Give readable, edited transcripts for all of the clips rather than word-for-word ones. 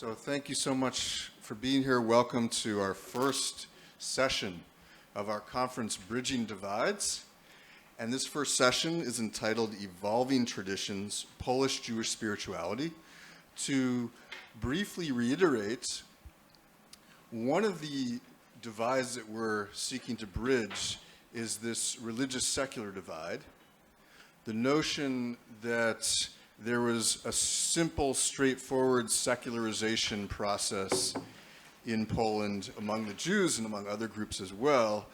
So thank you so much for being here. Welcome to our first session of our conference, Bridging Divides. And this first session is entitled Evolving Traditions, Polish Jewish Spirituality. To briefly reiterate, one of the divides that we're seeking to bridge is this religious-secular divide. The notion that there was a simple, straightforward secularization process in Poland among the Jews and among other groups as well,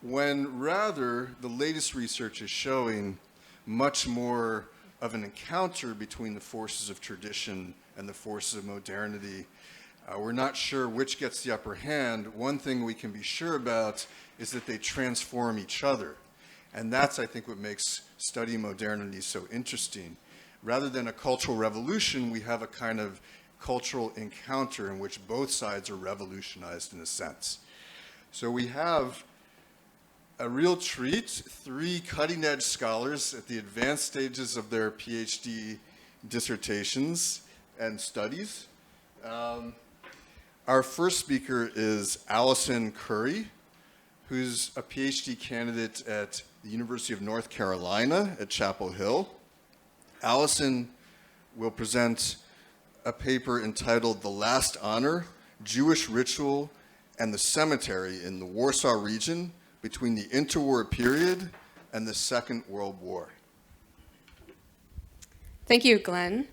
when rather the latest research is showing much more of an encounter between the forces of tradition and the forces of modernity. We're not sure which gets the upper hand. One thing we can be sure about is that they transform each other. And that's, I think, what makes studying modernity so interesting. Rather than a cultural revolution, we have a kind of cultural encounter in which both sides are revolutionized in a sense. So we have a real treat, 3 cutting-edge scholars at the advanced stages of their PhD dissertations and studies. Our first speaker is Alison Curry, who's a PhD candidate at the University of North Carolina at Chapel Hill. Alison will present a paper entitled The Last Honor, Jewish Ritual and the Cemetery in the Warsaw region between the Interwar period and the Second World War. Thank you, Glenn.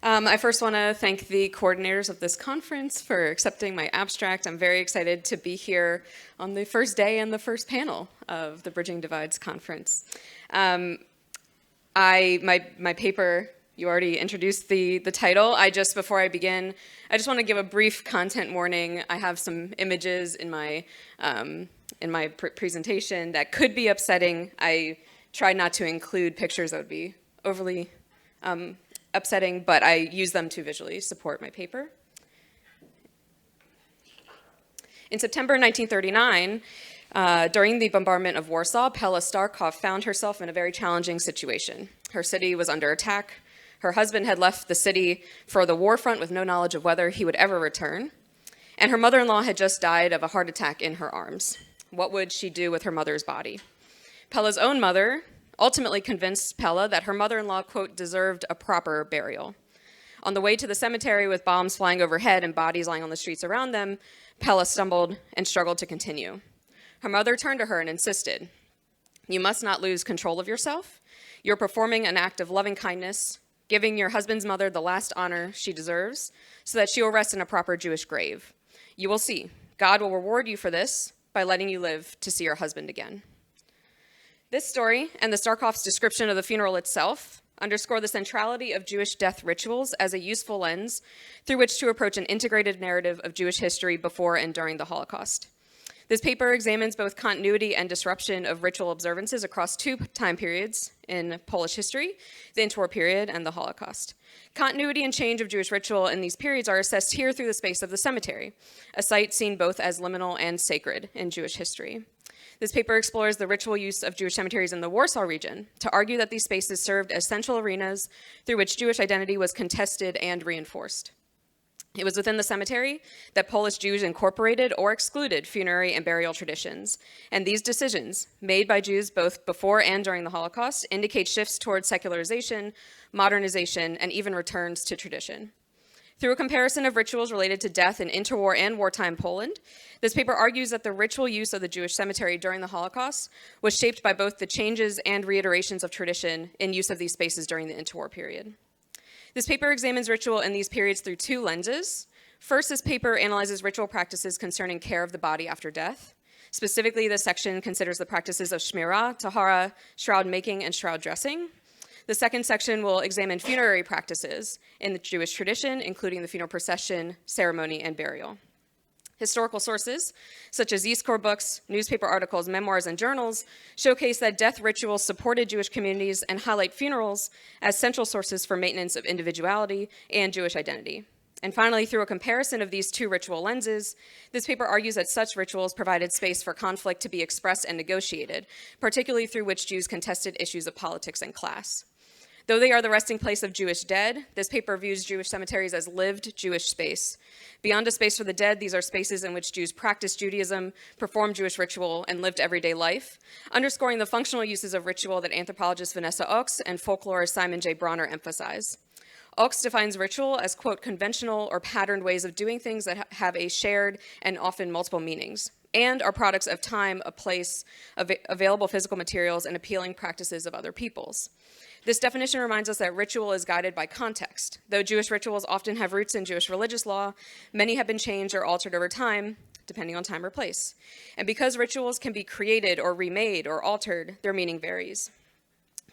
I first want to thank the coordinators of this conference for accepting my abstract. I'm very excited to be here on the first day and the first panel of the Bridging Divides conference. My paper, you already introduced the title. Before I begin, I just want to give a brief content warning. I have some images in my presentation that could be upsetting. I tried not to include pictures that would be overly upsetting, but I use them to visually support my paper. In September 1939, during the bombardment of Warsaw, Pella Starkov found herself in a very challenging situation. Her city was under attack. Her husband had left the city for the war front with no knowledge of whether he would ever return. And her mother-in-law had just died of a heart attack in her arms. What would she do with her mother's body? Pella's own mother ultimately convinced Pella that her mother-in-law, quote, deserved a proper burial. On the way to the cemetery with bombs flying overhead and bodies lying on the streets around them, Pella stumbled and struggled to continue. Her mother turned to her and insisted, "You must not lose control of yourself. You're performing an act of loving kindness, giving your husband's mother the last honor she deserves so that she will rest in a proper Jewish grave. You will see. God will reward you for this by letting you live to see your husband again." This story and the Starkov's description of the funeral itself underscore the centrality of Jewish death rituals as a useful lens through which to approach an integrated narrative of Jewish history before and during the Holocaust. This paper examines both continuity and disruption of ritual observances across 2 time periods in Polish history, the interwar period and the Holocaust. Continuity and change of Jewish ritual in these periods are assessed here through the space of the cemetery, a site seen both as liminal and sacred in Jewish history. This paper explores the ritual use of Jewish cemeteries in the Warsaw region to argue that these spaces served as central arenas through which Jewish identity was contested and reinforced. It was within the cemetery that Polish Jews incorporated or excluded funerary and burial traditions, and these decisions, made by Jews both before and during the Holocaust, indicate shifts towards secularization, modernization, and even returns to tradition. Through a comparison of rituals related to death in interwar and wartime Poland, this paper argues that the ritual use of the Jewish cemetery during the Holocaust was shaped by both the changes and reiterations of tradition in use of these spaces during the interwar period. This paper examines ritual in these periods through 2 lenses. First, this paper analyzes ritual practices concerning care of the body after death. Specifically, this section considers the practices of shmirah, tahara, shroud making, and shroud dressing. The second section will examine funerary practices in the Jewish tradition, including the funeral procession, ceremony, and burial. Historical sources, such as Licskó books, newspaper articles, memoirs, and journals, showcase that death rituals supported Jewish communities and highlight funerals as central sources for maintenance of individuality and Jewish identity. And finally, through a comparison of these 2 ritual lenses, this paper argues that such rituals provided space for conflict to be expressed and negotiated, particularly through which Jews contested issues of politics and class. Though they are the resting place of Jewish dead, this paper views Jewish cemeteries as lived Jewish space. Beyond a space for the dead, these are spaces in which Jews practiced Judaism, performed Jewish ritual, and lived everyday life, underscoring the functional uses of ritual that anthropologist Vanessa Ochs and folklorist Simon J. Bronner emphasize. Ochs defines ritual as, quote, conventional or patterned ways of doing things that have a shared and often multiple meanings, and are products of time, a place, available physical materials, and appealing practices of other peoples. This definition reminds us that ritual is guided by context. Though Jewish rituals often have roots in Jewish religious law, many have been changed or altered over time, depending on time or place. And because rituals can be created or remade or altered, their meaning varies.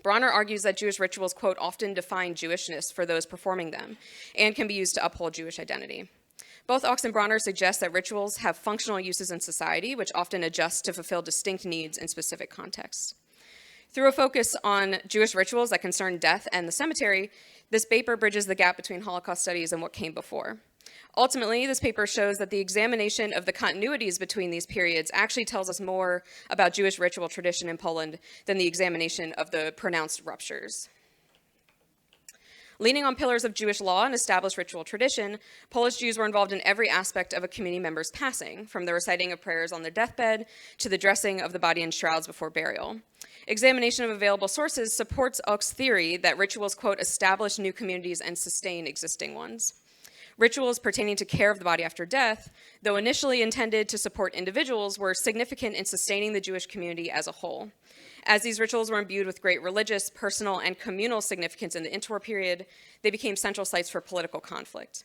Bronner argues that Jewish rituals, quote, often define Jewishness for those performing them and can be used to uphold Jewish identity. Both Ochs and Bronner suggest that rituals have functional uses in society, which often adjust to fulfill distinct needs in specific contexts. Through a focus on Jewish rituals that concern death and the cemetery, this paper bridges the gap between Holocaust studies and what came before. Ultimately, this paper shows that the examination of the continuities between these periods actually tells us more about Jewish ritual tradition in Poland than the examination of the pronounced ruptures. Leaning on pillars of Jewish law and established ritual tradition, Polish Jews were involved in every aspect of a community member's passing, from the reciting of prayers on their deathbed to the dressing of the body in shrouds before burial. Examination of available sources supports Ochs' theory that rituals, quote, establish new communities and sustain existing ones. Rituals pertaining to care of the body after death, though initially intended to support individuals, were significant in sustaining the Jewish community as a whole. As these rituals were imbued with great religious, personal, and communal significance in the interwar period, they became central sites for political conflict.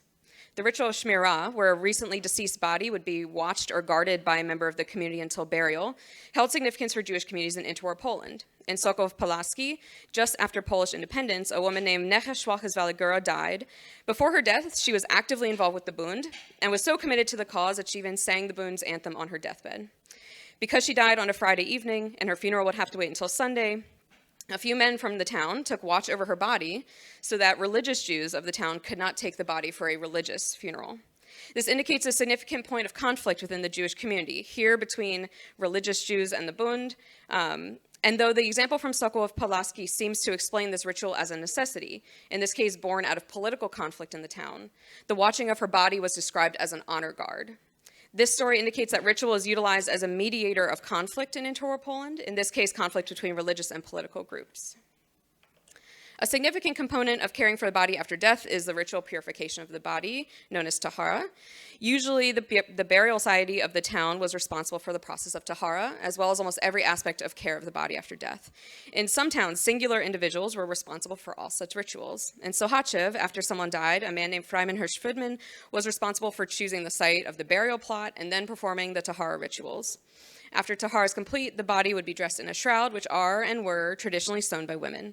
The ritual of Shmirah, where a recently deceased body would be watched or guarded by a member of the community until burial, held significance for Jewish communities in interwar Poland. In Sokołów Podlaski, just after Polish independence, a woman named Negev died. Before her death, she was actively involved with the Bund and was so committed to the cause that she even sang the Bund's anthem on her deathbed. Because she died on a Friday evening and her funeral would have to wait until Sunday, a few men from the town took watch over her body so that religious Jews of the town could not take the body for a religious funeral. This indicates a significant point of conflict within the Jewish community, here between religious Jews and the Bund. And though the example from Sokołów Podlaski seems to explain this ritual as a necessity, in this case born out of political conflict in the town, the watching of her body was described as an honor guard. This story indicates that ritual is utilized as a mediator of conflict in interwar Poland, in this case, conflict between religious and political groups. A significant component of caring for the body after death is the ritual purification of the body, known as tahara. Usually, the burial society of the town was responsible for the process of tahara, as well as almost every aspect of care of the body after death. In some towns, singular individuals were responsible for all such rituals. In Sohachev, after someone died, a man named Freiman Hirsch-Friedman was responsible for choosing the site of the burial plot and then performing the tahara rituals. After tahara is complete, the body would be dressed in a shroud, which are and were traditionally sewn by women.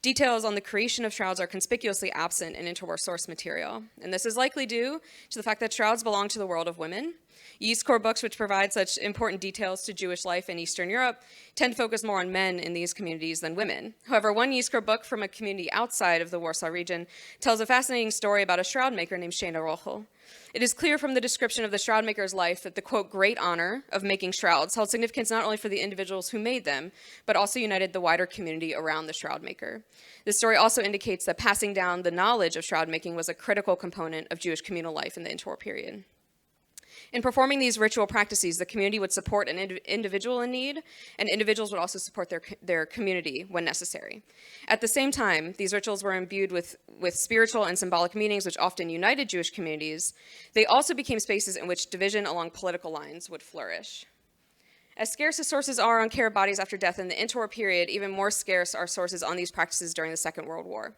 Details on the creation of shrouds are conspicuously absent in interwar source material, and this is likely due to the fact that shrouds belong to the world of women. Licskó books, which provide such important details to Jewish life in Eastern Europe, tend to focus more on men in these communities than women. However, one Licskó book from a community outside of the Warsaw region tells a fascinating story about a shroud maker named Shana Rochel. It is clear from the description of the shroud maker's life that the, quote, great honor of making shrouds held significance not only for the individuals who made them, but also united the wider community around the shroud maker. This story also indicates that passing down the knowledge of shroud making was a critical component of Jewish communal life in the interwar period. In performing these ritual practices, the community would support an individual in need, and individuals would also support their community when necessary. At the same time, these rituals were imbued with spiritual and symbolic meanings which often united Jewish communities. They also became spaces in which division along political lines would flourish. As scarce as sources are on care of bodies after death in the interwar period, even more scarce are sources on these practices during the Second World War.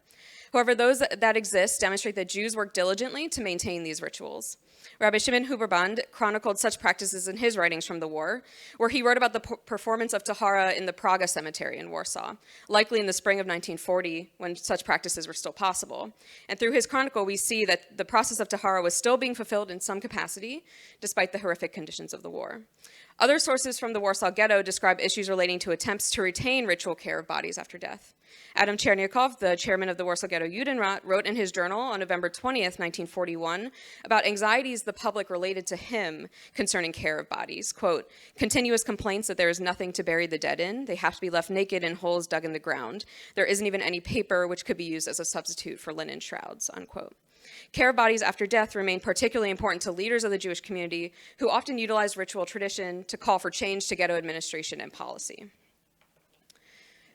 However, those that exist demonstrate that Jews worked diligently to maintain these rituals. Rabbi Shimon Huberband chronicled such practices in his writings from the war, where he wrote about the performance of tahara in the Praga cemetery in Warsaw, likely in the spring of 1940, when such practices were still possible. And through his chronicle, we see that the process of tahara was still being fulfilled in some capacity, despite the horrific conditions of the war. Other sources from the Warsaw Ghetto describe issues relating to attempts to retain ritual care of bodies after death. Adam Chernyakov, the chairman of the Warsaw Ghetto Judenrat, wrote in his journal on November 20th, 1941, about anxieties the public related to him concerning care of bodies. Quote, continuous complaints that there is nothing to bury the dead in. They have to be left naked in holes dug in the ground. There isn't even any paper which could be used as a substitute for linen shrouds, unquote. Care of bodies after death remained particularly important to leaders of the Jewish community who often utilized ritual tradition to call for change to ghetto administration and policy.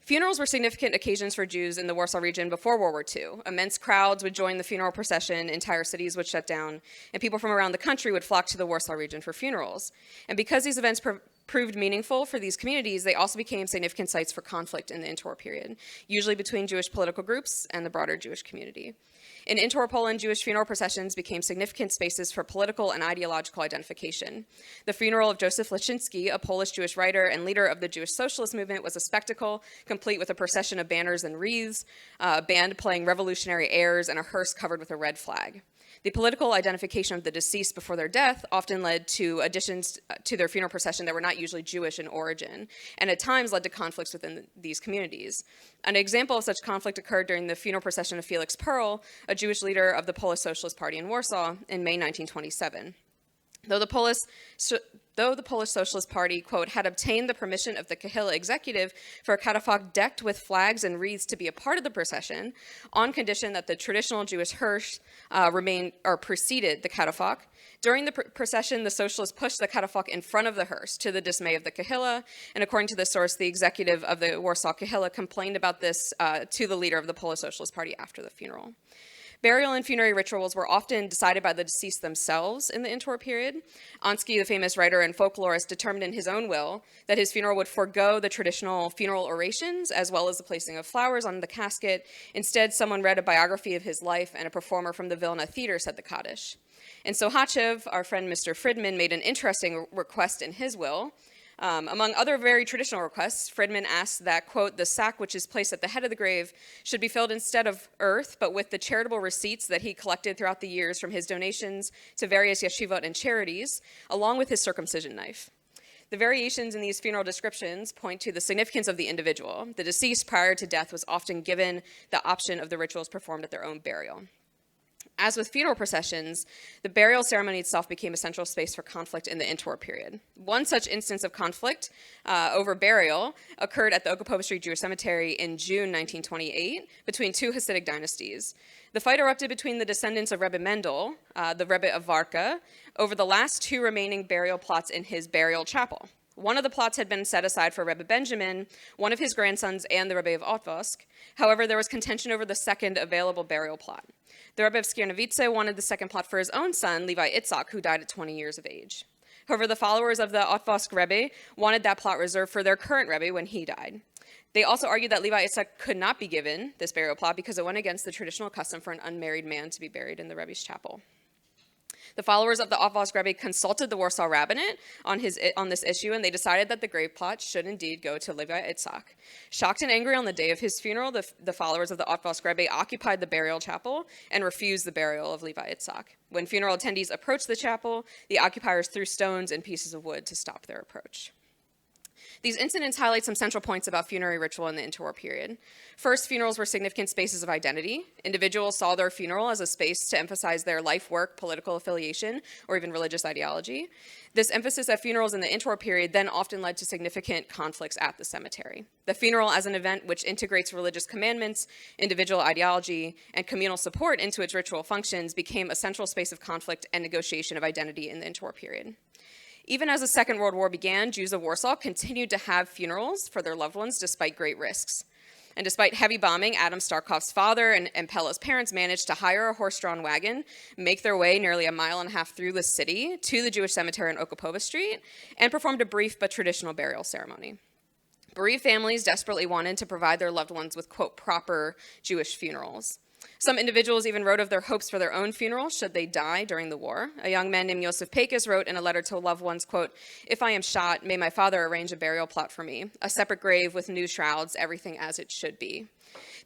Funerals were significant occasions for Jews in the Warsaw region before World War II. Immense crowds would join the funeral procession, entire cities would shut down, and people from around the country would flock to the Warsaw region for funerals. And because these events proved meaningful for these communities, they also became significant sites for conflict in the interwar period, usually between Jewish political groups and the broader Jewish community. In interwar Poland, Jewish funeral processions became significant spaces for political and ideological identification. The funeral of Joseph Licskó, a Polish Jewish writer and leader of the Jewish socialist movement, was a spectacle, complete with a procession of banners and wreaths, a band playing revolutionary airs, and a hearse covered with a red flag. The political identification of the deceased before their death often led to additions to their funeral procession that were not usually Jewish in origin, and at times led to conflicts within these communities. An example of such conflict occurred during the funeral procession of Felix Perl, a Jewish leader of the Polish Socialist Party in Warsaw, in May 1927. Though the Polish Socialist Party, quote, had obtained the permission of the Kahila executive for a catafalque decked with flags and wreaths to be a part of the procession, on condition that the traditional Jewish hearse preceded the catafalque. During the procession, the socialists pushed the catafalque in front of the hearse, to the dismay of the Kahila, and according to the source, the executive of the Warsaw Kahila complained about this to the leader of the Polish Socialist Party after the funeral. Burial and funerary rituals were often decided by the deceased themselves in the interwar period. Anski, the famous writer and folklorist, determined in his own will that his funeral would forego the traditional funeral orations as well as the placing of flowers on the casket. Instead, someone read a biography of his life and a performer from the Vilna Theater said the Kaddish. And Sohachev, our friend Mr. Friedman, made an interesting request in his will. Among other very traditional requests, Friedman asked that, quote, the sack which is placed at the head of the grave should be filled instead of earth, but with the charitable receipts that he collected throughout the years from his donations to various yeshivot and charities, along with his circumcision knife. The variations in these funeral descriptions point to the significance of the individual. The deceased prior to death was often given the option of the rituals performed at their own burial. As with funeral processions, the burial ceremony itself became a central space for conflict in the interwar period. One such instance of conflict over burial occurred at the Okopowo Street Jewish Cemetery in June 1928 between two Hasidic dynasties. The fight erupted between the descendants of Rebbe Mendel, the Rebbe of Varka, over the last two remaining burial plots in his burial chapel. One of the plots had been set aside for Rebbe Benjamin, one of his grandsons, and the Rebbe of Otvosk. However, there was contention over the second available burial plot. The Rebbe of Skierniewice wanted the second plot for his own son, Levi Itzhak, who died at 20 years of age. However, the followers of the Otvosk Rebbe wanted that plot reserved for their current Rebbe when he died. They also argued that Levi Itzhak could not be given this burial plot because it went against the traditional custom for an unmarried man to be buried in the Rebbe's chapel. The followers of the Otvosk Rebbe consulted the Warsaw Rabbinate on this issue, and they decided that the grave plot should indeed go to Levi Itzhak. Shocked and angry on the day of his funeral, the followers of the Otvosk Rebbe occupied the burial chapel and refused the burial of Levi Itzhak. When funeral attendees approached the chapel, the occupiers threw stones and pieces of wood to stop their approach. These incidents highlight some central points about funerary ritual in the interwar period. First, funerals were significant spaces of identity. Individuals saw their funeral as a space to emphasize their life work, political affiliation, or even religious ideology. This emphasis at funerals in the interwar period then often led to significant conflicts at the cemetery. The funeral as an event which integrates religious commandments, individual ideology, and communal support into its ritual functions became a central space of conflict and negotiation of identity in the interwar period. Even as the Second World War began, Jews of Warsaw continued to have funerals for their loved ones despite great risks. And despite heavy bombing, Adam Starkov's father and Pella's parents managed to hire a horse-drawn wagon, make their way nearly a mile and a half through the city to the Jewish cemetery on Okopowo Street, and performed a brief but traditional burial ceremony. Bereaved families desperately wanted to provide their loved ones with, quote, proper Jewish funerals. Some individuals even wrote of their hopes for their own funeral should they die during the war. A young man named Yosef Pekis wrote in a letter to loved ones, quote, if I am shot, may my father arrange a burial plot for me, a separate grave with new shrouds, everything as it should be.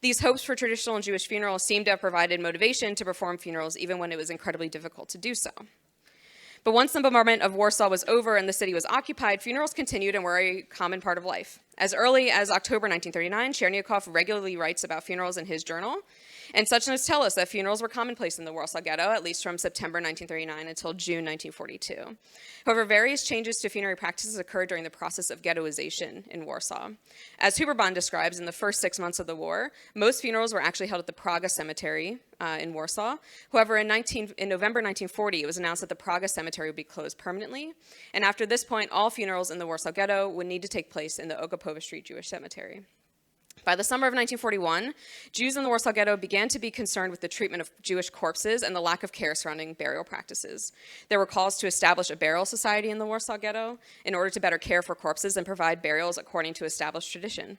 These hopes for traditional Jewish funerals seem to have provided motivation to perform funerals even when it was incredibly difficult to do so. But once the bombardment of Warsaw was over and the city was occupied, funerals continued and were a common part of life. As early as October 1939, Chernyakov regularly writes about funerals in his journal, and such notes tell us that funerals were commonplace in the Warsaw Ghetto, at least from September 1939 until June 1942. However, various changes to funerary practices occurred during the process of ghettoization in Warsaw. As Huberband describes, in the first 6 months of the war, most funerals were actually held at the Praga Cemetery in Warsaw. However, in November 1940, it was announced that the Praga Cemetery would be closed permanently, and after this point, all funerals in the Warsaw Ghetto would need to take place in the Okopowa Street Jewish Cemetery. By the summer of 1941, Jews in the Warsaw Ghetto began to be concerned with the treatment of Jewish corpses and the lack of care surrounding burial practices. There were calls to establish a burial society in the Warsaw Ghetto in order to better care for corpses and provide burials according to established tradition.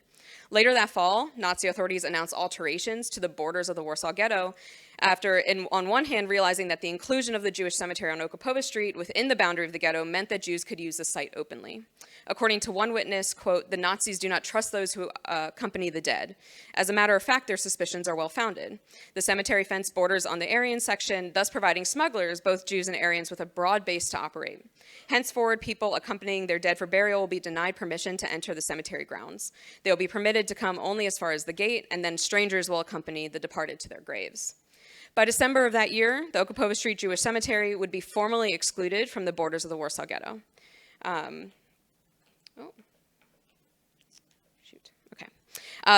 Later that fall, Nazi authorities announced alterations to the borders of the Warsaw Ghetto after, on one hand, realizing that the inclusion of the Jewish cemetery on Okopowa Street within the boundary of the ghetto meant that Jews could use the site openly. According to one witness, quote, "The Nazis do not trust those who accompany the dead. As a matter of fact, their suspicions are well-founded. The cemetery fence borders on the Aryan section, thus providing smugglers, both Jews and Aryans, with a broad base to operate. Henceforward, people accompanying their dead for burial will be denied permission to enter the cemetery grounds. They will be permitted to come only as far as the gate, and then strangers will accompany the departed to their graves." By December of that year, the Okopowa Street Jewish Cemetery would be formally excluded from the borders of the Warsaw Ghetto.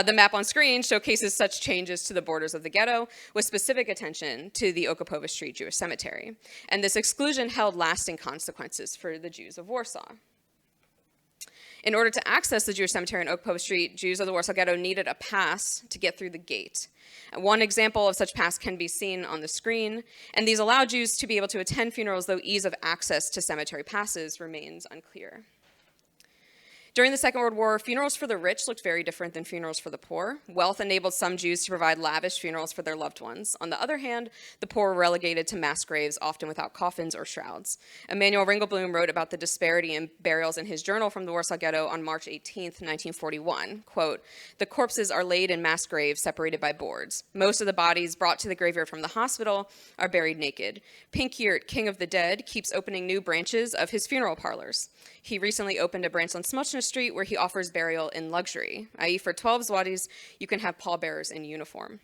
The map on screen showcases such changes to the borders of the ghetto with specific attention to the Okopowa Street Jewish Cemetery. And this exclusion held lasting consequences for the Jews of Warsaw. In order to access the Jewish cemetery on Okopowa Street, Jews of the Warsaw Ghetto needed a pass to get through the gate. One example of such pass can be seen on the screen, and these allow Jews to be able to attend funerals, though ease of access to cemetery passes remains unclear. During the Second World War, funerals for the rich looked very different than funerals for the poor. Wealth enabled some Jews to provide lavish funerals for their loved ones. On the other hand, the poor were relegated to mass graves, often without coffins or shrouds. Emanuel Ringelblum wrote about the disparity in burials in his journal from the Warsaw Ghetto on March 18th, 1941. Quote, "The corpses are laid in mass graves separated by boards. Most of the bodies brought to the graveyard from the hospital are buried naked. Pinkyurt, king of the dead, keeps opening new branches of his funeral parlors. He recently opened a branch on Smochna Street where he offers burial in luxury, i.e. for 12 zlotys, you can have pallbearers in uniform."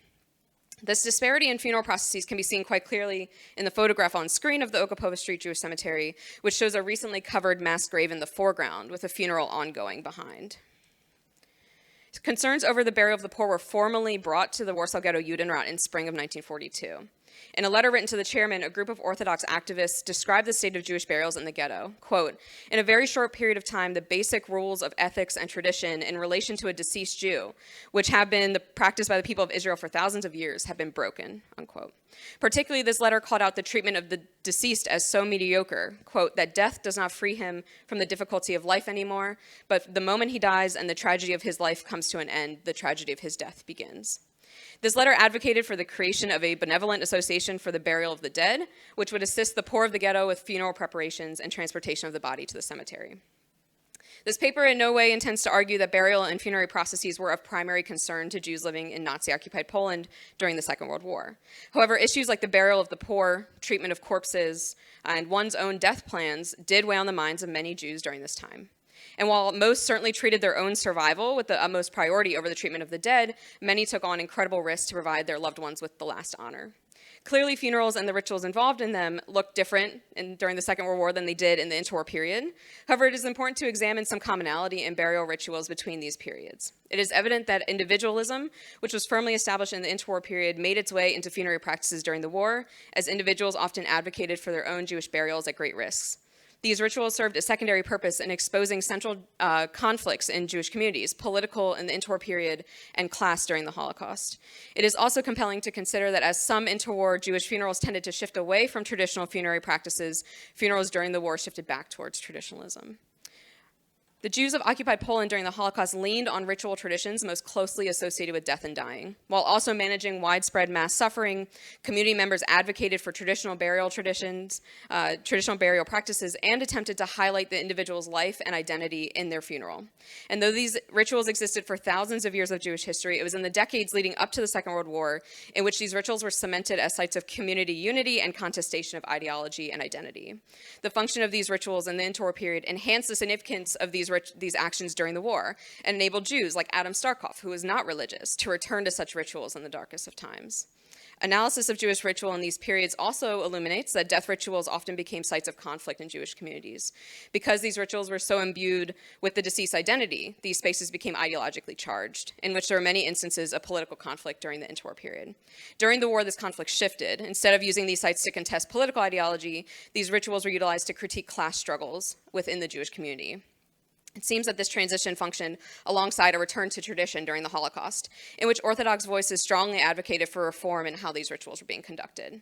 This disparity in funeral processes can be seen quite clearly in the photograph on screen of the Okopowa Street Jewish Cemetery, which shows a recently covered mass grave in the foreground with a funeral ongoing behind. Concerns over the burial of the poor were formally brought to the Warsaw Ghetto Judenrat in spring of 1942. In a letter written to the chairman, a group of Orthodox activists described the state of Jewish burials in the ghetto. Quote, "In a very short period of time, the basic rules of ethics and tradition in relation to a deceased Jew, which have been practiced by the people of Israel for thousands of years, have been broken," unquote. Particularly, this letter called out the treatment of the deceased as so mediocre, quote, "that death does not free him from the difficulty of life anymore, but the moment he dies and the tragedy of his life comes to an end, the tragedy of his death begins." This letter advocated for the creation of a benevolent association for the burial of the dead, which would assist the poor of the ghetto with funeral preparations and transportation of the body to the cemetery. This paper in no way intends to argue that burial and funerary processes were of primary concern to Jews living in Nazi-occupied Poland during the Second World War. However, issues like the burial of the poor, treatment of corpses, and one's own death plans did weigh on the minds of many Jews during this time. And while most certainly treated their own survival with the utmost priority over the treatment of the dead, many took on incredible risks to provide their loved ones with the last honor. Clearly, funerals and the rituals involved in them looked different during the Second World War than they did in the interwar period. However, it is important to examine some commonality in burial rituals between these periods. It is evident that individualism, which was firmly established in the interwar period, made its way into funerary practices during the war, as individuals often advocated for their own Jewish burials at great risks. These rituals served a secondary purpose in exposing central conflicts in Jewish communities, political in the interwar period and class during the Holocaust. It is also compelling to consider that as some interwar Jewish funerals tended to shift away from traditional funerary practices, funerals during the war shifted back towards traditionalism. The Jews of occupied Poland during the Holocaust leaned on ritual traditions most closely associated with death and dying. While also managing widespread mass suffering, community members advocated for traditional burial traditions, traditional burial practices, and attempted to highlight the individual's life and identity in their funeral. And though these rituals existed for thousands of years of Jewish history, it was in the decades leading up to the Second World War in which these rituals were cemented as sites of community unity and contestation of ideology and identity. The function of these rituals in the interwar period enhanced the significance of these these actions during the war and enabled Jews like Adam Starkov, who was not religious, to return to such rituals in the darkest of times. Analysis of Jewish ritual in these periods also illuminates that death rituals often became sites of conflict in Jewish communities. Because these rituals were so imbued with the deceased's identity, these spaces became ideologically charged, in which there were many instances of political conflict during the interwar period. During the war, this conflict shifted. Instead of using these sites to contest political ideology, these rituals were utilized to critique class struggles within the Jewish community. It seems that this transition functioned alongside a return to tradition during the Holocaust, in which Orthodox voices strongly advocated for reform in how these rituals were being conducted.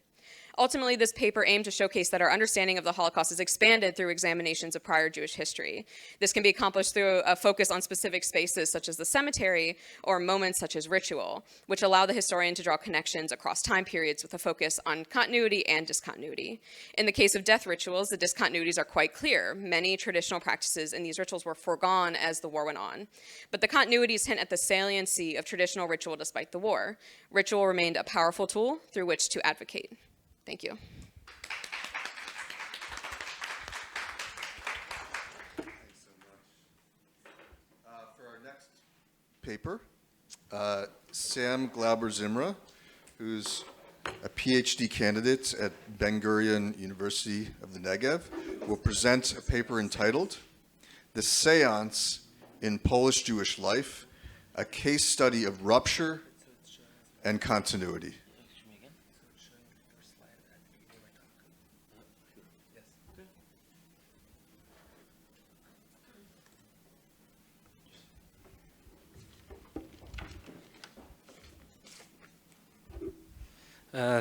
Ultimately, this paper aimed to showcase that our understanding of the Holocaust is expanded through examinations of prior Jewish history. This can be accomplished through a focus on specific spaces such as the cemetery or moments such as ritual, which allow the historian to draw connections across time periods with a focus on continuity and discontinuity. In the case of death rituals, the discontinuities are quite clear. Many traditional practices in these rituals were foregone as the war went on. But the continuities hint at the saliency of traditional ritual despite the war. Ritual remained a powerful tool through which to advocate. Thank you. Thanks so much. For our next paper, Sam Glauber-Zimra, who's a PhD candidate at Ben-Gurion University of the Negev, will present a paper entitled "The Séance in Polish Jewish Life, a Case Study of Rupture and Continuity."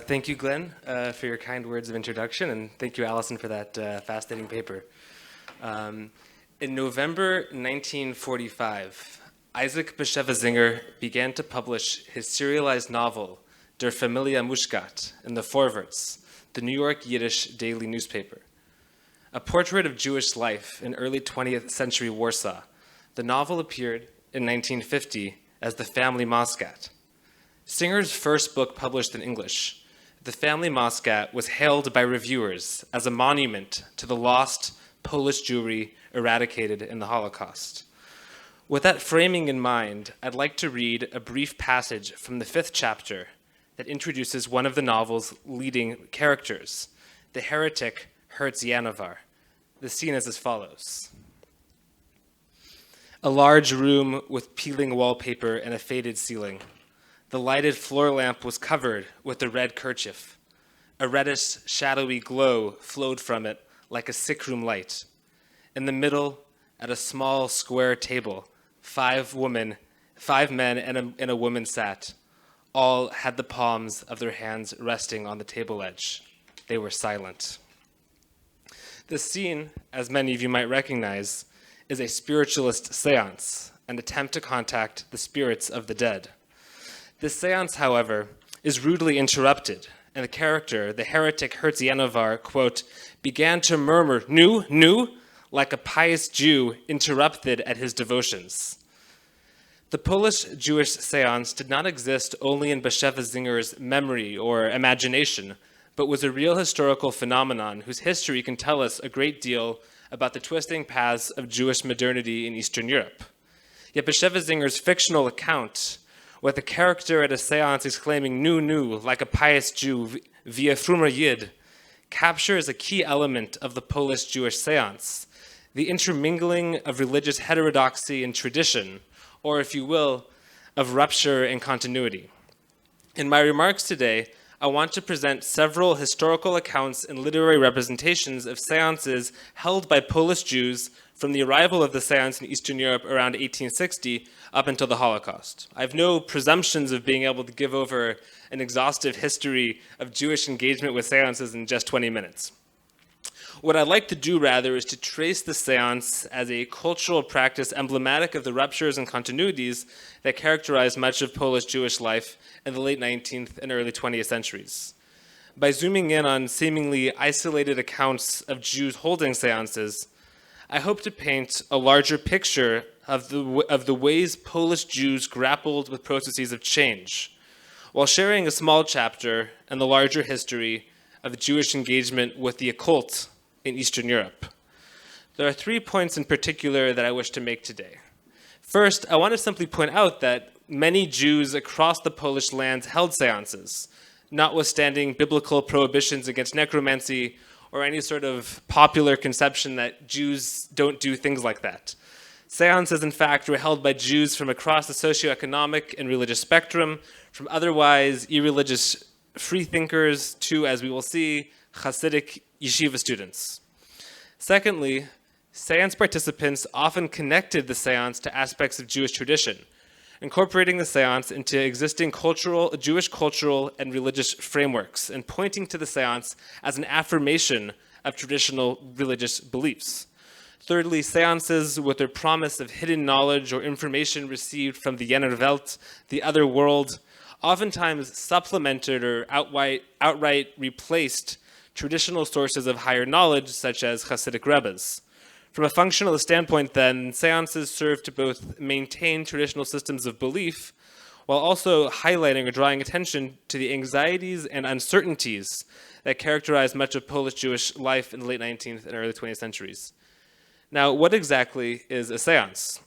Thank you, Glenn, for your kind words of introduction, and thank you, Alison, for that fascinating paper. In November 1945, Isaac Bashevis Singer began to publish his serialized novel, Der Familia Mushkat, in the Vorwärts, the New York Yiddish daily newspaper. A portrait of Jewish life in early 20th century Warsaw, the novel appeared in 1950 as The Family Moscat. Singer's first book published in English, The Family Moscat was hailed by reviewers as a monument to the lost Polish Jewry eradicated in the Holocaust. With that framing in mind, I'd like to read a brief passage from the 5th chapter that introduces one of the novel's leading characters, the heretic Herz-Janovar. The scene is as follows. A large room with peeling wallpaper and a faded ceiling. The lighted floor lamp was covered with a red kerchief. A reddish, shadowy glow flowed from it like a sickroom light. In the middle, at a small square table, 5 men and a woman sat. All had the palms of their hands resting on the table edge. They were silent. This scene, as many of you might recognize, is a spiritualist séance, an attempt to contact the spirits of the dead. This séance, however, is rudely interrupted, and the character, the heretic Herz-Janovar, quote, began to murmur, "Nu," like a pious Jew interrupted at his devotions. The Polish Jewish séance did not exist only in Bashevis Singer's memory or imagination, but was a real historical phenomenon whose history can tell us a great deal about the twisting paths of Jewish modernity in Eastern Europe. Yet Bashevis Singer's fictional account, with a character at a séance exclaiming "Nu," like a pious Jew, wie a frommer Yid, captures a key element of the Polish Jewish séance, the intermingling of religious heterodoxy and tradition, or if you will, of rupture and continuity. In my remarks today, I want to present several historical accounts and literary representations of séances held by Polish Jews from the arrival of the séance in Eastern Europe around 1860 up until the Holocaust. I have no presumptions of being able to give over an exhaustive history of Jewish engagement with séances in just 20 minutes. What I'd like to do, rather, is to trace the séance as a cultural practice emblematic of the ruptures and continuities that characterized much of Polish Jewish life in the late 19th and early 20th centuries. By zooming in on seemingly isolated accounts of Jews holding séances, I hope to paint a larger picture of the ways Polish Jews grappled with processes of change, while sharing a small chapter in the larger history of Jewish engagement with the occult in Eastern Europe. There are 3 points in particular that I wish to make today. First, I want to simply point out that many Jews across the Polish lands held seances, notwithstanding biblical prohibitions against necromancy or any sort of popular conception that Jews don't do things like that. Seances, in fact, were held by Jews from across the socioeconomic and religious spectrum, from otherwise irreligious freethinkers to, as we will see, Hasidic yeshiva students. Secondly, seance participants often connected the seance to aspects of Jewish tradition, incorporating the seance into existing Jewish cultural and religious frameworks, and pointing to the seance as an affirmation of traditional religious beliefs. Thirdly, seances with their promise of hidden knowledge or information received from the Jener Welt, the other world, oftentimes supplemented or outright replaced traditional sources of higher knowledge, such as Hasidic Rebbes. From a functional standpoint, then, seances serve to both maintain traditional systems of belief while also highlighting or drawing attention to the anxieties and uncertainties that characterize much of Polish Jewish life in the late 19th and early 20th centuries. Now, what exactly is a seance?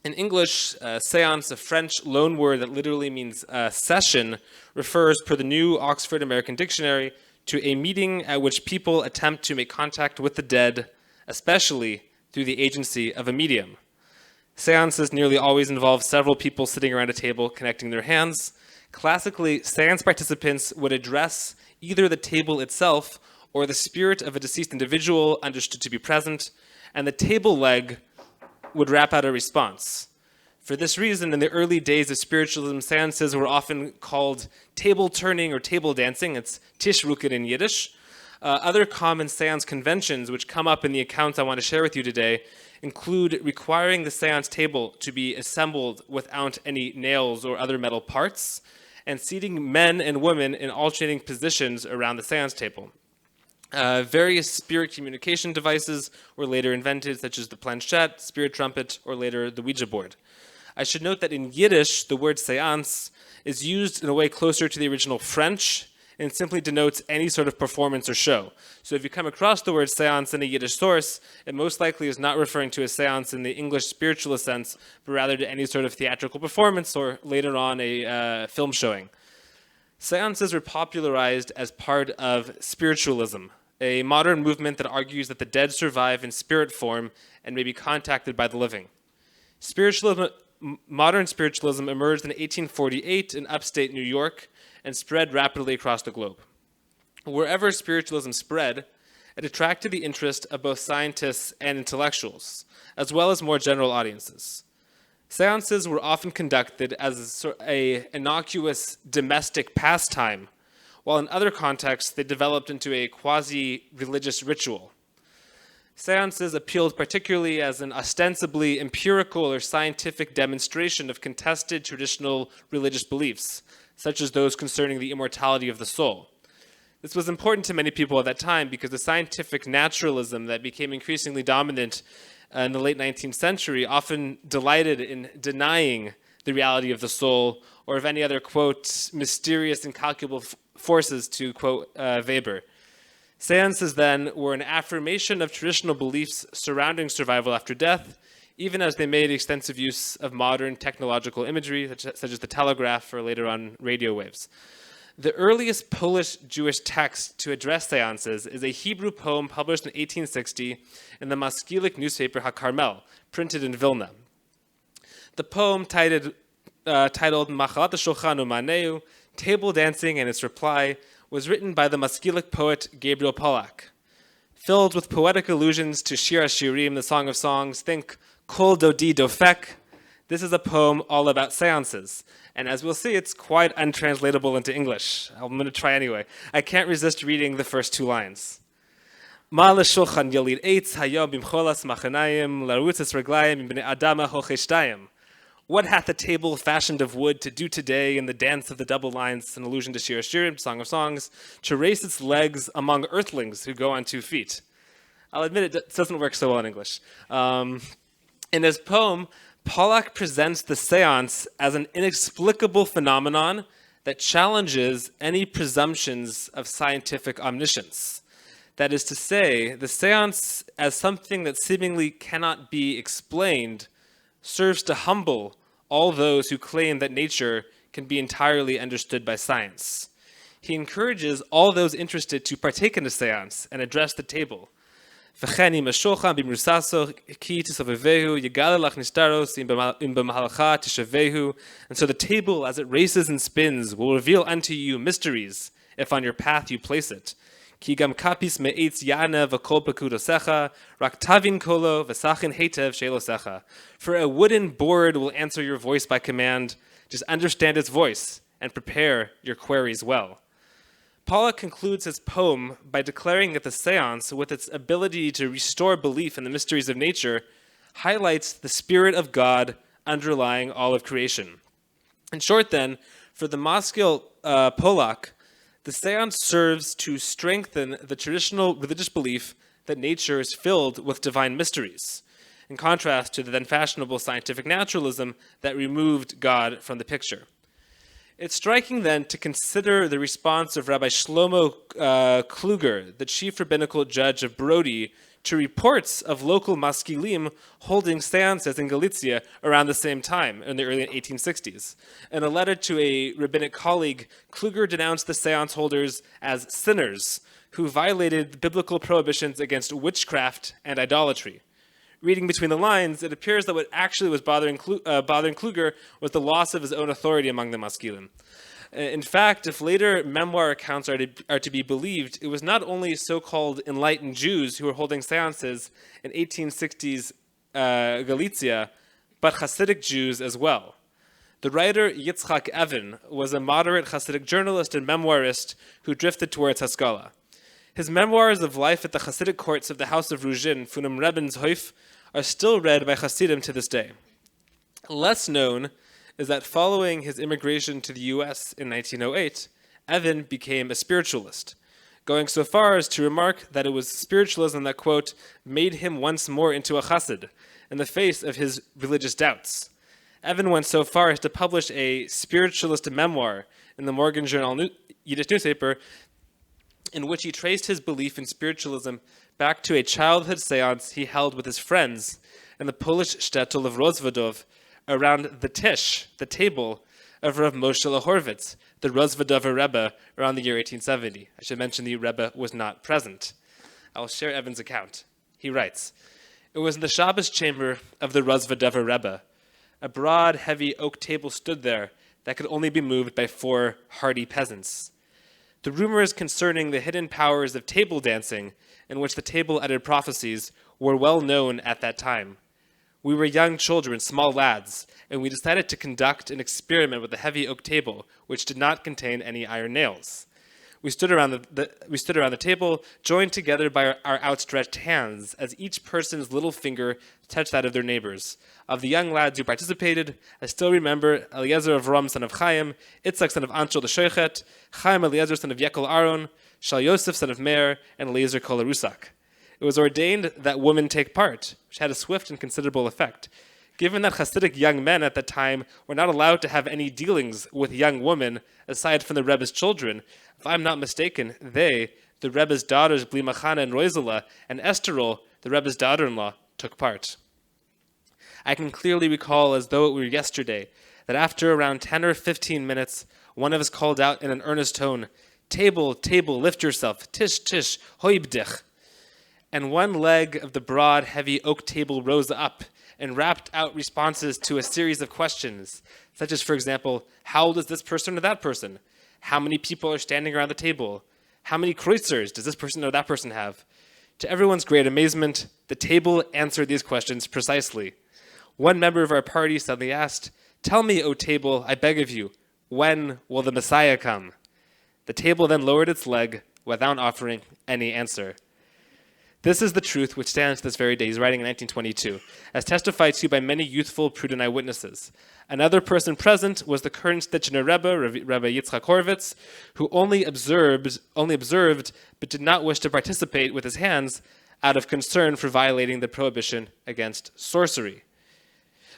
In English, séance, a French loanword that literally means session, refers, per the New Oxford American Dictionary, to a meeting at which people attempt to make contact with the dead, especially through the agency of a medium. Seances nearly always involve several people sitting around a table connecting their hands. Classically, seance participants would address either the table itself or the spirit of a deceased individual understood to be present, and the table leg would rap out a response. For this reason, in the early days of spiritualism, seances were often called table turning or table dancing. It's Tischruken in Yiddish. Other common seance conventions which come up in the accounts I want to share with you today include requiring the seance table to be assembled without any nails or other metal parts, and seating men and women in alternating positions around the seance table. Various spirit communication devices were later invented, such as the planchette, spirit trumpet, or later the Ouija board. I should note that in Yiddish, the word séance is used in a way closer to the original French and simply denotes any sort of performance or show. So if you come across the word séance in a Yiddish source, it most likely is not referring to a séance in the English spiritualist sense, but rather to any sort of theatrical performance or later on a film showing. Seances were popularized as part of spiritualism, a modern movement that argues that the dead survive in spirit form and may be contacted by the living. Modern spiritualism emerged in 1848 in upstate New York and spread rapidly across the globe. Wherever spiritualism spread, it attracted the interest of both scientists and intellectuals, as well as more general audiences. Seances were often conducted as an innocuous domestic pastime, while in other contexts they developed into a quasi-religious ritual. Seances appealed particularly as an ostensibly empirical or scientific demonstration of contested traditional religious beliefs, such as those concerning the immortality of the soul. This was important to many people at that time because the scientific naturalism that became increasingly dominant in the late 19th century often delighted in denying the reality of the soul or of any other, quote, mysterious, incalculable forces, to quote Weber. Seances, then, were an affirmation of traditional beliefs surrounding survival after death, even as they made extensive use of modern technological imagery, such as the telegraph or later on radio waves. The earliest Polish Jewish text to address seances is a Hebrew poem published in 1860 in the Maskilik newspaper HaKarmel, printed in Vilna. The poem, titled Machalat Shulchan Umaneu, Table Dancing and Its Reply, was written by the Maskilik poet Gabriel Pollack. Filled with poetic allusions to Shir HaShirim, the Song of Songs, think Kol Dodi Dofek, this is a poem all about seances. And as we'll see, it's quite untranslatable into English. I'm going to try anyway. I can't resist reading the first 2 lines. Ma l'shulchan yalid eitz hayom bimcholas machanayim larutzes reglayim b'nei adama hocheshtayim. What hath the table fashioned of wood to do today in the dance of the double lines, an allusion to Shir HaShirim, Song of Songs, to race its legs among earthlings who go on 2 feet? I'll admit it doesn't work so well in English. In his poem, Pollack presents the seance as an inexplicable phenomenon that challenges any presumptions of scientific omniscience. That is to say, the seance, as something that seemingly cannot be explained, serves to humble all those who claim that nature can be entirely understood by science. He encourages all those interested to partake in the seance and address the table. And so the table, as it races and spins, will reveal unto you mysteries, if on your path you place it. For a wooden board will answer your voice by command. Just understand its voice and prepare your queries well. Paula concludes his poem by declaring that the seance, with its ability to restore belief in the mysteries of nature, highlights the Spirit of God underlying all of creation. In short, then, for the Moskil Polak, the seance serves to strengthen the traditional religious belief that nature is filled with divine mysteries, in contrast to the then fashionable scientific naturalism that removed God from the picture. It's striking then to consider the response of Rabbi Shlomo Kluger, the chief rabbinical judge of Brody, to reports of local maskilim holding seances in Galicia around the same time, in the early 1860s. In a letter to a rabbinic colleague, Kluger denounced the seance holders as sinners who violated biblical prohibitions against witchcraft and idolatry. Reading between the lines, it appears that what actually was bothering Kluger was the loss of his own authority among the maskilim. In fact, if later memoir accounts are to be believed, it was not only so-called enlightened Jews who were holding seances in 1860s Galicia, but Hasidic Jews as well. The writer Yitzchak Evin was a moderate Hasidic journalist and memoirist who drifted towards Haskalah. His memoirs of life at the Hasidic courts of the House of Ruzhin, Funem Rebenshof, are still read by Hasidim to this day. Less known is that following his immigration to the U.S. in 1908, Evin became a spiritualist, going so far as to remark that it was spiritualism that, quote, made him once more into a Hasid in the face of his religious doubts. Evin went so far as to publish a spiritualist memoir in the Morgen Journal Yiddish newspaper, in which he traced his belief in spiritualism back to a childhood seance he held with his friends in the Polish shtetl of Rozvadov around the tish, the table, of Rav Moshe Horvitz, the Rozvadover Rebbe, around the year 1870. I should mention the Rebbe was not present. I will share Evan's account. He writes, "It was in the Shabbos chamber of the Rozvadover Rebbe. A broad, heavy oak table stood there that could only be moved by 4 hardy peasants. The rumors concerning the hidden powers of table dancing, in which the table uttered prophecies, were well known at that time. We were young children, small lads, and we decided to conduct an experiment with the heavy oak table, which did not contain any iron nails. We stood around the table, joined together by our outstretched hands, as each person's little finger touched that of their neighbors. Of the young lads who participated, I still remember Eliezer of Rom, son of Chaim, Itzhak, son of Anshel the Shoichet, Chaim Eliezer, son of Yekel Aaron, Shal Yosef, son of Meir, and Eliezer Kol Arusak. It was ordained that women take part, which had a swift and considerable effect. Given that Hasidic young men at the time were not allowed to have any dealings with young women, aside from the Rebbe's children, if I'm not mistaken, they, the Rebbe's daughters Bli Machana and Roisela, and Esterol, the Rebbe's daughter-in-law, took part. I can clearly recall, as though it were yesterday, that after around 10 or 15 minutes, one of us called out in an earnest tone, 'Table, table, lift yourself, tish, tish, hoibdich.' And one leg of the broad, heavy oak table rose up and rapped out responses to a series of questions, such as, for example, how old is this person or that person? How many people are standing around the table? How many kreuzers does this person or that person have? To everyone's great amazement, the table answered these questions precisely. One member of our party suddenly asked, 'Tell me, O table, I beg of you, when will the Messiah come?' The table then lowered its leg without offering any answer." This is the truth which stands to this very day. He's writing in 1922, as testified to by many youthful, prudent eyewitnesses. Another person present was the current Stitchener Rebbe, Rebbe Yitzchak Horvitz, who only observed, but did not wish to participate with his hands out of concern for violating the prohibition against sorcery.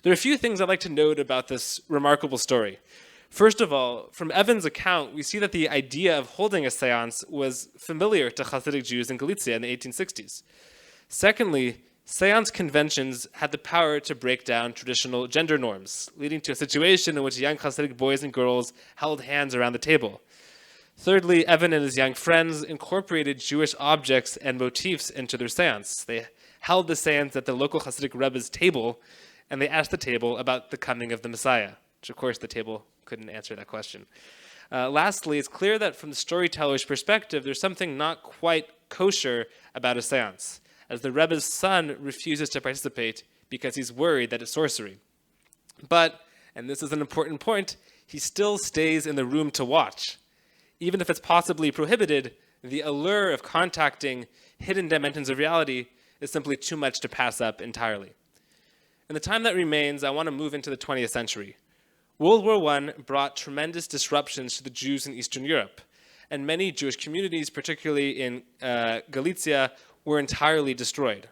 There are a few things I'd like to note about this remarkable story. First of all, from Evan's account, we see that the idea of holding a seance was familiar to Hasidic Jews in Galicia in the 1860s. Secondly, seance conventions had the power to break down traditional gender norms, leading to a situation in which young Hasidic boys and girls held hands around the table. Thirdly, Evan and his young friends incorporated Jewish objects and motifs into their seance. They held the seance at the local Hasidic Rebbe's table, and they asked the table about the coming of the Messiah, which of course the table couldn't answer that question. Lastly, it's clear that from the storyteller's perspective, there's something not quite kosher about a seance, as the Rebbe's son refuses to participate because he's worried that it's sorcery. But, and this is an important point, he still stays in the room to watch. Even if it's possibly prohibited, the allure of contacting hidden dimensions of reality is simply too much to pass up entirely. In the time that remains, I want to move into the 20th century. World War I brought tremendous disruptions to the Jews in Eastern Europe, and many Jewish communities, particularly in Galicia, were entirely destroyed.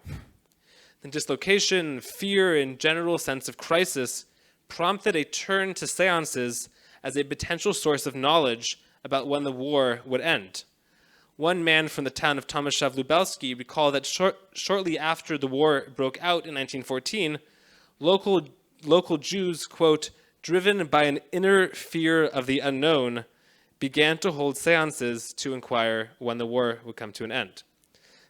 The dislocation, fear, and general sense of crisis prompted a turn to seances as a potential source of knowledge about when the war would end. One man from the town of Tomashev Lubelski recalled that shortly after the war broke out in 1914, local Jews, quote, driven by an inner fear of the unknown, began to hold seances to inquire when the war would come to an end.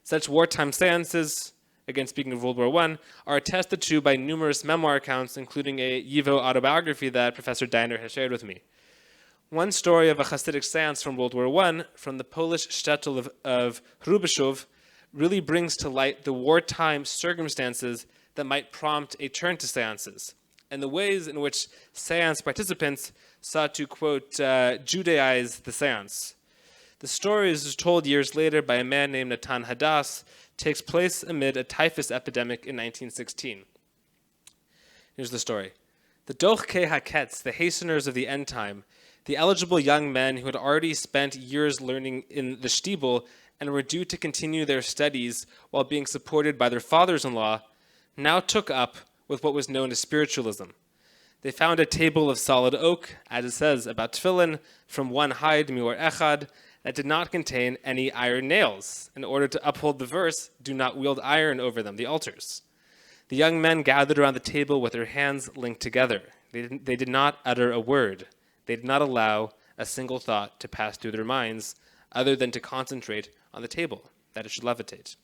Such wartime seances, again speaking of World War I, are attested to by numerous memoir accounts, including a YIVO autobiography that Professor Dynner has shared with me. One story of a Hasidic seance from World War I, from the Polish shtetl of Hrubieszów, really brings to light the wartime circumstances that might prompt a turn to seances, and the ways in which seance participants sought to, quote, Judaize the seance. The story is told years later by a man named Natan Hadass, takes place amid a typhus epidemic in 1916. Here's the story. The Dochkei HaKetz, the hasteners of the end time, the eligible young men who had already spent years learning in the shtibel and were due to continue their studies while being supported by their fathers-in-law, now took up with what was known as spiritualism. They found a table of solid oak, as it says about tefillin, from one hide, mior echad, that did not contain any iron nails, in order to uphold the verse, do not wield iron over them, the altars. The young men gathered around the table with their hands linked together. They did not utter a word. They did not allow a single thought to pass through their minds, other than to concentrate on the table, that it should levitate.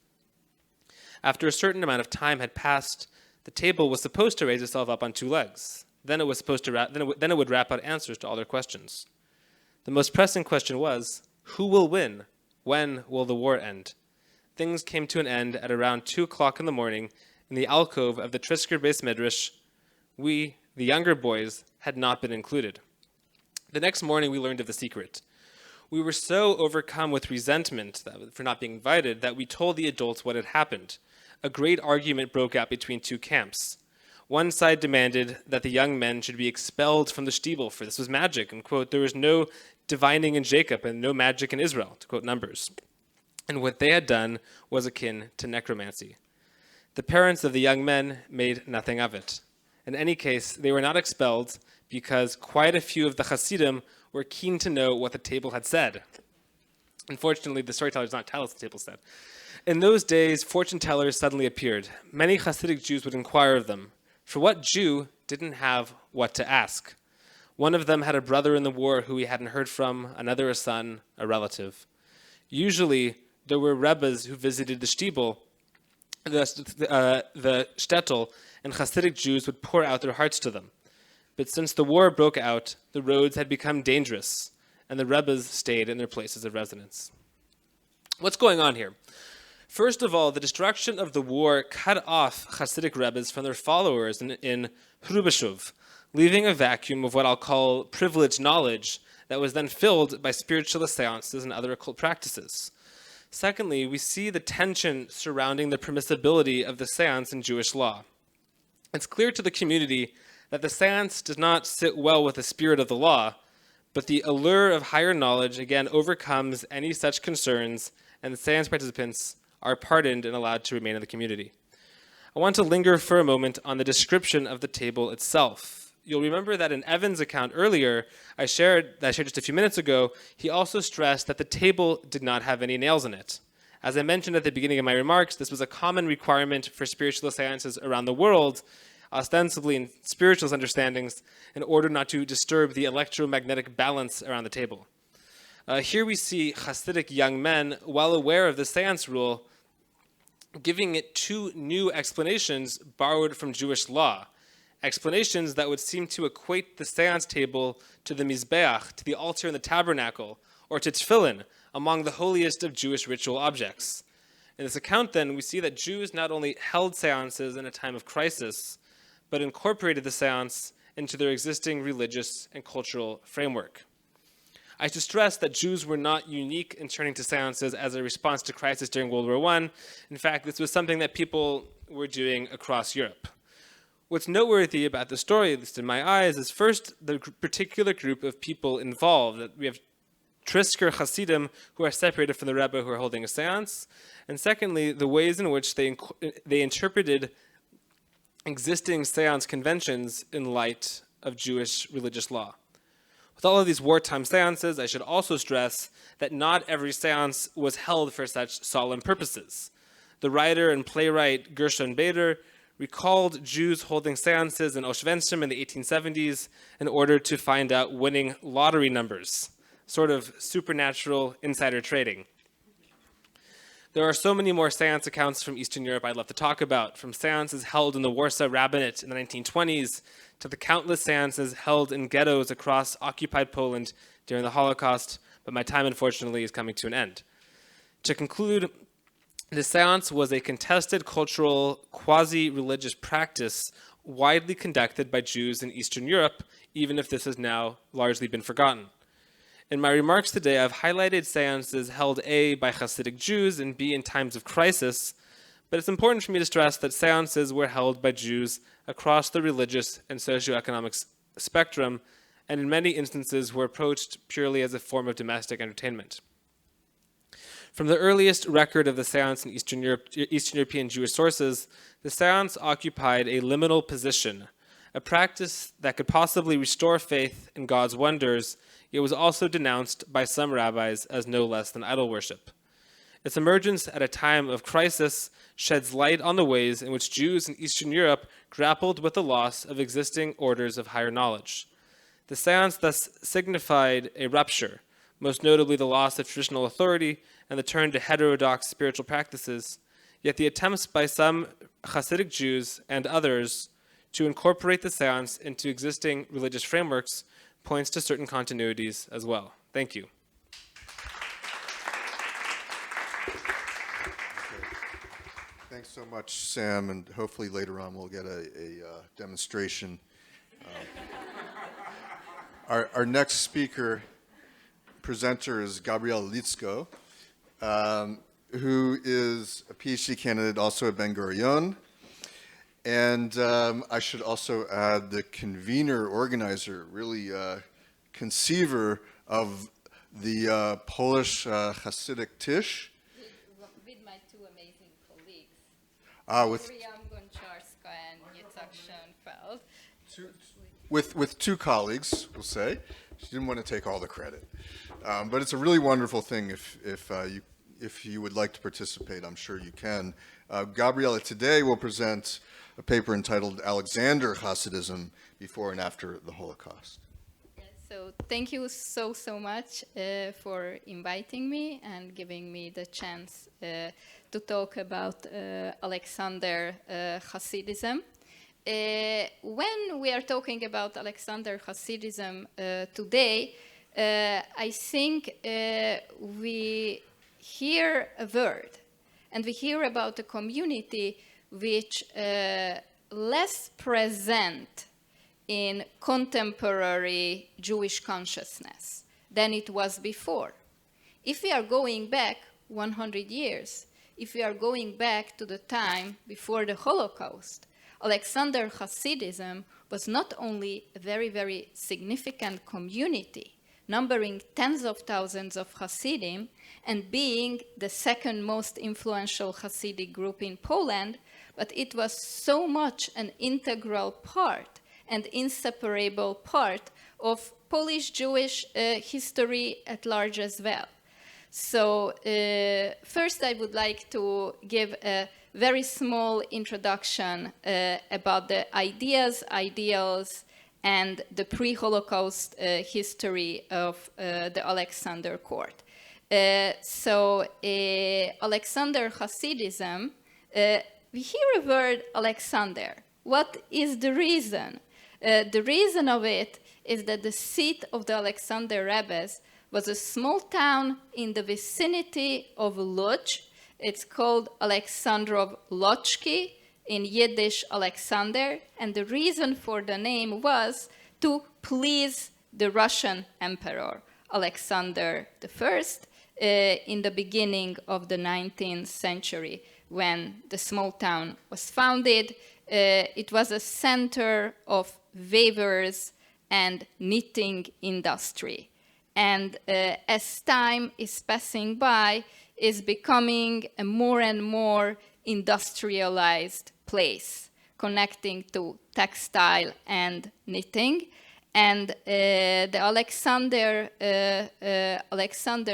After a certain amount of time had passed, the table was supposed to raise itself up on two legs. Then it would wrap out answers to all their questions. The most pressing question was, who will win? When will the war end? Things came to an end at around 2 o'clock in the morning in the alcove of the Trisker Beis Midrash. We, the younger boys, had not been included. The next morning we learned of the secret. We were so overcome with resentment for not being invited that we told the adults what had happened. A great argument broke out between two camps. One side demanded that the young men should be expelled from the shtibel, for this was magic, and, quote, there was no divining in Jacob and no magic in Israel, to quote Numbers. And what they had done was akin to necromancy. The parents of the young men made nothing of it. In any case, they were not expelled because quite a few of the Hasidim were keen to know what the table had said. Unfortunately, the storyteller does not tell us what the table said. In those days, fortune tellers suddenly appeared. Many Hasidic Jews would inquire of them. For what Jew didn't have what to ask? One of them had a brother in the war who he hadn't heard from, another a son, a relative. Usually, there were Rebbes who visited the shtibel, the shtetl, and Hasidic Jews would pour out their hearts to them. But since the war broke out, the roads had become dangerous, and the Rebbes stayed in their places of residence. What's going on here? First of all, the destruction of the war cut off Hasidic Rebbes from their followers in Hrubieszów, leaving a vacuum of what I'll call privileged knowledge that was then filled by spiritualist seances and other occult practices. Secondly, we see the tension surrounding the permissibility of the seance in Jewish law. It's clear to the community that the seance does not sit well with the spirit of the law, but the allure of higher knowledge again overcomes any such concerns, and the seance participants are pardoned and allowed to remain in the community. I want to linger for a moment on the description of the table itself. you'll remember that in Evan's account earlier, I shared just a few minutes ago, he also stressed that the table did not have any nails in it. As I mentioned at the beginning of my remarks, this was a common requirement for spiritualist seances around the world, ostensibly in spiritualist understandings, in order not to disturb the electromagnetic balance around the table. Here we see Hasidic young men, well aware of the seance rule, giving it two new explanations borrowed from Jewish law, explanations that would seem to equate the seance table to the Mizbeach, to the altar in the tabernacle, or to tefillin, among the holiest of Jewish ritual objects. In this account, then, we see that Jews not only held seances in a time of crisis, but incorporated the seance into their existing religious and cultural framework. I should stress that Jews were not unique in turning to seances as a response to crisis during World War I. In fact, this was something that people were doing across Europe. What's noteworthy about the story, at least in my eyes, is first the particular group of people involved. We have Trisker Hasidim who are separated from the Rebbe who are holding a seance, and secondly, the ways in which they interpreted existing seance conventions in light of Jewish religious law. With all of these wartime seances, I should also stress that not every seance was held for such solemn purposes. The writer and playwright Gershon Bader recalled Jews holding seances in Oshvenstrom in the 1870s in order to find out winning lottery numbers, sort of supernatural insider trading. There are so many more seance accounts from Eastern Europe I'd love to talk about, from seances held in the Warsaw Rabbinate in the 1920s to the countless seances held in ghettos across occupied Poland during the Holocaust, but my time, unfortunately, is coming to an end. To conclude, the seance was a contested cultural, quasi-religious practice widely conducted by Jews in Eastern Europe, even if this has now largely been forgotten. In my remarks today, I've highlighted seances held A, by Hasidic Jews, and B, in times of crisis, but it's important for me to stress that seances were held by Jews across the religious and socioeconomic spectrum, and in many instances were approached purely as a form of domestic entertainment. From the earliest record of the seance in Eastern European Jewish sources, the seance occupied a liminal position, a practice that could possibly restore faith in God's wonders. It was also denounced by some rabbis as no less than idol worship. Its emergence at a time of crisis sheds light on the ways in which Jews in Eastern Europe grappled with the loss of existing orders of higher knowledge. The seance thus signified a rupture, most notably the loss of traditional authority and the turn to heterodox spiritual practices, yet the attempts by some Hasidic Jews and others to incorporate the seance into existing religious frameworks points to certain continuities as well. Thank you. Thanks so much, Sam, and hopefully later on we'll get a demonstration. Our next presenter is Gabriella Licskó, who is a PhD candidate also at Ben-Gurion. And I should also add the convener, organizer, really conceiver of the Polish Hasidic Tish. With my two amazing colleagues, With Miriam Goncharska and Yitzhak Schoenfeld. with two colleagues, we'll say. She didn't want to take all the credit, but it's a really wonderful thing. If you would like to participate, I'm sure you can. Gabriella today will present a paper entitled Alexander Hasidism Before and After the Holocaust. So thank you so much for inviting me and giving me the chance to talk about Alexander Hasidism. When we are talking about Alexander Hasidism today, I think we hear a word, and we hear about a community which less present in contemporary Jewish consciousness than it was before. If we are going back 100 years, if we are going back to the time before the Holocaust, Alexander Hasidism was not only a very, very significant community, numbering tens of thousands of Hasidim and being the second most influential Hasidic group in Poland, but it was so much an integral part and inseparable part of Polish Jewish history at large as well. So first I would like to give a very small introduction about the ideas, ideals, and the pre-Holocaust history of the Alexander court. Alexander Hasidism, we hear a word Alexander. What is the reason? The reason of it is that the seat of the Alexander Rebbes was a small town in the vicinity of Lodz. It's called Alexandrov Lodzki, in Yiddish Alexander, and the reason for the name was to please the Russian Emperor Alexander I in the beginning of the 19th century when the small town was founded. It was a center of weavers and knitting industry. And as time is passing by, is becoming a more and more industrialized place, connecting to textile and knitting. And the Alexander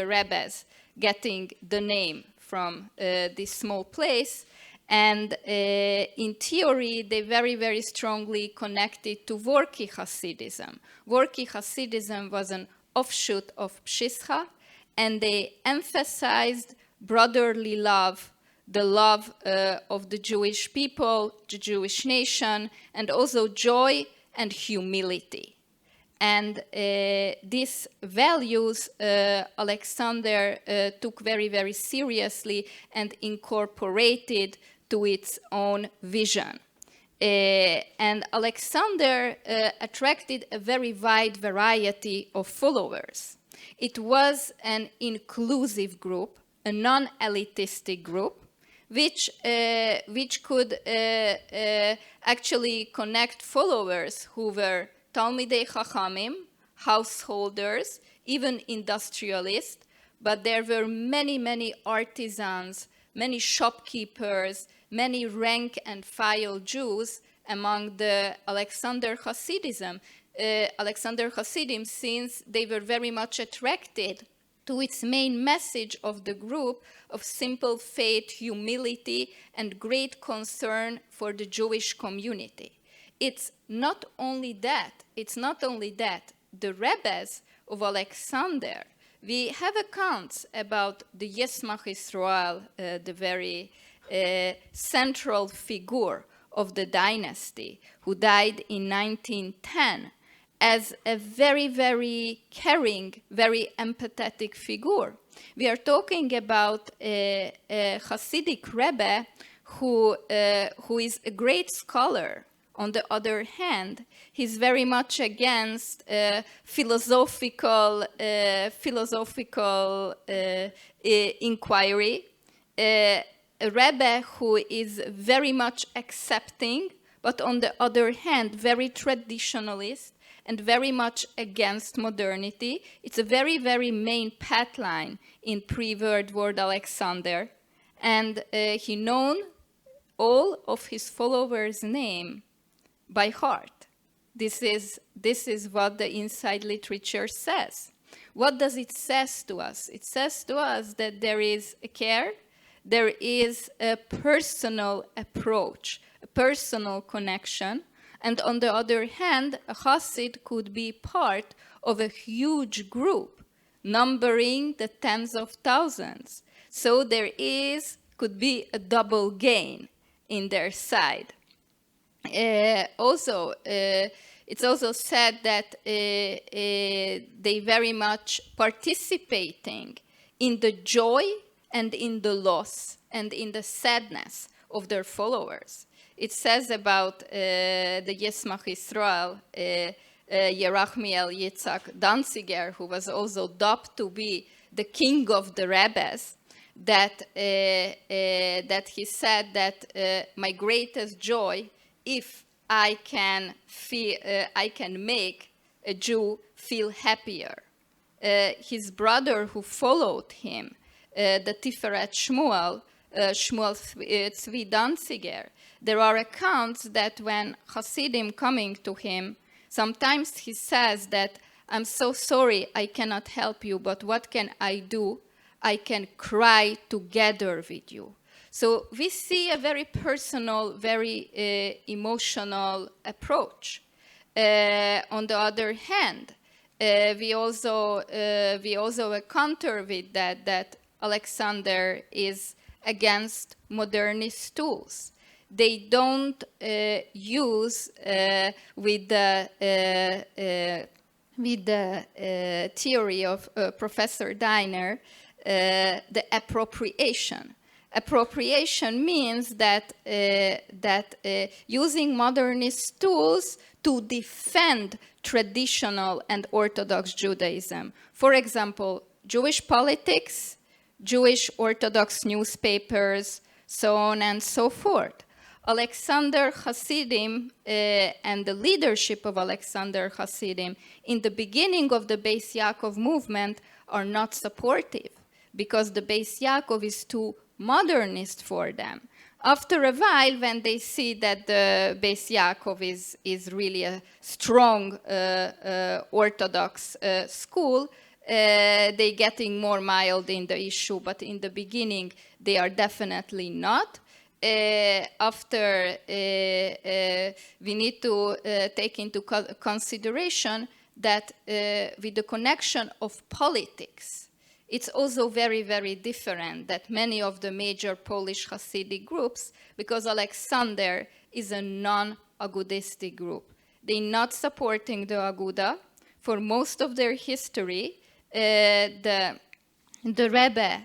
Rebbes getting the name from this small place. And in theory, they very, very strongly connected to Worki Hasidism. Worki Hasidism was an offshoot of Pshischa, and they emphasized brotherly love, the love of the Jewish people, the Jewish nation, and also joy and humility. And these values Alexander took very, very seriously and incorporated to its own vision. And Alexander attracted a very wide variety of followers. It was an inclusive group, a non-elitistic group, which could actually connect followers who were Talmidei Chachamim, householders, even industrialists, but there were many, many artisans, many shopkeepers, many rank and file Jews among the Alexander Hasidism. Alexander Hasidim, since they were very much attracted to its main message of the group of simple faith, humility, and great concern for the Jewish community. It's not only that. The Rebbes of Alexander, we have accounts about the Yismach Yisrael, the very central figure of the dynasty, who died in 1910, as a very, very caring, very empathetic figure. We are talking about a Hasidic Rebbe who is a great scholar. On the other hand, he's very much against philosophical inquiry. A Rebbe who is very much accepting, but on the other hand, very traditionalist and very much against modernity. It's a very, very main pathline in pre-World War Alexander. And he known all of his followers' name by heart. This is what the inside literature says. What does it says to us? It says to us that there is a care, there is a personal approach, a personal connection, and on the other hand, a Hasid could be part of a huge group, numbering the tens of thousands. So there could be a double gain in their side. It's also said that they very much participating in the joy and in the loss and in the sadness of their followers. It says about the Yismach Yisrael, Yerachmiel Yitzhak Danziger, who was also dubbed to be the king of the Rebbes, that he said that my greatest joy, if I can make a Jew feel happier. His brother who followed him, the Tiferet Shmuel, Shmuel Tzvi Danziger, there are accounts that when Hasidim coming to him, sometimes he says that, I'm so sorry, I cannot help you, but what can I do? I can cry together with you. So we see a very personal, very emotional approach. On the other hand, we also encounter with that Alexander is against modernist tools. They don't use with the theory of Professor Dynner the appropriation. Appropriation means that using modernist tools to defend traditional and Orthodox Judaism. For example, Jewish politics, Jewish Orthodox newspapers, so on and so forth. Alexander Hasidim and the leadership of Alexander Hasidim in the beginning of the Beis Yaakov movement are not supportive because the Beis Yaakov is too modernist for them. After a while, when they see that the Beis Yaakov is really a strong Orthodox school, they're getting more mild in the issue, but in the beginning, they are definitely not. After we need to take into consideration that with the connection of politics, it's also very, very different that many of the major Polish Hasidic groups, because Alexander is a non-Agudistic group. They're not supporting the Aguda. For most of their history, the Rebbe,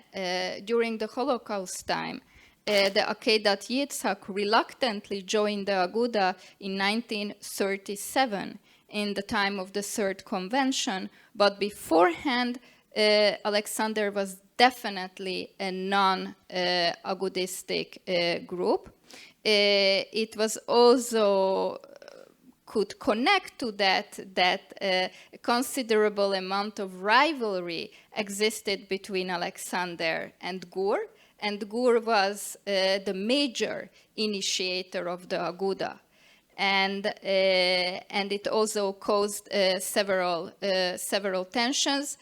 during the Holocaust time, the Akedat Yitzhak reluctantly joined the Aguda in 1937 in the time of the Third Convention, but beforehand, Alexander was definitely a non-Agudistic group. It was also could connect to that a considerable amount of rivalry existed between Alexander and Gur. And Gur was the major initiator of the Aguda. And it also caused several tensions.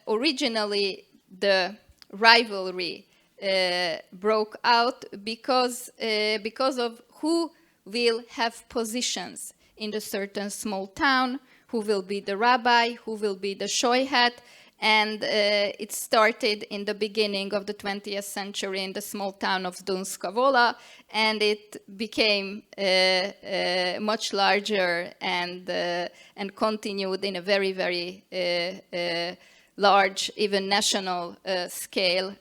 Originally, the rivalry broke out because of who will have positions in a certain small town, who will be the rabbi, who will be the shoyhat, and it started in the beginning of the 20th century in the small town of Dunska Wola, and it became much larger and continued in a very, very large, even national scale,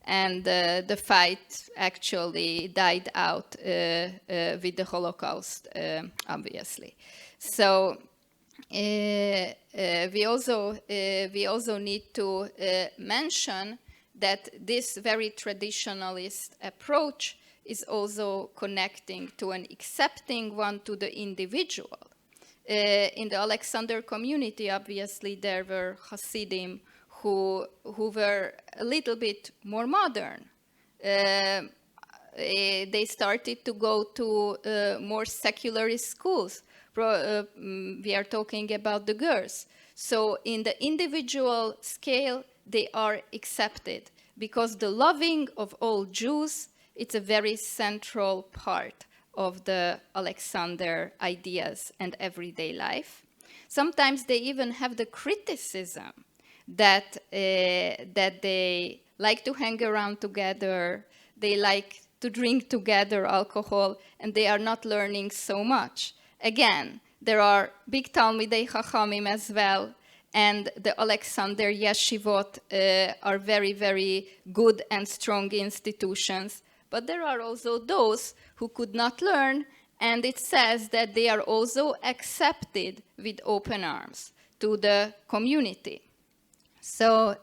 and the fight actually died out with the Holocaust, obviously. So we also need to mention that this very traditionalist approach is also connecting to an accepting one to the individual. In the Alexander community, obviously, there were Hasidim who were a little bit more modern. They started to go to more secularist schools. We are talking about the girls. So in the individual scale, they are accepted because the loving of all Jews, it's a very central part of the Alexander ideas and everyday life. Sometimes they even have the criticism that they like to hang around together, they like to drink together alcohol, and they are not learning so much. Again, there are big Talmidei Chachamim as well, and the Alexander Yeshivot are very, very good and strong institutions. But there are also those who could not learn, and it says that they are also accepted with open arms to the community. So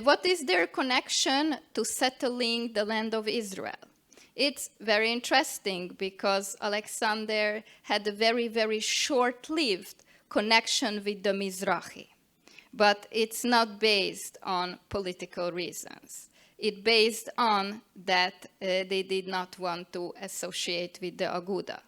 what is their connection to settling the land of Israel? It's very interesting because Alexander had a very, very short-lived connection with the Mizrahi. But it's not based on political reasons. it based on that they did not want to associate with the Aguda.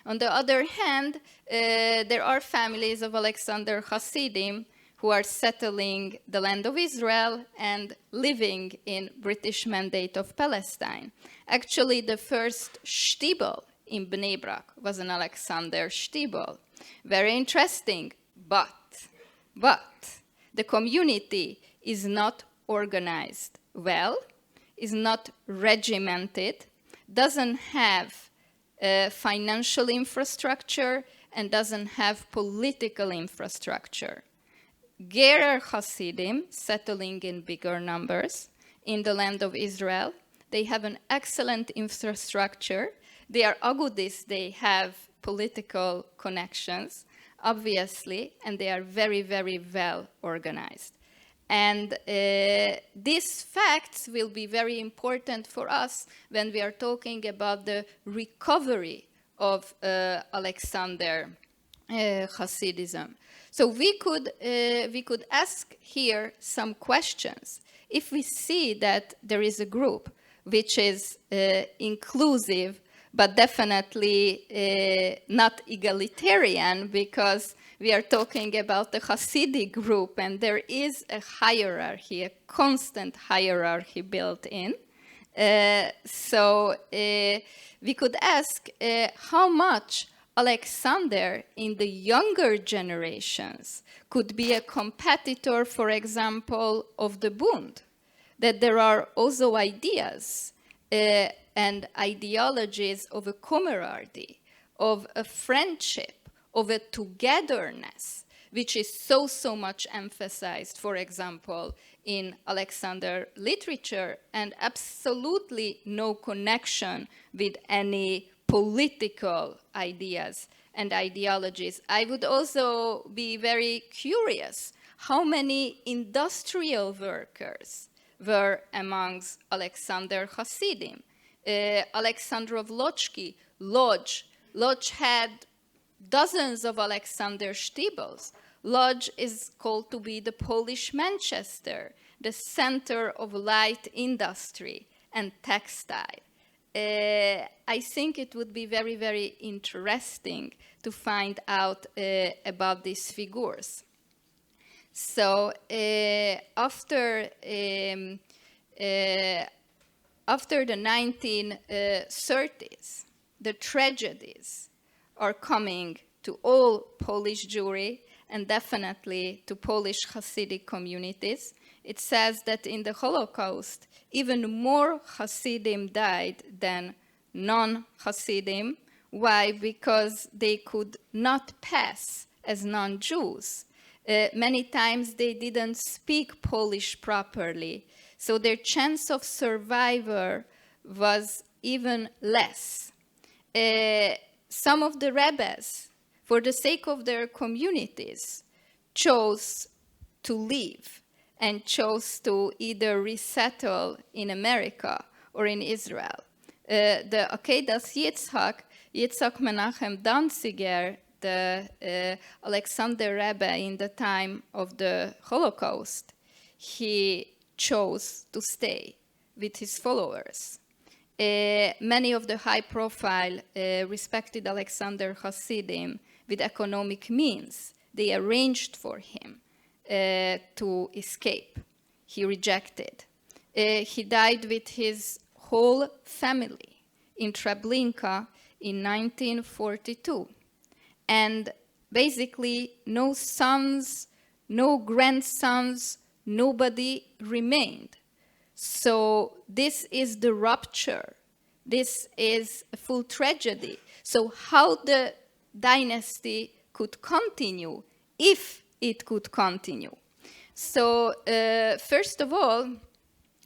On the other hand, there are families of Alexander Hasidim who are settling the land of Israel and living in British Mandate of Palestine. Actually, the first shtibel in Bnei Brak was an Alexander shtibel. Very interesting, but the community is not organized well, is not regimented, doesn't have financial infrastructure, and doesn't have political infrastructure. Gerer Hasidim, settling in bigger numbers in the land of Israel, they have an excellent infrastructure. They are Agudis, they have political connections, obviously, and they are very, very well organized. And these facts will be very important for us when we are talking about the recovery of Alexander Hasidism. So we could ask here some questions. If we see that there is a group which is inclusive, but definitely not egalitarian, because we are talking about the Hasidic group, and there is a hierarchy, a constant hierarchy built in. So we could ask how much Alexander in the younger generations could be a competitor, for example, of the Bund, that there are also ideas and ideologies of a camaraderie, of a friendship, of a togetherness, which is so much emphasized, for example, in Alexander literature, and absolutely no connection with any political ideas and ideologies. I would also be very curious how many industrial workers were amongst Alexander Hasidim. Alexander of Lodz, Lodz had dozens of Alexander shtibels. Lodz is called to be the Polish Manchester, the center of light industry and textile. I think it would be very, very interesting to find out about these figures. So after the 1930s, the tragedies are coming to all Polish Jewry and definitely to Polish Hasidic communities. It says that in the Holocaust, even more Hasidim died than non-Hasidim. Why? Because they could not pass as non-Jews. Many times they didn't speak Polish properly, so their chance of survival was even less. Some of the rabbis, for the sake of their communities, chose to leave and chose to either resettle in America or in Israel. The Akedas Yitzhak Menachem Danziger, the Alexander Rebbe in the time of the Holocaust, he chose to stay with his followers. Many of the high-profile, respected Alexander Hasidim with economic means, they arranged for him to escape. He rejected. He died with his whole family in Treblinka in 1942. And basically, no sons, no grandsons, nobody remained. So this is the rupture. This is a full tragedy. So how the dynasty could continue, if it could continue. So first of all,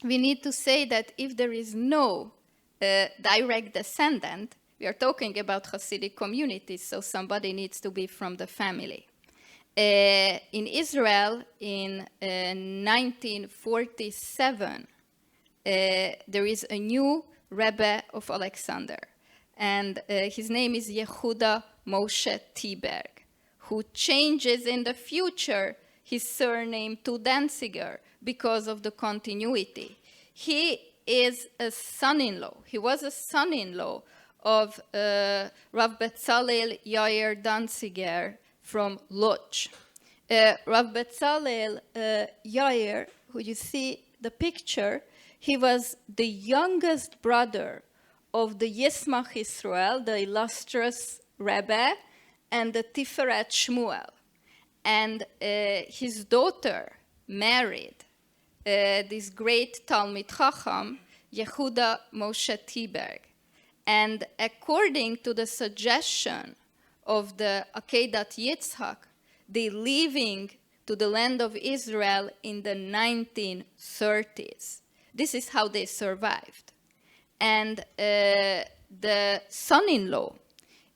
we need to say that if there is no direct descendant, we are talking about Hasidic communities, so somebody needs to be from the family. In Israel, in 1947, there is a new Rebbe of Alexander, and his name is Yehuda Moshe Tiberg, who changes in the future his surname to Danziger because of the continuity. He is a son-in-law. He was a son-in-law of Rav Bezalel Yair Danziger from Lodz. Rav Bezalel Yair, who you see the picture, he was the youngest brother of the Yismach Israel, the illustrious Rebbe, and the Tiferet Shmuel. And his daughter married this great Talmid Chacham, Yehuda Moshe Tiberg. And according to the suggestion of the Akedat Yitzhak, they leaving to the land of Israel in the 1930s. This is how they survived. And the son-in-law,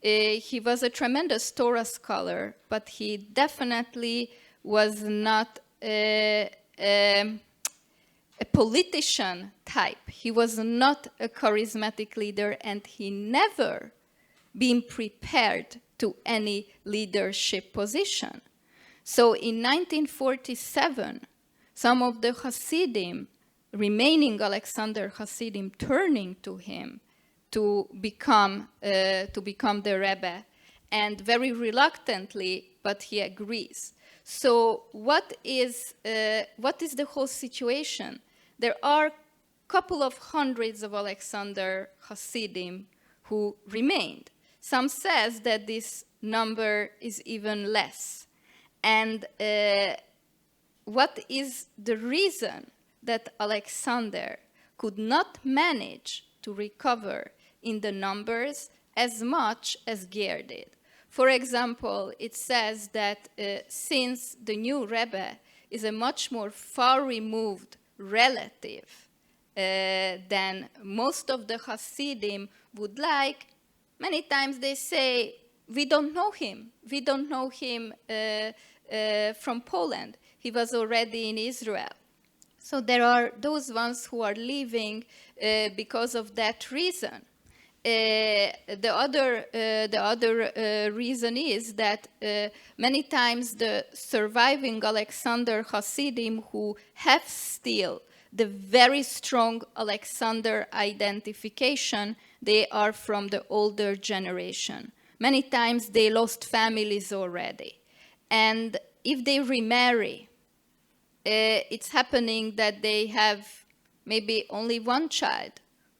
he was a tremendous Torah scholar, but he definitely was not a politician type. He was not a charismatic leader, and he never been prepared to any leadership position. So in 1947, some of the Hasidim, remaining Alexander Hasidim, turning to him to become the Rebbe, and very reluctantly, but he agrees. So what is the whole situation? There are a couple of hundreds of Alexander Hasidim who remained. Some says that this number is even less. And what is the reason that Alexander could not manage to recover in the numbers as much as Ger did? For example, it says that since the new Rebbe is a much more far-removed relative than most of the Hasidim would like, many times they say, we don't know him. We don't know him from Poland. He was already in Israel. So there are those ones who are leaving because of that reason. The other reason is that many times the surviving Alexander Hasidim who have still the very strong Alexander identification, they are from the older generation. Many times they lost families already. And if they remarry, it's happening that they have maybe only one child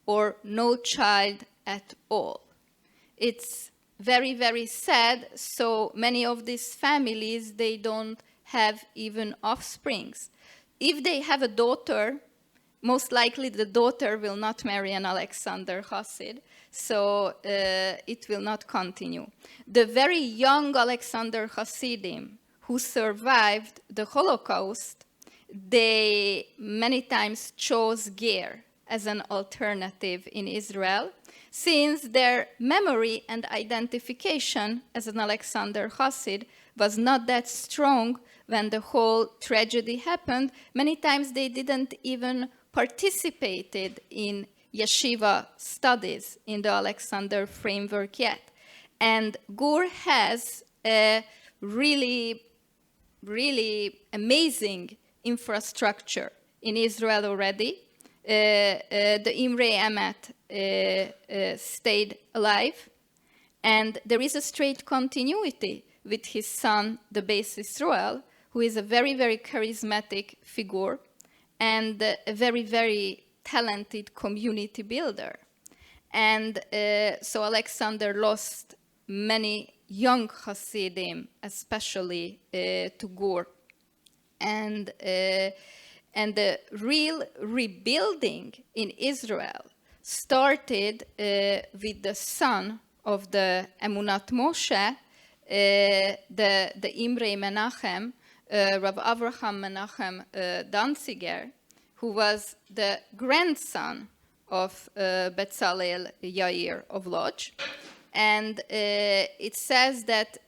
or no child at all. It's very, very sad. So many of these families, they don't have even offsprings. If they have a daughter, most likely the daughter will not marry an Alexander Hasid, so it will not continue. The very young Alexander Hasidim who survived the Holocaust, they many times chose Ger as an alternative in Israel, since their memory and identification as an Alexander Hasid was not that strong when the whole tragedy happened. Many times they didn't even participated in yeshiva studies in the Alexander framework yet. And Gur has a really, really amazing infrastructure in Israel already. The Imre Emet stayed alive, and there is a straight continuity with his son, the Beis Israel, who is a very, very charismatic figure and a very, very talented community builder. And so Alexander lost many young Hasidim, especially to Gur. And the real rebuilding in Israel started with the son of the Emunat Moshe, the Imre Menachem, Rav Avraham Menachem Danziger, who was the grandson of Bezalel Yair of Lodz. And it says that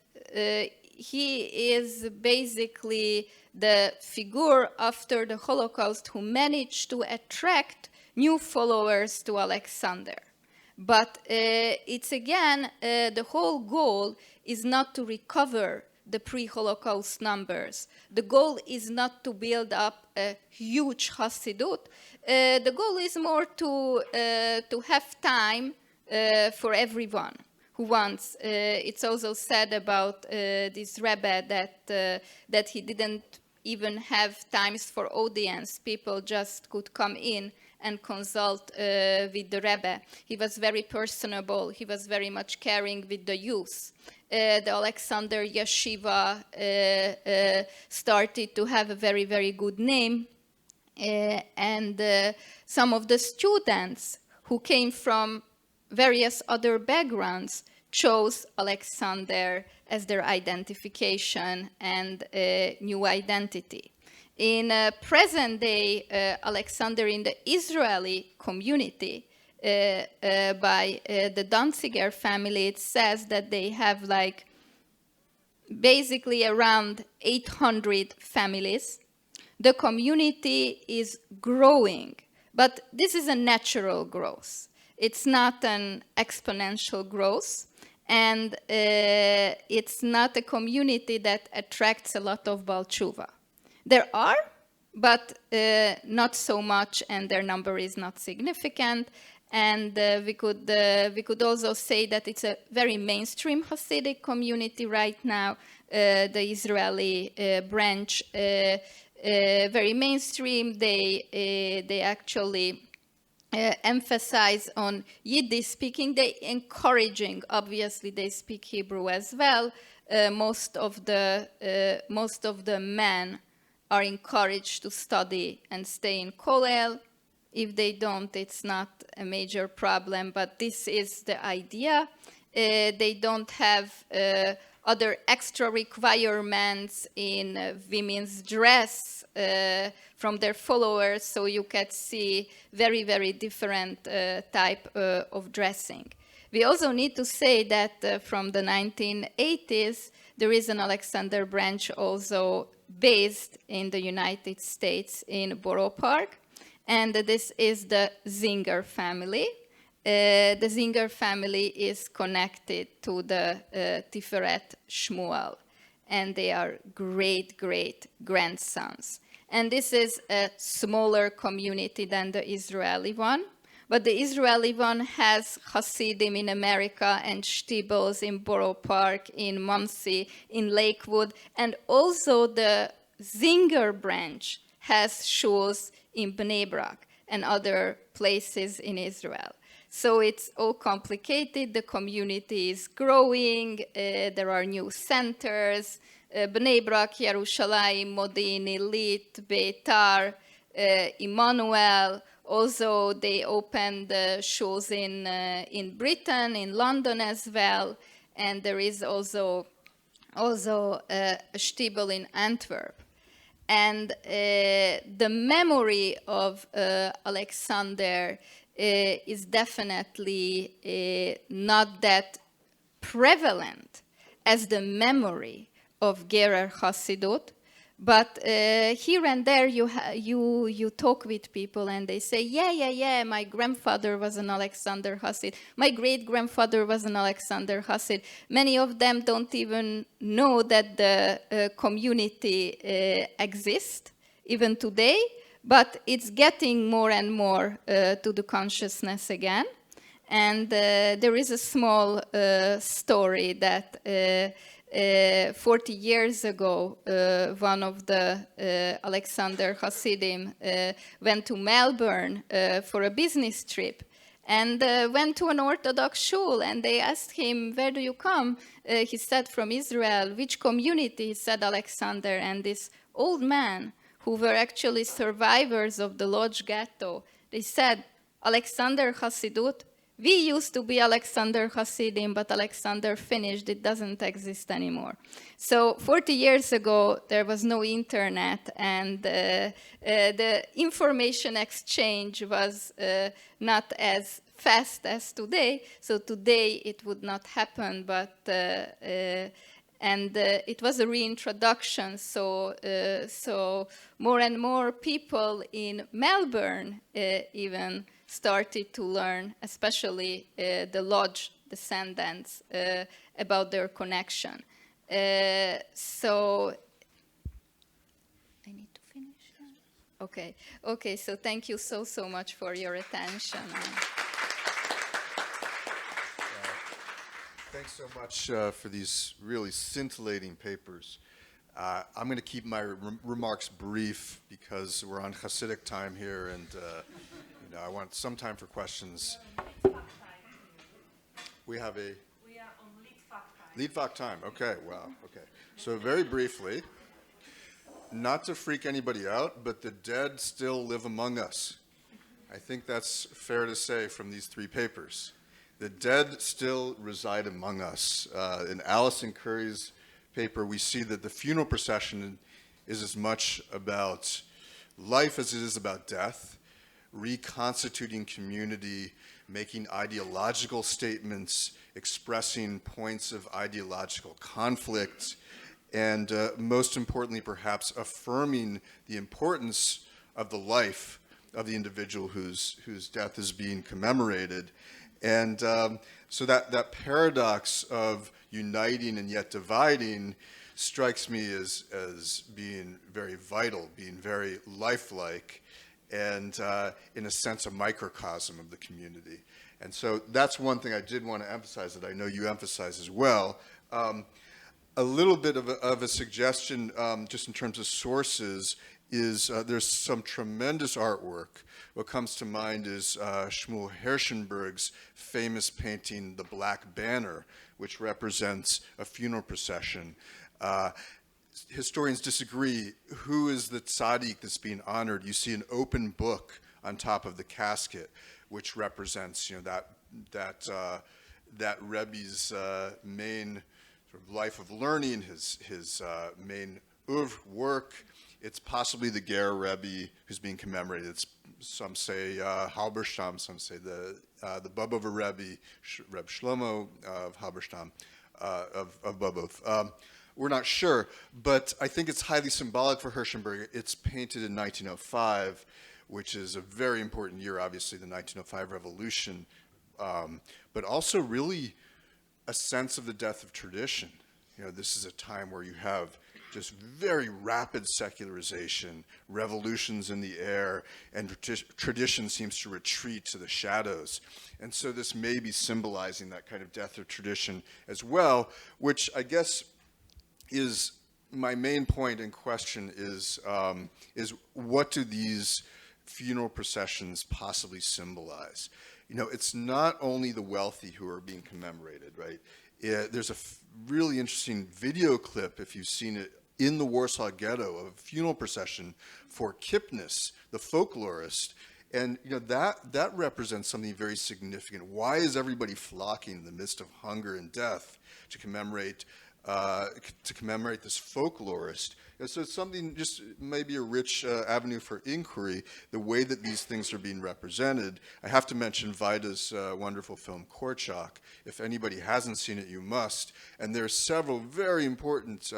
he is basically the figure after the Holocaust who managed to attract new followers to Alexander. But it's again, the whole goal is not to recover the pre-Holocaust numbers. The goal is not to build up a huge Hasidut. The goal is more to have time for everyone who wants. It's also said about this Rebbe that he didn't even have times for audience. People just could come in and consult with the Rebbe. He was very personable. He was very much caring with the youth. The Alexander Yeshiva started to have a very, very good name. And some of the students who came from various other backgrounds chose Alexander as their identification and new identity. In present day, Alexander in the Israeli community, by the Danziger family, it says that they have like basically around 800 families. The community is growing, but this is a natural growth. It's not an exponential growth, and it's not a community that attracts a lot of Baal Tshuva. There are, but not so much, and their number is not significant. And we could also say that it's a very mainstream Hasidic community right now. The Israeli branch, very mainstream. They actually emphasize on Yiddish speaking. They encouraging. Obviously, they speak Hebrew as well. Most of the men are encouraged to study and stay in Kollel. If they don't, it's not a major problem, but this is the idea. They don't have other extra requirements in women's dress from their followers, so you can see very, very different type of dressing. We also need to say that from the 1980s, there is an Alexander branch also based in the United States in Borough Park, and this is the Zinger family. The Zinger family is connected to the Tiferet Shmuel, and they are great-great-grandsons. And this is a smaller community than the Israeli one, but the Israeli one has Hasidim in America and shtibels in Borough Park, in Monsey, in Lakewood, and also the Zinger branch has shuls in Bnei Brak and other places in Israel. So it's all complicated. The community is growing. There are new centers. Bnei Brak, Yerushalayim, Modi'in, Illit, Beitar, Emmanuel. Also, they opened shuls in Britain, in London as well. And there is also a shtibel in Antwerp. And the memory of Alexander is definitely not that prevalent as the memory of Gerer Hasidut, but here and there you talk with people and they say, yeah, my grandfather was an Alexander Hasid, my great-grandfather was an Alexander Hasid. Many of them don't even know that the community exists even today, but it's getting more and more to the consciousness again. And there is a small story that 40 years ago, one of the Alexander Hasidim went to Melbourne for a business trip and went to an Orthodox shul, and they asked him, where do you come? He said, from Israel. Which community? He said, Alexander. And this old man, who were actually survivors of the Lodz ghetto, they said, Alexander Hasidut, we used to be Alexander Hasidim, but Alexander finished. It doesn't exist anymore. So 40 years ago, there was no internet, and the information exchange was not as fast as today. So today it would not happen, but it was a reintroduction. So more and more people in Melbourne even started to learn, especially the Lodz descendants, about their connection. So I need to finish. Okay. Okay. So thank you so much for your attention. Thanks so much for these really scintillating papers. I'm going to keep my remarks brief because we're on Hasidic time here, and I want some time for questions. We have a Litvak time. Okay, wow. Okay, so very briefly, not to freak anybody out, but the dead still live among us. I think that's fair to say from these three papers. The dead still reside among us. In Alison Curry's paper, we see that the funeral procession is as much about life as it is about death, reconstituting community, making ideological statements, expressing points of ideological conflict, and most importantly, perhaps, affirming the importance of the life of the individual whose death is being commemorated. And so that paradox of uniting and yet dividing strikes me as being very vital, being very lifelike, and in a sense a microcosm of the community. And so that's one thing I did want to emphasize that I know you emphasize as well. A little bit of a suggestion just in terms of sources is there's some tremendous artwork. What comes to mind is Shmuel Herschenberg's famous painting, The Black Banner, which represents a funeral procession. Historians disagree. Who is the tzaddik that's being honored? You see an open book on top of the casket, which represents, that Rebbe's main sort of life of learning, his main oeuvre work. It's possibly the Ger Rebbe who's being commemorated. Some say Halberstam, some say the Bobover Rebbe, Reb Shlomo of Halberstam, of Bobov. We're not sure, but I think it's highly symbolic for Herschenberg. It's painted in 1905, which is a very important year, obviously, the 1905 revolution, but also really a sense of the death of tradition. This is a time where you have just very rapid secularization, revolutions in the air, and tradition seems to retreat to the shadows. And so this may be symbolizing that kind of death of tradition as well, which I guess is my main point in question is what do these funeral processions possibly symbolize? It's not only the wealthy who are being commemorated, right? There's a really interesting video clip, if you've seen it, in the Warsaw ghetto of a funeral procession for Kipnis, the folklorist. And that represents something very significant. Why is everybody flocking in the midst of hunger and death to commemorate this folklorist? And so it's something, just maybe a rich avenue for inquiry, the way that these things are being represented. I have to mention Vaida's wonderful film, Korchak. If anybody hasn't seen it, you must. And there are several very important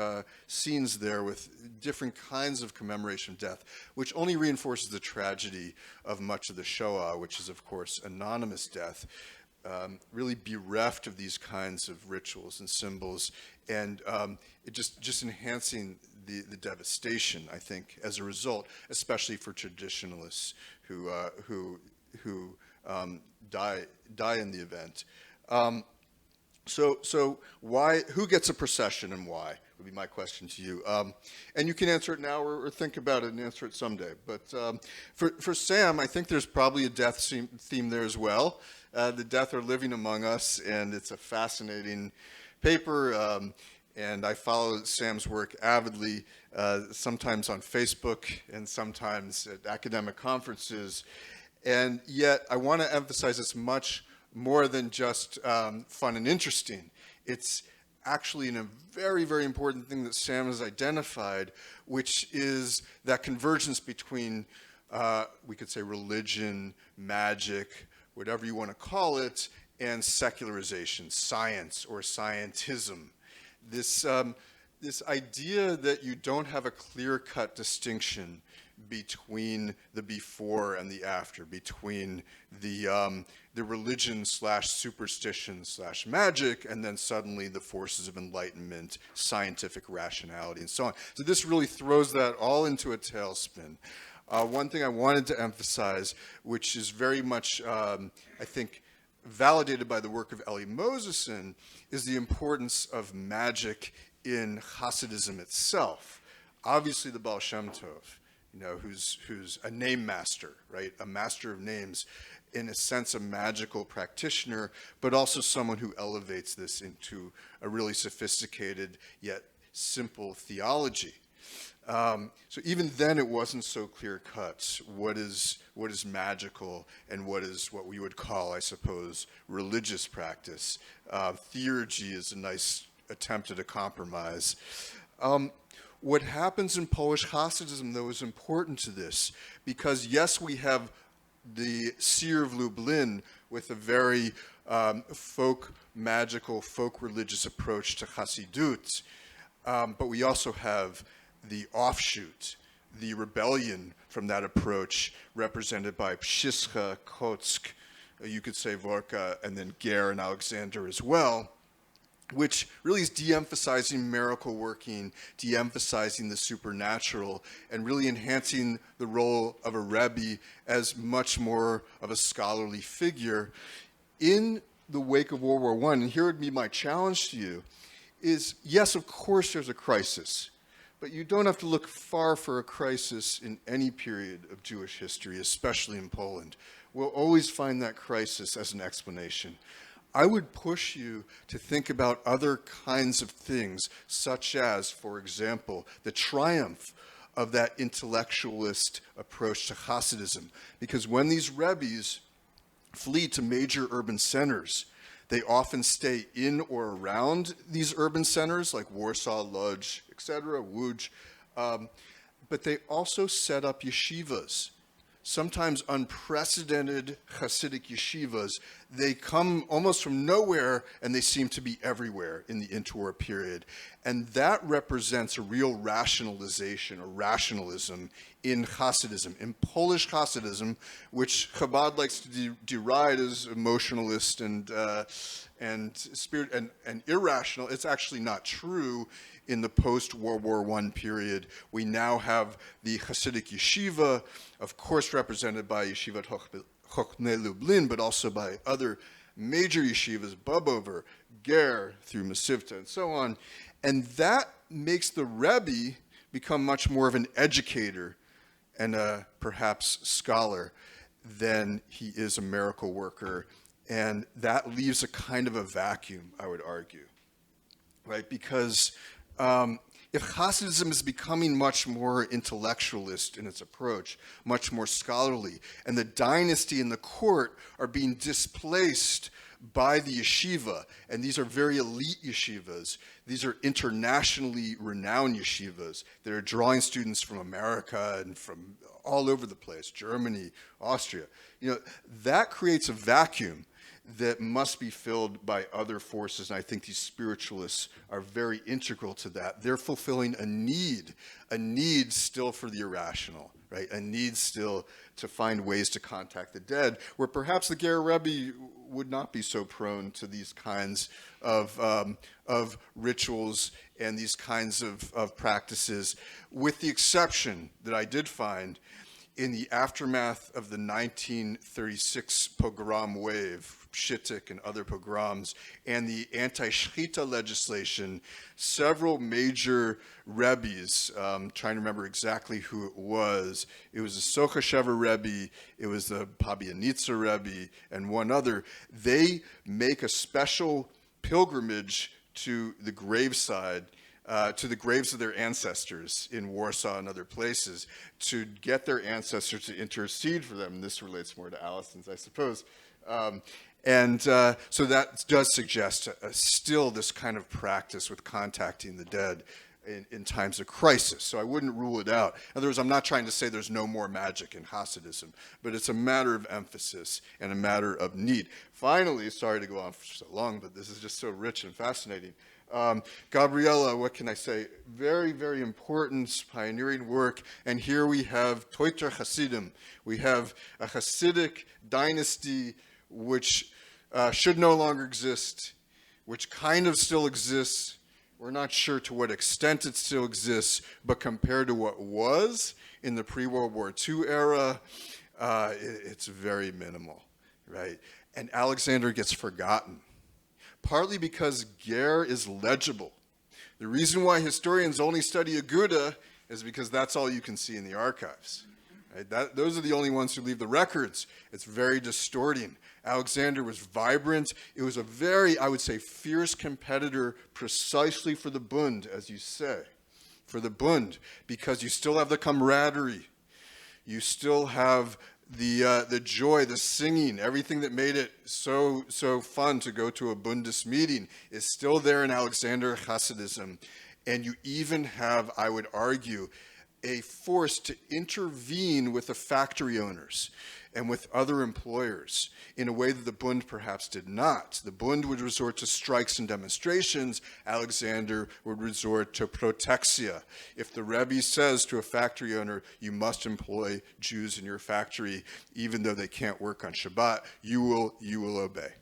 scenes there with different kinds of commemoration of death, which only reinforces the tragedy of much of the Shoah, which is, of course, anonymous death. Really bereft of these kinds of rituals and symbols, and it just enhancing the devastation, I think, as a result, especially for traditionalists who die in the event. So why? Who gets a procession and why? Would be my question to you. And you can answer it now or think about it and answer it someday. But for Sam, I think there's probably a death theme there as well. The death are living among us, and it's a fascinating paper. And I follow Sam's work avidly, sometimes on Facebook and sometimes at academic conferences. And yet I want to emphasize it's much more than just fun and interesting. It's actually a very, very important thing that Sam has identified, which is that convergence between, we could say, religion, magic, whatever you want to call it, and secularization, science or scientism. This idea that you don't have a clear-cut distinction between the before and the after, between the religion slash superstition slash magic, and then suddenly the forces of enlightenment, scientific rationality, and so on. So this really throws that all into a tailspin. One thing I wanted to emphasize, which is very much, I think, validated by the work of Elly Moseson, is the importance of magic in Hasidism itself. Obviously, the Baal Shem Tov, who's a name master, right? A master of names, in a sense, a magical practitioner, but also someone who elevates this into a really sophisticated yet simple theology. So even then, it wasn't so clear-cut. What is magical and what we would call, I suppose, religious practice? Theurgy is a nice attempt at a compromise. What happens in Polish Hasidism, though, is important to this, because yes, we have the seer of Lublin with a very magical, folk religious approach to Hasidut, but we also have the offshoot, the rebellion from that approach, represented by Pshischa, Kotsk, you could say Vorka, and then Ger and Alexander as well, which really is de-emphasizing miracle working, de-emphasizing the supernatural, and really enhancing the role of a Rebbe as much more of a scholarly figure. In the wake of World War I, and here would be my challenge to you, is yes, of course there's a crisis, but you don't have to look far for a crisis in any period of Jewish history, especially in Poland. We'll always find that crisis as an explanation. I would push you to think about other kinds of things, such as, for example, the triumph of that intellectualist approach to Hasidism. Because when these Rebbes flee to major urban centers, they often stay in or around these urban centers, like Warsaw, Lodz, etc., Łódź, but they also set up yeshivas, sometimes unprecedented Hasidic yeshivas. They come almost from nowhere, and they seem to be everywhere in the interwar period. And that represents a real rationalization, or rationalism, in Hasidism, in Polish Hasidism, which Chabad likes to deride as emotionalist and spirit and irrational. It's actually not true. In the post-World War I period, we now have the Hasidic yeshiva, of course represented by Yeshivat Chochmei Lublin, but also by other major yeshivas, Bobover, Ger, through Masivta, and so on. And that makes the Rebbe become much more of an educator and a perhaps scholar than he is a miracle worker. And that leaves a kind of a vacuum, I would argue, right? Because if Hasidism is becoming much more intellectualist in its approach, much more scholarly, and the dynasty and the court are being displaced by the yeshiva, and these are very elite yeshivas, these are internationally renowned yeshivas that are drawing students from America and from all over the place, Germany, Austria, that creates a vacuum that must be filled by other forces, and I think these spiritualists are very integral to that. They're fulfilling a need still for the irrational, right? A need still to find ways to contact the dead, where perhaps the Ger Rebbe would not be so prone to these kinds of rituals and these kinds of practices, with the exception that I did find in the aftermath of the 1936 pogrom wave, Pshitik and other pogroms, and the anti-Shechita legislation, several major Rebbes, trying to remember exactly who it was the Sochashever Rebbe, it was the Pabianitsa Rebbe, and one other. They make a special pilgrimage to the graveside, to the graves of their ancestors in Warsaw and other places, to get their ancestors to intercede for them. And this relates more to Alison's, I suppose. So that does suggest still this kind of practice with contacting the dead in times of crisis. So I wouldn't rule it out. In other words, I'm not trying to say there's no more magic in Hasidism, but it's a matter of emphasis and a matter of need. Finally, sorry to go on for so long, but this is just so rich and fascinating. Gabriella, what can I say? Very, very important pioneering work. And here we have Toiter Hasidim. We have a Hasidic dynasty which should no longer exist, which kind of still exists. We're not sure to what extent it still exists, but compared to what was in the pre-World War II era, it's very minimal, right? And Alexander gets forgotten, partly because Ger is legible. The reason why historians only study Aguda is because that's all you can see in the archives. Right? Those are the only ones who leave the records. It's very distorting. Alexander was vibrant. It was a very, I would say, fierce competitor precisely for the Bund, as you say, for the Bund, because you still have the camaraderie. You still have the joy, the singing, everything that made it so fun to go to a Bundes meeting is still there in Alexander Hasidism. And you even have, I would argue, a force to intervene with the factory owners and with other employers in a way that the Bund perhaps did not. The Bund would resort to strikes and demonstrations. Alexander would resort to protexia. If the Rebbe says to a factory owner, you must employ Jews in your factory, even though they can't work on Shabbat, you will obey.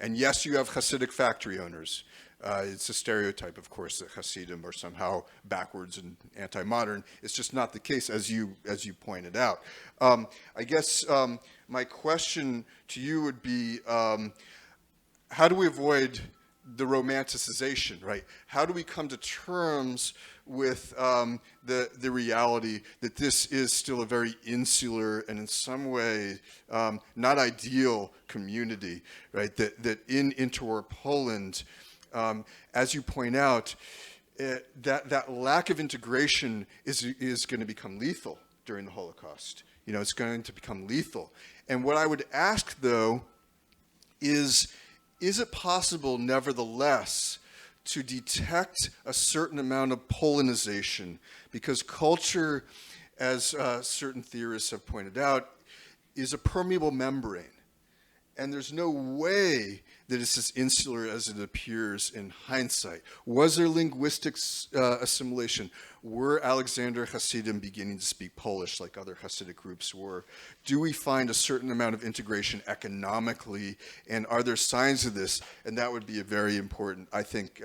And yes, you have Hasidic factory owners. It's a stereotype, of course, that Hasidim are somehow backwards and anti-modern. It's just not the case, as you pointed out. I guess my question to you would be, how do we avoid the romanticization, right? How do we come to terms with the reality that this is still a very insular and in some way not ideal community, right? That in interwar Poland, as you point out, that lack of integration is going to become lethal during the Holocaust. It's going to become lethal. And what I would ask, though, is it possible, nevertheless, to detect a certain amount of Polonization? Because culture, as certain theorists have pointed out, is a permeable membrane. And there's no way that it's as insular as it appears in hindsight. Was there linguistic assimilation? Were Alexander Hasidim beginning to speak Polish like other Hasidic groups were? Do we find a certain amount of integration economically? And are there signs of this? And that would be a very important, I think,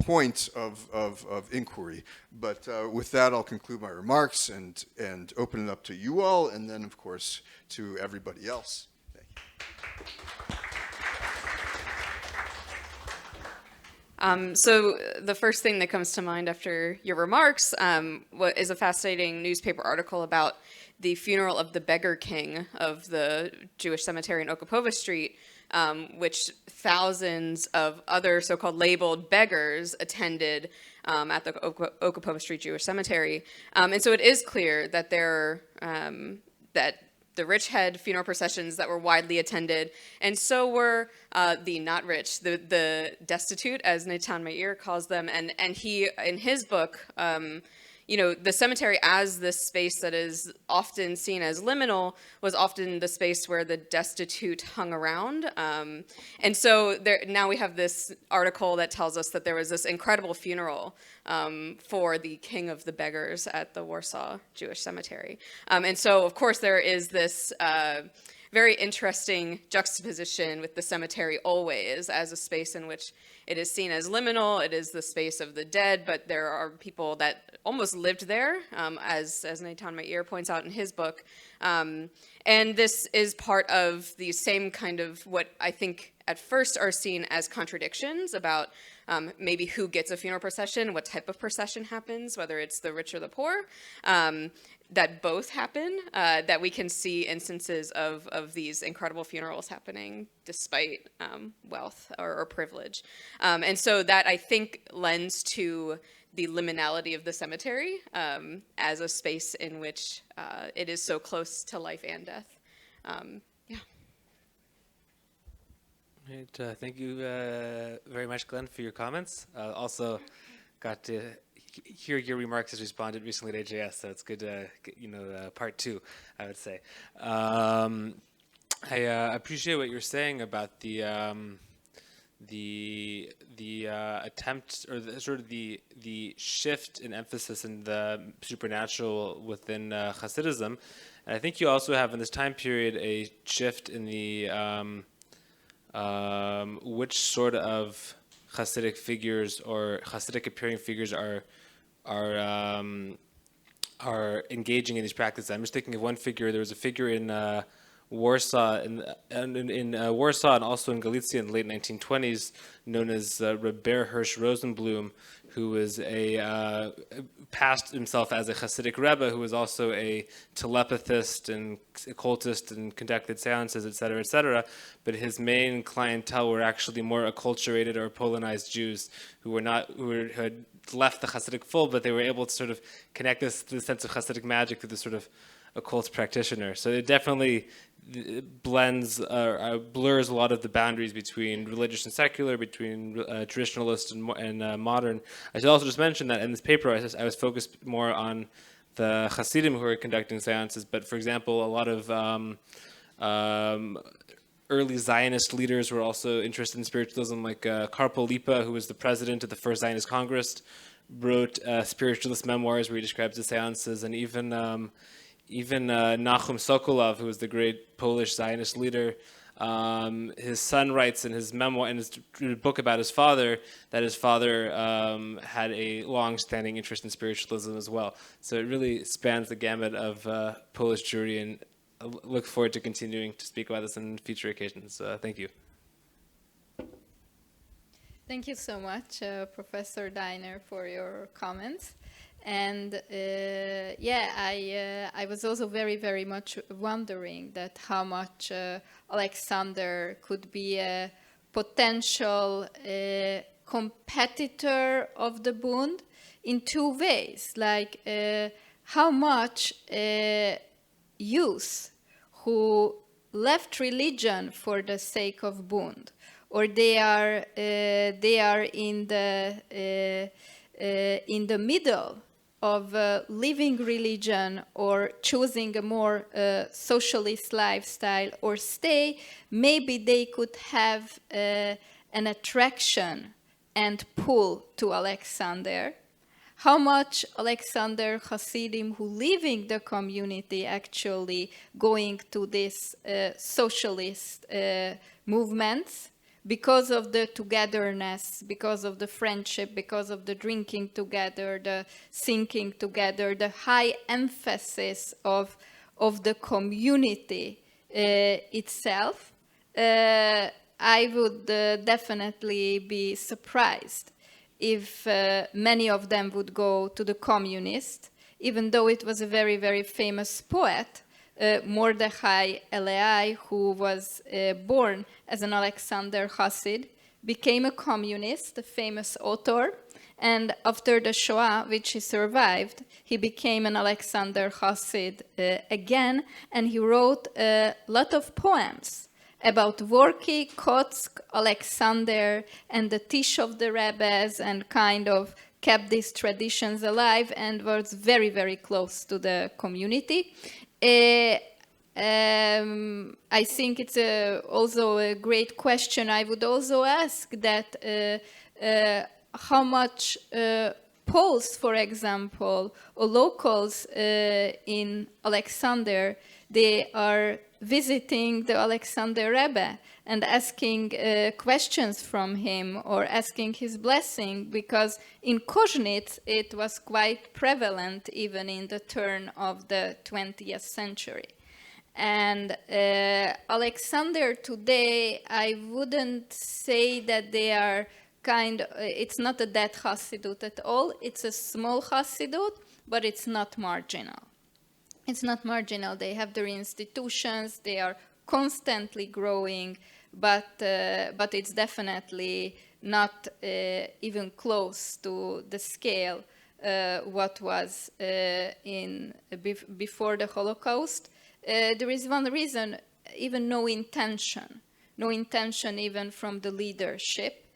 point of inquiry. But with that, I'll conclude my remarks and open it up to you all, and then, of course, to everybody else. So the first thing that comes to mind after your remarks is a fascinating newspaper article about the funeral of the beggar king of the Jewish cemetery in Okapova Street, which thousands of other so-called labeled beggars attended at the Okapova Street Jewish Cemetery. And so it is clear that that the rich had funeral processions that were widely attended, and so were the not rich, the destitute, as Natan Meir calls them. And he, in his book, the cemetery as this space that is often seen as liminal was often the space where the destitute hung around. And so now we have this article that tells us that there was this incredible funeral for the king of the beggars at the Warsaw Jewish Cemetery. And so, of course, there is this very interesting juxtaposition with the cemetery always as a space in which it is seen as liminal. It is the space of the dead, but there are people that almost lived there, as Natan Meir points out in his book. And this is part of the same kind of what I think at first are seen as contradictions about maybe who gets a funeral procession, what type of procession happens, whether it's the rich or the poor. That both happen, that we can see instances of these incredible funerals happening despite wealth or privilege. And so that, I think, lends to the liminality of the cemetery as a space in which it is so close to life and death. Right, thank you very much, Glenn, for your comments. Also got to hear your remarks as responded recently at AJS, so it's good to get, part two, I would say. I appreciate what you're saying about the attempt or the shift in emphasis in the supernatural within Hasidism. And I think you also have in this time period a shift in the which sort of Hasidic figures or Hasidic appearing figures are engaging in these practices. I'm just thinking of one figure. There was a figure in Warsaw, in Warsaw and also in Galicia in the late 1920s, known as Rebbe Hirsch Rosenblum, who was passed himself as a Hasidic Rebbe, who was also a telepathist and occultist and conducted seances, etc., etc. But his main clientele were actually more acculturated or Polonized Jews who had left the Hasidic fold, but they were able to sort of connect this to the sense of Hasidic magic through this sort of occult practitioner. So it definitely blurs a lot of the boundaries between religious and secular, between traditionalist and modern. I should also just mention that in this paper I was focused more on the Hasidim who are conducting seances, but for example, a lot of early Zionist leaders were also interested in spiritualism, like Karpol Lipa, who was the president of the First Zionist Congress, wrote spiritualist memoirs where he describes the seances, and even Nachum Sokolov, who was the great Polish Zionist leader, his son writes in his memoir, in his book about his father, that his father had a long-standing interest in spiritualism as well. So it really spans the gamut of Polish Jewry, and I look forward to continuing to speak about this on future occasions. Thank you. Thank you so much, Professor Dynner, for your comments. And I was also very, very much wondering that how much Alexander could be a potential competitor of the Bund in two ways. Like how much youth who left religion for the sake of Bund, or they are in the middle of living religion or choosing a more socialist lifestyle or stay, maybe they could have an attraction and pull to Alexander. How much Alexander Hasidim who leaving the community actually going to this socialist movements, because of the togetherness, because of the friendship, because of the drinking together, the thinking together, the high emphasis of the community itself, I would definitely be surprised if many of them would go to the communist, even though it was a very, very famous poet, Mordechai Elly, who was born as an Alexander Hasid, became a communist, a famous author, and after the Shoah, which he survived, he became an Alexander Hasid again, and he wrote a lot of poems about Vorki, Kotsk, Alexander, and the Tish of the Rebbes, and kind of kept these traditions alive and was very, very close to the community. I think it's also a great question. I would also ask that how much Poles, for example, or locals in Alexander, they are visiting the Alexander Rebbe and asking questions from him or asking his blessing, because in Koznitz it was quite prevalent even in the turn of the 20th century. And Alexander today, I wouldn't say that they are it's not a dead Hasidut at all. It's a small Hasidut, but it's not marginal. It's not marginal. They have their institutions. They are constantly growing, but it's definitely not even close to the scale what was before the Holocaust. There is one reason, even no intention even from the leadership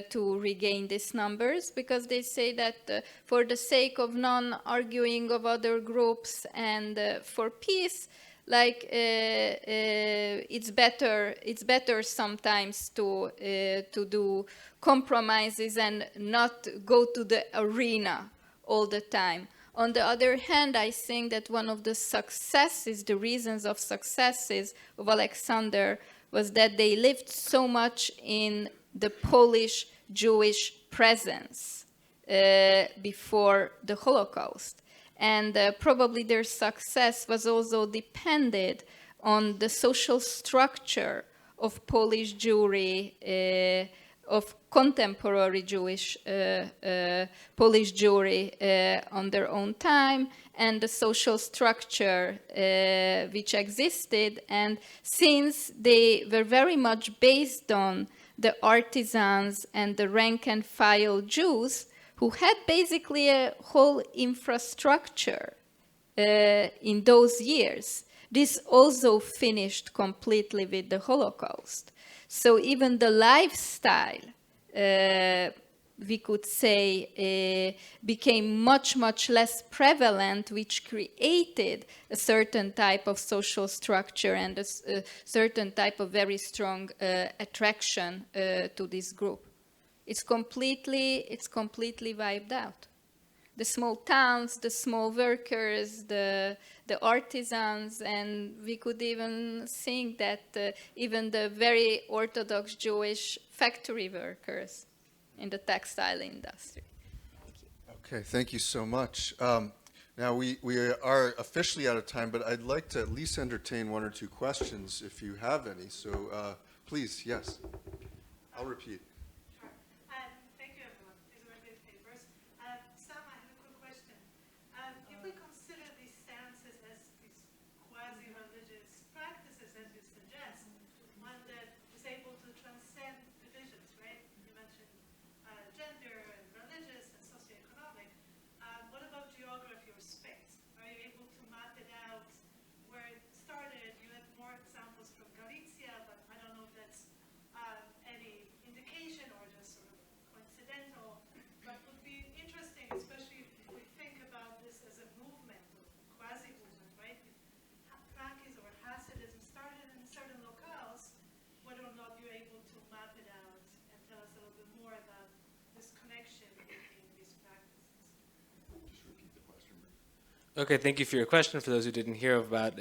to regain these numbers, because they say that for the sake of non-arguing of other groups and for peace, like it's better sometimes to do compromises and not go to the arena all the time. On the other hand, I think that one of the successes, the reasons of successes of Alexander was that they lived so much in the Polish Jewish presence before the Holocaust. And probably their success was also dependent on the social structure of Polish Jewry, of contemporary Jewish Polish Jewry on their own time, and the social structure which existed. And since they were very much based on the artisans and the rank and file Jews, who had basically a whole infrastructure in those years. This also finished completely with the Holocaust. So even the lifestyle, we could say, became much, much less prevalent, which created a certain type of social structure and a certain type of very strong attraction to this group. It's completely wiped out. The small towns, the small workers, the artisans, and we could even think that even the very Orthodox Jewish factory workers in the textile industry. Okay, thank you so much. Now we are officially out of time, but I'd like to at least entertain one or two questions if you have any. So please, yes. I'll repeat. Okay, thank you for your question. For those who didn't hear about,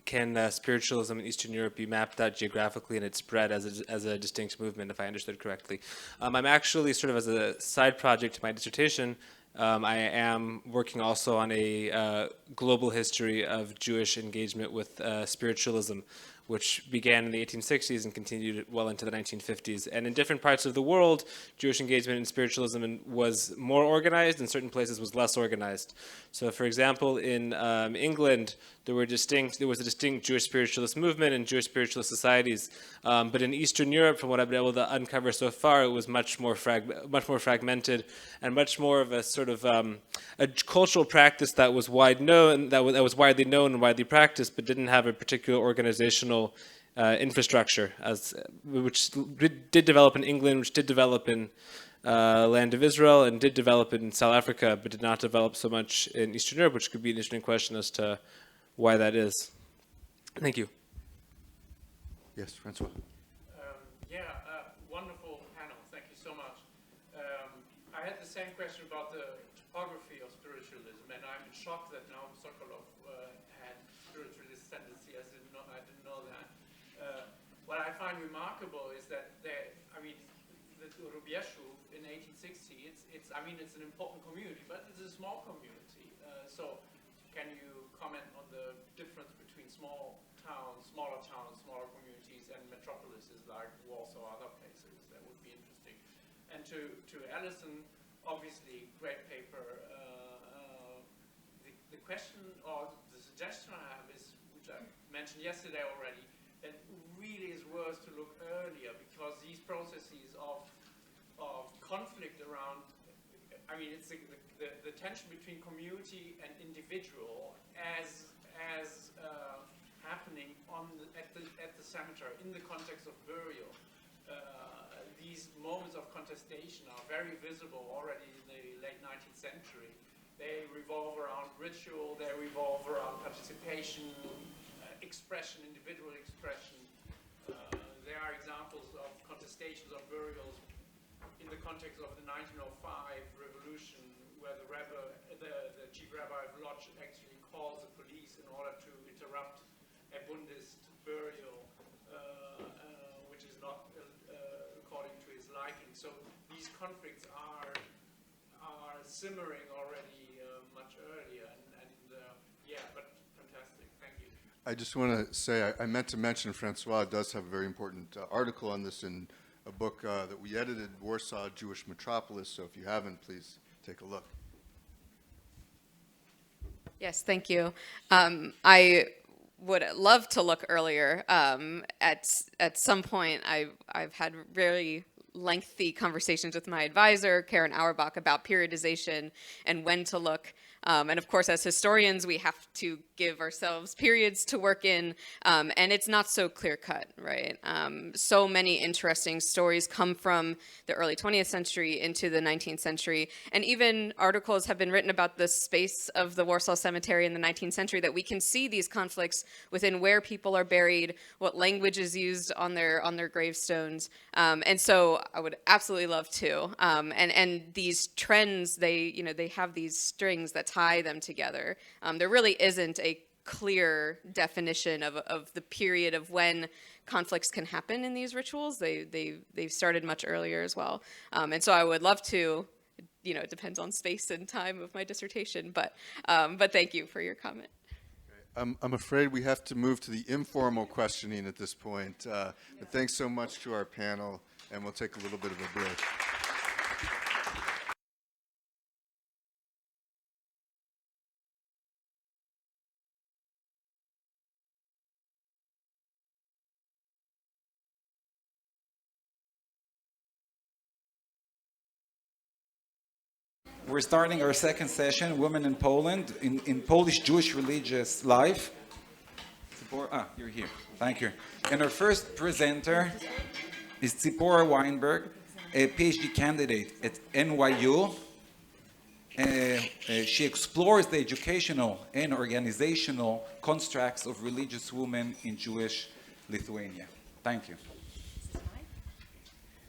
can spiritualism in Eastern Europe be mapped out geographically and its spread as a distinct movement, if I understood correctly? I'm actually, sort of as a side project to my dissertation, I am working also on a global history of Jewish engagement with spiritualism, which began in the 1860s and continued well into the 1950s. And in different parts of the world, Jewish engagement in spiritualism was more organized, in certain places was less organized. So for example, in England, there was a distinct Jewish spiritualist movement and Jewish spiritualist societies. But in Eastern Europe, from what I've been able to uncover so far, it was much more fragmented and much more of a sort of a cultural practice that was widely known and widely practiced, but didn't have a particular organizational infrastructure, which did develop in England, which did develop in land of Israel, and did develop in South Africa, but did not develop so much in Eastern Europe, which could be an interesting question as to why that is. Thank you. Yes, Francois. Wonderful panel. Thank you so much. I had the same question about the topography of spiritualism, and I'm in shock that now Sokolov had spiritualist tendency. I didn't know that. What I find remarkable is that the Rubieshu in 1860, it's an important community, but it's a small community. So can you comment on the difference between smaller towns, smaller communities, and metropolises like Warsaw or other places? That would be interesting. And to Alison, obviously, great paper. The question or the suggestion I have is, which I mentioned yesterday already, that really is worth to look earlier, because these processes of conflict around, it's the tension between community and individual as happening at the cemetery in the context of burial. These moments of contestation are very visible already in the late 19th century. They revolve around ritual, they revolve around participation, expression, individual expression. There are examples of contestations of burials in the context of the 1905 revolution, where the chief rabbi of Lodz actually calls the police in order to interrupt a Buddhist burial, which is not according to his liking. So these conflicts are simmering already much earlier, but fantastic. Thank you. I just want to say, I meant to mention Francois does have a very important article on this in a book that we edited, Warsaw, Jewish Metropolis, so if you haven't, please take a look. Yes, thank you. I would love to look earlier. At some point, I've had really lengthy conversations with my advisor, Karen Auerbach, about periodization and when to look. And of course, as historians, we have to give ourselves periods to work in, and it's not so clear-cut, right? So many interesting stories come from the early 20th century into the 19th century, and even articles have been written about the space of the Warsaw Cemetery in the 19th century, that we can see these conflicts within where people are buried, what language is used on their gravestones, and so I would absolutely love to. And these trends, they have these strings that tie them together. There really isn't a clear definition of the period of when conflicts can happen in these rituals. They've started much earlier as well. And so I would love to, it depends on space and time of my dissertation, but thank you for your comment. I'm afraid we have to move to the informal questioning at this point. But thanks so much to our panel, and we'll take a little bit of a break. We're starting our second session, Women in Poland, in Polish Jewish Religious Life. Tzipora, you're here. Thank you. And our first presenter is Tzipora Weinberg, a PhD candidate at NYU. She explores the educational and organizational constructs of religious women in Jewish Lithuania. Thank you.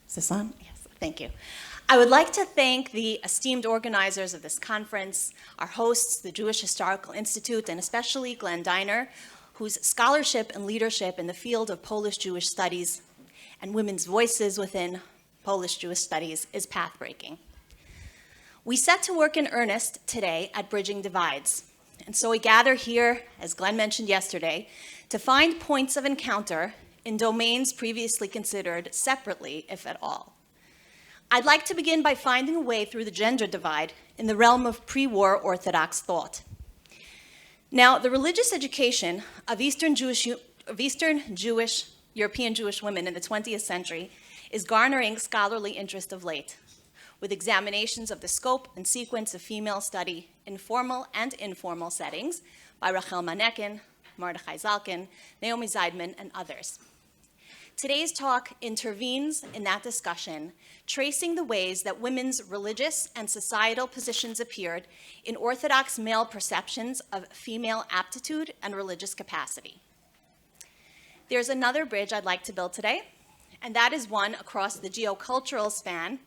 Is this on? Yes, thank you. I would like to thank the esteemed organizers of this conference, our hosts, the Jewish Historical Institute, and especially Glenn Dynner, whose scholarship and leadership in the field of Polish Jewish studies and women's voices within Polish Jewish studies is path-breaking. We set to work in earnest today at Bridging Divides, and so we gather here, as Glenn mentioned yesterday, to find points of encounter in domains previously considered separately, if at all. I'd like to begin by finding a way through the gender divide in the realm of pre-war Orthodox thought. Now, the religious education of Eastern European Jewish women in the 20th century is garnering scholarly interest of late, with examinations of the scope and sequence of female study in formal and informal settings by Rachel Manekin, Mordechai Zalkin, Naomi Zeidman, and others. Today's talk intervenes in that discussion, tracing the ways that women's religious and societal positions appeared in Orthodox male perceptions of female aptitude and religious capacity. There's another bridge I'd like to build today, and that is one across the geocultural span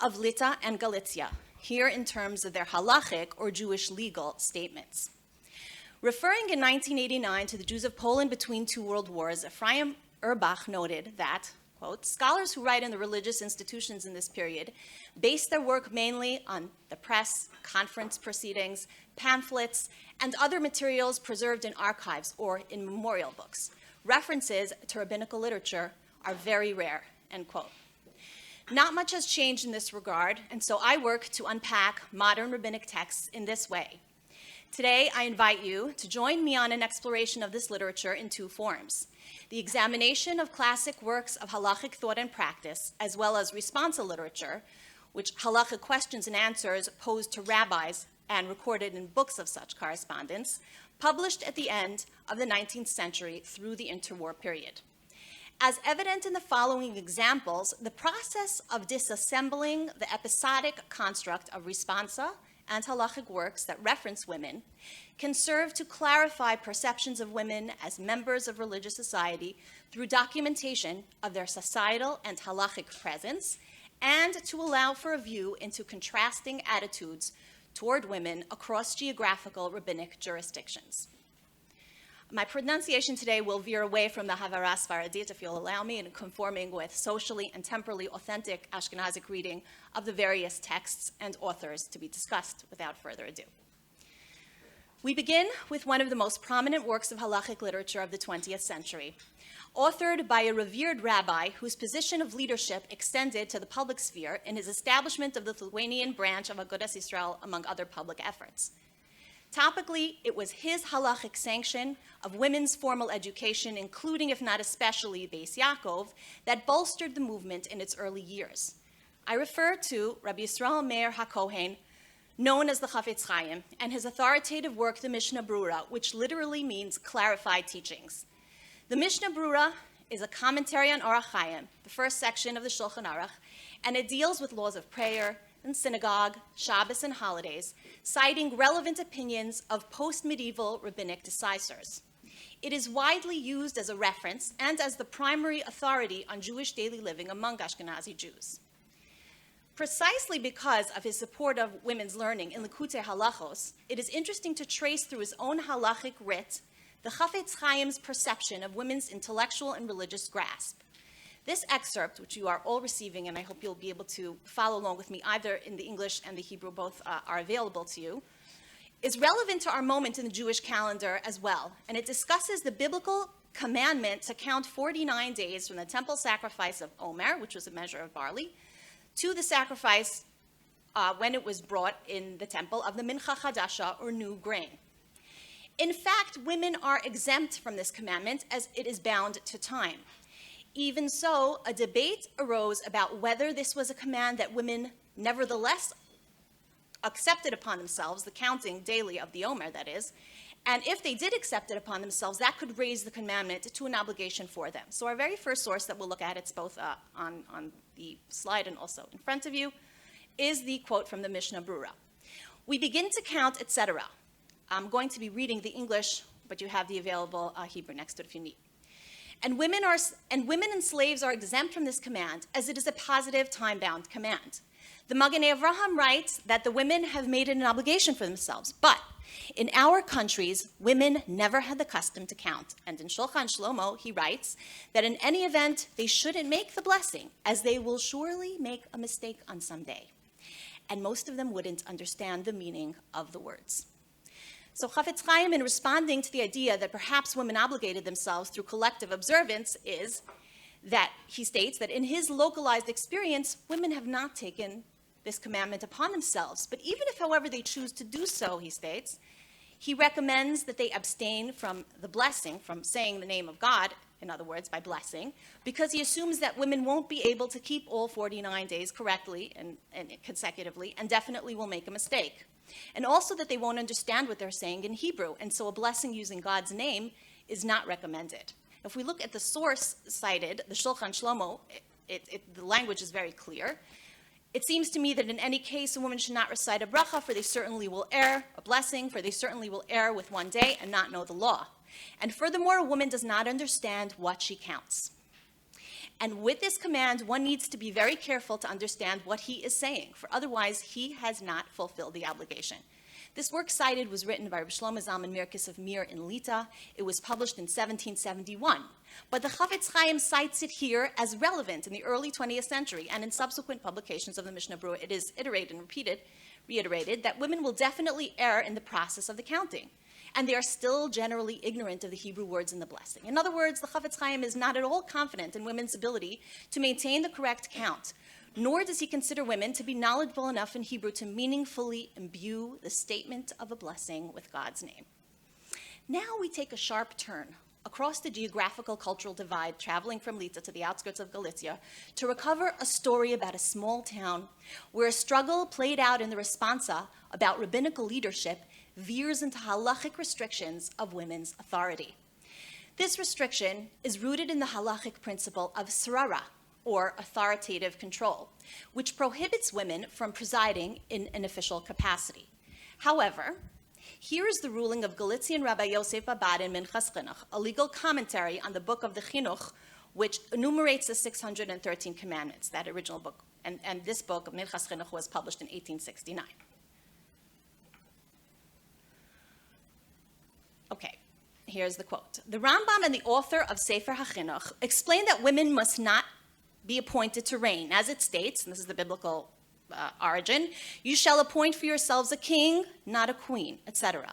of Lita and Galicia, here in terms of their halachic or Jewish legal statements. Referring in 1989 to the Jews of Poland between two world wars, Ephraim Erbach noted that, quote, scholars who write in the religious institutions in this period base their work mainly on the press, conference proceedings, pamphlets, and other materials preserved in archives or in memorial books. References to rabbinical literature are very rare, end quote. Not much has changed in this regard, and so I work to unpack modern rabbinic texts in this way. Today, I invite you to join me on an exploration of this literature in two forms: the examination of classic works of halachic thought and practice, as well as responsa literature, which halachic questions and answers posed to rabbis and recorded in books of such correspondence, published at the end of the 19th century through the interwar period. As evident in the following examples, the process of disassembling the episodic construct of responsa and halachic works that reference women can serve to clarify perceptions of women as members of religious society through documentation of their societal and halachic presence, and to allow for a view into contrasting attitudes toward women across geographical rabbinic jurisdictions. My pronunciation today will veer away from the Havara Sfaradit, if you'll allow me, in conforming with socially and temporally authentic Ashkenazic reading of the various texts and authors to be discussed without further ado. We begin with one of the most prominent works of halachic literature of the 20th century, authored by a revered rabbi whose position of leadership extended to the public sphere in his establishment of the Lithuanian branch of Agudas Yisrael, among other public efforts. Topically, it was his halachic sanction of women's formal education, including, if not especially, Beis Yaakov, that bolstered the movement in its early years. I refer to Rabbi Yisrael Meir HaKohen, known as the Chafetz Chaim, and his authoritative work, the Mishnah Brura, which literally means clarified teachings. The Mishnah Brura is a commentary on Orach Chaim, the first section of the Shulchan Aruch, and it deals with laws of prayer and synagogue, Shabbos, and holidays, citing relevant opinions of post-medieval rabbinic decisors. It is widely used as a reference and as the primary authority on Jewish daily living among Ashkenazi Jews. Precisely because of his support of women's learning in Likutei Halachos, it is interesting to trace through his own halachic writ the Chafetz Chaim's perception of women's intellectual and religious grasp. This excerpt, which you are all receiving, and I hope you'll be able to follow along with me, either in the English and the Hebrew, both are available to you, is relevant to our moment in the Jewish calendar as well, and it discusses the biblical commandment to count 49 days from the temple sacrifice of Omer, which was a measure of barley, to the sacrifice when it was brought in the temple of the Mincha Chadasha, or new grain. In fact, women are exempt from this commandment as it is bound to time. Even so, a debate arose about whether this was a command that women nevertheless accepted upon themselves, the counting daily of the Omer, that is, and if they did accept it upon themselves, that could raise the commandment to an obligation for them. So our very first source that we'll look at, it's both on the slide and also in front of you, is the quote from the Mishnah Brura. We begin to count, etc. I'm going to be reading the English, but you have the available Hebrew next to it if you need. And women and slaves are exempt from this command, as it is a positive, time-bound command. The Magenei Avraham writes that the women have made it an obligation for themselves, but in our countries, women never had the custom to count. And in Shulchan Shlomo, he writes that in any event, they shouldn't make the blessing, as they will surely make a mistake on some day. And most of them wouldn't understand the meaning of the words. So Chafetz Chaim, in responding to the idea that perhaps women obligated themselves through collective observance, is that he states that in his localized experience, women have not taken this commandment upon themselves. But even if, however, they choose to do so, he states, he recommends that they abstain from the blessing, from saying the name of God, in other words, by blessing, because he assumes that women won't be able to keep all 49 days correctly and consecutively, and definitely will make a mistake. And also that they won't understand what they're saying in Hebrew, and so a blessing using God's name is not recommended. If we look at the source cited, the Shulchan Shlomo, the language is very clear. It seems to me that in any case, a woman should not recite a bracha, for they certainly will err, a blessing, for they certainly will err with one day and not know the law. And furthermore, a woman does not understand what she counts. And with this command, one needs to be very careful to understand what he is saying, for otherwise he has not fulfilled the obligation. This work cited was written by Rabbi Shlomo Zalman Mirkis of Mir in Lita. It was published in 1771. But the Chafetz Chaim cites it here as relevant in the early 20th century, and in subsequent publications of the Mishnah Brura, it is iterated and reiterated that women will definitely err in the process of the counting. And they are still generally ignorant of the Hebrew words in the blessing. In other words, the Chafetz Chaim is not at all confident in women's ability to maintain the correct count, nor does he consider women to be knowledgeable enough in Hebrew to meaningfully imbue the statement of a blessing with God's name. Now we take a sharp turn across the geographical cultural divide, traveling from Lita to the outskirts of Galicia, to recover a story about a small town where a struggle played out in the responsa about rabbinical leadership veers into halachic restrictions of women's authority. This restriction is rooted in the halachic principle of srara, or authoritative control, which prohibits women from presiding in an official capacity. However, here is the ruling of Galician Rabbi Yosef Abad in Minchas Chinuch, a legal commentary on the book of the Chinuch, which enumerates the 613 commandments, that original book. And this book, Minchas Chinuch, was published in 1869. Okay, here's the quote. The Rambam and the author of Sefer HaChinuch explain that women must not be appointed to reign. As it states, and this is the biblical origin, you shall appoint for yourselves a king, not a queen, etc.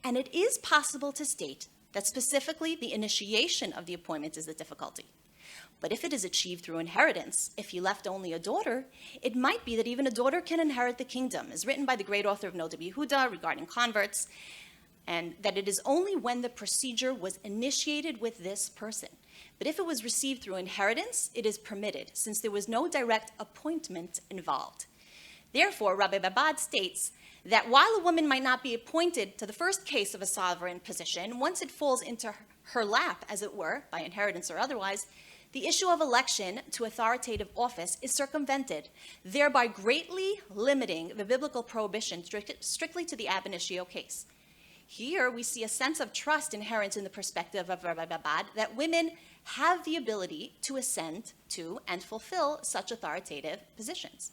And it is possible to state that specifically the initiation of the appointment is the difficulty. But if it is achieved through inheritance, if you left only a daughter, it might be that even a daughter can inherit the kingdom, as written by the great author of Noda B'Yehuda regarding converts, and that it is only when the procedure was initiated with this person. But if it was received through inheritance, it is permitted, since there was no direct appointment involved. Therefore, Rabbi Babad states that while a woman might not be appointed to the first case of a sovereign position, once it falls into her lap, as it were, by inheritance or otherwise, the issue of election to authoritative office is circumvented, thereby greatly limiting the biblical prohibition strictly to the ab initio case. Here, we see a sense of trust inherent in the perspective of Rabbi Babad that women have the ability to ascend to and fulfill such authoritative positions.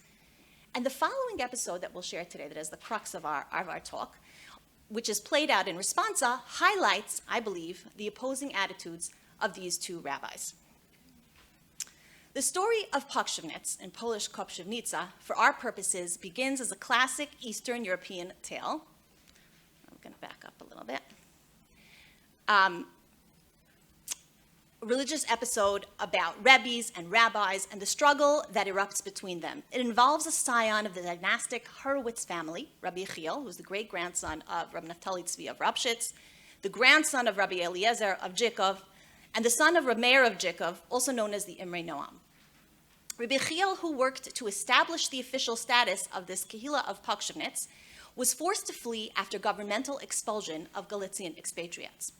And the following episode that we'll share today, that is the crux of our talk, which is played out in responsa, highlights, I believe, the opposing attitudes of these two rabbis. The story of Pokrzywnicz, in Polish Koprzywnica, for our purposes, begins as a classic Eastern European tale. I'm going to back up a little bit. Religious episode about rebbes and rabbis and the struggle that erupts between them. It involves a scion of the dynastic Horowitz family, Rabbi Yechiel, who's the great-grandson of Rabbi Naftali Tzvi of Rupture, the grandson of Rabbi Eliezer of Jikov, and the son of Rabbi Meir of Jikov, also known as the Imrei Noam. Rabbi Yechiel, who worked to establish the official status of this Kehillah of Pokrzywnicz, was forced to flee after governmental expulsion of Galician expatriates.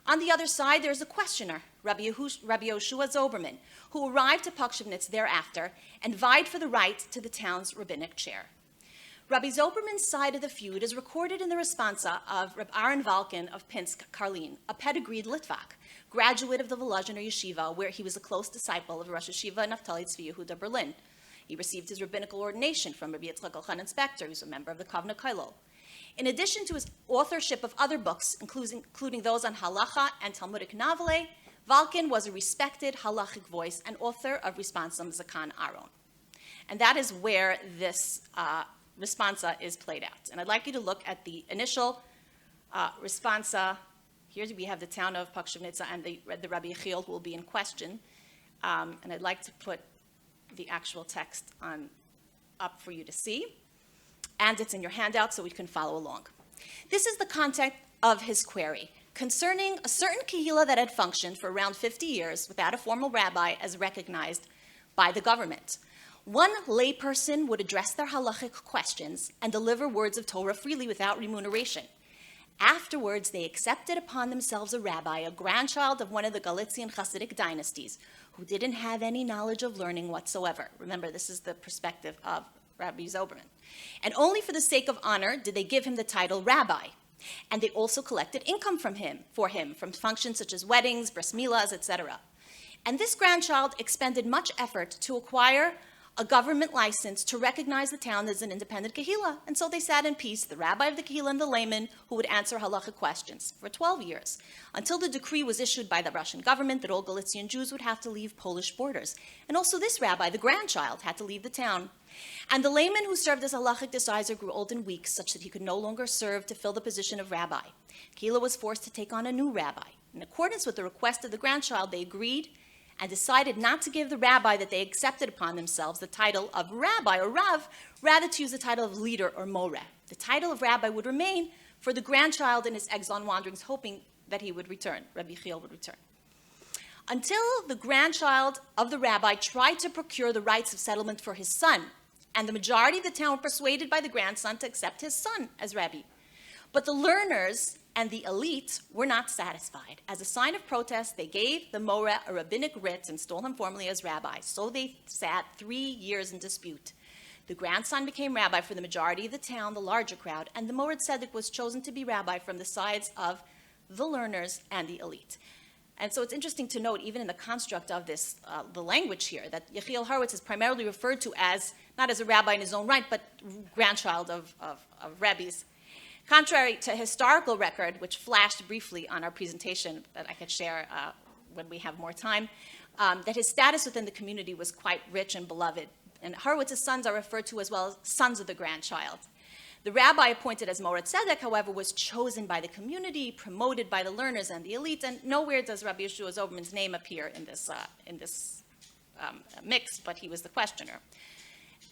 On the other side, there is a questioner, Rabbi Yoshua Zoberman, who arrived to Pokrzywnicz thereafter and vied for the right to the town's rabbinic chair. Rabbi Zoberman's side of the feud is recorded in the responsa of Reb Aaron Valkin of Pinsk, Karlin, a pedigreed Litvak, graduate of the Volozhiner Yeshiva, where he was a close disciple of Rosh Yeshiva Naftali Tzvi Yehuda Berlin. He received his rabbinical ordination from Rabbi Yitzchak Elchanan Spector, who's a member of the Kavna Kailol. In addition to his authorship of other books, including those on halacha and Talmudic novele, Valkin was a respected halachic voice and author of Responsum Zakan Aron. And that is where this responsa is played out. And I'd like you to look at the initial responsa. Here we have the town of Pokrzywnicz and the Rabbi Yechiel, who will be in question. And I'd like to put the actual text up for you to see. And it's in your handout so we can follow along. This is the content of his query concerning a certain kehillah that had functioned for around 50 years without a formal rabbi as recognized by the government. One layperson would address their halachic questions and deliver words of Torah freely without remuneration. Afterwards, they accepted upon themselves a rabbi, a grandchild of one of the Galician Hasidic dynasties, who didn't have any knowledge of learning whatsoever. Remember, this is the perspective of Rabbi Zoberman. And only for the sake of honor did they give him the title rabbi. And they also collected income from him from functions such as weddings, bris milas, etc. And this grandchild expended much effort to acquire a government license to recognize the town as an independent kehillah. And so they sat in peace, the rabbi of the kehillah and the layman who would answer halachic questions for 12 years, until the decree was issued by the Russian government that all Galician Jews would have to leave Polish borders. And also this rabbi, the grandchild, had to leave the town. And the layman who served as halachic decider grew old and weak, such that he could no longer serve to fill the position of rabbi. Kehillah was forced to take on a new rabbi. In accordance with the request of the grandchild, they agreed and decided not to give the rabbi that they accepted upon themselves the title of rabbi or rav, rather to use the title of leader or moreh. The title of rabbi would remain for the grandchild in his exile and wanderings, hoping that he would return, Rabbi Yechiel would return. Until the grandchild of the rabbi tried to procure the rights of settlement for his son, and the majority of the town were persuaded by the grandson to accept his son as rabbi. But the learners and the elite were not satisfied. As a sign of protest, they gave the moreh a rabbinic writ and installed him formally as rabbi. So they sat 3 years in dispute. The grandson became rabbi for the majority of the town, the larger crowd, and the Mored Tzedek was chosen to be rabbi from the sides of the learners and the elite. And so it's interesting to note, even in the construct of this, the language here, that Yechiel Horowitz is primarily referred to as, not as a rabbi in his own right, but grandchild of rabbis. Contrary to historical record, which flashed briefly on our presentation that I could share when we have more time, that his status within the community was quite rich and beloved. And Horowitz's sons are referred to as well as sons of the grandchild. The rabbi appointed as Mored Tzedek, however, was chosen by the community, promoted by the learners and the elite, and nowhere does Rabbi Yeshua Zoberman's name appear in this mix, but he was the questioner.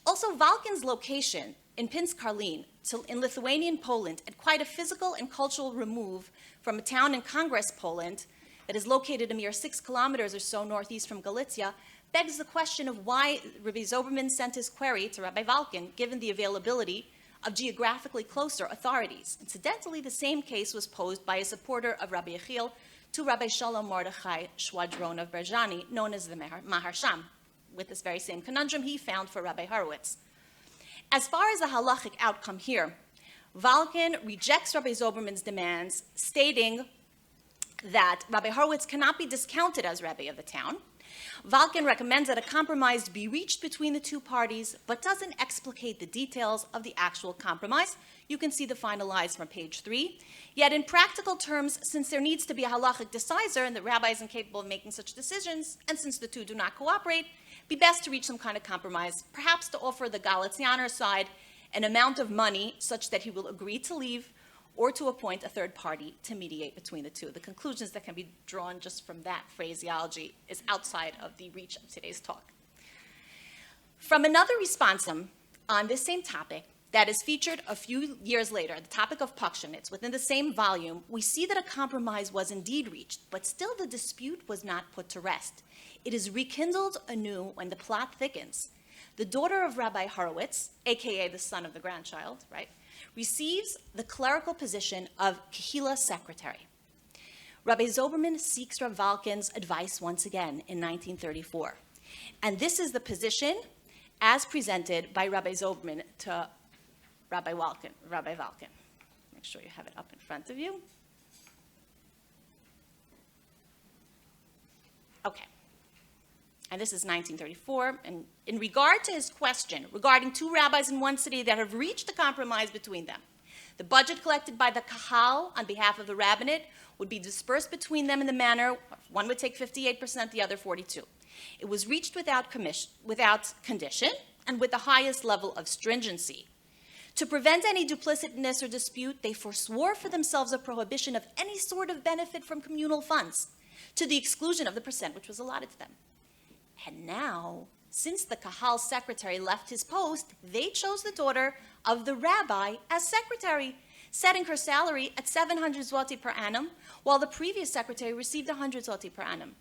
Also, Valkin's location in Pinsk-Karlin, in Lithuanian Poland, at quite a physical and cultural remove from a town in Congress, Poland, that is located a mere 6 kilometers or so northeast from Galicia, begs the question of why Rabbi Zoberman sent his query to Rabbi Valkin, given the availability of geographically closer authorities. Incidentally, the same case was posed by a supporter of Rabbi Yechiel to Rabbi Shalom Mordechai Schwadron of Berzhani, known as the Maharsham. With this very same conundrum he found for Rabbi Horowitz. As far as the halachic outcome here, Valkin rejects Rabbi Zoberman's demands, stating that Rabbi Horowitz cannot be discounted as Rebbe of the town. Valkin recommends that a compromise be reached between the two parties, but doesn't explicate the details of the actual compromise. You can see the finalized from page 3. Yet in practical terms, since there needs to be a halachic decider and the rabbi is incapable of making such decisions, and since the two do not cooperate, it'd be best to reach some kind of compromise, perhaps to offer the Galizianer side an amount of money such that he will agree to leave, or to appoint a third party to mediate between the two. The conclusions that can be drawn just from that phraseology is outside of the reach of today's talk. From another responsum on this same topic that is featured a few years later, the topic of Pakshan, it's within the same volume, we see that a compromise was indeed reached, but still the dispute was not put to rest. It is rekindled anew when the plot thickens. The daughter of Rabbi Horowitz, aka the son of the grandchild, right, receives the clerical position of Kehillah secretary. Rabbi Zoberman seeks Rav Valkin's advice once again in 1934. And this is the position as presented by Rabbi Zoberman to Rabbi Valkin. Make sure you have it up in front of you. Okay. And this is 1934, and in regard to his question regarding two rabbis in one city that have reached a compromise between them, the budget collected by the Kahal on behalf of the Rabbinic would be dispersed between them in the manner, one would take 58%, the other 42%. It was reached without condition and with the highest level of stringency. To prevent any duplicitousness or dispute, they forswore for themselves a prohibition of any sort of benefit from communal funds, to the exclusion of the percent which was allotted to them. And now, since the Kahal secretary left his post, they chose the daughter of the rabbi as secretary, setting her salary at 700 zloty per annum, while the previous secretary received 100 zloty per annum.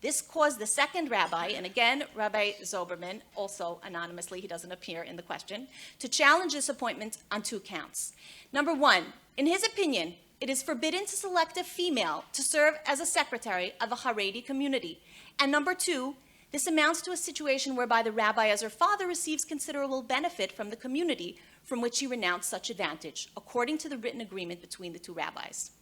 This caused the second rabbi, and again, Rabbi Zoberman, also anonymously, he doesn't appear in the question, to challenge this appointment on 2 counts. Number 1, in his opinion, it is forbidden to select a female to serve as a secretary of a Haredi community. And number 2, this amounts to a situation whereby the rabbi as her father receives considerable benefit from the community from which he renounced such advantage, according to the written agreement between the two rabbis.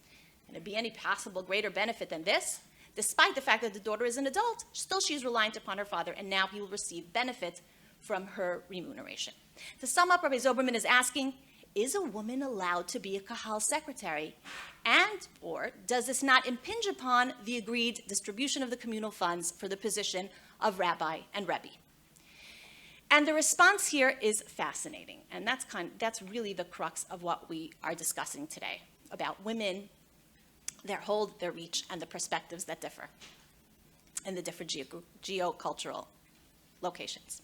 Can there be any possible greater benefit than this? Despite the fact that the daughter is an adult, still she is reliant upon her father, and now he will receive benefit from her remuneration. To sum up, Rabbi Zoberman is asking, is a woman allowed to be a Kahal secretary? And, or does this not impinge upon the agreed distribution of the communal funds for the position of rabbi and rebbe? And the response here is fascinating, and that's really the crux of what we are discussing today, about women, their hold, their reach, and the perspectives that differ in the different geocultural locations.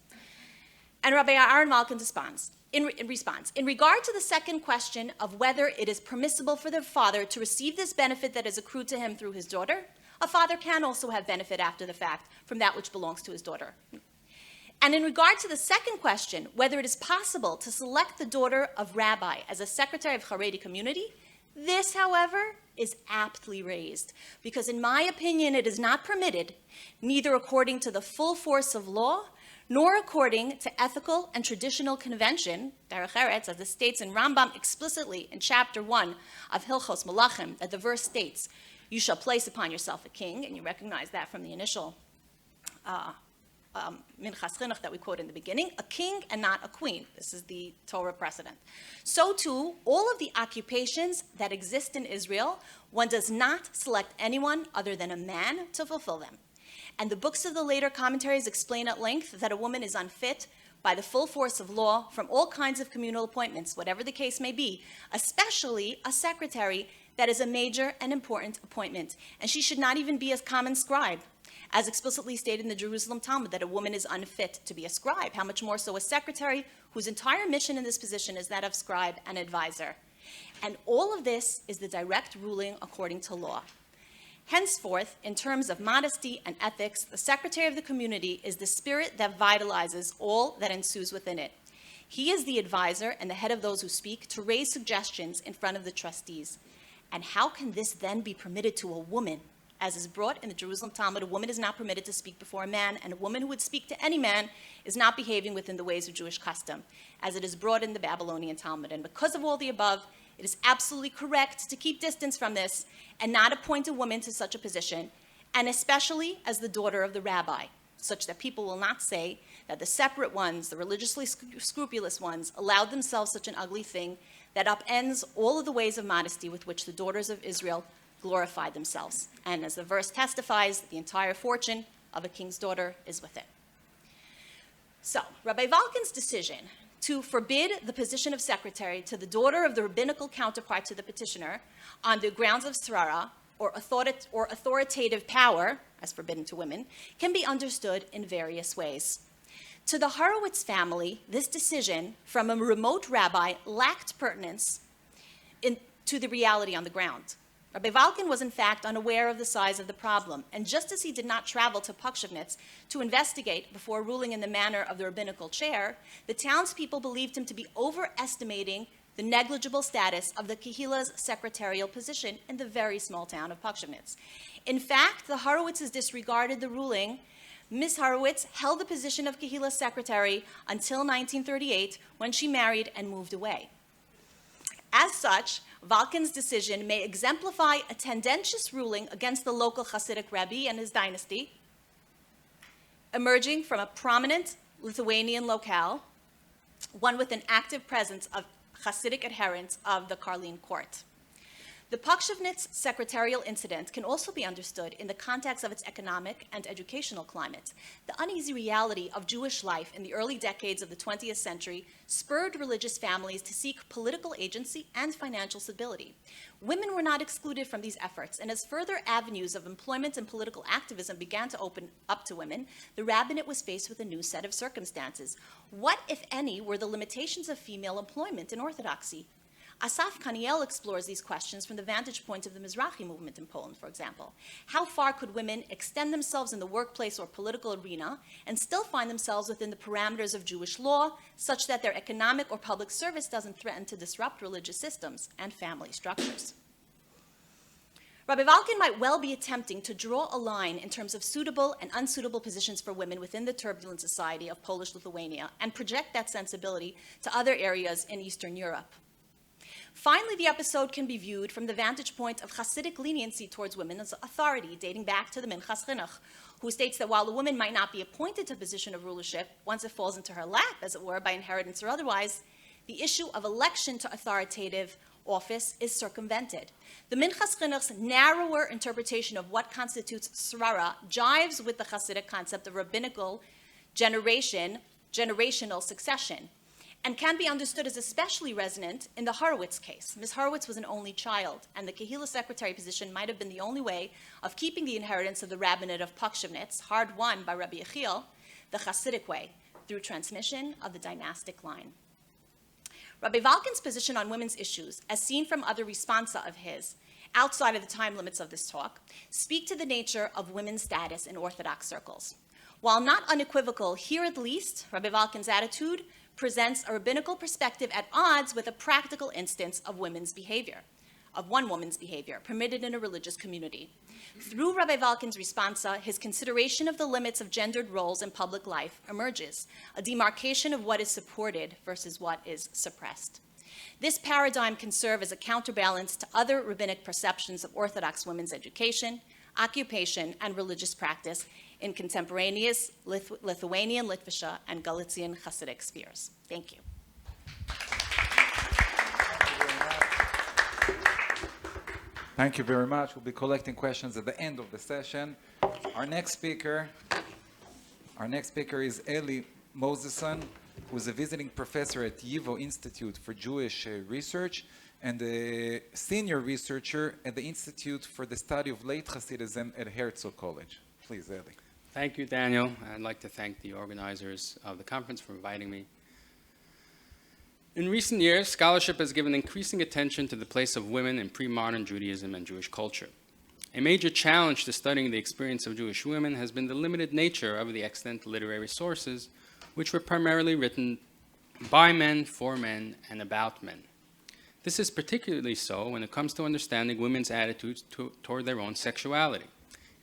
And Rabbi Aaron Malkin responds, in response, in regard to the second question of whether it is permissible for the father to receive this benefit that is accrued to him through his daughter, a father can also have benefit after the fact from that which belongs to his daughter. And in regard to the second question, whether it is possible to select the daughter of rabbi as a secretary of Haredi community, this, however, is aptly raised, because in my opinion, it is not permitted, neither according to the full force of law, nor according to ethical and traditional convention, derech eretz, as it states in Rambam explicitly in chapter 1 of Hilchos Malachim, that the verse states, you shall place upon yourself a king, and you recognize that from the initial Minchas Chinuch that we quote in the beginning, a king and not a queen. This is the Torah precedent. So too, all of the occupations that exist in Israel, one does not select anyone other than a man to fulfill them. And the books of the later commentaries explain at length that a woman is unfit by the full force of law from all kinds of communal appointments, whatever the case may be, especially a secretary that is a major and important appointment. And she should not even be a common scribe, as explicitly stated in the Jerusalem Talmud, that a woman is unfit to be a scribe. How much more so a secretary whose entire mission in this position is that of scribe and advisor. And all of this is the direct ruling according to law. Henceforth, in terms of modesty and ethics, the secretary of the community is the spirit that vitalizes all that ensues within it. He is the advisor and the head of those who speak to raise suggestions in front of the trustees. And how can this then be permitted to a woman? As is brought in the Jerusalem Talmud, a woman is not permitted to speak before a man, and a woman who would speak to any man is not behaving within the ways of Jewish custom, as it is brought in the Babylonian Talmud. And because of all the above, it is absolutely correct to keep distance from this and not appoint a woman to such a position, and especially as the daughter of the rabbi, such that people will not say that the separate ones, the religiously scrupulous ones, allowed themselves such an ugly thing that upends all of the ways of modesty with which the daughters of Israel glorified themselves. And as the verse testifies, the entire fortune of a king's daughter is within. So, Rabbi Valkin's decision to forbid the position of secretary to the daughter of the rabbinical counterpart to the petitioner on the grounds of srara, or authoritative power, as forbidden to women, can be understood in various ways. To the Horowitz family, this decision from a remote rabbi lacked pertinence to the reality on the ground. Rabbi Valkin was in fact unaware of the size of the problem, and just as he did not travel to Pokshevnitz to investigate before ruling in the manner of the rabbinical chair, the townspeople believed him to be overestimating the negligible status of the Kehila's secretarial position in the very small town of Pokshevnitz. In fact, the Horowitzes disregarded the ruling. Ms. Horowitz held the position of Kehila's secretary until 1938, when she married and moved away. As such, Valkin's decision may exemplify a tendentious ruling against the local Hasidic Rebbe and his dynasty, emerging from a prominent Lithuanian locale, one with an active presence of Hasidic adherents of the Karlin court. The Pokshevnitz secretarial incident can also be understood in the context of its economic and educational climate. The uneasy reality of Jewish life in the early decades of the 20th century spurred religious families to seek political agency and financial stability. Women were not excluded from these efforts, and as further avenues of employment and political activism began to open up to women, the rabbinate was faced with a new set of circumstances. What, if any, were the limitations of female employment in Orthodoxy? Asaf Kaniel explores these questions from the vantage point of the Mizrahi movement in Poland, for example. How far could women extend themselves in the workplace or political arena and still find themselves within the parameters of Jewish law, such that their economic or public service doesn't threaten to disrupt religious systems and family structures? Rabbi Valkin might well be attempting to draw a line in terms of suitable and unsuitable positions for women within the turbulent society of Polish Lithuania and project that sensibility to other areas in Eastern Europe. Finally, the episode can be viewed from the vantage point of Hasidic leniency towards women's authority, dating back to the Minchas Chinuch, who states that while a woman might not be appointed to a position of rulership once it falls into her lap, as it were, by inheritance or otherwise, the issue of election to authoritative office is circumvented. The Minchas Chinuch's narrower interpretation of what constitutes srara jives with the Hasidic concept of rabbinical generational succession, and can be understood as especially resonant in the Horowitz case. Ms. Horowitz was an only child, and the Kehila secretary position might have been the only way of keeping the inheritance of the rabbinate of Pokshevnitz, hard won by Rabbi Yechiel, the Hasidic way, through transmission of the dynastic line. Rabbi Valkin's position on women's issues, as seen from other responsa of his, outside of the time limits of this talk, speak to the nature of women's status in Orthodox circles. While not unequivocal, here at least, Rabbi Valkin's attitude presents a rabbinical perspective at odds with a practical instance of women's behavior. of one woman's behavior permitted in a religious community. Through Rabbi Valkin's responsa, his consideration of the limits of gendered roles in public life emerges, a demarcation of what is supported versus what is suppressed. This paradigm can serve as a counterbalance to other rabbinic perceptions of Orthodox women's education, occupation, and religious practice in contemporaneous Lithuanian, Litvisha, and Galician Hasidic spheres. Thank you. Thank you very much. We'll be collecting questions at the end of the session. Our next speaker is Elly Moseson, who is a visiting professor at YIVO Institute for Jewish Research and a senior researcher at the Institute for the Study of Late Hasidism at Herzog College. Please, Elly. Thank you, Daniel. I'd like to thank the organizers of the conference for inviting me. In recent years, scholarship has given increasing attention to the place of women in pre-modern Judaism and Jewish culture. A major challenge to studying the experience of Jewish women has been the limited nature of the extant literary sources, which were primarily written by men, for men, and about men. This is particularly so when it comes to understanding women's attitudes toward their own sexuality,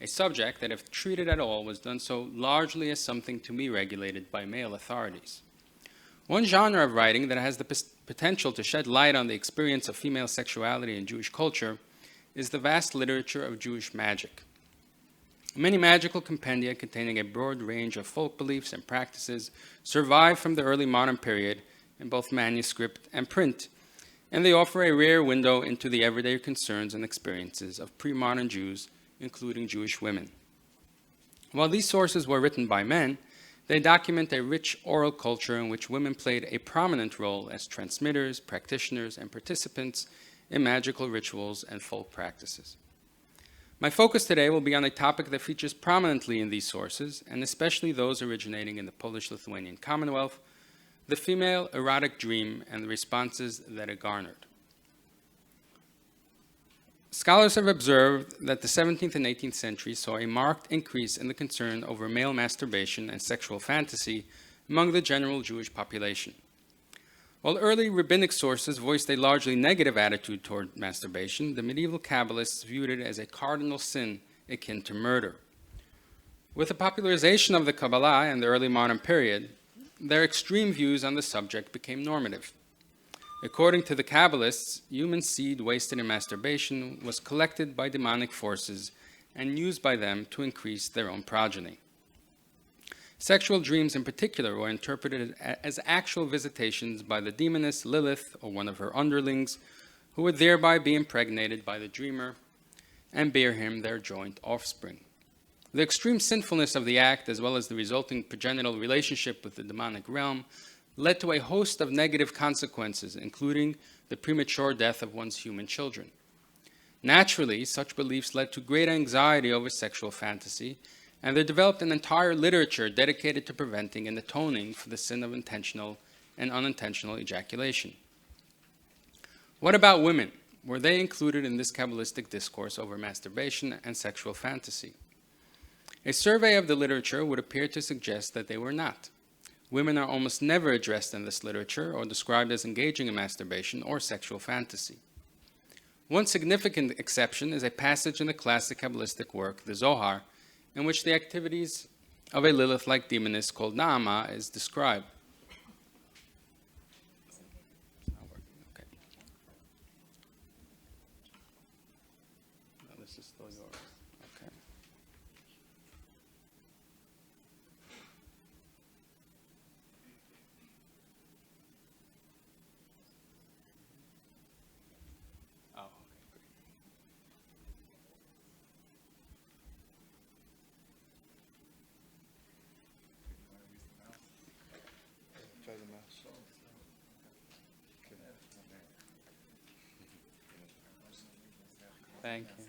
a subject that, if treated at all, was done so largely as something to be regulated by male authorities. One genre of writing that has the potential to shed light on the experience of female sexuality in Jewish culture is the vast literature of Jewish magic. Many magical compendia containing a broad range of folk beliefs and practices survive from the early modern period in both manuscript and print, and they offer a rare window into the everyday concerns and experiences of pre-modern Jews, including Jewish women. While these sources were written by men, they document a rich oral culture in which women played a prominent role as transmitters, practitioners, and participants in magical rituals and folk practices. My focus today will be on a topic that features prominently in these sources, and especially those originating in the Polish-Lithuanian Commonwealth, the female erotic dream and the responses that it garnered. Scholars have observed that the 17th and 18th centuries saw a marked increase in the concern over male masturbation and sexual fantasy among the general Jewish population. While early rabbinic sources voiced a largely negative attitude toward masturbation, the medieval Kabbalists viewed it as a cardinal sin akin to murder. With the popularization of the Kabbalah in the early modern period, their extreme views on the subject became normative. According to the Kabbalists, human seed wasted in masturbation was collected by demonic forces and used by them to increase their own progeny. Sexual dreams in particular were interpreted as actual visitations by the demoness Lilith or one of her underlings, who would thereby be impregnated by the dreamer and bear him their joint offspring. The extreme sinfulness of the act, as well as the resulting progenital relationship with the demonic realm, led to a host of negative consequences, including the premature death of one's human children. Naturally, such beliefs led to great anxiety over sexual fantasy, and there developed an entire literature dedicated to preventing and atoning for the sin of intentional and unintentional ejaculation. What about women? Were they included in this Kabbalistic discourse over masturbation and sexual fantasy? A survey of the literature would appear to suggest that they were not. Women are almost never addressed in this literature or described as engaging in masturbation or sexual fantasy. One significant exception is a passage in the classic Kabbalistic work, the Zohar, in which the activities of a Lilith-like demoness called Naamah is described. It's not working. Okay. No, this is still yours. Okay. Oh, okay, great. Try the mouse. Thank you.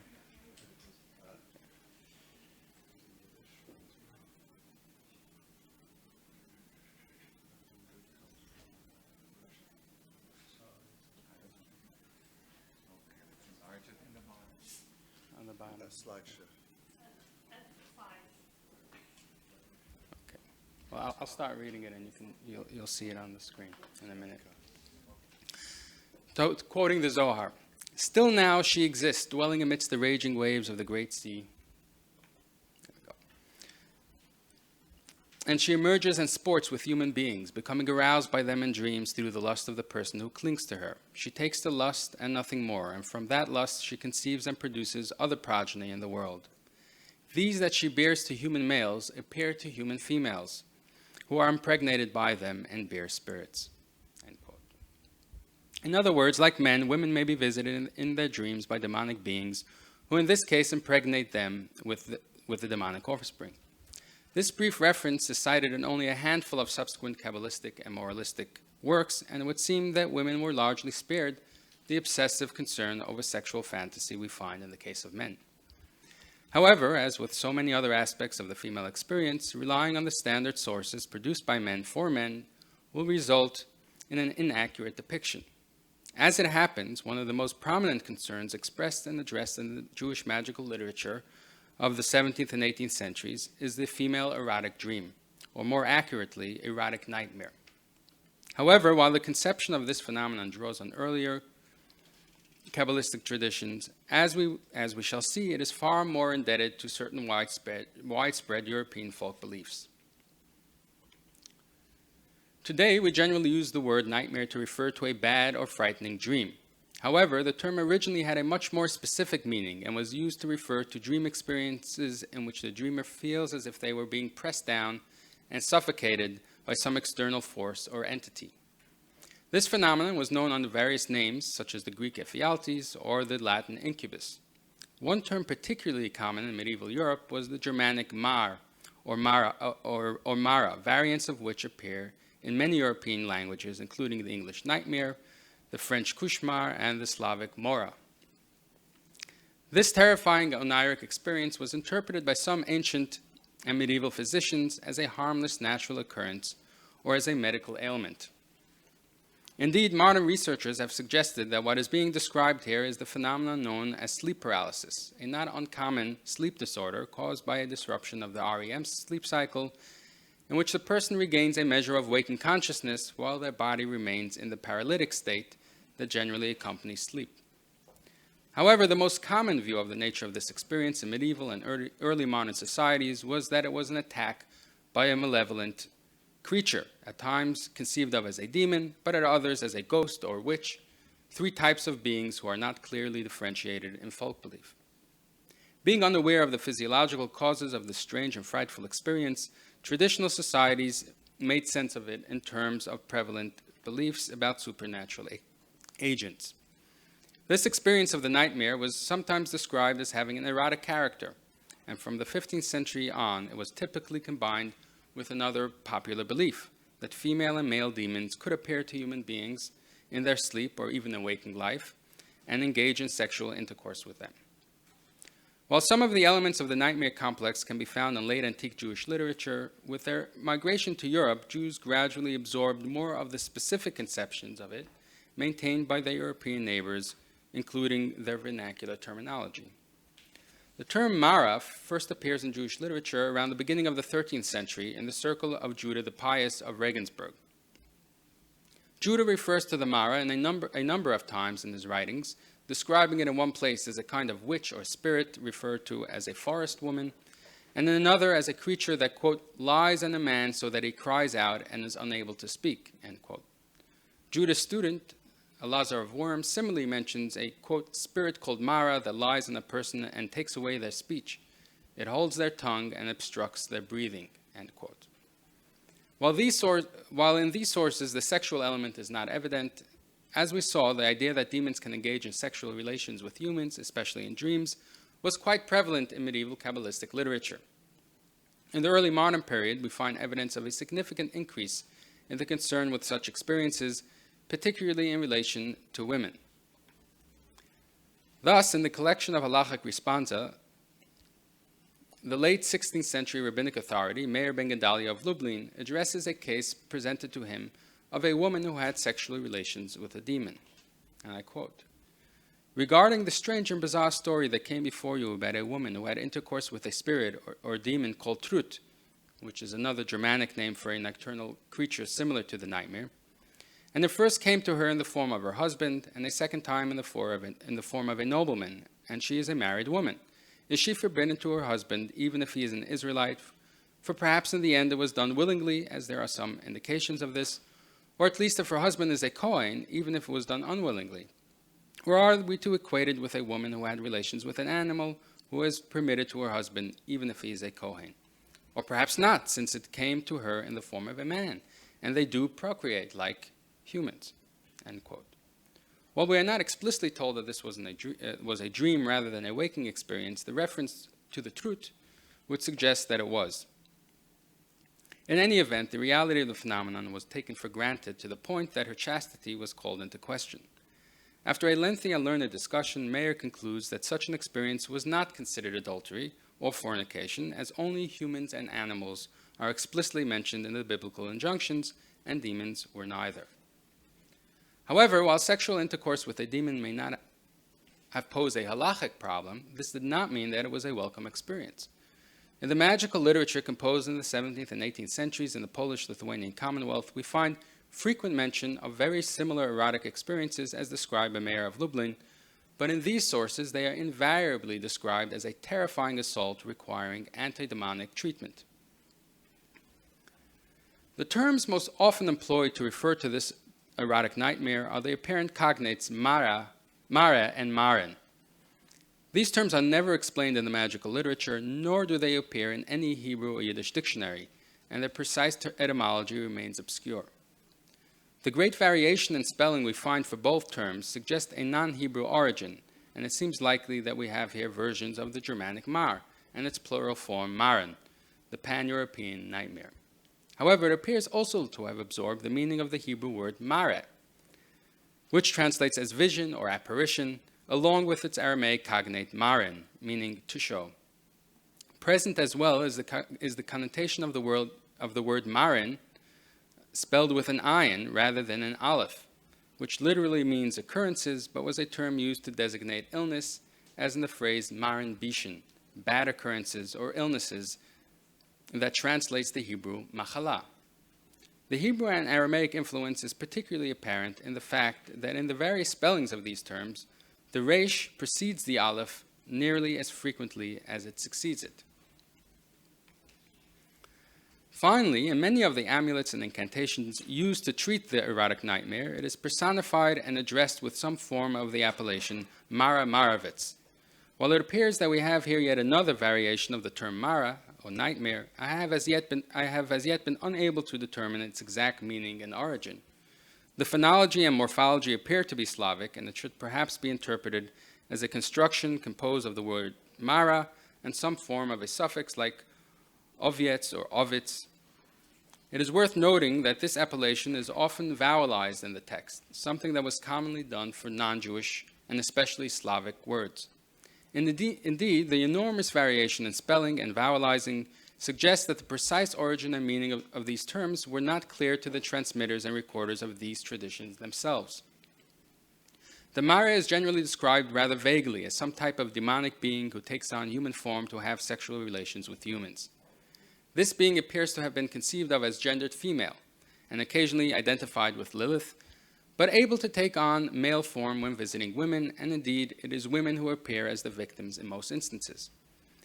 On the bottom. Slideshow. Okay. Well, I'll start reading it, and you'll see it on the screen in a minute. So, quoting the Zohar, Still now she exists, dwelling amidst the raging waves of the great sea. There we go. And she emerges and sports with human beings, becoming aroused by them in dreams through the lust of the person who clings to her. She takes the lust and nothing more, and from that lust she conceives and produces other progeny in the world. These that she bears to human males appear to human females, who are impregnated by them and bear spirits. End quote. In other words, like men, women may be visited in their dreams by demonic beings, who in this case impregnate them with the demonic offspring. This brief reference is cited in only a handful of subsequent Kabbalistic and moralistic works, and it would seem that women were largely spared the obsessive concern over sexual fantasy we find in the case of men. However, as with so many other aspects of the female experience, relying on the standard sources produced by men for men will result in an inaccurate depiction. As it happens, one of the most prominent concerns expressed and addressed in the Jewish magical literature of the 17th and 18th centuries is the female erotic dream, or more accurately, erotic nightmare. However, while the conception of this phenomenon draws on earlier Kabbalistic traditions, as we shall see, it is far more indebted to certain widespread European folk beliefs. Today, we generally use the word nightmare to refer to a bad or frightening dream. However, the term originally had a much more specific meaning and was used to refer to dream experiences in which the dreamer feels as if they were being pressed down and suffocated by some external force or entity. This phenomenon was known under various names, such as the Greek Ephialtes or the Latin incubus. One term particularly common in medieval Europe was the Germanic mar, or mara, variants of which appear in many European languages, including the English nightmare, the French cauchemar, and the Slavic mora. This terrifying oniric experience was interpreted by some ancient and medieval physicians as a harmless natural occurrence or as a medical ailment. Indeed, modern researchers have suggested that what is being described here is the phenomenon known as sleep paralysis, a not uncommon sleep disorder caused by a disruption of the REM sleep cycle, in which the person regains a measure of waking consciousness while their body remains in the paralytic state that generally accompanies sleep. However, the most common view of the nature of this experience in medieval and early modern societies was that it was an attack by a malevolent creature, at times conceived of as a demon, but at others as a ghost or witch, three types of beings who are not clearly differentiated in folk belief. Being unaware of the physiological causes of this strange and frightful experience, traditional societies made sense of it in terms of prevalent beliefs about supernatural agents. This experience of the nightmare was sometimes described as having an erotic character, and from the 15th century on, it was typically combined with another popular belief, that female and male demons could appear to human beings in their sleep or even in waking life and engage in sexual intercourse with them. While some of the elements of the nightmare complex can be found in late antique Jewish literature, with their migration to Europe, Jews gradually absorbed more of the specific conceptions of it maintained by their European neighbors, including their vernacular terminology. The term Mara first appears in Jewish literature around the beginning of the 13th century in the circle of Judah the Pious of Regensburg. Judah refers to the Mara a number of times in his writings, describing it in one place as a kind of witch or spirit referred to as a forest woman, and in another as a creature that, quote, lies in a man so that he cries out and is unable to speak, end quote. Judah's student, Elazar of Worms, similarly mentions a, quote, spirit called Mara that lies in a person and takes away their speech. It holds their tongue and obstructs their breathing, end quote. While in these sources the sexual element is not evident, as we saw, the idea that demons can engage in sexual relations with humans, especially in dreams, was quite prevalent in medieval Kabbalistic literature. In the early modern period, we find evidence of a significant increase in the concern with such experiences, particularly in relation to women. Thus, in the collection of halachic responsa, the late 16th century rabbinic authority, Meir ben Gedalia of Lublin, addresses a case presented to him of a woman who had sexual relations with a demon. And I quote, "Regarding the strange and bizarre story that came before you about a woman who had intercourse with a spirit or demon called Trut, which is another Germanic name for a nocturnal creature similar to the nightmare, And it first came to her in the form of her husband, and a second time in the form of a nobleman, and she is a married woman. Is she forbidden to her husband, even if he is an Israelite? For perhaps in the end it was done willingly, as there are some indications of this, or at least if her husband is a Kohen, even if it was done unwillingly. Or are we to equate it with a woman who had relations with an animal who is permitted to her husband, even if he is a Kohen? Or perhaps not, since it came to her in the form of a man, and they do procreate like humans, end quote. While we are not explicitly told that this was a dream rather than a waking experience, the reference to the truth would suggest that it was. In any event, the reality of the phenomenon was taken for granted to the point that her chastity was called into question. After a lengthy and learned discussion, Meir concludes that such an experience was not considered adultery or fornication, as only humans and animals are explicitly mentioned in the biblical injunctions, and demons were neither. However, while sexual intercourse with a demon may not have posed a halachic problem, this did not mean that it was a welcome experience. In the magical literature composed in the 17th and 18th centuries in the Polish-Lithuanian Commonwealth, we find frequent mention of very similar erotic experiences as described by Meir of Lublin, but in these sources they are invariably described as a terrifying assault requiring anti-demonic treatment. The terms most often employed to refer to this erotic nightmare are the apparent cognates mara, and marin. These terms are never explained in the magical literature, nor do they appear in any Hebrew or Yiddish dictionary, and their precise etymology remains obscure. The great variation in spelling we find for both terms suggests a non-Hebrew origin, and it seems likely that we have here versions of the Germanic mar and its plural form marin, the pan-European nightmare. However, it appears also to have absorbed the meaning of the Hebrew word mare, which translates as vision or apparition, along with its Aramaic cognate marin, meaning to show. Present as well is the connotation of the word marin, spelled with an ayin rather than an aleph, which literally means occurrences, but was a term used to designate illness, as in the phrase marin bishin, bad occurrences or illnesses, that translates the Hebrew machala. The Hebrew and Aramaic influence is particularly apparent in the fact that in the various spellings of these terms, the resh precedes the aleph nearly as frequently as it succeeds it. Finally, in many of the amulets and incantations used to treat the erotic nightmare, it is personified and addressed with some form of the appellation Mara Maravitz. While it appears that we have here yet another variation of the term Mara, or nightmare, I have as yet been unable to determine its exact meaning and origin. The phonology and morphology appear to be Slavic, and it should perhaps be interpreted as a construction composed of the word Mara and some form of a suffix like ovietz or ovitz. It is worth noting that this appellation is often vowelized in the text, something that was commonly done for non-Jewish and especially Slavic words. Indeed, the enormous variation in spelling and vowelizing suggests that the precise origin and meaning of these terms were not clear to the transmitters and recorders of these traditions themselves. The Mara is generally described rather vaguely as some type of demonic being who takes on human form to have sexual relations with humans. This being appears to have been conceived of as gendered female, and occasionally identified with Lilith, but able to take on male form when visiting women, and indeed it is women who appear as the victims in most instances.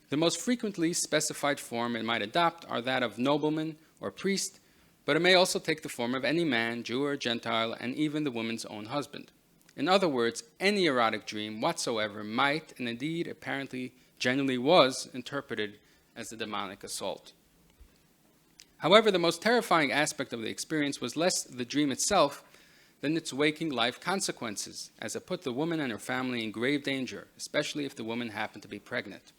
The most frequently specified form it might adopt are that of nobleman or priest, but it may also take the form of any man, Jew or Gentile, and even the woman's own husband. In other words, any erotic dream whatsoever might, and indeed apparently generally was, interpreted as a demonic assault. However, the most terrifying aspect of the experience was less the dream itself than its waking life consequences, as it put the woman and her family in grave danger, especially if the woman happened to be pregnant.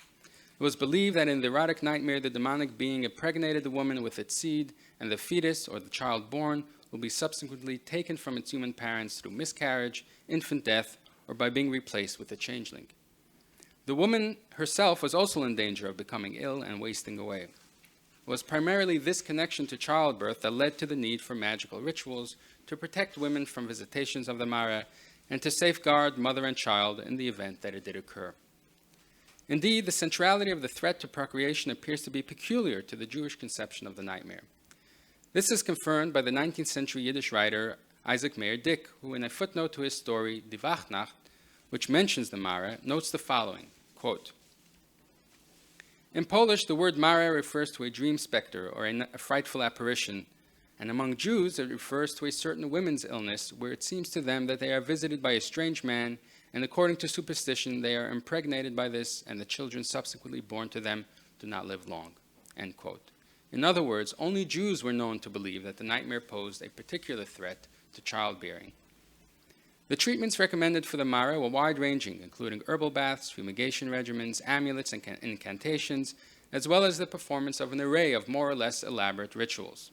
It was believed that in the erotic nightmare, the demonic being impregnated the woman with its seed, and the fetus, or the child born, will be subsequently taken from its human parents through miscarriage, infant death, or by being replaced with a changeling. The woman herself was also in danger of becoming ill and wasting away. It was primarily this connection to childbirth that led to the need for magical rituals to protect women from visitations of the Mara and to safeguard mother and child in the event that it did occur. Indeed, the centrality of the threat to procreation appears to be peculiar to the Jewish conception of the nightmare. This is confirmed by the 19th century Yiddish writer Isaac Mayer Dick, who in a footnote to his story, Die Wachtnacht, which mentions the Mara, notes the following, quote, "In Polish, the word Mara refers to a dream specter or a frightful apparition, and among Jews it refers to a certain women's illness where it seems to them that they are visited by a strange man, and according to superstition they are impregnated by this, and the children subsequently born to them do not live long." End quote. In other words, only Jews were known to believe that the nightmare posed a particular threat to childbearing. The treatments recommended for the Mara were wide-ranging, including herbal baths, fumigation regimens, amulets, and incantations, as well as the performance of an array of more or less elaborate rituals.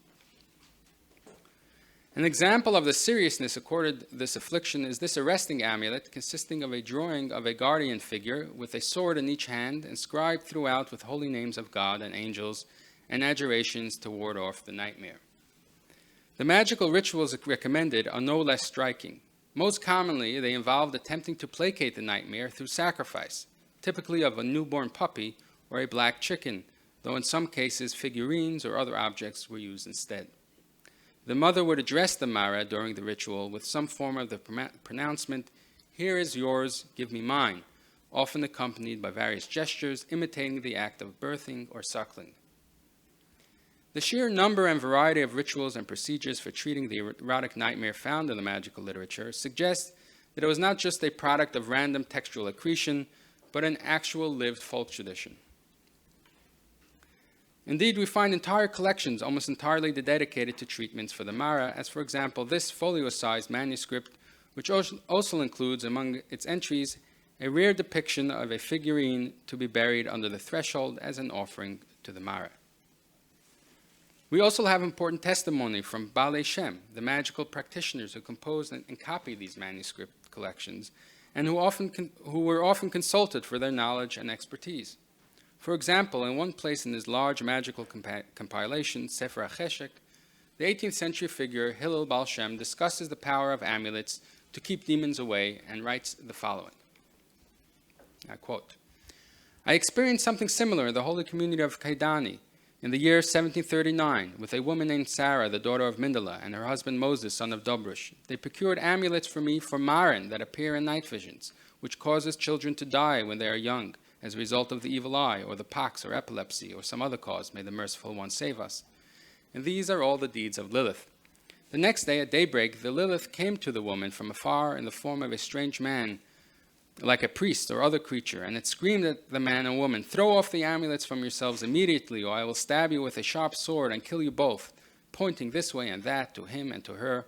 An example of the seriousness accorded this affliction is this arresting amulet, consisting of a drawing of a guardian figure with a sword in each hand, inscribed throughout with holy names of God and angels, and adjurations to ward off the nightmare. The magical rituals recommended are no less striking. Most commonly, they involved attempting to placate the nightmare through sacrifice, typically of a newborn puppy or a black chicken, though in some cases figurines or other objects were used instead. The mother would address the Mara during the ritual with some form of the pronouncement, "Here is yours, give me mine," often accompanied by various gestures imitating the act of birthing or suckling. The sheer number and variety of rituals and procedures for treating the erotic nightmare found in the magical literature suggests that it was not just a product of random textual accretion, but an actual lived folk tradition. Indeed, we find entire collections almost entirely dedicated to treatments for the Mara, as for example this folio-sized manuscript, which also includes among its entries a rare depiction of a figurine to be buried under the threshold as an offering to the Mara. We also have important testimony from Balei Shem, the magical practitioners who composed and copied these manuscript collections, and who were often consulted for their knowledge and expertise. For example, in one place in his large magical compilation, Sefer HaCheshek, the 18th century figure Hillel Baal Shem discusses the power of amulets to keep demons away and writes the following. I quote, "I experienced something similar in the holy community of Kaidani in the year 1739 with a woman named Sarah, the daughter of Mindala, and her husband Moses, son of Dobrush. They procured amulets for me for Marin that appear in night visions, which causes children to die when they are young as a result of the evil eye or the pox or epilepsy or some other cause. May the merciful one save us. And these are all the deeds of Lilith. The next day at daybreak, the Lilith came to the woman from afar in the form of a strange man, like a priest or other creature, and it screamed at the man and woman, 'Throw off the amulets from yourselves immediately, or I will stab you with a sharp sword and kill you both,' pointing this way and that to him and to her.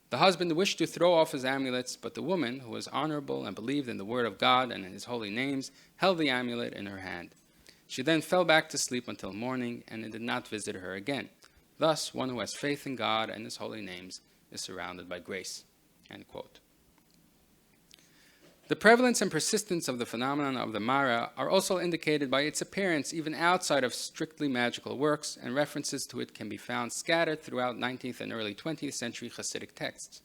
The husband wished to throw off his amulets, but the woman, who was honorable and believed in the word of God and in his holy names, held the amulet in her hand. She then fell back to sleep until morning, and it did not visit her again. Thus, one who has faith in God and his holy names is surrounded by grace." End quote. The prevalence and persistence of the phenomenon of the Mara are also indicated by its appearance even outside of strictly magical works, and references to it can be found scattered throughout 19th and early 20th century Hasidic texts.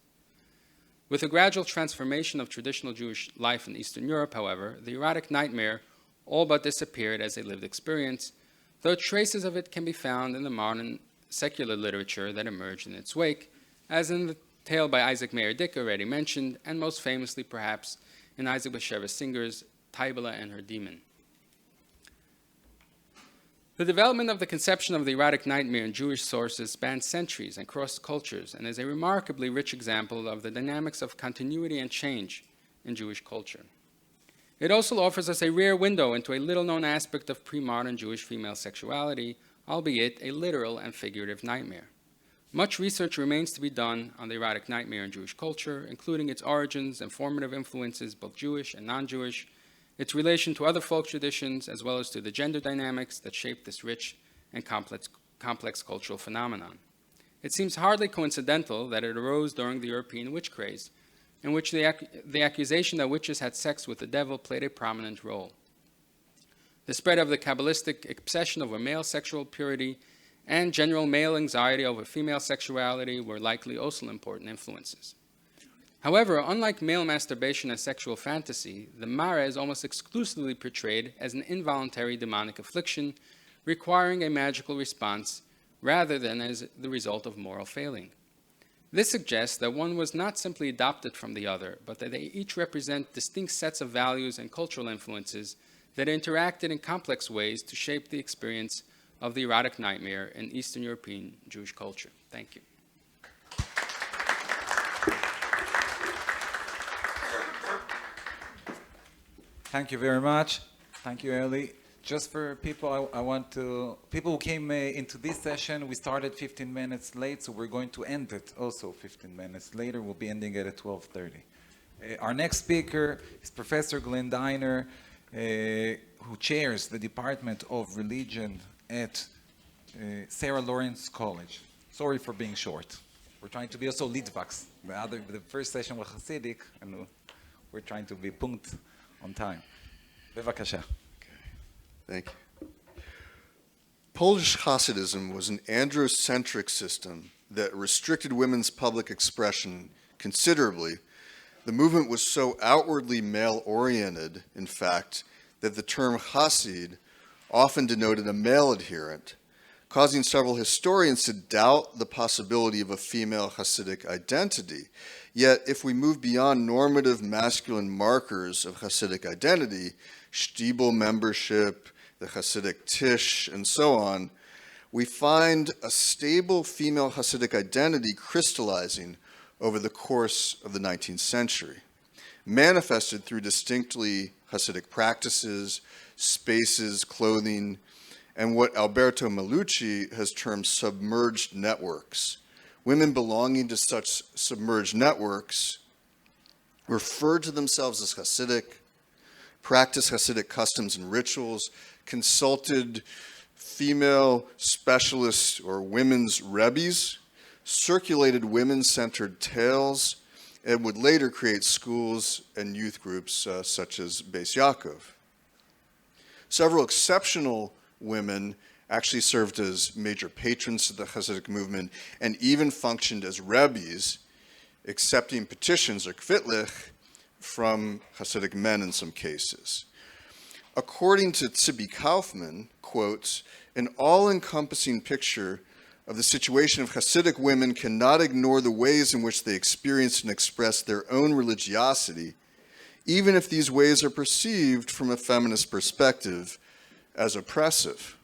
With the gradual transformation of traditional Jewish life in Eastern Europe, however, the erotic nightmare all but disappeared as a lived experience, though traces of it can be found in the modern secular literature that emerged in its wake, as in the tale by Isaac Mayer Dick already mentioned, and most famously perhaps in Isaac Bashevis Singer's Tybala and Her Demon. The development of the conception of the erotic nightmare in Jewish sources spans centuries and crossed cultures, and is a remarkably rich example of the dynamics of continuity and change in Jewish culture. It also offers us a rare window into a little-known aspect of pre-modern Jewish female sexuality, albeit a literal and figurative nightmare. Much research remains to be done on the erotic nightmare in Jewish culture, including its origins and formative influences, both Jewish and non-Jewish, its relation to other folk traditions, as well as to the gender dynamics that shape this rich and complex cultural phenomenon. It seems hardly coincidental that it arose during the European witch craze, in which the accusation that witches had sex with the devil played a prominent role. The spread of the Kabbalistic obsession over male sexual purity and general male anxiety over female sexuality were likely also important influences. However, unlike male masturbation and sexual fantasy, the Mara is almost exclusively portrayed as an involuntary demonic affliction requiring a magical response rather than as the result of moral failing. This suggests that one was not simply adopted from the other, but that they each represent distinct sets of values and cultural influences that interacted in complex ways to shape the experience of the erotic nightmare in Eastern European Jewish culture. Thank you. Thank you very much. Thank you, Elly. Just for people, people who came into this session, we started 15 minutes late, so we're going to end it also 15 minutes later. We'll be ending it at 12:30. Our next speaker is Professor Glenn Dynner, who chairs the Department of Religion at Sarah Lawrence College. Sorry for being short. We're trying to be also Litvaks. The first session was Hasidic, and we're trying to be punct on time. Bevakasha. Thank you. Polish Hasidism was an androcentric system that restricted women's public expression considerably. The movement was so outwardly male-oriented, in fact, that the term Hasid often denoted a male adherent, causing several historians to doubt the possibility of a female Hasidic identity. Yet, if we move beyond normative masculine markers of Hasidic identity, Shtibel membership, the Hasidic Tish, and so on, we find a stable female Hasidic identity crystallizing over the course of the 19th century, manifested through distinctly Hasidic practices, spaces, clothing, and what Alberto Melucci has termed submerged networks. Women belonging to such submerged networks referred to themselves as Hasidic, practiced Hasidic customs and rituals, consulted female specialists or women's rebbes, circulated women-centered tales, and would later create schools and youth groups such as Beis Yaakov. Several exceptional women actually served as major patrons of the Hasidic movement and even functioned as rebbes, accepting petitions or kvitlich from Hasidic men in some cases. According to Tzibby Kaufman, quotes, an all-encompassing picture of the situation of Hasidic women cannot ignore the ways in which they experience and express their own religiosity, even if these ways are perceived from a feminist perspective as oppressive.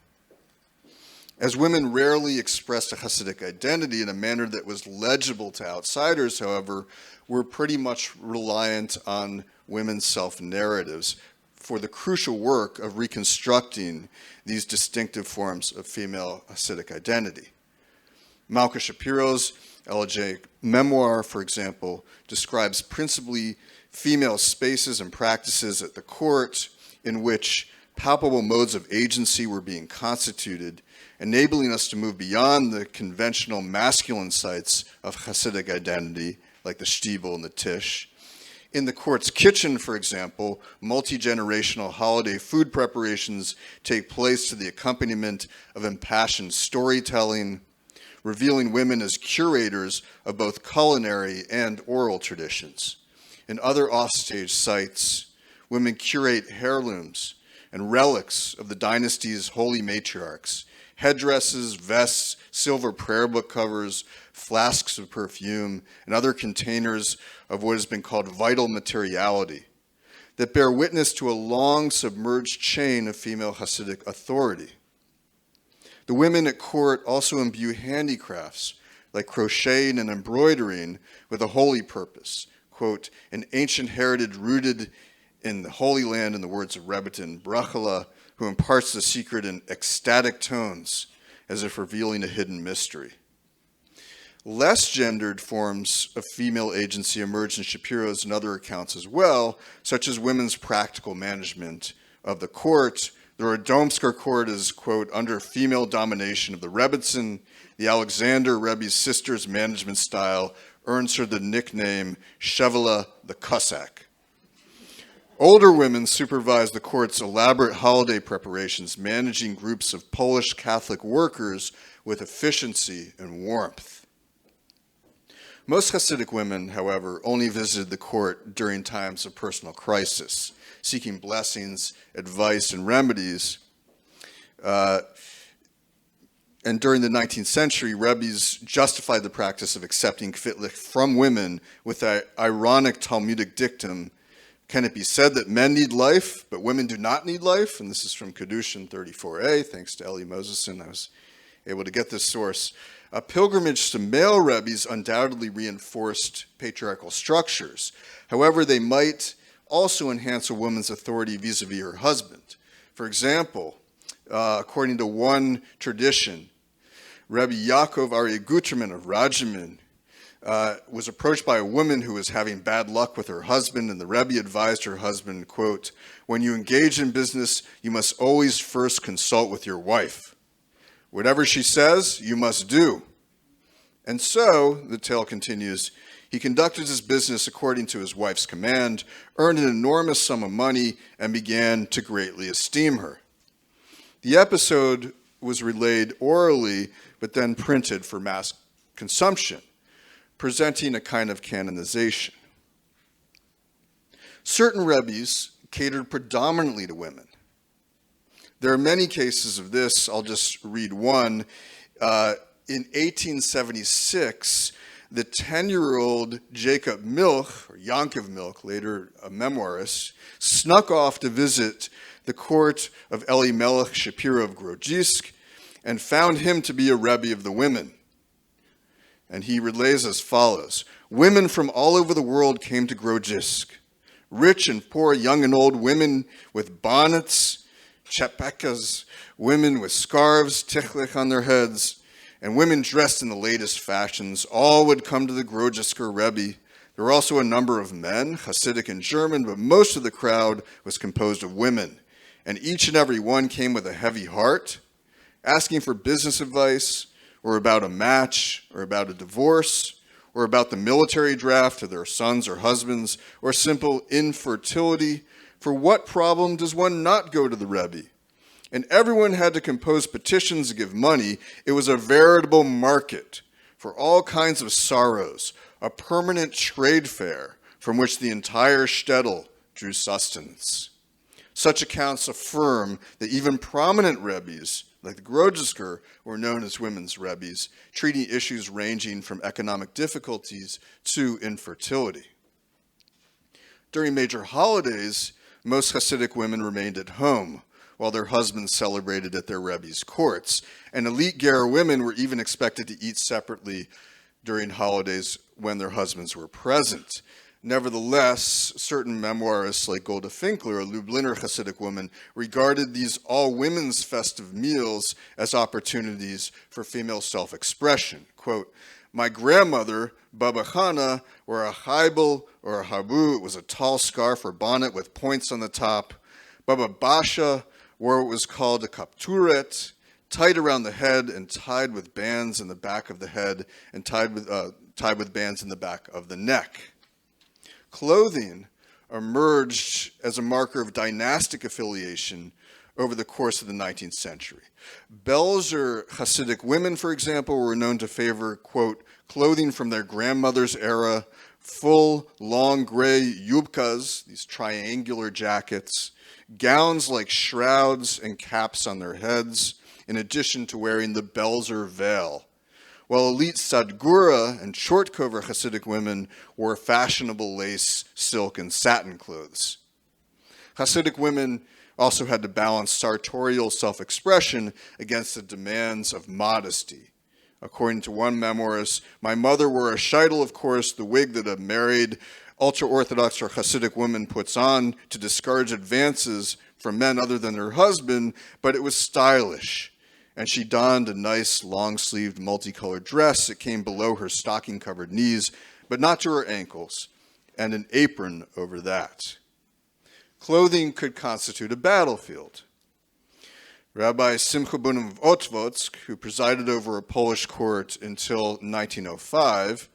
As women rarely expressed a Hasidic identity in a manner that was legible to outsiders, however, were pretty much reliant on women's self-narratives for the crucial work of reconstructing these distinctive forms of female Hasidic identity. Malka Shapiro's elegiac memoir, for example, describes principally female spaces and practices at the court in which palpable modes of agency were being constituted, enabling us to move beyond the conventional masculine sites of Hasidic identity, like the Shtibel and the Tish. In the court's kitchen, for example, multi-generational holiday food preparations take place to the accompaniment of impassioned storytelling, revealing women as curators of both culinary and oral traditions. In other offstage sites, women curate heirlooms and relics of the dynasty's holy matriarchs, headdresses, vests, silver prayer book covers, flasks of perfume, and other containers of what has been called vital materiality that bear witness to a long submerged chain of female Hasidic authority. The women at court also imbue handicrafts like crocheting and embroidering with a holy purpose, quote, an ancient heritage rooted in the Holy Land, in the words of Rebbetzin Brachela, who imparts the secret in ecstatic tones as if revealing a hidden mystery. Less gendered forms of female agency emerge in Shapiro's and other accounts as well, such as women's practical management of the court. The Radomsker court is, quote, under female domination of the Rebbetzin. The Alexander Rebbe's sister's management style earns her the nickname Shevela the Cossack. Older women supervise the court's elaborate holiday preparations, managing groups of Polish Catholic workers with efficiency and warmth. Most Hasidic women, however, only visited the court during times of personal crisis, seeking blessings, advice, and remedies. And during the 19th century, Rebbes justified the practice of accepting kfitlich from women with the ironic Talmudic dictum, can it be said that men need life, but women do not need life? And this is from Kedushin 34a, thanks to Elly Moseson. I was able to get this source. A pilgrimage to male Rebbes undoubtedly reinforced patriarchal structures. However, they might also enhance a woman's authority vis-a-vis her husband. For example, according to one tradition, Rabbi Yaakov Aryeh Guterman of Rajamin was approached by a woman who was having bad luck with her husband, and the Rebbe advised her husband, quote, "When you engage in business, you must always first consult with your wife. Whatever she says, you must do." And so, the tale continues, he conducted his business according to his wife's command, earned an enormous sum of money, and began to greatly esteem her. The episode was relayed orally, but then printed for mass consumption, presenting a kind of canonization. Certain Rebbes catered predominantly to women. There are many cases of this. I'll just read one. In 1876, the 10-year-old Jacob Milch, or Yankov Milch, later a memoirist, snuck off to visit the court of Elly Melech Shapiro of Grodzisk and found him to be a Rebbe of the women. And he relays as follows: women from all over the world came to Grodzisk. Rich and poor, young and old, women with bonnets, chapekas, women with scarves, tichlich on their heads, and women dressed in the latest fashions, all would come to the Grodzisker Rebbe. There were also a number of men, Hasidic and German, but most of the crowd was composed of women. And each and every one came with a heavy heart, asking for business advice, or about a match, or about a divorce, or about the military draft of their sons or husbands, or simple infertility. For what problem does one not go to the Rebbe? And everyone had to compose petitions to give money. It was a veritable market for all kinds of sorrows, a permanent trade fair from which the entire shtetl drew sustenance. Such accounts affirm that even prominent Rebbes, like the Grodzisker, were known as women's Rebbes, treating issues ranging from economic difficulties to infertility. During major holidays, most Hasidic women remained at home, while their husbands celebrated at their Rebbe's courts. And elite Ger women were even expected to eat separately during holidays when their husbands were present. Nevertheless, certain memoirists like Golda Finkler, a Lubliner Hasidic woman, regarded these all-women's festive meals as opportunities for female self-expression. Quote, "My grandmother, Baba Chana, wore a chaibel or a habu. It was a tall scarf or bonnet with points on the top. Baba Basha wore what was called a kapturet, tied around the head and tied with bands in the back of the head and tied with bands in the back of the neck." Clothing emerged as a marker of dynastic affiliation over the course of the 19th century. Belzer Hasidic women, for example, were known to favor, quote, clothing from their grandmother's era, full, long gray yubkas, these triangular jackets, gowns like shrouds and caps on their heads, in addition to wearing the Belzer veil, while elite Sadgura and short-cover Hasidic women wore fashionable lace, silk, and satin clothes. Hasidic women also had to balance sartorial self-expression against the demands of modesty. According to one memoirist, my mother wore a sheitel, of course, the wig that a married ultra-Orthodox or Hasidic woman puts on to discourage advances from men other than her husband, but it was stylish. And she donned a nice long-sleeved multicolored dress that came below her stocking-covered knees, but not to her ankles, and an apron over that. Clothing could constitute a battlefield. Rabbi Simcha Bunim of Otvodsk, who presided over a Polish court until 1905,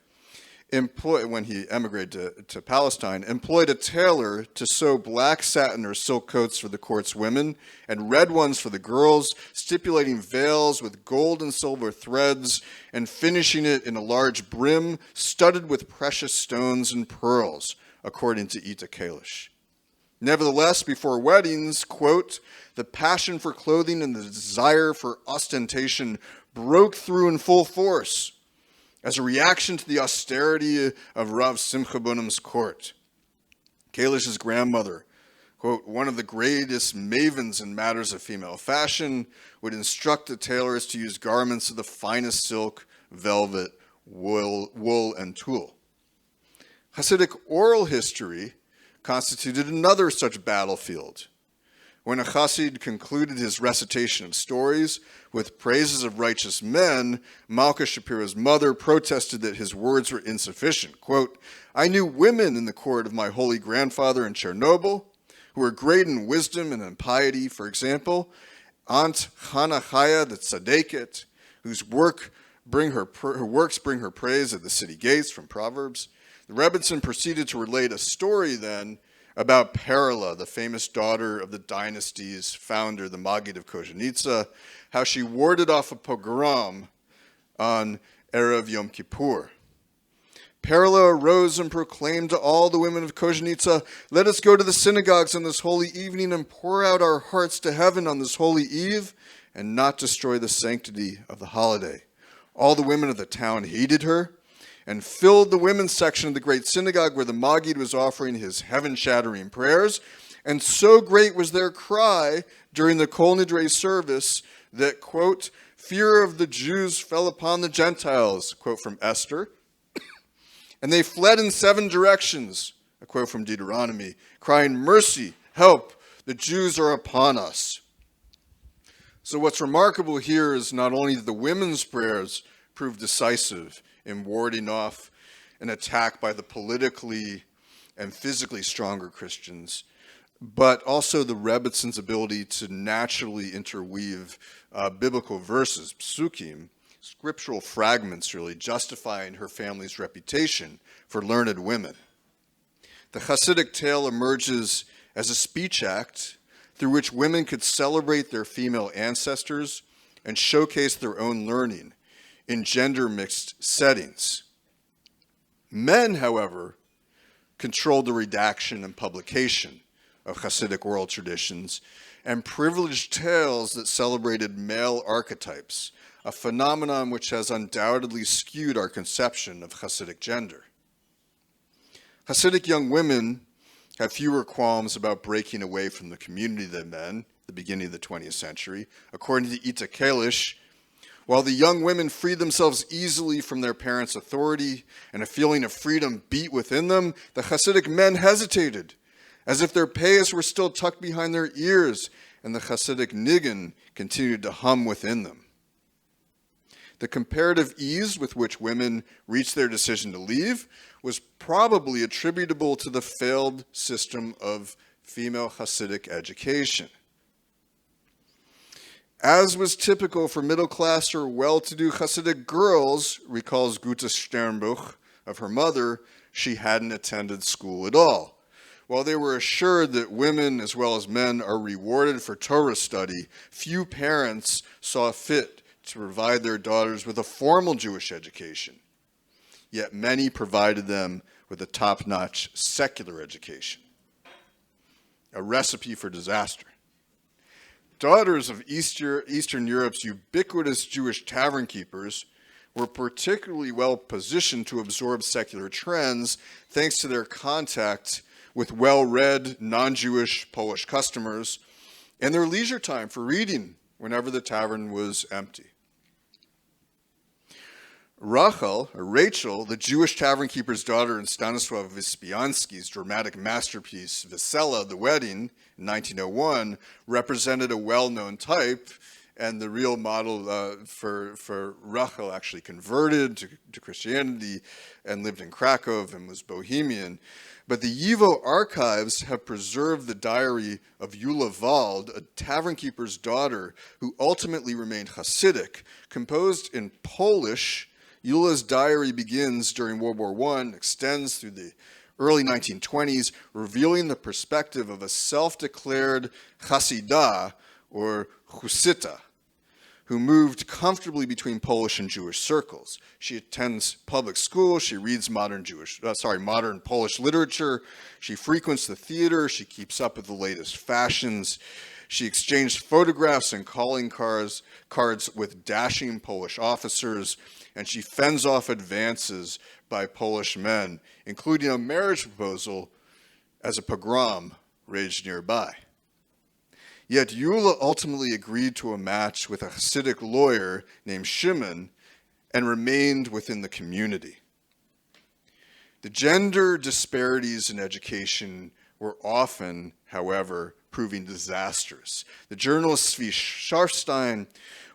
when he emigrated to Palestine, employed a tailor to sew black satin or silk coats for the court's women and red ones for the girls, stipulating veils with gold and silver threads and finishing it in a large brim studded with precious stones and pearls, according to Ita Kalish. Nevertheless, before weddings, quote, the passion for clothing and the desire for ostentation broke through in full force as a reaction to the austerity of Rav Simcha Bunim's court. Kalish's grandmother, quote, one of the greatest mavens in matters of female fashion, would instruct the tailors to use garments of the finest silk, velvet, wool, and tulle. Hasidic oral history constituted another such battlefield. When a Hasid concluded his recitation of stories with praises of righteous men, Malka Shapira's mother protested that his words were insufficient. Quote, I knew women in the court of my holy grandfather in Chernobyl who were great in wisdom and in piety. For example, Aunt Hannah Chaya the Tzaddiket, whose works bring her praise at the city gates from Proverbs. The Rebbitzin proceeded to relate a story then about Perla, the famous daughter of the dynasty's founder, the Maggid of Kozhenitsa, how she warded off a pogrom on Erev Yom Kippur. Perla arose and proclaimed to all the women of Kozhenitsa, let us go to the synagogues on this holy evening and pour out our hearts to heaven on this holy eve and not destroy the sanctity of the holiday. All the women of the town hated her and filled the women's section of the great synagogue where the Maggid was offering his heaven-shattering prayers. And so great was their cry during the Kol Nidre service that, quote, fear of the Jews fell upon the Gentiles, quote from Esther. And they fled in 7 directions, a quote from Deuteronomy, crying, mercy, help, the Jews are upon us. So what's remarkable here is not only that the women's prayers proved decisive in warding off an attack by the politically and physically stronger Christians, but also the Rebbitzins' ability to naturally interweave biblical verses, psukim, scriptural fragments really, justifying her family's reputation for learned women. The Hasidic tale emerges as a speech act through which women could celebrate their female ancestors and showcase their own learning in gender-mixed settings. Men, however, controlled the redaction and publication of Hasidic oral traditions and privileged tales that celebrated male archetypes, a phenomenon which has undoubtedly skewed our conception of Hasidic gender. Hasidic young women have fewer qualms about breaking away from the community than men at the beginning of the 20th century. According to Ita Kalish, while the young women freed themselves easily from their parents' authority and a feeling of freedom beat within them, the Hasidic men hesitated, as if their payas were still tucked behind their ears, and the Hasidic niggin continued to hum within them. The comparative ease with which women reached their decision to leave was probably attributable to the failed system of female Hasidic education. As was typical for middle-class or well-to-do Hasidic girls, recalls Gutta Sternbuch of her mother, she hadn't attended school at all. While they were assured that women as well as men are rewarded for Torah study, few parents saw fit to provide their daughters with a formal Jewish education. Yet many provided them with a top-notch secular education. A recipe for disaster. Daughters of Eastern Europe's ubiquitous Jewish tavern keepers were particularly well positioned to absorb secular trends thanks to their contact with well-read, non-Jewish Polish customers and their leisure time for reading whenever the tavern was empty. Rachel, the Jewish tavern keeper's daughter in Stanisław Wyspiański's dramatic masterpiece, Wesela, The Wedding, in 1901, represented a well-known type, and the real model for Rachel actually converted to Christianity and lived in Krakow and was Bohemian. But the YIVO archives have preserved the diary of Eula Wald, a tavern keeper's daughter who ultimately remained Hasidic, composed in Polish. Eula's diary begins during World War I, extends through the early 1920s, revealing the perspective of a self-declared Hasidah, or Husita, who moved comfortably between Polish and Jewish circles. She attends public school, she reads modern Polish literature, she frequents the theater, she keeps up with the latest fashions, She exchanged photographs and calling cards with dashing Polish officers, and she fends off advances by Polish men, including a marriage proposal as a pogrom raged nearby. Yet Eula ultimately agreed to a match with a Hasidic lawyer named Shimon and remained within the community. The gender disparities in education were often, however, proving disastrous. The journalist Zvi Scharfstein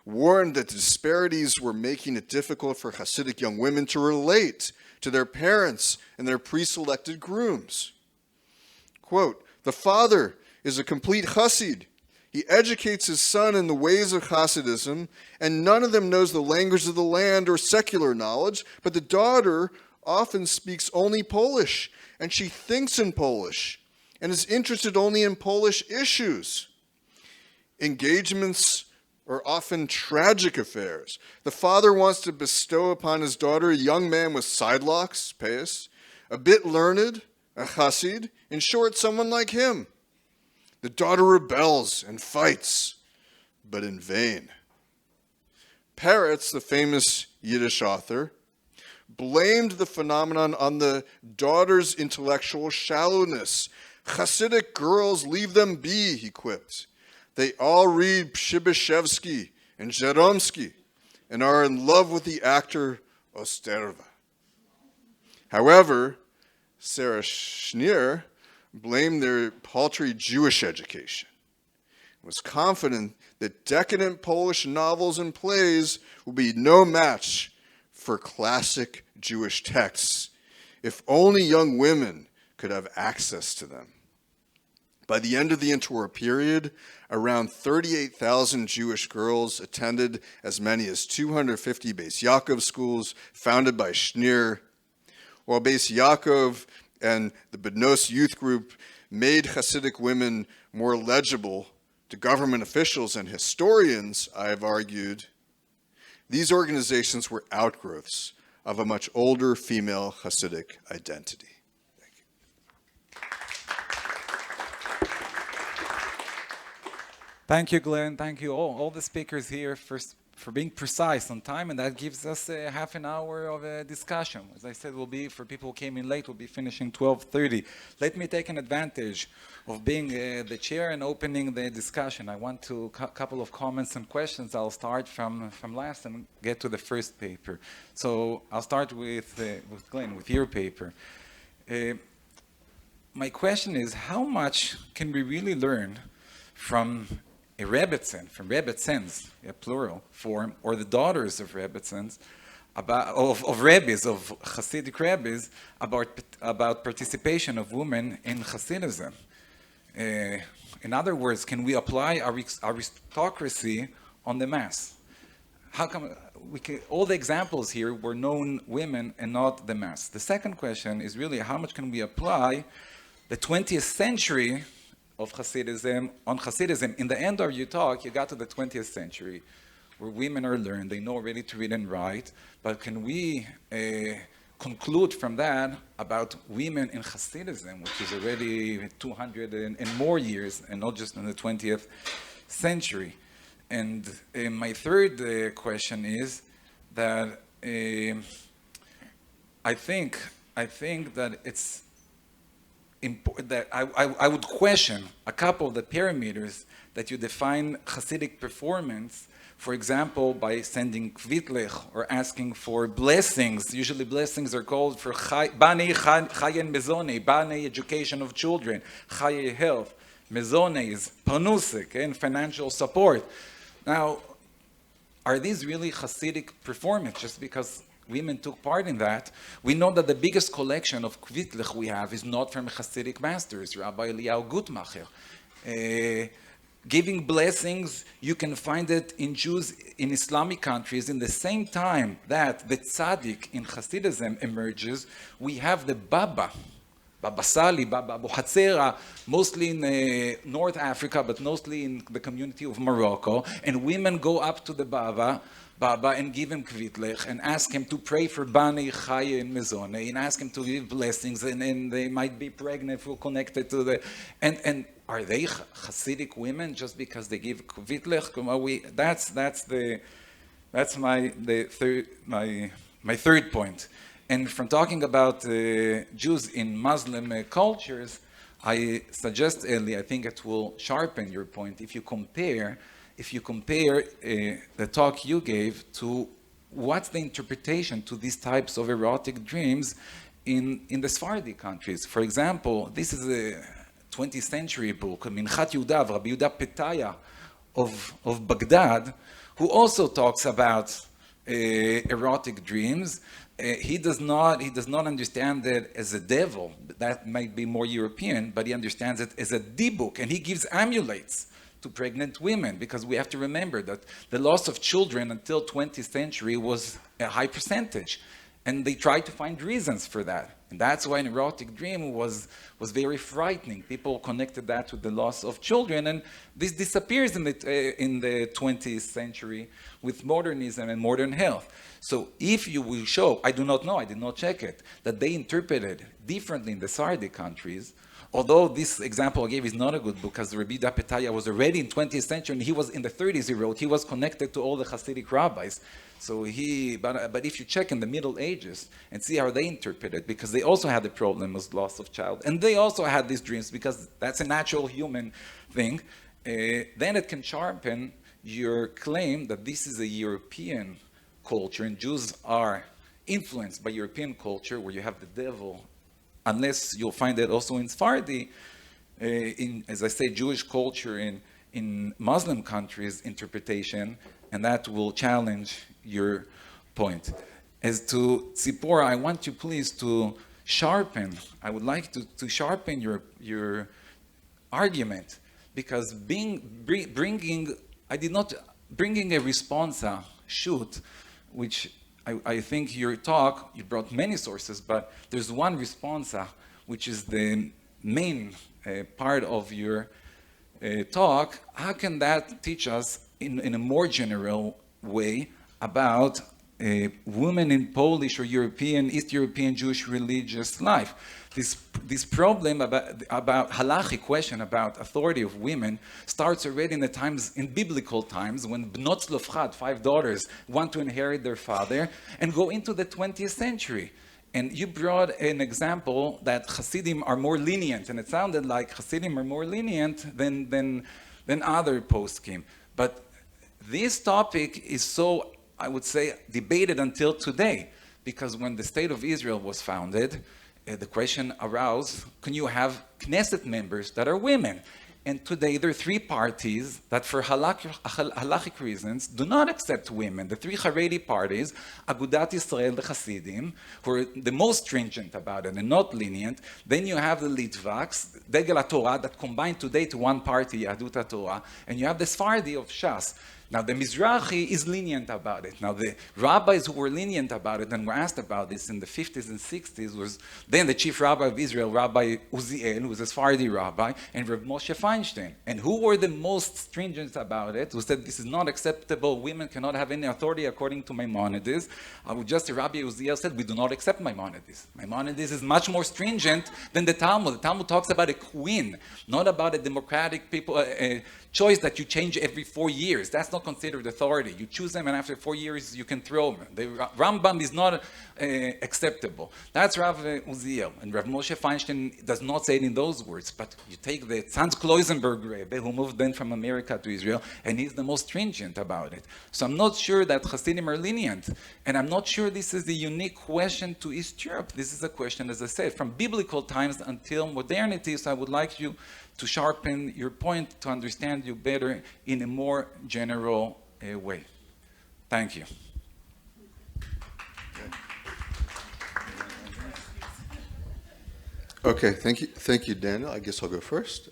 warned that the disparities were making it difficult for Hasidic young women to relate to their parents and their pre-selected grooms. Quote, "The father is a complete Hasid. He educates his son in the ways of Hasidism, and none of them knows the language of the land or secular knowledge, but the daughter often speaks only Polish, and she thinks in Polish, and is interested only in Polish issues. Engagements are often tragic affairs. The father wants to bestow upon his daughter a young man with sidelocks, payas, a bit learned, a Hasid, in short, someone like him. The daughter rebels and fights, but in vain." Peretz, the famous Yiddish author, blamed the phenomenon on the daughter's intellectual shallowness. "Hasidic girls, leave them be," he quipped. "They all read Przybyszewski and Żeromski and are in love with the actor Osterwa." However, Sarah Schneer blamed their paltry Jewish education, was confident that decadent Polish novels and plays would be no match for classic Jewish texts if only young women could have access to them. By the end of the interwar period, around 38,000 Jewish girls attended as many as 250 Beis Yaakov schools founded by Schneer. While Beis Yaakov and the Bednos youth group made Hasidic women more legible to government officials and historians, I have argued, these organizations were outgrowths of a much older female Hasidic identity. Thank you. Thank you, Glenn. Thank you all the speakers here for being precise on time, and that gives us a half an hour of a discussion. As I said, for people who came in late, we'll be finishing 12:30. Let me take an advantage of being the chair and opening the discussion. I want to couple of comments and questions. I'll start from last and get to the first paper. So I'll start with Glenn, with your paper. My question is, how much can we really learn from a Rebbetzin, from Rebbetzins, a plural form, or the daughters of Rebbetzins, of rabbis, of Hasidic rabbis, about participation of women in Hasidism? In other words, can we apply aristocracy on the mass? How come all the examples here were known women and not the mass? The second question is really, how much can we apply the 20th century of Hasidism on Hasidism? In the end of your talk, you got to the 20th century, where women are learned, they know already to read and write, but can we conclude from that about women in Hasidism, which is already 200 and more years, and not just in the 20th century? And my third question is that I think that it's important that I would question a couple of the parameters that you define Hasidic performance, for example, by sending kvitlech or asking for blessings. Usually blessings are called for Banei Chayen Mezone, Banei education of children, Chaye health, Mezone is Panusik, and financial support. Now, are these really Hasidic performance just because women took part in that? We know that the biggest collection of kvitlech we have is not from Hasidic masters, Rabbi Eliyahu Gutmacher. Giving blessings, you can find it in Jews in Islamic countries. In the same time that the tzaddik in Hasidism emerges, we have the Baba Baba Sali, Baba Abu Hatzera, mostly in North Africa, but mostly in the community of Morocco. And women go up to the Baba and give him kvitlech and ask him to pray for Bani Chaya and Mezone and ask him to give blessings, and they might be pregnant if we're connected to the... And are they Hasidic women just because they give kvitlech? That's my third point. And from talking about Jews in Muslim cultures, I suggest, Elly, I think it will sharpen your point if you compare the talk you gave to what's the interpretation to these types of erotic dreams in the Sephardi countries. For example, this is a 20th century book, Minchat Yehuda, Rabbi Yehuda Petaya of Baghdad, who also talks about erotic dreams. He does not understand it as a devil. That might be more European, but he understands it as a dibuk, and he gives amulets to pregnant women, because we have to remember that the loss of children until 20th century was a high percentage, and they tried to find reasons for that. And that's why an erotic dream was very frightening. People connected that to the loss of children, and this disappears in the 20th century with modernism and modern health. So if you will show, I do not know, I did not check it, that they interpreted differently in the Sephardic countries, although this example I gave is not a good book, because Rabbi Yehuda Petaya was already in 20th century, and he was in the 30s, he wrote, he was connected to all the Hasidic rabbis. So but if you check in the Middle Ages and see how they interpreted, because they also had the problem of loss of child, and they also had these dreams, because that's a natural human thing, then it can sharpen your claim that this is a European culture, and Jews are influenced by European culture, where you have the devil, unless you'll find it also in Sephardi, as I say, Jewish culture in Muslim countries interpretation, and that will challenge your point. As to Tzipora, I want you please to sharpen, I would like to sharpen your argument, because bringing a responsa shoot, which I think your talk, you brought many sources, but there's one responsa, which is the main part of your talk. How can that teach us in a more general way about women in Polish or European, East European Jewish religious life? This problem about halachic question about authority of women starts already in biblical times, when Bnot Tzlofchad, 5 daughters, want to inherit their father, and go into the 20th century. And you brought an example that Hasidim are more lenient, and it sounded like Hasidim are more lenient than other poskim. But this topic is so, I would say, debated until today, because when the State of Israel was founded, the question arose, can you have Knesset members that are women? And today there are 3 parties that for halachic reasons do not accept women. The 3 Haredi parties, Agudat Yisrael, the Hasidim, who are the most stringent about it and not lenient. Then you have the Litvaks, Degel HaTorah, that combine today to one party, Yahadut HaTorah. And you have the Sephardi of Shas. Now, the Mizrahi is lenient about it. Now, the rabbis who were lenient about it and were asked about this in the 50s and 60s was then the chief rabbi of Israel, Rabbi Uziel, who was a Sephardi rabbi, and Rav Moshe Feinstein. And who were the most stringent about it, who said this is not acceptable, women cannot have any authority according to Maimonides. Just Rabbi Uziel said, we do not accept Maimonides. Maimonides is much more stringent than the Talmud. The Talmud talks about a queen, not about a democratic people, choice that you change every 4 years. That's not considered authority. You choose them, and after 4 years, you can throw them. The Rambam is not acceptable. That's Rav Uziel. And Rav Moshe Feinstein does not say it in those words, but you take the Tzanz Kloisenberg Rebbe, who moved then from America to Israel, and he's the most stringent about it. So I'm not sure that Hasidim are lenient, and I'm not sure this is the unique question to East Europe. This is a question, as I said, from biblical times until modernity, so I would like you to sharpen your point, to understand you better in a more general way. Thank you. Okay, thank you, Daniel. I guess I'll go first.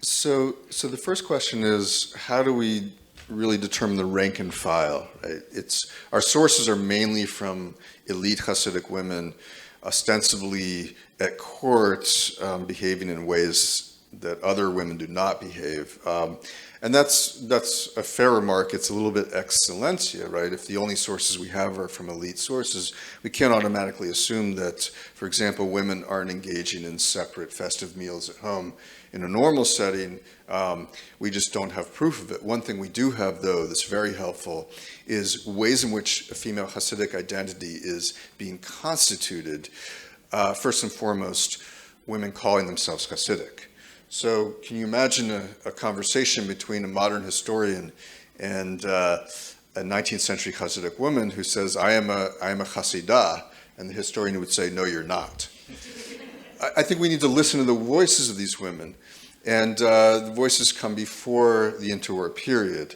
So the first question is, how do we really determine the rank and file. Right? Our sources are mainly from elite Hasidic women, ostensibly at courts, behaving in ways that other women do not behave. And that's a fair remark. It's a little bit excellencia, right? If the only sources we have are from elite sources, we can't automatically assume that, for example, women aren't engaging in separate festive meals at home. In a normal setting, we just don't have proof of it. One thing we do have, though, that's very helpful is ways in which a female Hasidic identity is being constituted. First and foremost, women calling themselves Hasidic. So can you imagine a conversation between a modern historian and a 19th century Hasidic woman who says, I am a Hasidah, and the historian would say, no, you're not. I think we need to listen to the voices of these women, and the voices come before the interwar period.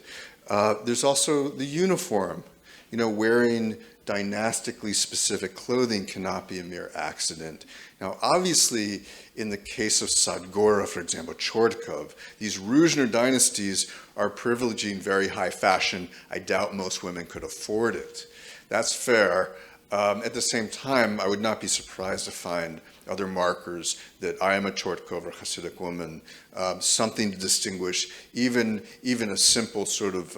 There's also the uniform. You know, wearing dynastically specific clothing cannot be a mere accident. Now, obviously, in the case of Sadgora, for example, Chortkov, these Ruzhner dynasties are privileging very high fashion. I doubt most women could afford it. That's fair. At the same time, I would not be surprised to find other markers that I am a Chortkov or Hasidic woman, something to distinguish, even a simple sort of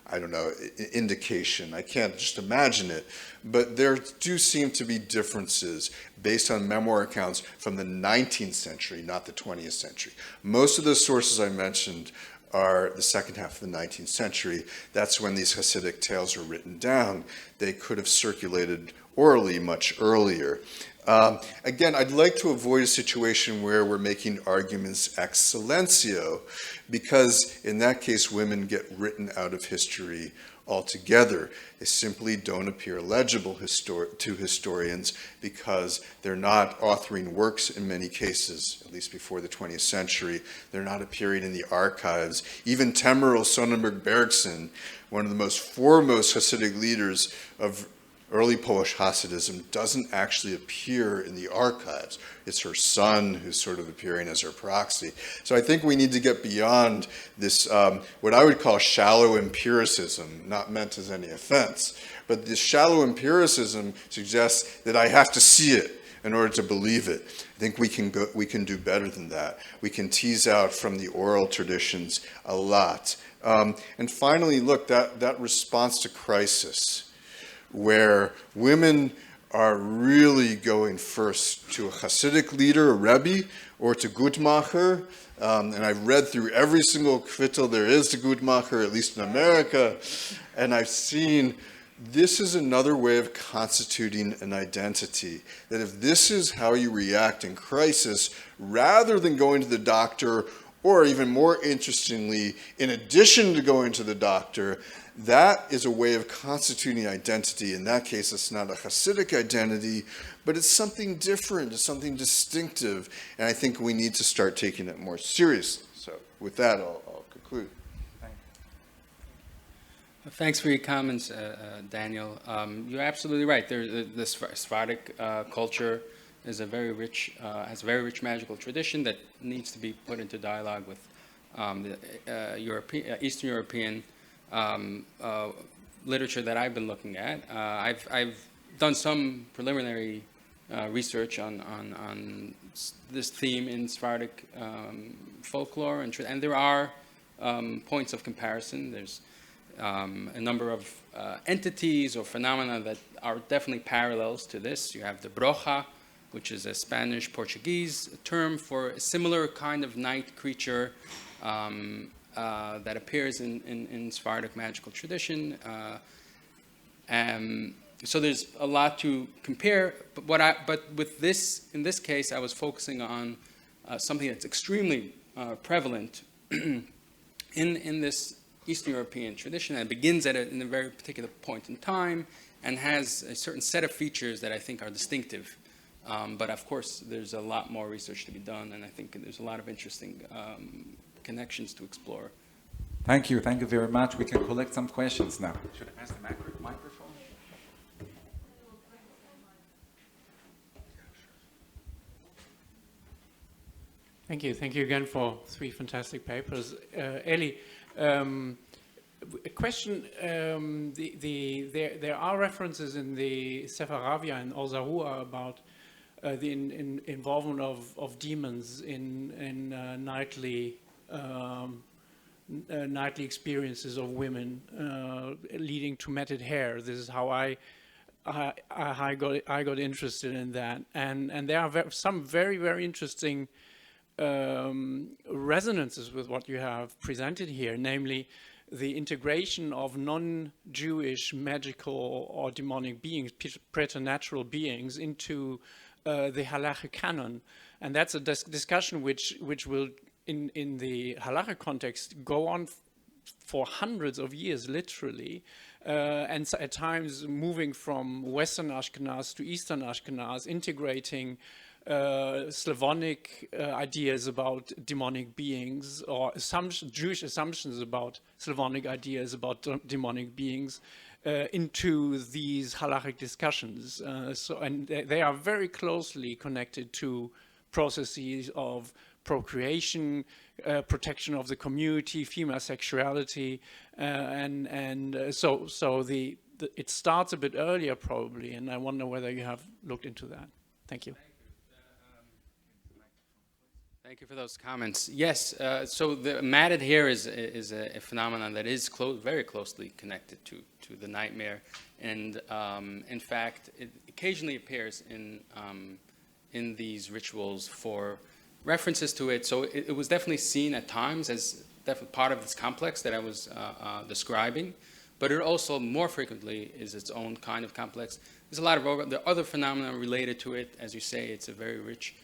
I don't know, indication. I can't just imagine it. But there do seem to be differences based on memoir accounts from the 19th century, not the 20th century. Most of the sources I mentioned are the second half of the 19th century. That's when these Hasidic tales were written down. They could have circulated orally much earlier. Again, I'd like to avoid a situation where we're making arguments ex silentio, because in that case, women get written out of history altogether. They simply don't appear legible to historians because they're not authoring works in many cases, at least before the 20th century. They're not appearing in the archives. Even Temerl Sonnenberg-Bergson, one of the most foremost Hasidic leaders of early Polish Hasidism, doesn't actually appear in the archives. It's her son who's sort of appearing as her proxy. So I think we need to get beyond this, what I would call shallow empiricism, not meant as any offense, but this shallow empiricism suggests that I have to see it in order to believe it. I think we can do better than that. We can tease out from the oral traditions a lot. And finally, look, that response to crisis, where women are really going first to a Hasidic leader, a Rebbe, or to Gutmacher. And I've read through every single kvittel there is to Gutmacher, at least in America, and I've seen this is another way of constituting an identity. That if this is how you react in crisis, rather than going to the doctor, or even more interestingly, in addition to going to the doctor, that is a way of constituting identity. In that case, it's not a Hasidic identity, but it's something different, it's something distinctive, and I think we need to start taking it more seriously. So with that, I'll conclude. Thanks for your comments, Daniel. You're absolutely right. The Sephardic culture is has a very rich magical tradition that needs to be put into dialogue with the Eastern European literature that I've been looking at. I've done some preliminary research on this theme in Sephardic folklore, and there are points of comparison. There's a number of entities or phenomena that are definitely parallels to this. You have the brocha, which is a Spanish-Portuguese term for a similar kind of night creature that appears in Sephardic magical tradition. So there's a lot to compare, but with this, in this case, I was focusing on something that's extremely prevalent in this Eastern European tradition, and begins in a very particular point in time, and has a certain set of features that I think are distinctive. But of course, there's a lot more research to be done, and I think there's a lot of interesting connections to explore. Thank you very much. We can collect some questions now. Should I pass the microphone? Thank you again for 3 fantastic papers. Elly, A question, there are references in the Sefer Ravia and Ozahua about the involvement of demons in nightly experiences of women, leading to matted hair. This is how I got interested in that, and there are some very, very interesting resonances with what you have presented here, namely the integration of non-Jewish magical or demonic beings, preternatural beings, into the halachic canon. And that's a discussion which will, in the halachic context, go on for hundreds of years, literally, and at times moving from Western Ashkenaz to Eastern Ashkenaz, integrating Slavonic ideas about demonic beings, or Jewish assumptions about Slavonic ideas about demonic beings into these halachic discussions. And they are very closely connected to processes of procreation, protection of the community, female sexuality, so it starts a bit earlier probably, and I wonder whether you have looked into that. Thank you. Thank you for those comments. Yes, so the matted hair is a phenomenon that is very closely connected to the nightmare, and in fact, it occasionally appears in these rituals for references to it. So it was definitely seen at times as definitely part of this complex that I was describing, but it also more frequently is its own kind of complex. There's a lot of there are other phenomena related to it. As you say, it's a very rich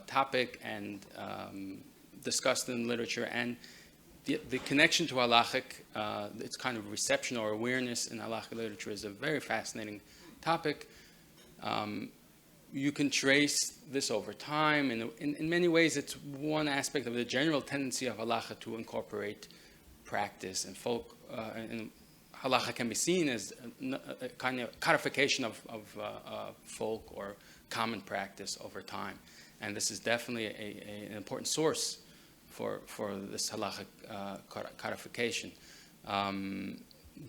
topic and discussed in literature, and the connection to halachic, its kind of reception or awareness in halachic literature is a very fascinating topic. You can trace this over time, and in many ways it's one aspect of the general tendency of halacha to incorporate practice and folk, and halacha can be seen as a kind of codification of folk or common practice over time, and this is definitely an important source for this halachic codification.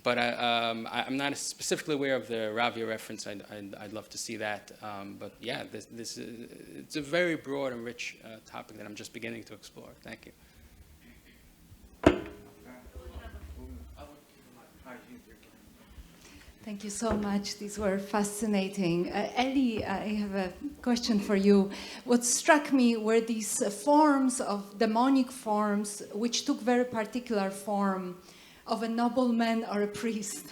But I'm not specifically aware of the Ravia reference. I'd love to see that. But yeah, it's a very broad and rich topic that I'm just beginning to explore. Thank you. Thank you so much. These were fascinating. Elly, I have a question for you. What struck me were these forms of demonic forms, which took very particular form of a nobleman or a priest.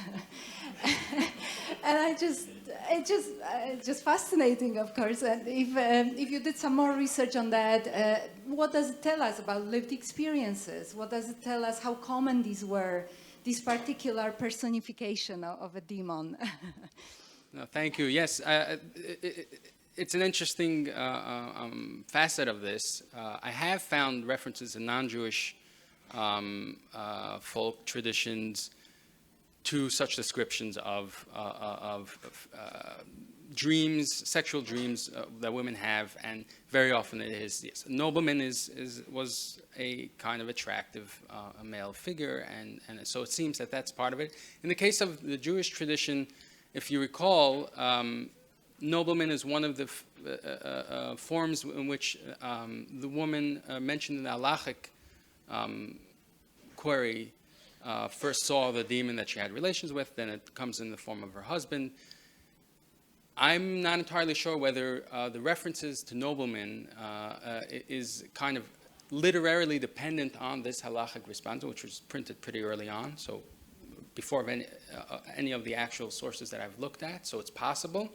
And it's just fascinating, of course. And if you did some more research on that, what does it tell us about lived experiences? What does it tell us how common these were? This particular personification of a demon. No, thank you. Yes, it's an interesting facet of this. I have found references in non-Jewish folk traditions to such descriptions of dreams, sexual dreams that women have, and very often it is, yes, a nobleman was a kind of attractive male figure, and so it seems that that's part of it. In the case of the Jewish tradition, if you recall, nobleman is one of the forms in which the woman mentioned in the halachic query first saw the demon that she had relations with, then it comes in the form of her husband. I'm not entirely sure whether the references to noblemen is kind of literarily dependent on this halachic responsa, which was printed pretty early on, so before any of the actual sources that I've looked at. So it's possible.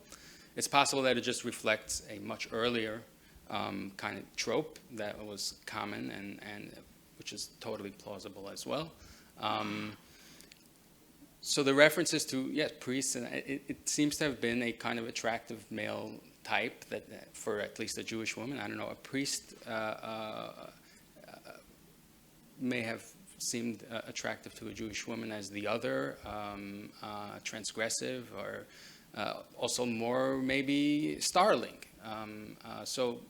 It's possible that it just reflects a much earlier kind of trope that was common, and which is totally plausible as well. So the references to, yes, priests, and it seems to have been a kind of attractive male type that for at least a Jewish woman. I don't know, a priest may have seemed attractive to a Jewish woman as the other, transgressive, or also more maybe startling. So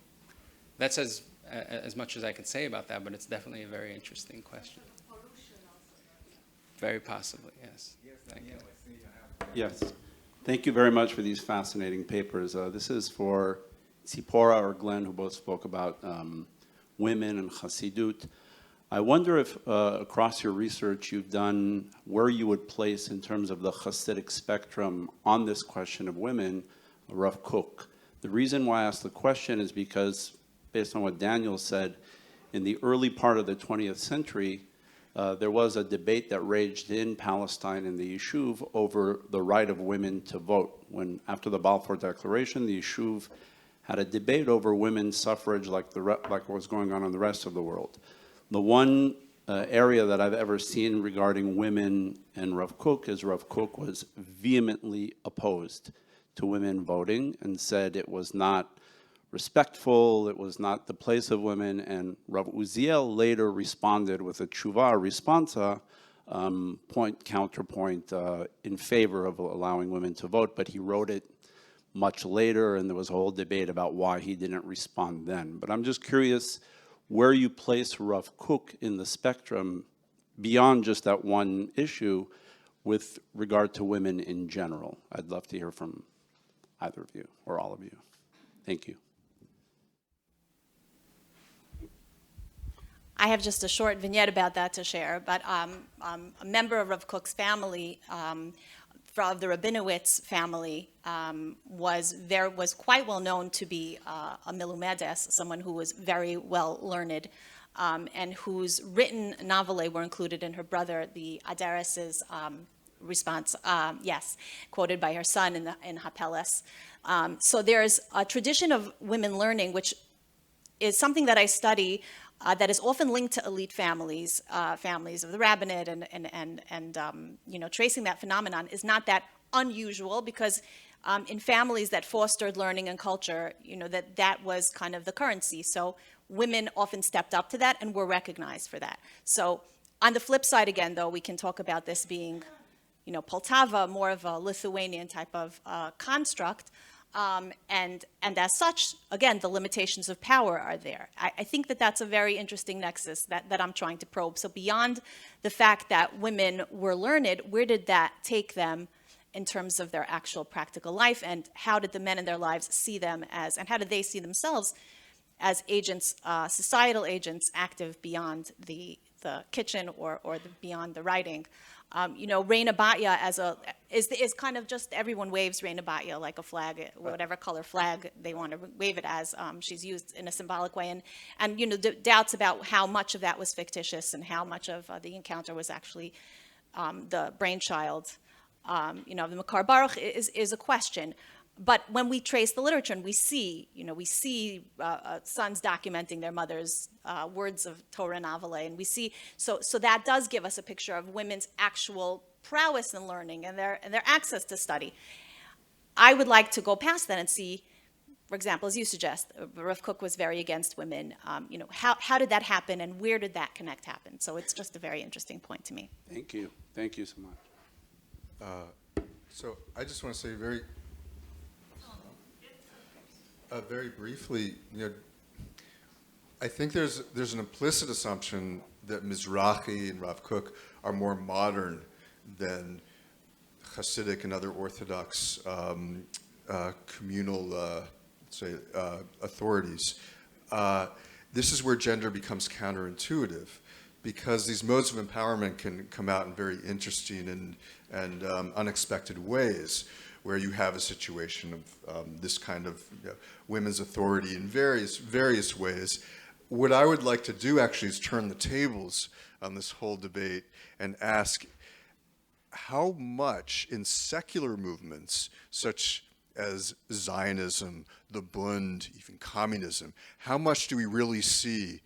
that's as much as I can say about that, but it's definitely a very interesting question. Very possibly, yes. Thank you. Yes. Thank you very much for these fascinating papers. This is for Tzipora or Glenn, who both spoke about women and Hasidut. I wonder if across your research you've done where you would place in terms of the Hasidic spectrum on this question of women, Rav Kook. The reason why I ask the question is because, based on what Daniel said, in the early part of the 20th century, there was a debate that raged in Palestine in the Yishuv over the right of women to vote. When, after the Balfour Declaration, the Yishuv had a debate over women's suffrage like what was going on in the rest of the world. The one area that I've ever seen regarding women and Rav Kook is Rav Kook was vehemently opposed to women voting and said it was not respectful, it was not the place of women, and Rav Uziel later responded with a tshuva responsa, counterpoint in favor of allowing women to vote, but he wrote it much later, and there was a whole debate about why he didn't respond then. But I'm just curious where you place Rav Kook in the spectrum beyond just that one issue with regard to women in general. I'd love to hear from either of you or all of you. Thank you. I have just a short vignette about that to share, but a member of Rav Kook's family, from the Rabinowitz family, was quite well known to be a milumedes, someone who was very well learned, and whose written novellae were included in her brother, the Adaris's response, yes, quoted by her son in Hapeles. So there's a tradition of women learning, which is something that I study, that is often linked to elite families, families of the Rabbinic, and tracing that phenomenon is not that unusual, because in families that fostered learning and culture, that was kind of the currency. So women often stepped up to that and were recognized for that. So on the flip side, again, though, we can talk about this being, Poltava, more of a Lithuanian type of construct. And as such, again, the limitations of power are there. I think that that's a very interesting nexus that I'm trying to probe. So beyond the fact that women were learned, where did that take them in terms of their actual practical life, and how did the men in their lives see them as, and how did they see themselves as agents, societal agents, active beyond the kitchen or beyond the writing? Reina Batya is kind of just, everyone waves Reina Batya like a flag, whatever color flag they want to wave it as. She's used in a symbolic way, and doubts about how much of that was fictitious and how much of the encounter was actually the brainchild. The Makar Baruch is a question. But when we trace the literature and we see sons documenting their mother's words of Torah novellae, and we see, so that does give us a picture of women's actual prowess in learning and their access to study. I would like to go past that and see, for example, as you suggest, Rav Kook was very against women. How did that happen, and where did that connect happen? So it's just a very interesting point to me. Thank you. Thank you so much. So I just want to say very briefly, I think there's an implicit assumption that Mizrahi and Rav Kook are more modern than Hasidic and other Orthodox communal, authorities. This is where gender becomes counterintuitive, because these modes of empowerment can come out in very interesting and unexpected ways, where you have a situation of this kind of women's authority in various ways. What I would like to do actually is turn the tables on this whole debate and ask how much in secular movements such as Zionism, the Bund, even communism, how much do we really see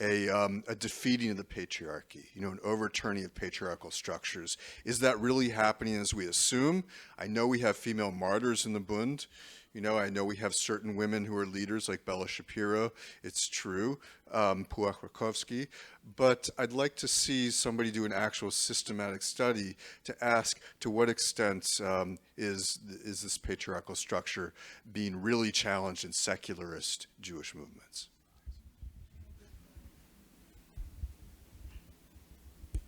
a defeating of the patriarchy, an overturning of patriarchal structures? Is that really happening as we assume? I know we have female martyrs in the Bund. I know we have certain women who are leaders like Bella Shapiro. It's true, Puach Rakovsky. But I'd like to see somebody do an actual systematic study to ask to what extent is this patriarchal structure being really challenged in secularist Jewish movements.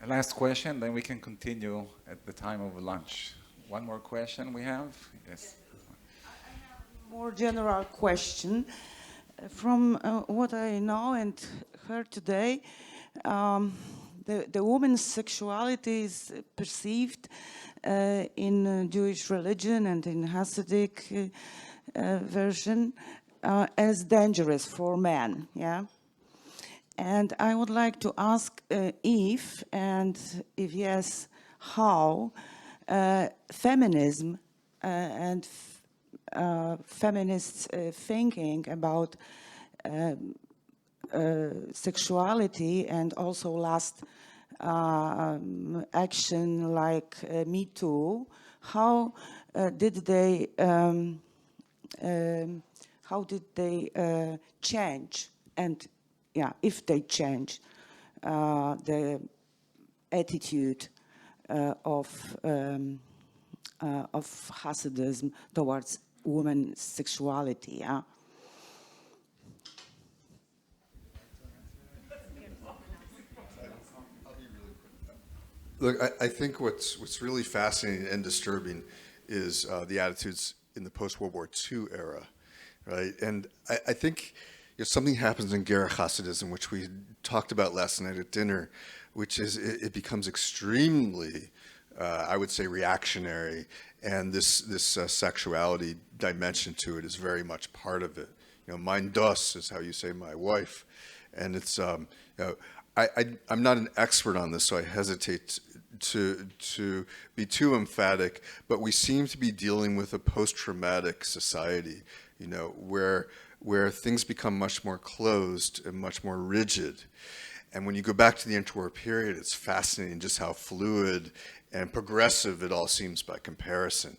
A last question, then we can continue at the time of lunch. One more question we have? Yes. More general question. From what I know and heard today, the woman's sexuality is perceived in Jewish religion and in Hasidic version as dangerous for men, yeah? And I would like to ask if, and if yes, how, feminism and feminists thinking about sexuality and also last action like Me Too, how did they change, and yeah, if they change the attitude of Hasidism towards women's sexuality, yeah? Look, I think what's really fascinating and disturbing is the attitudes in the post-World War II era, right? And I think something happens in Gerach Hasidism, which we talked about last night at dinner, which is it becomes extremely, I would say, reactionary, and this sexuality dimension to it is very much part of it. Mein das is how you say my wife, and it's I'm not an expert on this, so I hesitate to be too emphatic, but we seem to be dealing with a post-traumatic society, where things become much more closed and much more rigid. And when you go back to the interwar period, it's fascinating just how fluid and progressive it all seems by comparison.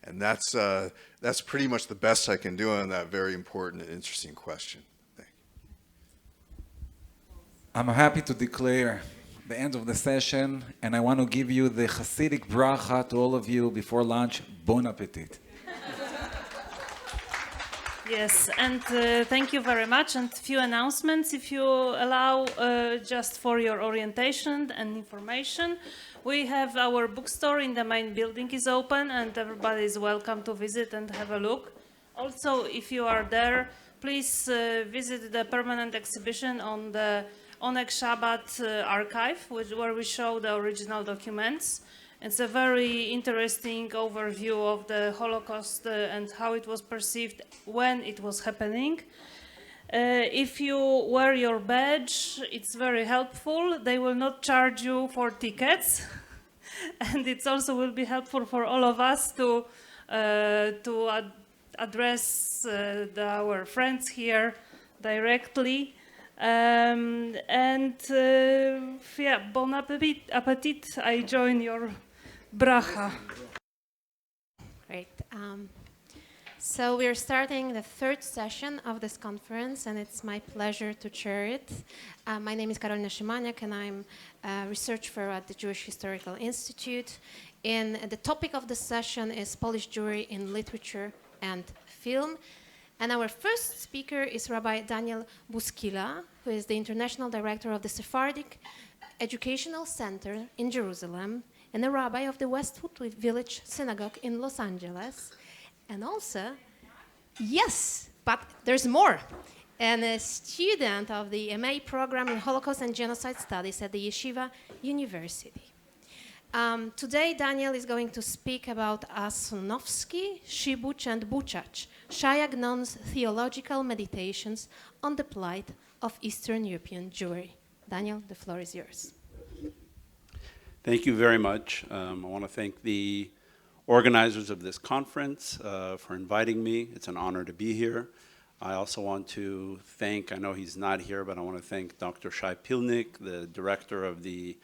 And that's pretty much the best I can do on that very important and interesting question. Thank you. I'm happy to declare the end of the session, and I want to give you the Hasidic bracha to all of you before lunch. Bon appetit. Yes, and thank you very much. And a few announcements, if you allow, just for your orientation and information. We have our bookstore in the main building is open, and everybody is welcome to visit and have a look. Also, if you are there, please visit the permanent exhibition on the Oneg Shabbat archive, where we show the original documents. It's a very interesting overview of the Holocaust and how it was perceived when it was happening. If you wear your badge, it's very helpful. They will not charge you for tickets. And it also will be helpful for all of us to address our friends here directly. Yeah, bon appetit. I join your bracha. Great. So we're starting the third session of this conference, and it's my pleasure to chair it. My name is Karolina Szymaniak, and I'm a research fellow at the Jewish Historical Institute. And the topic of the session is Polish Jewry in Literature and Film. And our first speaker is Rabbi Daniel Buskila, who is the International Director of the Sephardic Educational Center in Jerusalem, and a rabbi of the Westwood Village Synagogue in Los Angeles. And also, yes, but there's more, and a student of the MA program in Holocaust and Genocide Studies at the Yeshiva University. Today, Daniel is going to speak about Asonovsky, Shibuch, and Buchach, Shai Agnon's theological meditations on the plight of Eastern European Jewry. Daniel, the floor is yours. Thank you very much. I want to thank the organizers of this conference for inviting me. It's an honor to be here. I also want to thank, I know he's not here, but I want to thank Dr. Shai Pilnik, the director of the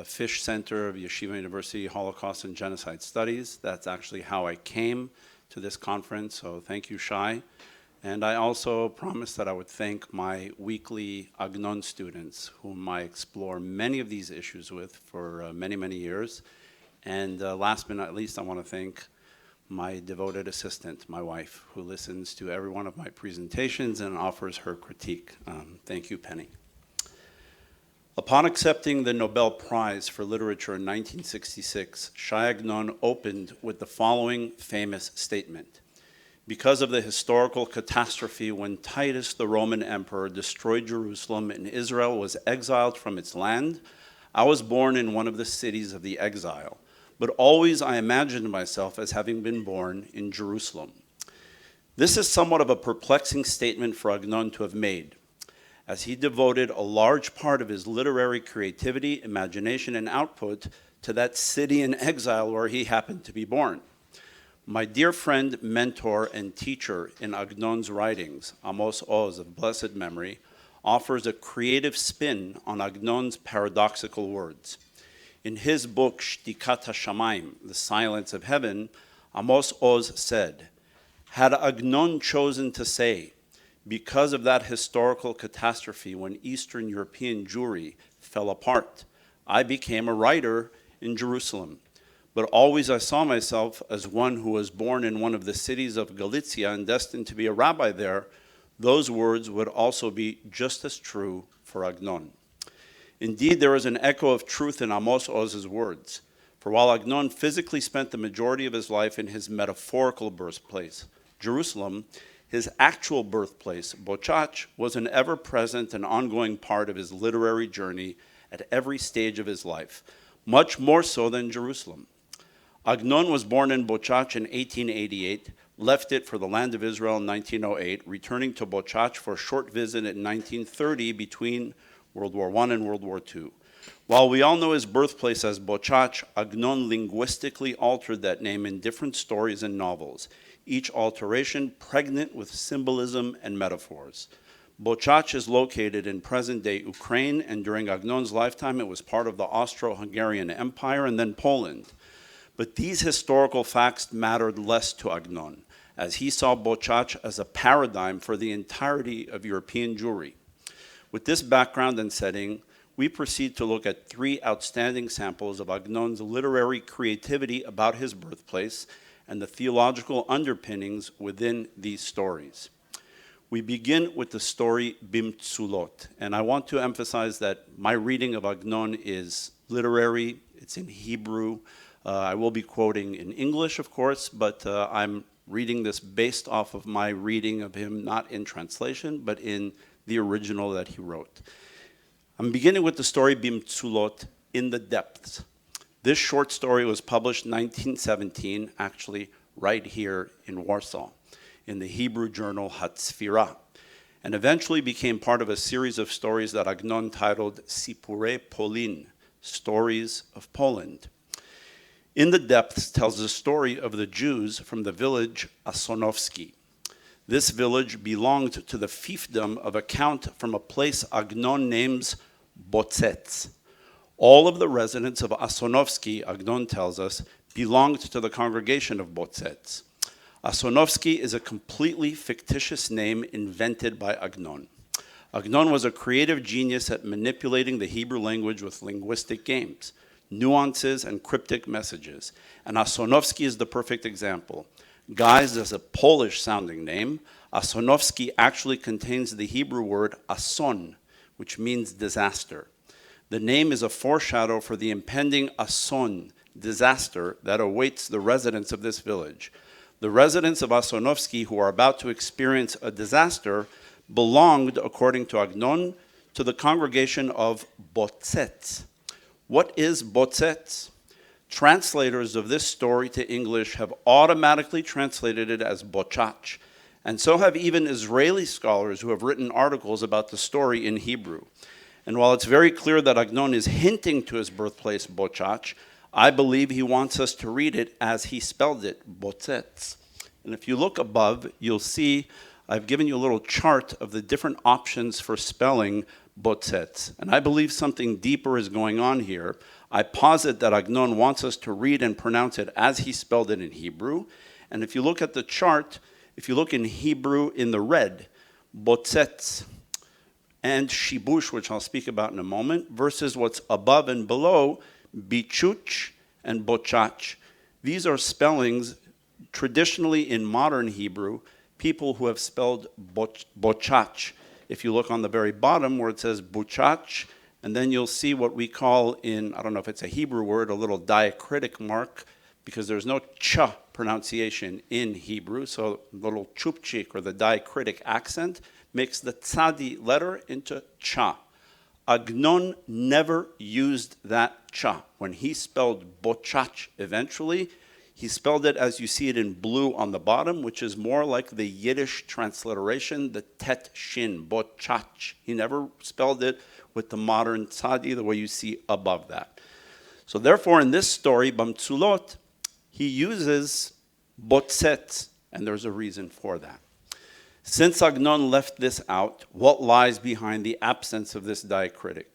Fish Center of Yeshiva University Holocaust and Genocide Studies. That's actually how I came to this conference, so thank you, Shai. And I also promised that I would thank my weekly Agnon students, whom I explore many of these issues with for many, many years. And last but not least, I want to thank my devoted assistant, my wife, who listens to every one of my presentations and offers her critique. Thank you, Penny. Upon accepting the Nobel Prize for Literature in 1966, Shai Agnon opened with the following famous statement. Because of the historical catastrophe when Titus, the Roman emperor, destroyed Jerusalem and Israel was exiled from its land, I was born in one of the cities of the exile, but always I imagined myself as having been born in Jerusalem. This is somewhat of a perplexing statement for Agnon to have made, as he devoted a large part of his literary creativity, imagination, and output to that city in exile where he happened to be born. My dear friend, mentor, and teacher in Agnon's writings, Amos Oz of blessed memory, offers a creative spin on Agnon's paradoxical words. In his book, Shtikat HaShamayim, The Silence of Heaven, Amos Oz said, had Agnon chosen to say, because of that historical catastrophe when Eastern European Jewry fell apart, I became a writer in Jerusalem. But always I saw myself as one who was born in one of the cities of Galicia and destined to be a rabbi there. Those words would also be just as true for Agnon. Indeed, there is an echo of truth in Amos Oz's words. For while Agnon physically spent the majority of his life in his metaphorical birthplace, Jerusalem, his actual birthplace, Bochach, was an ever-present and ongoing part of his literary journey at every stage of his life, much more so than Jerusalem. Agnon was born in Bochach in 1888, left it for the land of Israel in 1908, returning to Bochach for a short visit in 1930 between World War I and World War II. While we all know his birthplace as Bochach, Agnon linguistically altered that name in different stories and novels, each alteration pregnant with symbolism and metaphors. Bochach is located in present-day Ukraine, and during Agnon's lifetime it was part of the Austro-Hungarian Empire and then Poland. But these historical facts mattered less to Agnon, as he saw Bochach as a paradigm for the entirety of European Jewry. With this background and setting, we proceed to look at three outstanding samples of Agnon's literary creativity about his birthplace and the theological underpinnings within these stories. We begin with the story Bimtsulot, and I want to emphasize that my reading of Agnon is literary, it's in Hebrew. I will be quoting in English, of course, but I'm reading this based off of my reading of him, not in translation, but in the original that he wrote. I'm beginning with the story Bimtsulot, In the Depths. This short story was published in 1917, actually right here in Warsaw, in the Hebrew journal Tzipora, and eventually became part of a series of stories that Agnon titled Sipure Polin, Stories of Poland. In the Depths tells the story of the Jews from the village Asonowski. This village belonged to the fiefdom of a count from a place Agnon names Botzets. All of the residents of Asonowski, Agnon tells us, belonged to the congregation of Botzets. Asonowski is a completely fictitious name invented by Agnon. Agnon was a creative genius at manipulating the Hebrew language with linguistic games, nuances, and cryptic messages. And Asonowski is the perfect example. Guised as a Polish-sounding name, Asonowski actually contains the Hebrew word ason, which means disaster. The name is a foreshadow for the impending ason, disaster, that awaits the residents of this village. The residents of Asonowski who are about to experience a disaster belonged, according to Agnon, to the congregation of Botzets. What is Botzets? Translators of this story to English have automatically translated it as Bochach, and so have even Israeli scholars who have written articles about the story in Hebrew. And while it's very clear that Agnon is hinting to his birthplace, Bochach, I believe he wants us to read it as he spelled it, Botzets. And if you look above, you'll see I've given you a little chart of the different options for spelling Botzets. And I believe something deeper is going on here. I posit that Agnon wants us to read and pronounce it as he spelled it in Hebrew. And if you look at the chart, if you look in Hebrew in the red, Botzets and Shibush, which I'll speak about in a moment, versus what's above and below, Bichuch and Bochach. These are spellings traditionally in modern Hebrew, people who have spelled Bochach. If you look on the very bottom where it says Buchach and then you'll see what we call in, I don't know if it's a Hebrew word, a little diacritic mark, because there's no cha pronunciation in Hebrew, so the little chupchik, or the diacritic accent, makes the tzadi letter into cha. Agnon never used that cha. When he spelled bochach eventually, he spelled it as you see it in blue on the bottom, which is more like the Yiddish transliteration, the tet shin, bochach. He never spelled it with the modern tzadi, the way you see above that. So therefore, in this story, Bamtzulot, he uses botzet, and there's a reason for that. Since Agnon left this out, what lies behind the absence of this diacritic?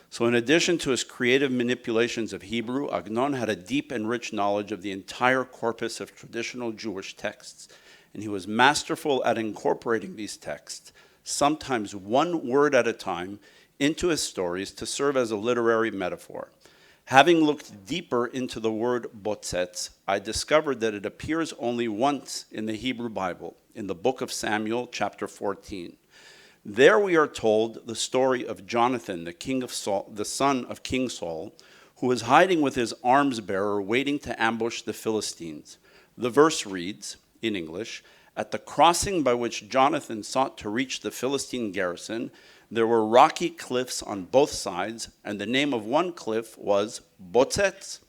So in addition to his creative manipulations of Hebrew, Agnon had a deep and rich knowledge of the entire corpus of traditional Jewish texts, and he was masterful at incorporating these texts, sometimes one word at a time, into his stories to serve as a literary metaphor. Having looked deeper into the word botzet, I discovered that it appears only once in the Hebrew Bible, in the book of Samuel, chapter 14. There we are told the story of Jonathan, the son of King Saul, who was hiding with his arms bearer, waiting to ambush the Philistines. The verse reads, in English, "At the crossing by which Jonathan sought to reach the Philistine garrison, there were rocky cliffs on both sides, and the name of one cliff was Botzet."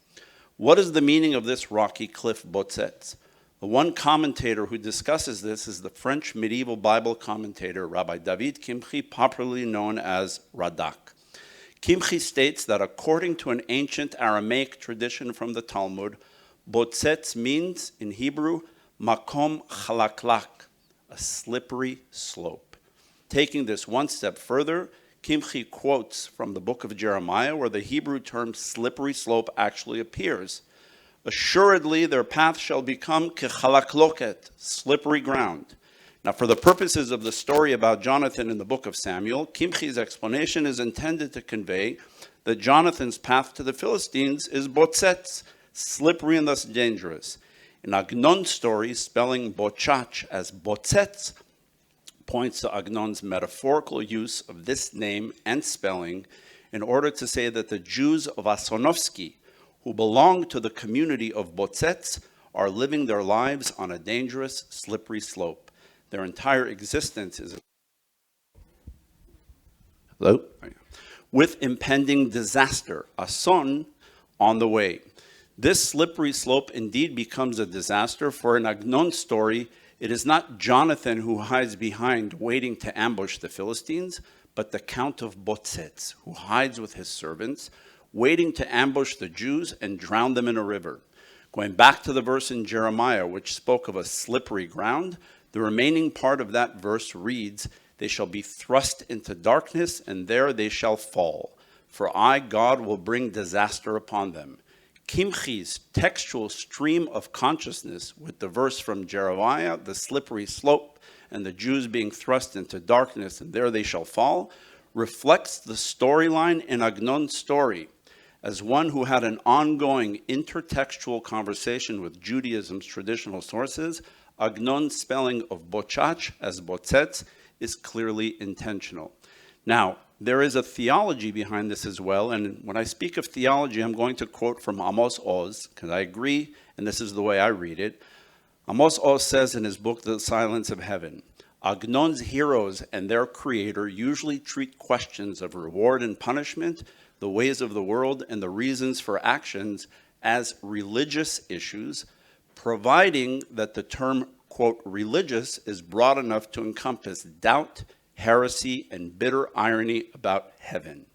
What is the meaning of this rocky cliff, Botzet? The one commentator who discusses this is the French medieval Bible commentator, Rabbi David Kimchi, popularly known as Radak. Kimchi states that according to an ancient Aramaic tradition from the Talmud, Botzet means, in Hebrew, makom chalaklak, a slippery slope. Taking this one step further, Kimchi quotes from the book of Jeremiah, where the Hebrew term slippery slope actually appears. Assuredly, their path shall become kechalakloket, slippery ground. Now, for the purposes of the story about Jonathan in the book of Samuel, Kimchi's explanation is intended to convey that Jonathan's path to the Philistines is botzet, slippery and thus dangerous. In Agnon's story, spelling bochach as botzet points to Agnon's metaphorical use of this name and spelling in order to say that the Jews of Asonovsky, who belong to the community of Botzets, are living their lives on a dangerous, slippery slope. Their entire existence is with impending disaster, ason, on the way. This slippery slope indeed becomes a disaster, for in Agnon's story, it is not Jonathan who hides behind waiting to ambush the Philistines, but the Count of Botzets, who hides with his servants, waiting to ambush the Jews and drown them in a river. Going back to the verse in Jeremiah, which spoke of a slippery ground, the remaining part of that verse reads, "They shall be thrust into darkness, and there they shall fall. For I, God, will bring disaster upon them." Kimchi's textual stream of consciousness with the verse from Jeremiah, the slippery slope, and the Jews being thrust into darkness, and there they shall fall, reflects the storyline in Agnon's story. As one who had an ongoing intertextual conversation with Judaism's traditional sources, Agnon's spelling of bochach as botzet is clearly intentional. Now, there is a theology behind this as well, and when I speak of theology, I'm going to quote from Amos Oz, because I agree, and this is the way I read it. Amos Oz says in his book, The Silence of Heaven, Agnon's heroes and their creator usually treat questions of reward and punishment, the ways of the world, and the reasons for actions as religious issues, providing that the term, quote, religious is broad enough to encompass doubt, heresy, and bitter irony about heaven.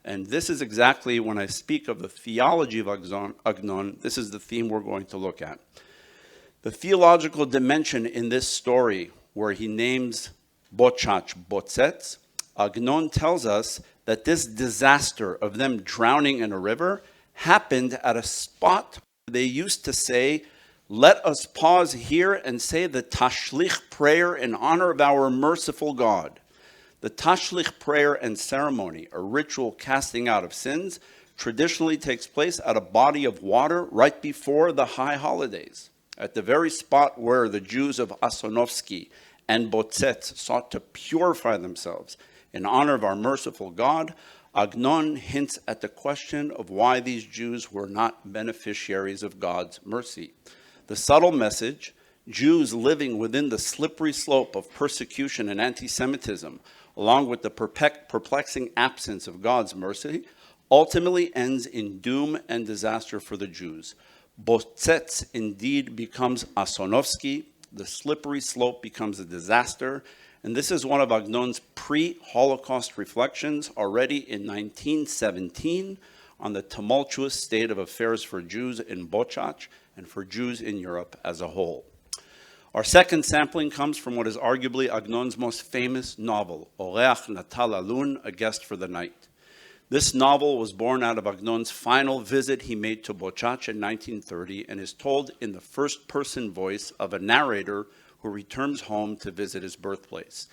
And this is exactly, when I speak of the theology of Agnon, this is the theme we're going to look at. The theological dimension in this story, where he names bochach botzets, Agnon tells us that this disaster of them drowning in a river happened at a spot where they used to say, "Let us pause here and say the tashlich prayer in honor of our merciful God." The tashlich prayer and ceremony, a ritual casting out of sins, traditionally takes place at a body of water right before the high holidays. At the very spot where the Jews of Asonovsky and Botzet sought to purify themselves in honor of our merciful God, Agnon hints at the question of why these Jews were not beneficiaries of God's mercy. The subtle message, Jews living within the slippery slope of persecution and anti-Semitism, along with the perplexing absence of God's mercy, ultimately ends in doom and disaster for the Jews. Botzetz indeed becomes Asonovsky, the slippery slope becomes a disaster, and this is one of Agnon's pre-Holocaust reflections already in 1917 on the tumultuous state of affairs for Jews in Bochach and for Jews in Europe as a whole. Our second sampling comes from what is arguably Agnon's most famous novel, Oreach Natal Alun, A Guest for the Night. This novel was born out of Agnon's final visit he made to Bochach in 1930 and is told in the first-person voice of a narrator who returns home to visit his birthplace.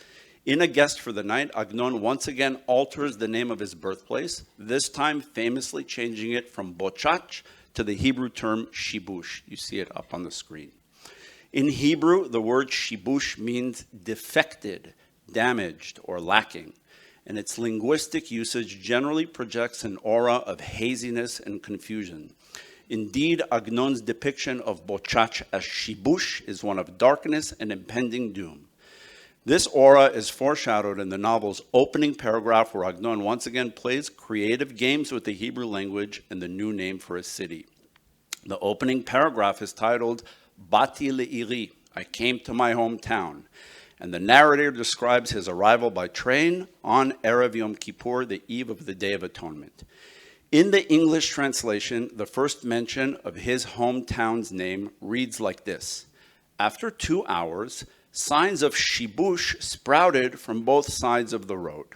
In A Guest for the Night, Agnon once again alters the name of his birthplace, this time famously changing it from Bochach to the Hebrew term shibush. You see it up on the screen. In Hebrew, the word shibush means defected, damaged, or lacking, and its linguistic usage generally projects an aura of haziness and confusion. Indeed, Agnon's depiction of Bochach as shibush is one of darkness and impending doom. This aura is foreshadowed in the novel's opening paragraph where Agnon once again plays creative games with the Hebrew language and the new name for a city. The opening paragraph is titled Bati le'iri, I came to my hometown, and the narrator describes his arrival by train on Erev Yom Kippur, the eve of the Day of Atonement. In the English translation, the first mention of his hometown's name reads like this: after 2 hours, signs of shibush sprouted from both sides of the road.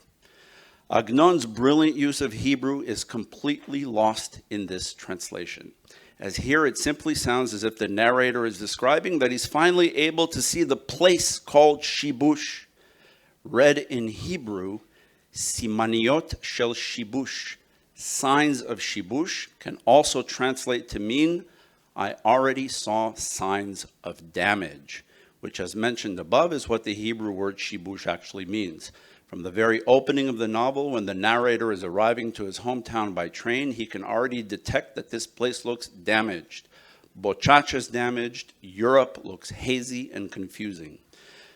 Agnon's brilliant use of Hebrew is completely lost in this translation, as here it simply sounds as if the narrator is describing that he's finally able to see the place called shibush. Read in Hebrew, simaniot shel shibush, signs of shibush, can also translate to mean, I already saw signs of damage, which, as mentioned above, is what the Hebrew word shibush actually means. From the very opening of the novel, when the narrator is arriving to his hometown by train, he can already detect that this place looks damaged. Bochach is damaged, Europe looks hazy and confusing.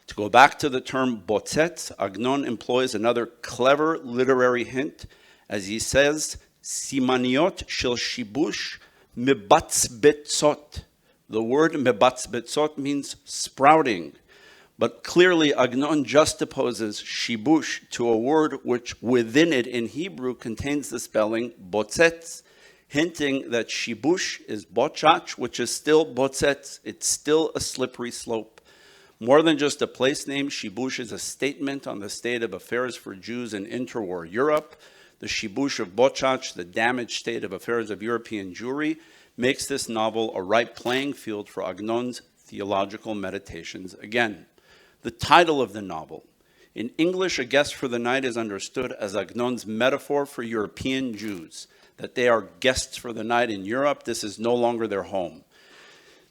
To go back to the term botzetz, Agnon employs another clever literary hint, as he says, simaniot shel shibush mebatzbetzot. The word mebatzbetzot means sprouting. But clearly, Agnon juxtaposes shibush to a word which within it in Hebrew contains the spelling botzetz, hinting that shibush is bochach, which is still botzetz. It's still a slippery slope. More than just a place name, shibush is a statement on the state of affairs for Jews in interwar Europe. The shibush of bochach, the damaged state of affairs of European Jewry, makes this novel a ripe playing field for Agnon's theological meditations again. The title of the novel. In English, A Guest for the Night is understood as Agnon's metaphor for European Jews, that they are guests for the night in Europe. This is no longer their home.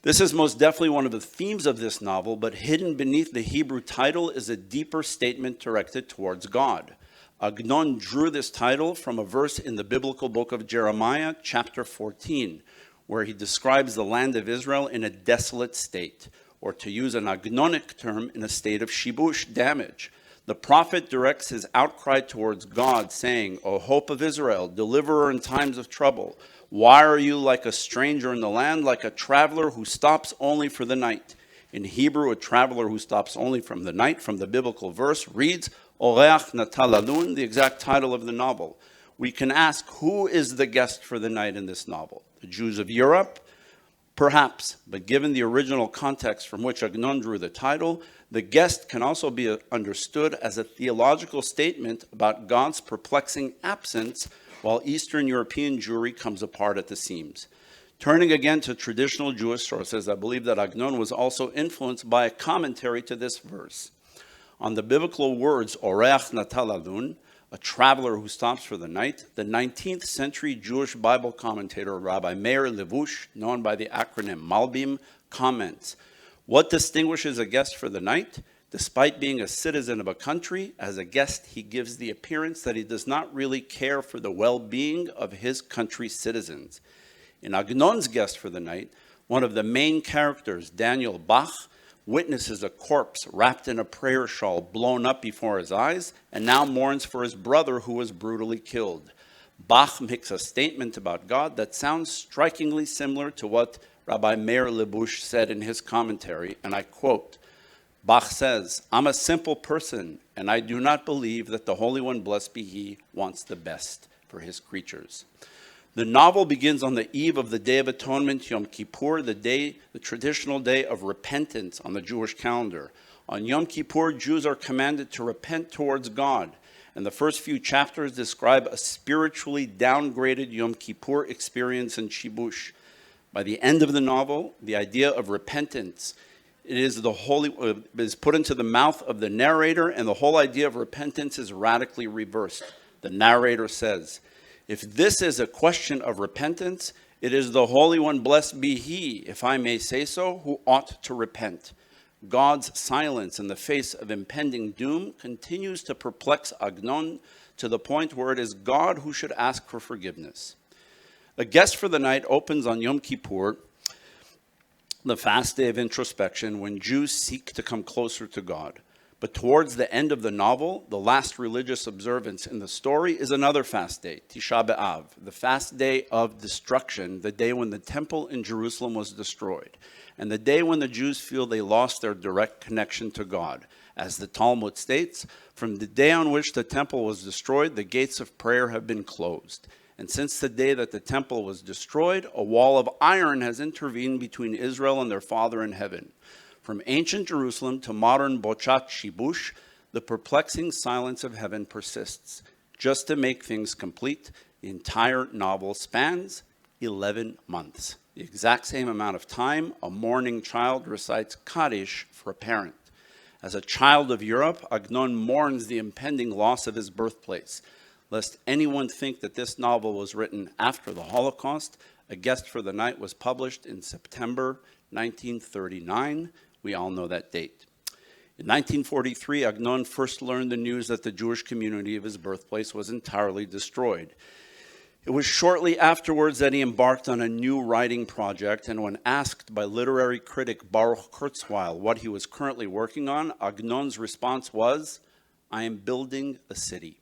This is most definitely one of the themes of this novel, but hidden beneath the Hebrew title is a deeper statement directed towards God. Agnon drew this title from a verse in the biblical book of Jeremiah, chapter 14, where he describes the land of Israel in a desolate state, or to use an Agnonic term, in a state of shibush, damage. The prophet directs his outcry towards God, saying, O hope of Israel, deliverer in times of trouble, why are you like a stranger in the land, like a traveler who stops only for the night? In Hebrew, a traveler who stops only from the night, from the biblical verse, reads, Oreach Natal Alun, the exact title of the novel. We can ask, who is the guest for the night in this novel? The Jews of Europe? Perhaps, but given the original context from which Agnon drew the title, the guest can also be understood as a theological statement about God's perplexing absence while Eastern European Jewry comes apart at the seams. Turning again to traditional Jewish sources, I believe that Agnon was also influenced by a commentary to this verse. On the biblical words, Oreach Natal Alun, a traveler who stops for the night, the 19th century Jewish Bible commentator Rabbi Meir Levush, known by the acronym Malbim, comments, what distinguishes a guest for the night? Despite being a citizen of a country, as a guest, he gives the appearance that he does not really care for the well-being of his country's citizens. In Agnon's Guest for the Night, one of the main characters, Daniel Bach, witnesses a corpse wrapped in a prayer shawl blown up before his eyes and now mourns for his brother who was brutally killed. Bach makes a statement about God that sounds strikingly similar to what Rabbi Meir Lebush said in his commentary, and I quote, Bach says, "I'm a simple person, and I do not believe that the Holy One, blessed be He, wants the best for His creatures." The novel begins on the eve of the Day of Atonement, Yom Kippur, the traditional day of repentance on the Jewish calendar. On Yom Kippur, Jews are commanded to repent towards God, and the first few chapters describe a spiritually downgraded Yom Kippur experience in Shibush. By the end of the novel, the idea of repentance is put into the mouth of the narrator, and the whole idea of repentance is radically reversed. The narrator says, "If this is a question of repentance, it is the Holy One, blessed be He, if I may say so, who ought to repent." God's silence in the face of impending doom continues to perplex Agnon to the point where it is God who should ask for forgiveness. A Guest for the Night opens on Yom Kippur, the fast day of introspection, when Jews seek to come closer to God. But towards the end of the novel, the last religious observance in the story is another fast day, Tisha B'Av, the fast day of destruction, the day when the temple in Jerusalem was destroyed, and the day when the Jews feel they lost their direct connection to God. As the Talmud states, from the day on which the temple was destroyed, the gates of prayer have been closed. And since the day that the temple was destroyed, a wall of iron has intervened between Israel and their Father in heaven. From ancient Jerusalem to modern Bochat Shibush, the perplexing silence of heaven persists. Just to make things complete, the entire novel spans 11 months. The exact same amount of time a mourning child recites Kaddish for a parent. As a child of Europe, Agnon mourns the impending loss of his birthplace. Lest anyone think that this novel was written after the Holocaust, A Guest for the Night was published in September 1939. We all know that date. In 1943, Agnon first learned the news that the Jewish community of his birthplace was entirely destroyed. It was shortly afterwards that he embarked on a new writing project, and when asked by literary critic Baruch Kurzweil what he was currently working on, Agnon's response was, "I am building a city."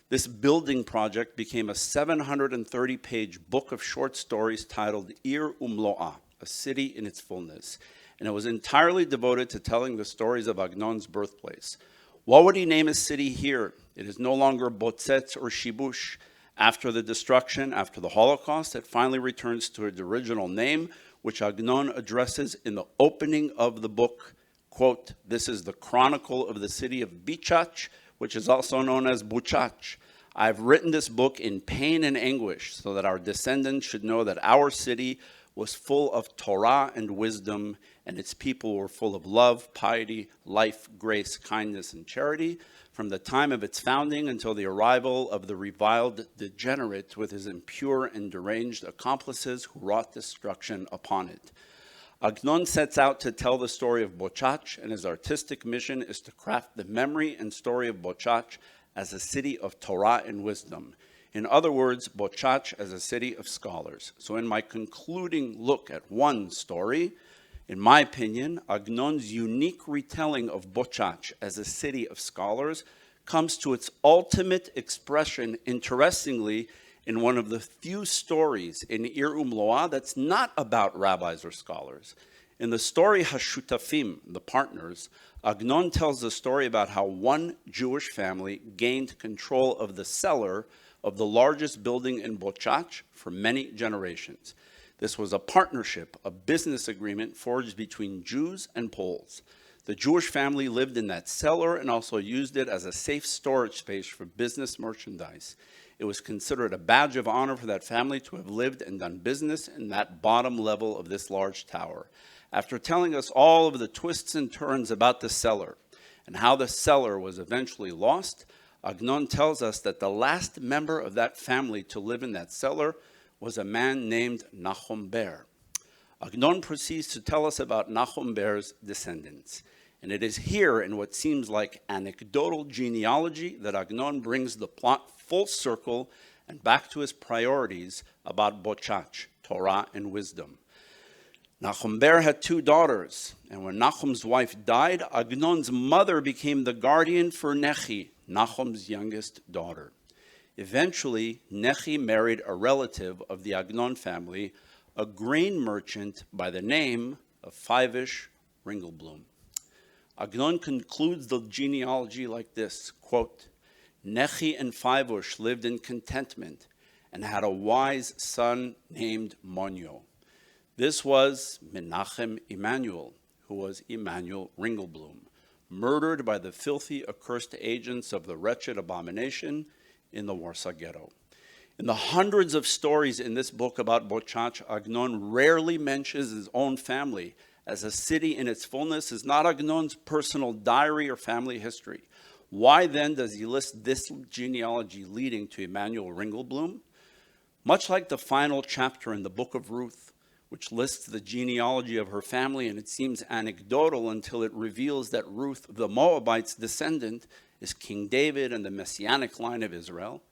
This building project became a 730-page book of short stories titled Ir Umloa, a city in its fullness, and it was entirely devoted to telling the stories of Agnon's birthplace. What would he name his city here? It is no longer Botzetz or Shibush. After the destruction, after the Holocaust, it finally returns to its original name, which Agnon addresses in the opening of the book. Quote, "This is the chronicle of the city of Bichach, which is also known as Buchach. I've written this book in pain and anguish so that our descendants should know that our city was full of Torah and wisdom, and its people were full of love, piety, life, grace, kindness, and charity, from the time of its founding until the arrival of the reviled degenerate with his impure and deranged accomplices who wrought destruction upon it." Agnon sets out to tell the story of Bochach, and his artistic mission is to craft the memory and story of Bochach as a city of Torah and wisdom. In other words, Bochach as a city of scholars. So in my concluding look at one story, in my opinion, Agnon's unique retelling of Bochach as a city of scholars comes to its ultimate expression, interestingly, in one of the few stories in Ir Umloa that's not about rabbis or scholars. In the story Hashutafim, the partners, Agnon tells the story about how one Jewish family gained control of the cellar of the largest building in Bochach for many generations. This was a partnership, a business agreement forged between Jews and Poles. The Jewish family lived in that cellar and also used it as a safe storage space for business merchandise. It was considered a badge of honor for that family to have lived and done business in that bottom level of this large tower. After telling us all of the twists and turns about the cellar and how the cellar was eventually lost, Agnon tells us that the last member of that family to live in that cellar was a man named Nachum Ber. Agnon proceeds to tell us about Nachum Ber's descendants. And it is here in what seems like anecdotal genealogy that Agnon brings the plot full circle and back to his priorities about Bochach, Torah and wisdom. Nachum Ber had 2 daughters, and when Nachum's wife died, Agnon's mother became the guardian for Nechi, Nachum's youngest daughter. Eventually, Nechi married a relative of the Agnon family, a grain merchant by the name of Fivish Ringelblum. Agnon concludes the genealogy like this, quote, Nechi and Fivush lived in contentment and had a wise son named Monyo. This was Menachem Emanuel, who was Emanuel Ringelblum, murdered by the filthy, accursed agents of the wretched abomination in the Warsaw Ghetto. In the hundreds of stories in this book about Bochach, Agnon rarely mentions his own family, as a city in its fullness is not Agnon's personal diary or family history. Why then does he list this genealogy leading to Emanuel Ringelblum? Much like the final chapter in the book of Ruth, which lists the genealogy of her family, and it seems anecdotal until it reveals that Ruth, the Moabite's descendant, is King David and the messianic line of Israel.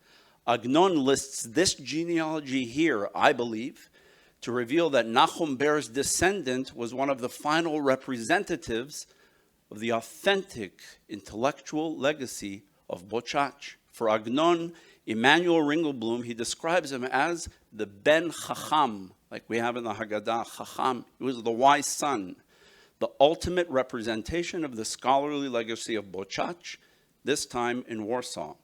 Agnon lists this genealogy here, I believe, to reveal that Nachum Ber's descendant was one of the final representatives of the authentic intellectual legacy of Bochach. For Agnon, Emanuel Ringelblum, he describes him as the Ben Chacham, like we have in the Haggadah, Chacham. He was the wise son, the ultimate representation of the scholarly legacy of Bochach, this time in Warsaw.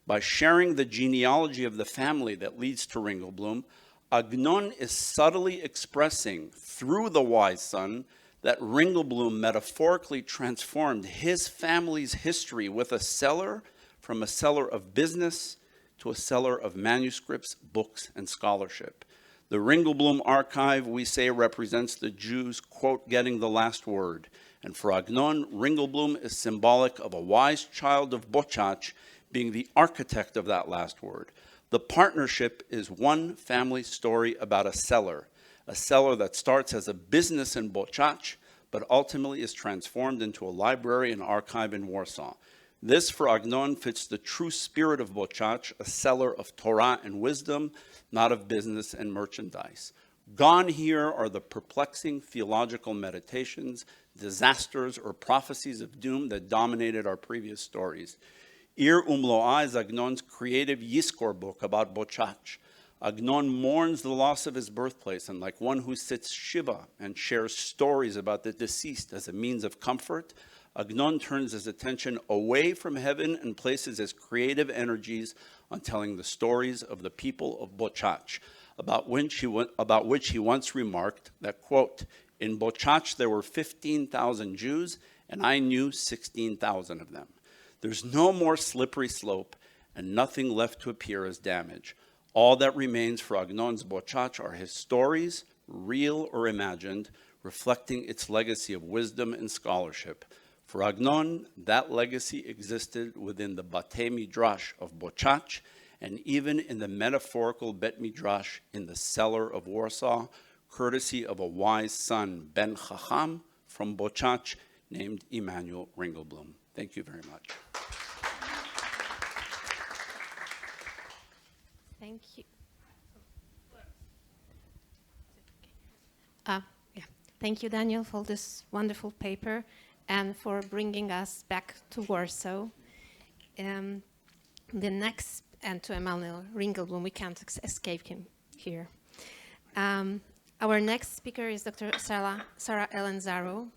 By sharing the genealogy of the family that leads to Ringelblum, Agnon is subtly expressing through the wise son that Ringelblum metaphorically transformed his family's history with a seller from a seller of business to a seller of manuscripts, books, and scholarship. The Ringelblum archive, we say, represents the Jews, quote, getting the last word. And for Agnon, Ringelblum is symbolic of a wise child of Bochach being the architect of that last word. The partnership is one family story about a seller that starts as a business in Bochach, but ultimately is transformed into a library and archive in Warsaw. This, for Agnon, fits the true spirit of Bochach, a seller of Torah and wisdom, not of business and merchandise. Gone here are the perplexing theological meditations, disasters, or prophecies of doom that dominated our previous stories. Ir Umloa is Agnon's creative Licskó book about Bochach. Agnon mourns the loss of his birthplace, and like one who sits Shiva and shares stories about the deceased as a means of comfort, Agnon turns his attention away from heaven and places his creative energies on telling the stories of the people of Bochach, about which he once remarked that, quote, in Bochach there were 15,000 Jews, and I knew 16,000 of them. There's no more slippery slope and nothing left to appear as damage. All that remains for Agnon's Bochach are his stories, real or imagined, reflecting its legacy of wisdom and scholarship. For Agnon, that legacy existed within the Batei Midrash of Bochach and even in the metaphorical Bet Midrash in the cellar of Warsaw, courtesy of a wise son, Ben Chacham, from Bochach, named Emanuel Ringelblum. Thank you very much. Thank you. Thank you, Daniel, for this wonderful paper and for bringing us back to Warsaw. The next, and to Emanuel Ringelblum, we can't escape him here. Our next speaker is Dr. Sarah Ellen Zaro,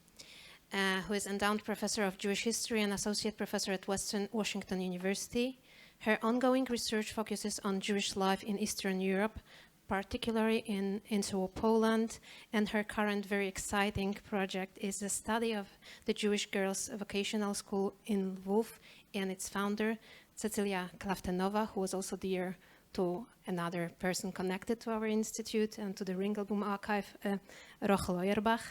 who is endowed professor of Jewish history and associate professor at Western Washington University. Her ongoing research focuses on Jewish life in Eastern Europe, particularly in Interwar Poland, and her current very exciting project is the study of the Jewish Girls' Vocational School in Lwów and its founder, Cecilia Klaftenova, who was also dear to another person connected to our institute and to the Ringelblum archive, Rochel Oyerbach.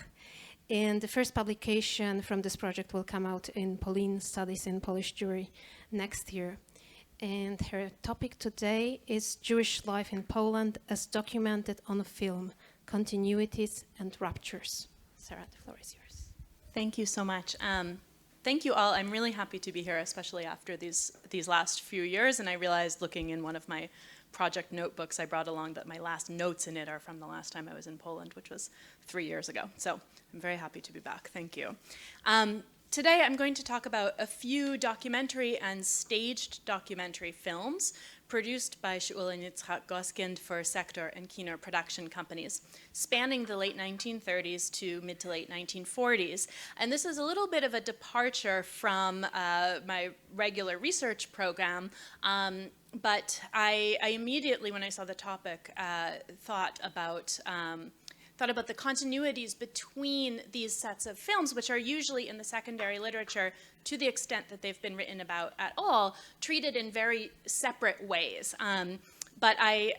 And the first publication from this project will come out in Pauline Studies in Polish Jewry next year. And her topic today is Jewish life in Poland as documented on film, continuities and ruptures. Sarah, the floor is yours. Thank you so much. Thank you all. I'm really happy to be here, especially after these last few years. And I realized looking in one of my project notebooks I brought along that my last notes in it are from the last time I was in Poland, which was 3 years ago. So I'm very happy to be back. Thank you. Today I'm going to talk about a few documentary and staged documentary films produced by Shaul and Yitzhak Goskind for Sector and Kino production companies, spanning the late 1930s to mid to late 1940s. And this is a little bit of a departure from my regular research program, but I immediately, when I saw the topic, thought about the continuities between these sets of films, which are usually in the secondary literature, to the extent that they've been written about at all, treated in very separate ways. But I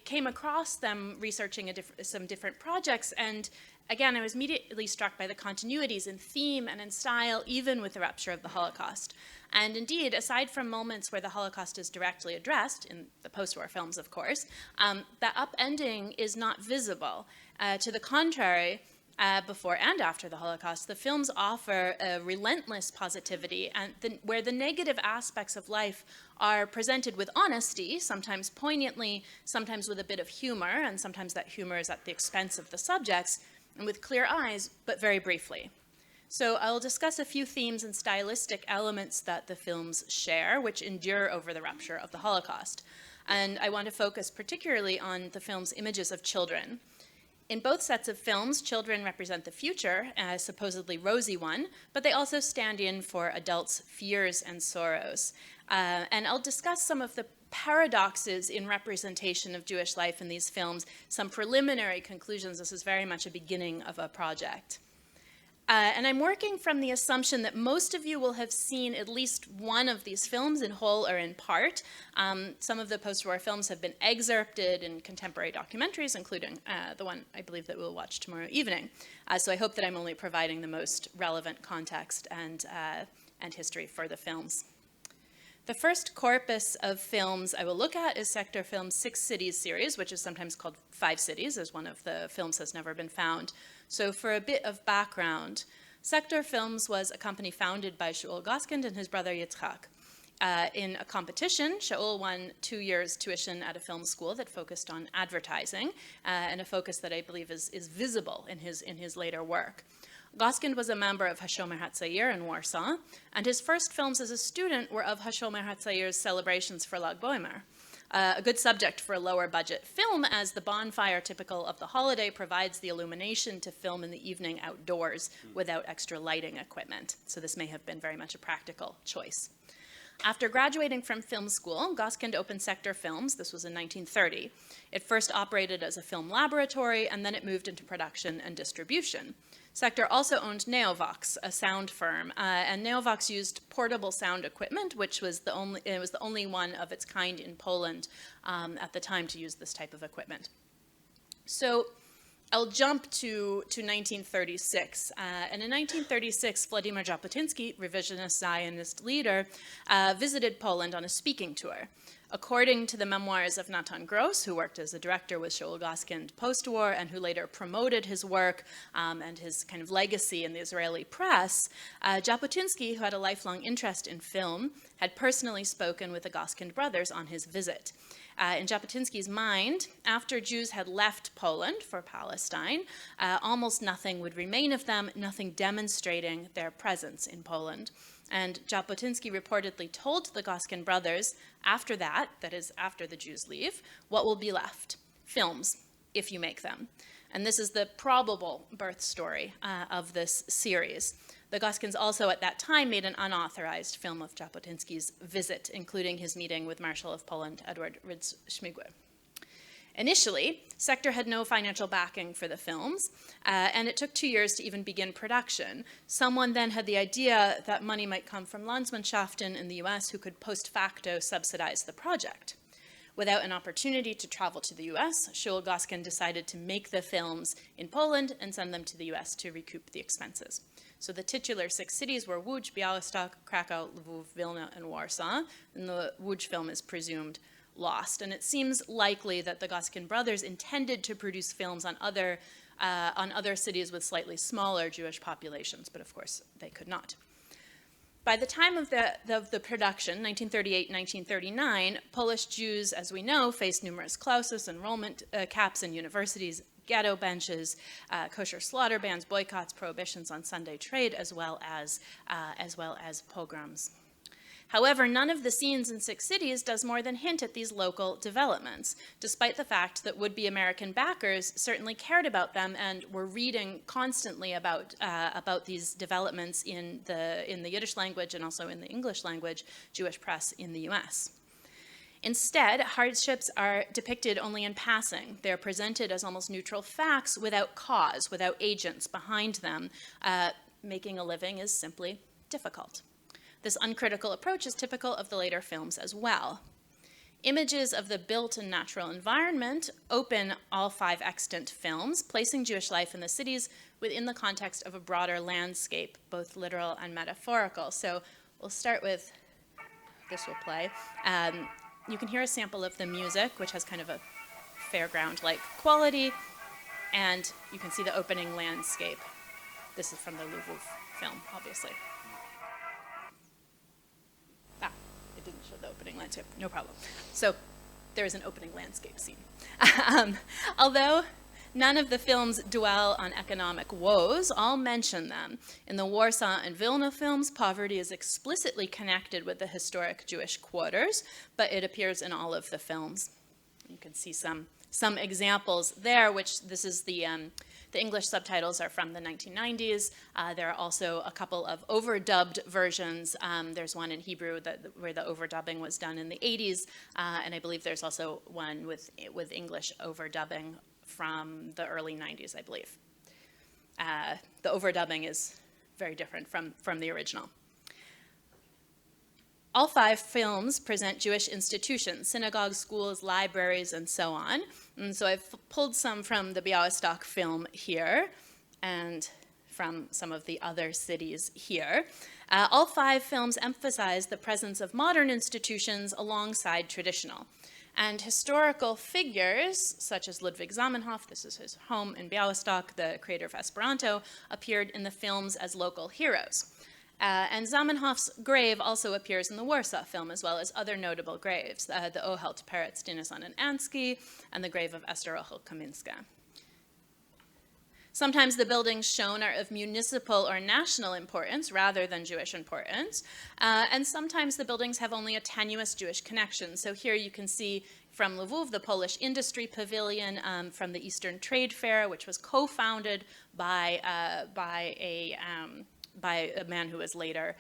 came across them researching some different projects, and again, I was immediately struck by the continuities in theme and in style, even with the rupture of the Holocaust. And indeed, aside from moments where the Holocaust is directly addressed, in the post-war films, of course, that upending is not visible. To the contrary, before and after the Holocaust, the films offer a relentless positivity, and where the negative aspects of life are presented with honesty, sometimes poignantly, sometimes with a bit of humor, and sometimes that humor is at the expense of the subjects, and with clear eyes, but very briefly. So I'll discuss a few themes and stylistic elements that the films share, which endure over the rupture of the Holocaust. And I want to focus particularly on the film's images of children. In both sets of films, children represent the future, a supposedly rosy one, but they also stand in for adults' fears and sorrows. And I'll discuss some of the paradoxes in representation of Jewish life in these films, some preliminary conclusions. This is very much a beginning of a project. And I'm working from the assumption that most of you will have seen at least one of these films in whole or in part. Some of the post-war films have been excerpted in contemporary documentaries, including the one I believe that we'll watch tomorrow evening. So I hope that I'm only providing the most relevant context and history for the films. The first corpus of films I will look at is Sector Film's 6 Cities series, which is sometimes called 5 Cities, as one of the films has never been found. So for a bit of background, Sector Films was a company founded by Shaul Goskind and his brother Yitzhak. In a competition, Shaul won 2 years tuition at a film school that focused on advertising, and a focus that I believe is visible in his later work. Goskind was a member of Hashomer Hatzair in Warsaw, and his first films as a student were of Hashomer Hatzair's celebrations for Lag BaOmer. A good subject for a lower budget film, as the bonfire typical of the holiday provides the illumination to film in the evening outdoors without extra lighting equipment. So this may have been very much a practical choice. After graduating from film school, Goskind opened Sector Films. This was in 1930. It first operated as a film laboratory, and then it moved into production and distribution. Sector also owned Neovox, a sound firm, and Neovox used portable sound equipment, which was the only one of its kind in Poland at the time to use this type of equipment. So I'll jump to 1936. And in 1936, Vladimir Jabotinsky, revisionist Zionist leader, visited Poland on a speaking tour. According to the memoirs of Natan Gross, who worked as a director with Shaul Goskind post-war and who later promoted his work and his kind of legacy in the Israeli press, Jabotinsky, who had a lifelong interest in film, had personally spoken with the Goskind brothers on his visit. In Jabotinsky's mind, after Jews had left Poland for Palestine, almost nothing would remain of them, nothing demonstrating their presence in Poland. And Jabotinsky reportedly told the Goskind brothers, after that is after the Jews leave, what will be left? Films, if you make them. And this is the probable birth story of this series. The Goskinds also at that time made an unauthorized film of Jabotinsky's visit, including his meeting with Marshal of Poland, Edward Rydz-Śmigły. Initially, Sector had no financial backing for the films, and it took 2 years to even begin production. Someone then had the idea that money might come from Landsmannschaften in the US who could post facto subsidize the project. Without an opportunity to travel to the US, Shaul Goskind decided to make the films in Poland and send them to the US to recoup the expenses. So the titular 6 cities were Łódź, Białystok, Krakow, Lwów, Vilna, and Warsaw, and the Łódź film is presumed lost. And it seems likely that the Goskind brothers intended to produce films on other cities with slightly smaller Jewish populations, but of course they could not. By the time of the production, 1938-1939, Polish Jews, as we know, faced numerous clauses, enrollment caps in universities, ghetto benches, kosher slaughter bans, boycotts, prohibitions on Sunday trade, as well as pogroms. However, none of the scenes in Six Cities does more than hint at these local developments, despite the fact that would-be American backers certainly cared about them and were reading constantly about these developments in the Yiddish language and also in the English language Jewish press in the U.S. Instead, hardships are depicted only in passing. They're presented as almost neutral facts without cause, without agents behind them. Making a living is simply difficult. This uncritical approach is typical of the later films as well. Images of the built and natural environment open all 5 extant films, placing Jewish life in the cities within the context of a broader landscape, both literal and metaphorical. So we'll start with, this will play. You can hear a sample of the music, which has kind of a fairground-like quality, and you can see the opening landscape. This is from the Lvov film, obviously. It didn't show the opening landscape, no problem. So there is an opening landscape scene. Although none of the films dwell on economic woes, all mention them. In the Warsaw and Vilna films, poverty is explicitly connected with the historic Jewish quarters, but it appears in all of the films. You can see some examples there, which this is the English subtitles are from the 1990s. There are also a couple of overdubbed versions. There's one in Hebrew where the overdubbing was done in the 80s, and I believe there's also one with English overdubbing from the early 90s, I believe. The overdubbing is very different from the original. All 5 films present Jewish institutions, synagogues, schools, libraries, and so on. And so I've pulled some from the Białystok film here and from some of the other cities here. All 5 films emphasize the presence of modern institutions alongside traditional. And historical figures, such as Ludwig Zamenhof, this is his home in Białystok, the creator of Esperanto, appeared in the films as local heroes. And Zamenhof's grave also appears in the Warsaw film, as well as other notable graves, the Ohel Peretz Dinison and Ansky, and the grave of Esther Rochel Kaminska. Sometimes the buildings shown are of municipal or national importance rather than Jewish importance, and sometimes the buildings have only a tenuous Jewish connection. So here you can see from Lvov the Polish Industry Pavilion from the Eastern Trade Fair, which was co-founded by a man who was later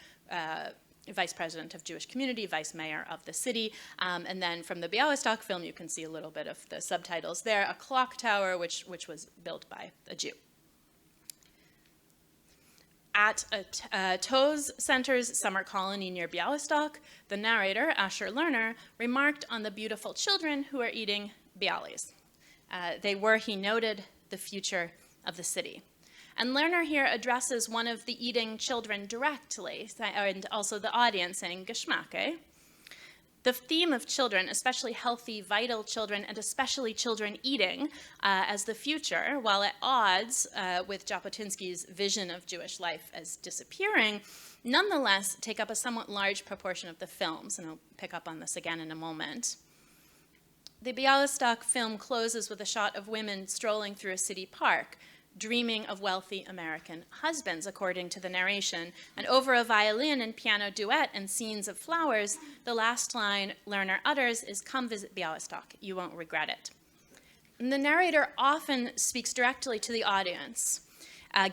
vice president of Jewish community, vice mayor of the city. And then from the Białystok film, you can see a little bit of the subtitles there, a clock tower, which was built by a Jew. At Toz Center's summer colony near Białystok, the narrator, Asher Lerner, remarked on the beautiful children who are eating bialis. They were, he noted, the future of the city. And Lerner here addresses one of the eating children directly, and also the audience, saying, Geschmack, eh? The theme of children, especially healthy, vital children, and especially children eating as the future, while at odds with Jabotinsky's vision of Jewish life as disappearing, nonetheless take up a somewhat large proportion of the films, and I'll pick up on this again in a moment. The Białystok film closes with a shot of women strolling through a city park, dreaming of wealthy American husbands, according to the narration. And over a violin and piano duet and scenes of flowers, the last line Lerner utters is, "Come visit Białystok, you won't regret it." And the narrator often speaks directly to the audience,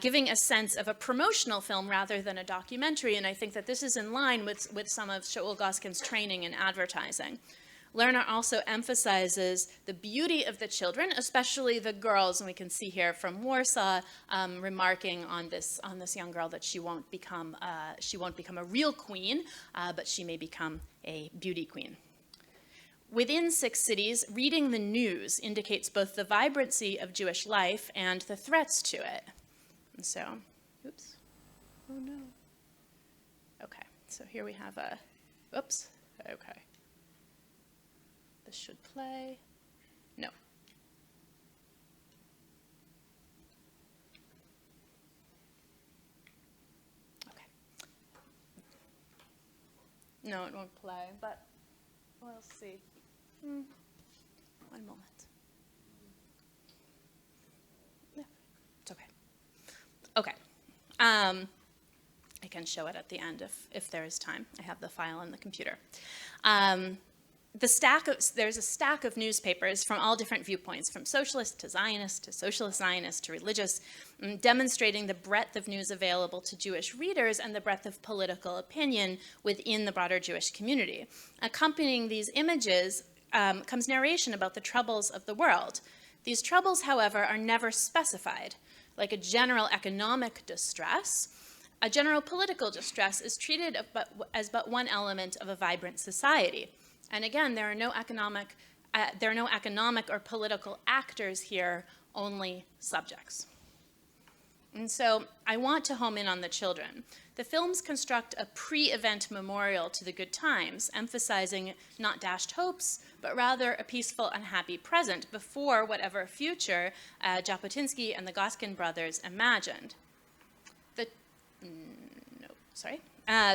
giving a sense of a promotional film rather than a documentary, and I think that this is in line with some of Shaul Goskin's training in advertising. Lerner also emphasizes the beauty of the children, especially the girls, and we can see here from Warsaw, remarking on this young girl that she won't become a real queen, but she may become a beauty queen. Within Six Cities, reading the news indicates both the vibrancy of Jewish life and the threats to it. And so, oops, oh no. Okay, so here we have a, oops, okay. This should play. No. Okay. No, it won't play, but we'll see. One moment. Yeah, it's okay. Okay. I can show it at the end if there is time. I have the file on the computer. There's a stack of newspapers from all different viewpoints, from socialist to Zionist to socialist Zionist to religious, demonstrating the breadth of news available to Jewish readers and the breadth of political opinion within the broader Jewish community. Accompanying these images comes narration about the troubles of the world. These troubles, however, are never specified. Like a general economic distress, a general political distress is treated as but one element of a vibrant society. And again, there are no economic or political actors here, only subjects. And so I want to home in on the children. The films construct a pre-event memorial to the good times, emphasizing not dashed hopes, but rather a peaceful and happy present before whatever future Jabotinsky and the Goskin brothers imagined.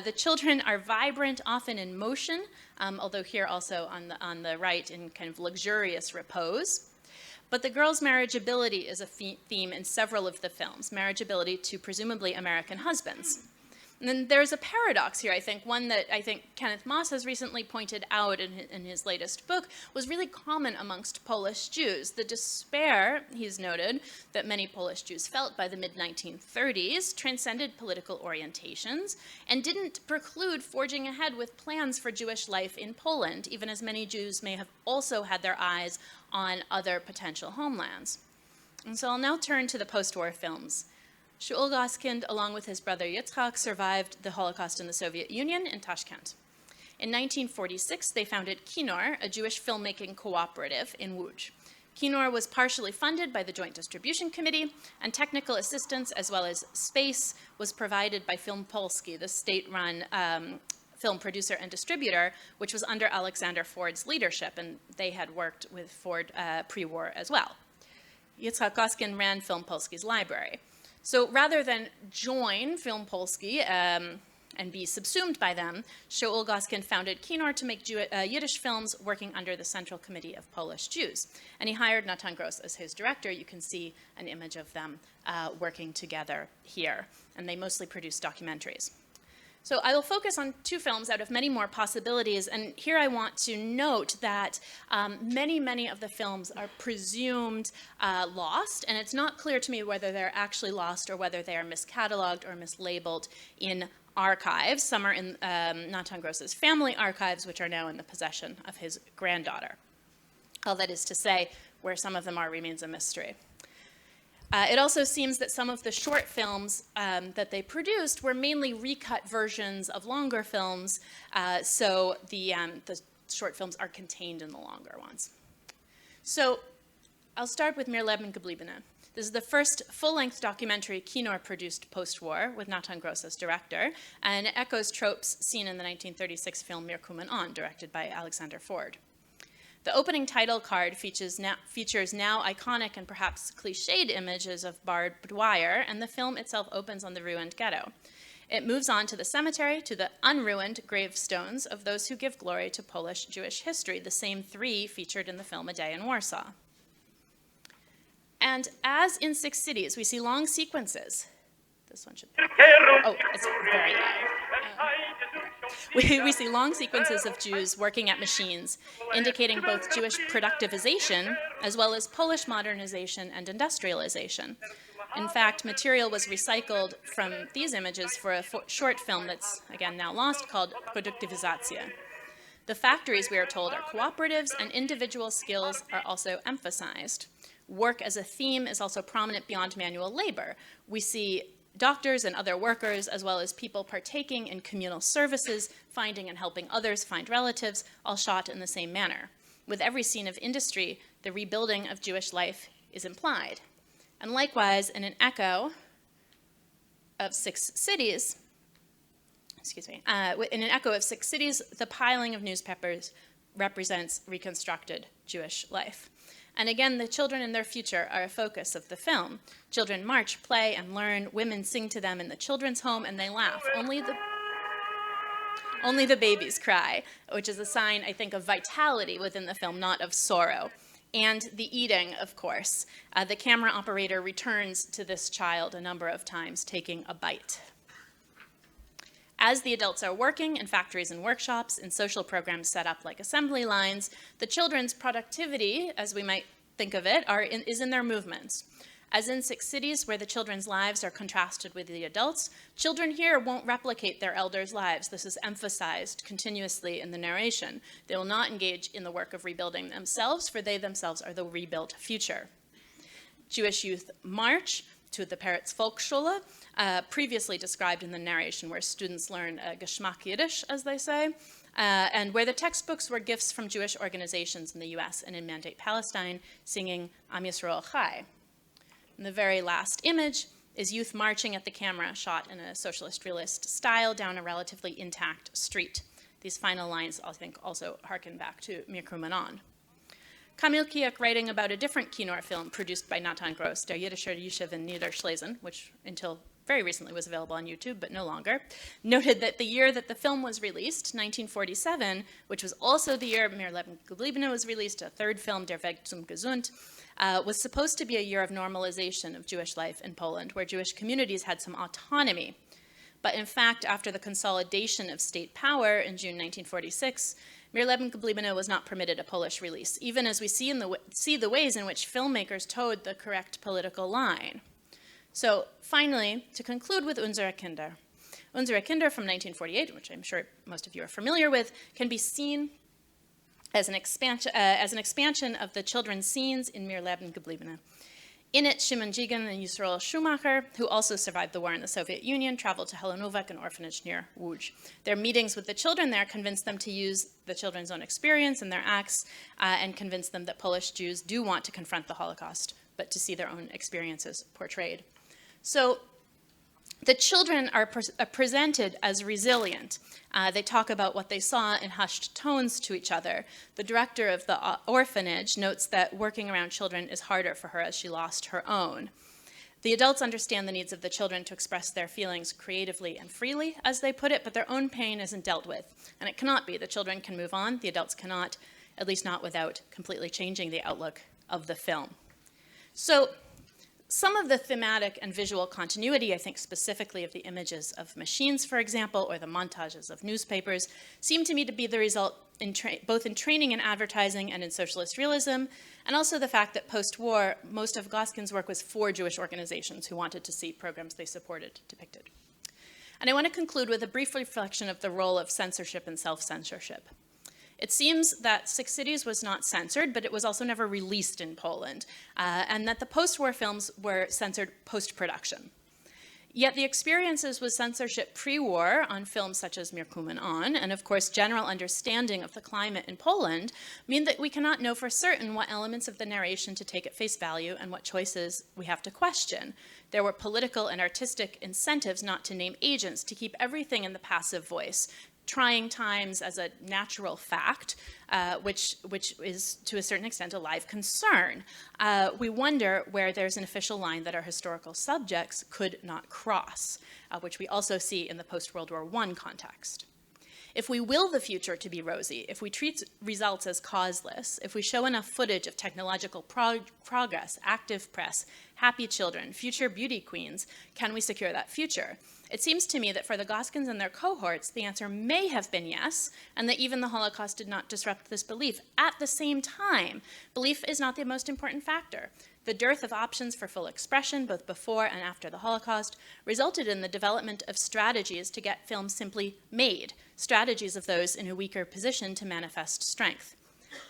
The children are vibrant, often in motion, although here also on the right in kind of luxurious repose. But the girls' marriageability is a theme in several of the films, marriageability to presumably American husbands. And then there's a paradox here, I think, one that I think Kenneth Moss has recently pointed out in his latest book, was really common amongst Polish Jews. The despair, he's noted, that many Polish Jews felt by the mid-1930s transcended political orientations and didn't preclude forging ahead with plans for Jewish life in Poland, even as many Jews may have also had their eyes on other potential homelands. And so I'll now turn to the post-war films. Shaul Goskind, along with his brother Yitzhak, survived the Holocaust in the Soviet Union in Tashkent. In 1946, they founded Kinor, a Jewish filmmaking cooperative in Łódź. Kinor was partially funded by the Joint Distribution Committee, and technical assistance as well as space was provided by Film Polski, the state-run film producer and distributor, which was under Alexander Ford's leadership, and they had worked with Ford pre-war as well. Yitzhak Goskin ran Film Polski's library. So rather than join Film Polski and be subsumed by them, Shaul Goskin founded Kinor to make Yiddish films working under the Central Committee of Polish Jews. And he hired Natan Gross as his director. You can see an image of them working together here. And they mostly produced documentaries. So I will focus on two films out of many more possibilities, and here I want to note that many of the films are presumed lost, and it's not clear to me whether they're actually lost or whether they are miscatalogued or mislabeled in archives. Some are in Natan Gross's family archives, which are now in the possession of his granddaughter. All that is to say, where some of them are remains a mystery. It also seems that some of the short films that they produced were mainly recut versions of longer films, so the short films are contained in the longer ones. So I'll start with Mir Leben gebliebene. This is the first full-length documentary Kinor produced post-war with Natan Gross as director, and it echoes tropes seen in the 1936 film Mir kommen on, directed by Alexander Ford. The opening title card features now iconic and perhaps cliched images of barbed wire, and the film itself opens on the ruined ghetto. It moves on to the cemetery, to the unruined gravestones of those who give glory to Polish Jewish history, the same three featured in the film A Day in Warsaw. And as in 6 Cities, we see long sequences. This one should. Oh, it's very loud. We see long sequences of Jews working at machines, indicating both Jewish productivization as well as Polish modernization and industrialization. In fact, material was recycled from these images for a short film that's, again, now lost, called Produktywizacja. The factories, we are told, are cooperatives, and individual skills are also emphasized. Work as a theme is also prominent beyond manual labor. We see doctors and other workers, as well as people partaking in communal services, finding and helping others find relatives, all shot in the same manner. With every scene of industry, the rebuilding of Jewish life is implied. And likewise, in an echo of 6 cities, in an echo of 6 cities, the piling of newspapers represents reconstructed Jewish life. And again, the children and their future are a focus of the film. Children march, play, and learn. Women sing to them in the children's home, and they laugh. Only the babies cry, which is a sign, I think, of vitality within the film, not of sorrow. And the eating, of course. The camera operator returns to this child a number of times, taking a bite. As the adults are working in factories and workshops, in social programs set up like assembly lines, the children's productivity, as we might think of it, is in their movements. As in 6 cities where the children's lives are contrasted with the adults, children here won't replicate their elders' lives. This is emphasized continuously in the narration. They will not engage in the work of rebuilding themselves, for they themselves are the rebuilt future. Jewish youth march to the Peretz Volksschule, previously described in the narration, where students learn Geschmack Yiddish, as they say, and where the textbooks were gifts from Jewish organizations in the US and in Mandate Palestine, singing Am Yisrael Chai. And the very last image is youth marching at the camera, shot in a socialist realist style down a relatively intact street. These final lines, I think, also harken back to Mir Kommen On. Kamil Kiak, writing about a different Kinor film produced by Natan Gross, Der Jiddische Yeshiv in Niederschlesien, which until very recently was available on YouTube, but no longer, noted that the year that the film was released, 1947, which was also the year Mir Leben Gebliebene was released, a third film, Der Weg zum Gesund, was supposed to be a year of normalization of Jewish life in Poland, where Jewish communities had some autonomy. But in fact, after the consolidation of state power in June 1946, Mir Leben Gebliebene was not permitted a Polish release, even as we see the ways in which filmmakers towed the correct political line. So finally, to conclude with Unsere Kinder. Unsere Kinder from 1948, which I'm sure most of you are familiar with, can be seen as an expansion of the children's scenes in Mir Leben Gebliebene. In it, Shimon Jigan and Yisrael Schumacher, who also survived the war in the Soviet Union, traveled to Helenovec, an orphanage near Łódź. Their meetings with the children there convinced them to use the children's own experience in their acts and convinced them that Polish Jews do want to confront the Holocaust, but to see their own experiences portrayed. So the children are presented as resilient. They talk about what they saw in hushed tones to each other. The director of the orphanage notes that working around children is harder for her as she lost her own. The adults understand the needs of the children to express their feelings creatively and freely, as they put it, but their own pain isn't dealt with. And it cannot be. The children can move on. The adults cannot, at least not without completely changing the outlook of the film. So some of the thematic and visual continuity, I think specifically of the images of machines, for example, or the montages of newspapers, seem to me to be the result both in training in advertising and in socialist realism, and also the fact that post-war, most of Goskin's work was for Jewish organizations who wanted to see programs they supported depicted. And I want to conclude with a brief reflection of the role of censorship and self-censorship. It seems that 6 Cities was not censored, but it was also never released in Poland, and that the post-war films were censored post-production. Yet the experiences with censorship pre-war on films such as Mir Kommen On, and of course general understanding of the climate in Poland, mean that we cannot know for certain what elements of the narration to take at face value and what choices we have to question. There were political and artistic incentives not to name agents, to keep everything in the passive voice, trying times as a natural fact, which is to a certain extent a live concern. We wonder where there's an official line that our historical subjects could not cross, which we also see in the post-World War I context. If we will the future to be rosy, if we treat results as causeless, if we show enough footage of technological progress, active press, happy children, future beauty queens, can we secure that future? It seems to me that for the Goskins and their cohorts, the answer may have been yes, and that even the Holocaust did not disrupt this belief. At the same time, belief is not the most important factor. The dearth of options for full expression, both before and after the Holocaust, resulted in the development of strategies to get films simply made, strategies of those in a weaker position to manifest strength.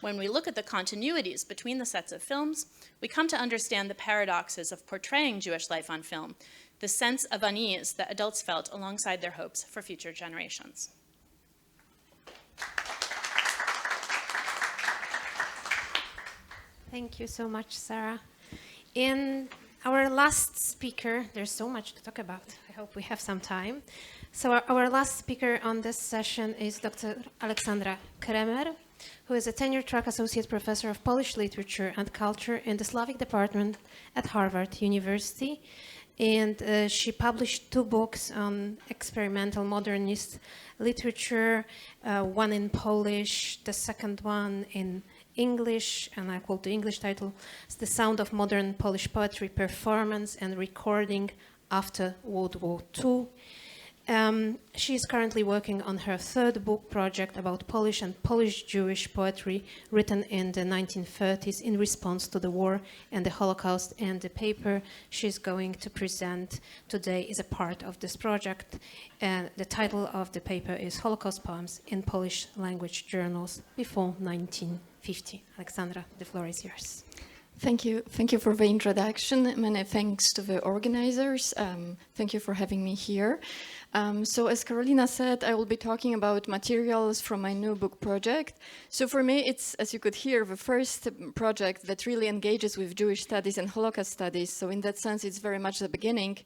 When we look at the continuities between the sets of films, we come to understand the paradoxes of portraying Jewish life on film, the sense of unease that adults felt alongside their hopes for future generations. Thank you so much, Sarah. In our last speaker, there's so much to talk about. I hope we have some time. So our last speaker on this session is Dr. Aleksandra Kremer, who is a tenure-track associate professor of Polish literature and culture in the Slavic department at Harvard University. And she published 2 books on experimental modernist literature, one in Polish, the second one in English, and I quote the English title, it's The Sound of Modern Polish Poetry, Performance and Recording After World War II. She is currently working on her 3rd book project about Polish and Polish-Jewish poetry written in the 1930s in response to the war and the Holocaust, and the paper she's going to present today is a part of this project. The title of the paper is Holocaust Poems in Polish Language Journals Before 1950. Alexandra, the floor is yours. Thank you. Thank you for the introduction. Many thanks to the organizers. Thank you for having me here. So as Karolina said, I will be talking about materials from my new book project. So for me, it's, as you could hear, the first project that really engages with Jewish studies and Holocaust studies. So in that sense, it's very much the beginning.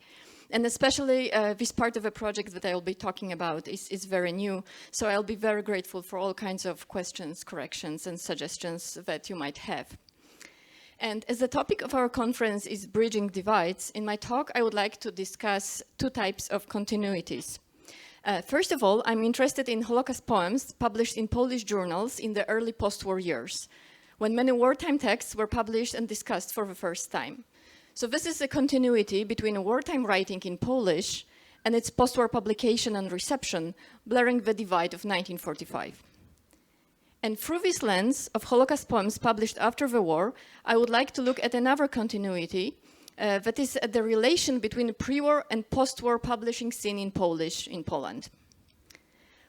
And especially this part of the project that I will be talking about is very new. So I'll be very grateful for all kinds of questions, corrections, and suggestions that you might have. And as the topic of our conference is bridging divides, in my talk I would like to discuss 2 types of continuities. First of all, I'm interested in Holocaust poems published in Polish journals in the early post-war years, when many wartime texts were published and discussed for the first time. So this is a continuity between a wartime writing in Polish and its post-war publication and reception, blurring the divide of 1945. And through this lens of Holocaust poems published after the war, I would like to look at another continuity, that is the relation between the pre-war and post-war publishing scene in Polish in Poland.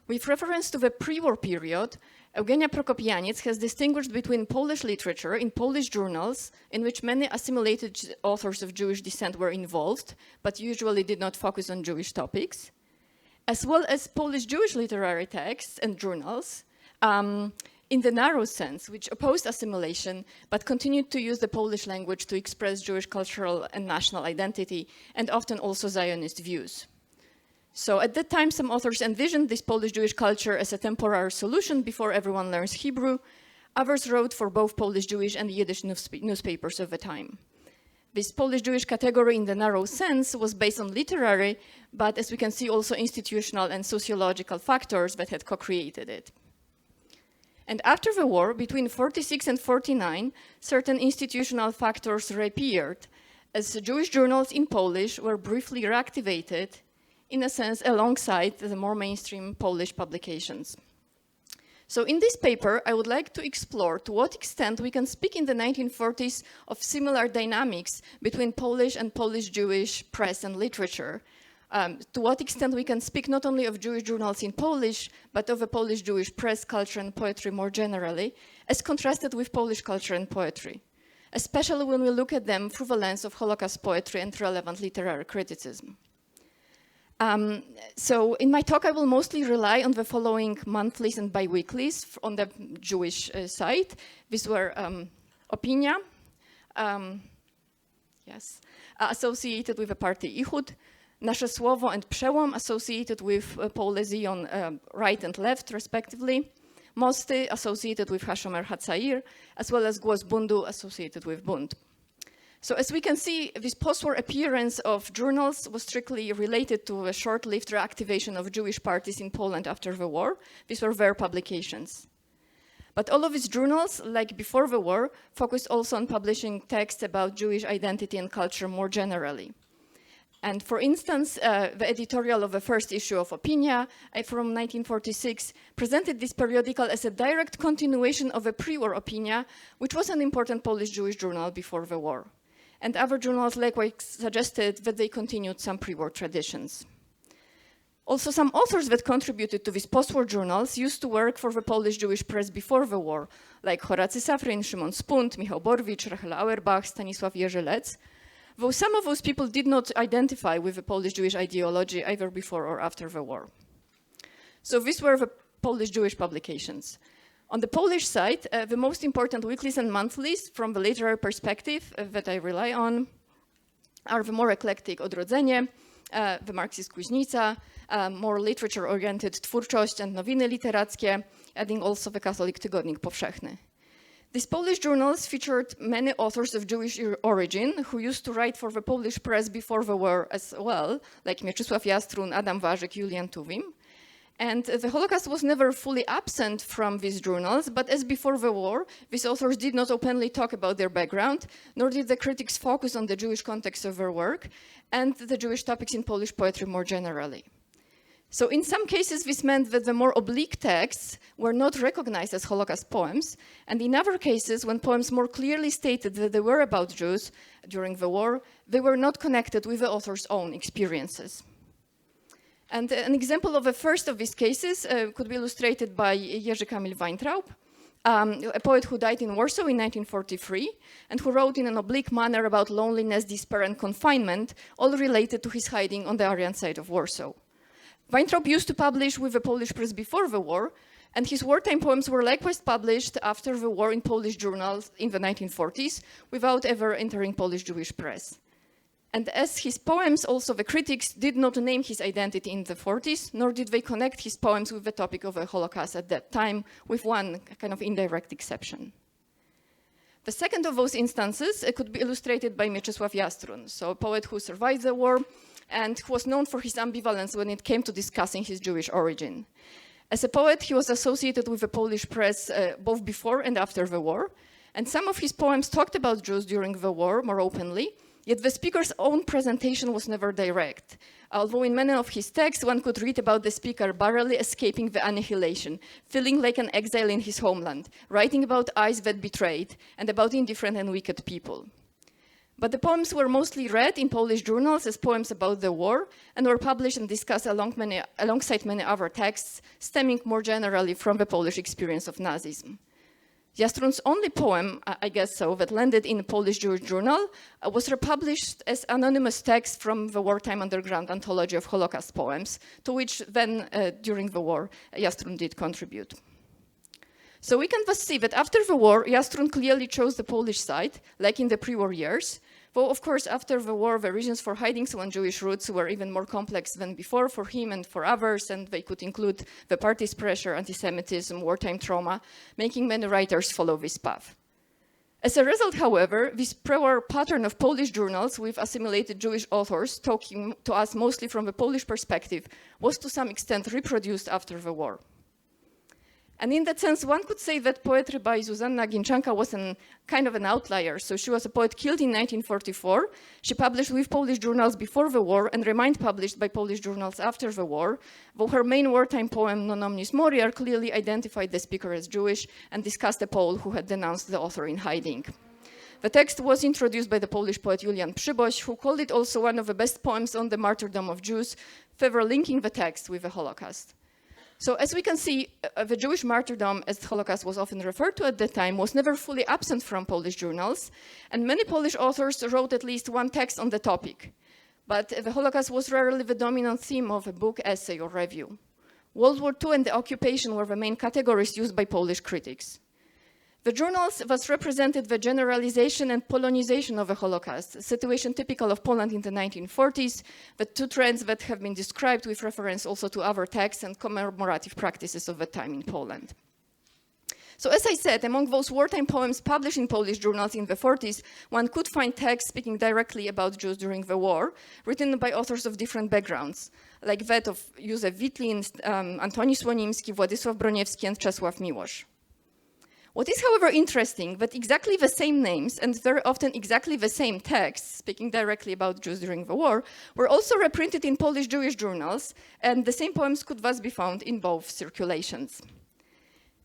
With reference to the pre-war period, Eugenia Prokopianiec has distinguished between Polish literature in Polish journals, in which many assimilated authors of Jewish descent were involved, but usually did not focus on Jewish topics, as well as Polish Jewish literary texts and journals, in the narrow sense, which opposed assimilation, but continued to use the Polish language to express Jewish cultural and national identity, and often also Zionist views. So at that time, some authors envisioned this Polish Jewish culture as a temporary solution before everyone learns Hebrew. Others wrote for both Polish Jewish and Yiddish newspapers of the time. This Polish Jewish category in the narrow sense was based on literary, but as we can see, also institutional and sociological factors that had co-created it. And after the war, between 46 and 49, certain institutional factors reappeared, as Jewish journals in Polish were briefly reactivated, in a sense, alongside the more mainstream Polish publications. So in this paper, I would like to explore to what extent we can speak in the 1940s of similar dynamics between Polish and Polish Jewish press and literature, to what extent we can speak not only of Jewish journals in Polish, but of a Polish Jewish press, culture, and poetry more generally, as contrasted with Polish culture and poetry, especially when we look at them through the lens of Holocaust poetry and relevant literary criticism. So in my talk, I will mostly rely on the following monthlies and biweeklies on the Jewish side. These were Opinia, associated with the party Ichud, Nasze Słowo and Przełom, associated with Polezji on right and left, respectively, Mosty, associated with Hashomer Hatzair, as well as Głos Bundu, associated with Bund. So as we can see, this post-war appearance of journals was strictly related to a short-lived reactivation of Jewish parties in Poland after the war. These were their publications. But all of these journals, like before the war, focused also on publishing texts about Jewish identity and culture more generally. And for instance, the editorial of the first issue of Opinia from 1946 presented this periodical as a direct continuation of a pre-war Opinia, which was an important Polish Jewish journal before the war. And other journals likewise suggested that they continued some pre-war traditions. Also, some authors that contributed to these post-war journals used to work for the Polish Jewish press before the war, like Horacy Safryn, Szymon Spunt, Michał Borwicz, Rachel Auerbach, Stanisław Jerzy-Lec, though some of those people did not identify with the Polish Jewish ideology either before or after the war. So these were the Polish Jewish publications. On the Polish side, the most important weeklies and monthlies from the literary perspective that I rely on are the more eclectic Odrodzenie, the Marxist Kuźnica, more literature-oriented Twórczość and Nowiny Literackie, adding also the Catholic Tygodnik Powszechny. These Polish journals featured many authors of Jewish origin who used to write for the Polish press before the war as well, like Mieczysław Jastrun, Adam Warzyk, Julian Tuwim. And the Holocaust was never fully absent from these journals, but as before the war, these authors did not openly talk about their background, nor did the critics focus on the Jewish context of their work and the Jewish topics in Polish poetry more generally. So in some cases, this meant that the more oblique texts were not recognized as Holocaust poems, and in other cases, when poems more clearly stated that they were about Jews during the war, they were not connected with the author's own experiences. And an example of the first of these cases could be illustrated by Jerzy Kamil Weintraub, a poet who died in Warsaw in 1943 and who wrote in an oblique manner about loneliness, despair, and confinement, all related to his hiding on the Aryan side of Warsaw. Weintraub used to publish with the Polish press before the war, and his wartime poems were likewise published after the war in Polish journals in the 1940s without ever entering Polish Jewish press. And as his poems, also the critics did not name his identity in the 40s, nor did they connect his poems with the topic of the Holocaust at that time, with one kind of indirect exception. The second of those instances could be illustrated by Mieczysław Jastrun, so a poet who survived the war and who was known for his ambivalence when it came to discussing his Jewish origin. As a poet, he was associated with the Polish press both before and after the war, and some of his poems talked about Jews during the war more openly, yet the speaker's own presentation was never direct, although in many of his texts one could read about the speaker barely escaping the annihilation, feeling like an exile in his homeland, writing about eyes that betrayed, and about indifferent and wicked people. But the poems were mostly read in Polish journals as poems about the war and were published and discussed alongside many other texts, stemming more generally from the Polish experience of Nazism. Jastrun's only poem, I guess so, that landed in a Polish Jewish journal was republished as anonymous text from the wartime underground anthology of Holocaust poems, to which then, during the war, Jastrun did contribute. So we can thus see that after the war, Jastrun clearly chose the Polish side, like in the pre-war years, though of course after the war the reasons for hiding one's Jewish roots were even more complex than before for him and for others, and they could include the party's pressure, anti-Semitism, wartime trauma, making many writers follow this path. As a result, however, this pre-war pattern of Polish journals with assimilated Jewish authors talking to us mostly from the Polish perspective was to some extent reproduced after the war. And in that sense, one could say that poetry by Zuzanna Ginczanka was kind of an outlier. So she was a poet killed in 1944. She published with Polish journals before the war and remained published by Polish journals after the war, though her main wartime poem, Non omnis moriar, clearly identified the speaker as Jewish and discussed a Pole who had denounced the author in hiding. The text was introduced by the Polish poet Julian Przyboś, who called it also one of the best poems on the martyrdom of Jews, further linking the text with the Holocaust. So as we can see, the Jewish martyrdom, as the Holocaust was often referred to at that time, was never fully absent from Polish journals, and many Polish authors wrote at least one text on the topic. But the Holocaust was rarely the dominant theme of a book, essay, or review. World War II and the occupation were the main categories used by Polish critics. The journals thus represented the generalization and Polonization of the Holocaust, a situation typical of Poland in the 1940s, the two trends that have been described with reference also to other texts and commemorative practices of the time in Poland. So as I said, among those wartime poems published in Polish journals in the 40s, one could find texts speaking directly about Jews during the war, written by authors of different backgrounds, like that of Józef Witlin, Antoni Słonimski, Władysław Broniewski, and Czesław Miłosz. What is, however, interesting, that exactly the same names and very often exactly the same texts, speaking directly about Jews during the war, were also reprinted in Polish Jewish journals, and the same poems could thus be found in both circulations.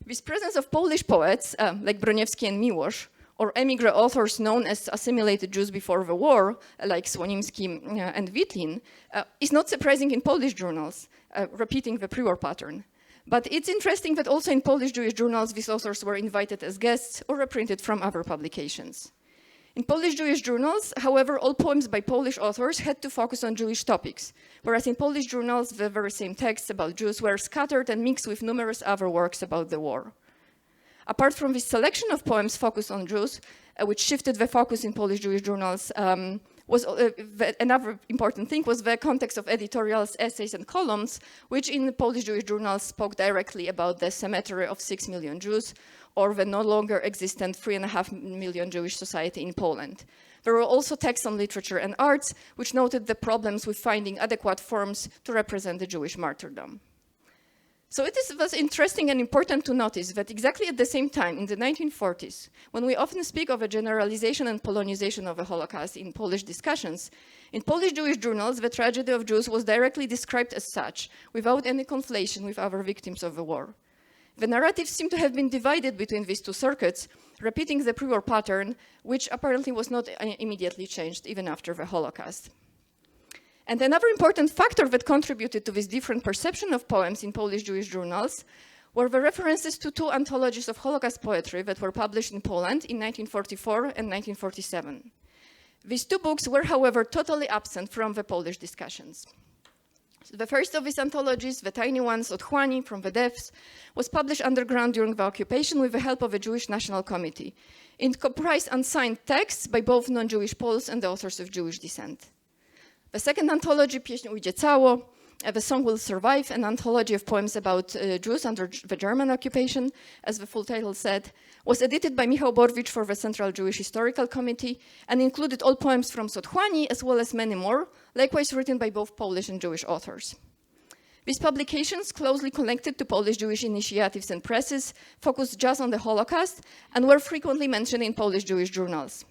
This presence of Polish poets, like Broniewski and Miłosz, or emigre authors known as assimilated Jews before the war, like Słonimski and Witlin, is not surprising in Polish journals, repeating the pre-war pattern. But it's interesting that also in Polish Jewish journals, these authors were invited as guests or reprinted from other publications. In Polish Jewish journals, however, all poems by Polish authors had to focus on Jewish topics, whereas in Polish journals, the very same texts about Jews were scattered and mixed with numerous other works about the war. Apart from this selection of poems focused on Jews, which shifted the focus in Polish Jewish journals, was another important thing was the context of editorials, essays, and columns, which in the Polish Jewish journals spoke directly about the cemetery of 6 million Jews, or the no longer existent 3.5 million Jewish society in Poland. There were also texts on literature and arts, which noted the problems with finding adequate forms to represent the Jewish martyrdom. So it was interesting and important to notice that exactly at the same time, in the 1940s, when we often speak of a generalization and Polonization of the Holocaust in Polish discussions, in Polish Jewish journals, the tragedy of Jews was directly described as such, without any conflation with other victims of the war. The narratives seem to have been divided between these two circuits, repeating the pre-war pattern, which apparently was not immediately changed even after the Holocaust. And another important factor that contributed to this different perception of poems in Polish Jewish journals were the references to two anthologies of Holocaust poetry that were published in Poland in 1944 and 1947. These two books were, however, totally absent from the Polish discussions. The first of these anthologies, the tiny ones, Otchłani, From the Depths, was published underground during the occupation with the help of a Jewish National Committee. It comprised unsigned texts by both non-Jewish Poles and the authors of Jewish descent. The second anthology, Pieśń ujdzie cało, The Song Will Survive, an anthology of poems about Jews under the German occupation, as the full title said, was edited by Michał Borwicz for the Central Jewish Historical Committee and included all poems from Otchłani as well as many more, likewise written by both Polish and Jewish authors. These publications, closely connected to Polish Jewish initiatives and presses, focused just on the Holocaust and were frequently mentioned in Polish Jewish journals.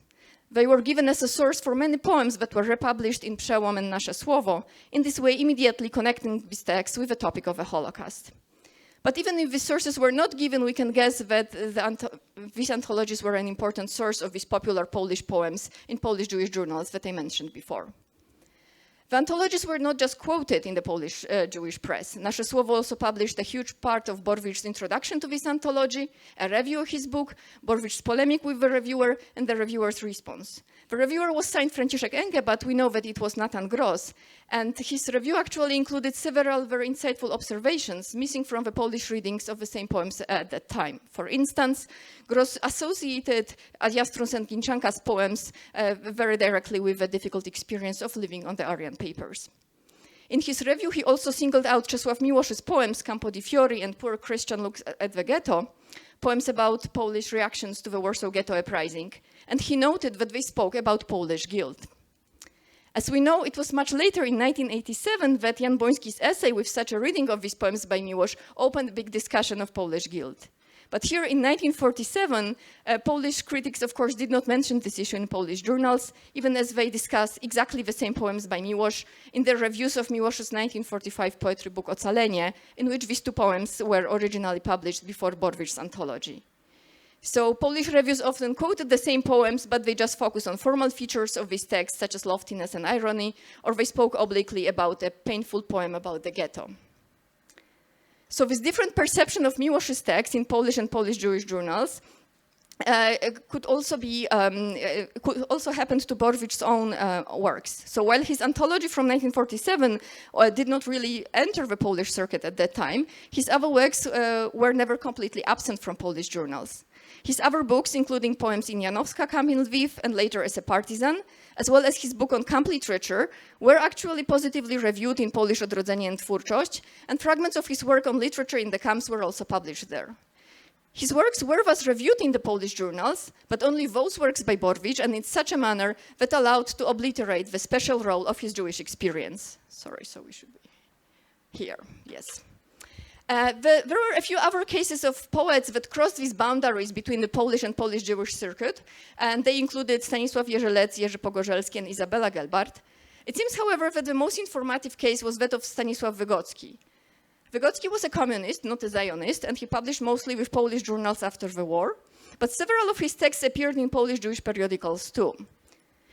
They were given as a source for many poems that were republished in Przełom and Nasze Słowo, in this way immediately connecting these texts with the topic of the Holocaust. But even if these sources were not given, we can guess that these anthologies were an important source of these popular Polish poems in Polish Jewish journals that I mentioned before. The anthologies were not just quoted in the Polish Jewish press. Nasze Słowo also published a huge part of Borwicz's introduction to this anthology, a review of his book, Borwicz's polemic with the reviewer, and the reviewer's response. The reviewer was signed Franciszek Enge, but we know that it was Nathan Gross, and his review actually included several very insightful observations missing from the Polish readings of the same poems at that time. For instance, Gross associated Jastrun's and Ginczanka's poems very directly with the difficult experience of living on the Aryan papers. In his review, he also singled out Czesław Miłosz's poems Campo di Fiori and Poor Christian Looks at the Ghetto, poems about Polish reactions to the Warsaw Ghetto uprising, and he noted that they spoke about Polish guilt. As we know, it was much later in 1987 that Jan Boński's essay with such a reading of these poems by Miłosz opened a big discussion of Polish guilt. But here in 1947, Polish critics, of course, did not mention this issue in Polish journals, even as they discussed exactly the same poems by Miłosz in their reviews of Miłosz's 1945 poetry book Ocalenie, in which these two poems were originally published before Borwicz's anthology. So Polish reviews often quoted the same poems, but they just focused on formal features of these texts, such as loftiness and irony, or they spoke obliquely about a painful poem about the ghetto. So this different perception of Miłosz's text in Polish and Polish Jewish journals could also happen to Borwicz's own works. So while his anthology from 1947 did not really enter the Polish circuit at that time, his other works were never completely absent from Polish journals. His other books, including poems in Janowska Camp in Lviv and later as a partisan, as well as his book on camp literature, were actually positively reviewed in Polish Odrodzenie and Twórczość, and fragments of his work on literature in the camps were also published there. His works were thus reviewed in the Polish journals, but only those works by Borwicz, and in such a manner that allowed to obliterate the special role of his Jewish experience. Sorry, so we should be here, yes. There were a few other cases of poets that crossed these boundaries between the Polish and Polish Jewish circuit, and they included Stanisław Jerzelec, Jerzy Pogorzelski, and Izabela Gelbart. It seems, however, that the most informative case was that of Stanisław Wygocki. Wygocki was a communist, not a Zionist, and he published mostly with Polish journals after the war, but several of his texts appeared in Polish Jewish periodicals too.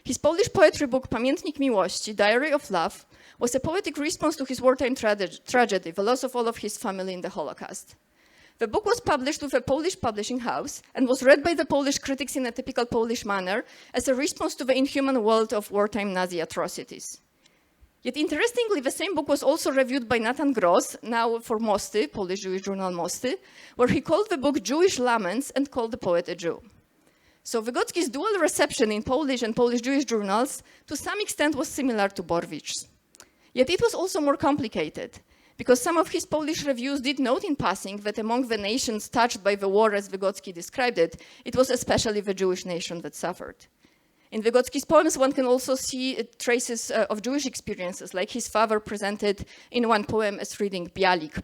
His Polish poetry book Pamiętnik Miłości, Diary of Love, was a poetic response to his wartime tragedy, the loss of all of his family in the Holocaust. The book was published with a Polish publishing house and was read by the Polish critics in a typical Polish manner as a response to the inhuman world of wartime Nazi atrocities. Yet interestingly, the same book was also reviewed by Nathan Gross, now for Mosty, Polish Jewish journal Mosty, where he called the book Jewish Laments and called the poet a Jew. So Vygotsky's dual reception in Polish and Polish Jewish journals to some extent was similar to Borwicz's. Yet it was also more complicated, because some of his Polish reviews did note in passing that among the nations touched by the war, as Vygotsky described it, it was especially the Jewish nation that suffered. In Vygotsky's poems, one can also see traces of Jewish experiences, like his father presented in one poem as reading Bialik.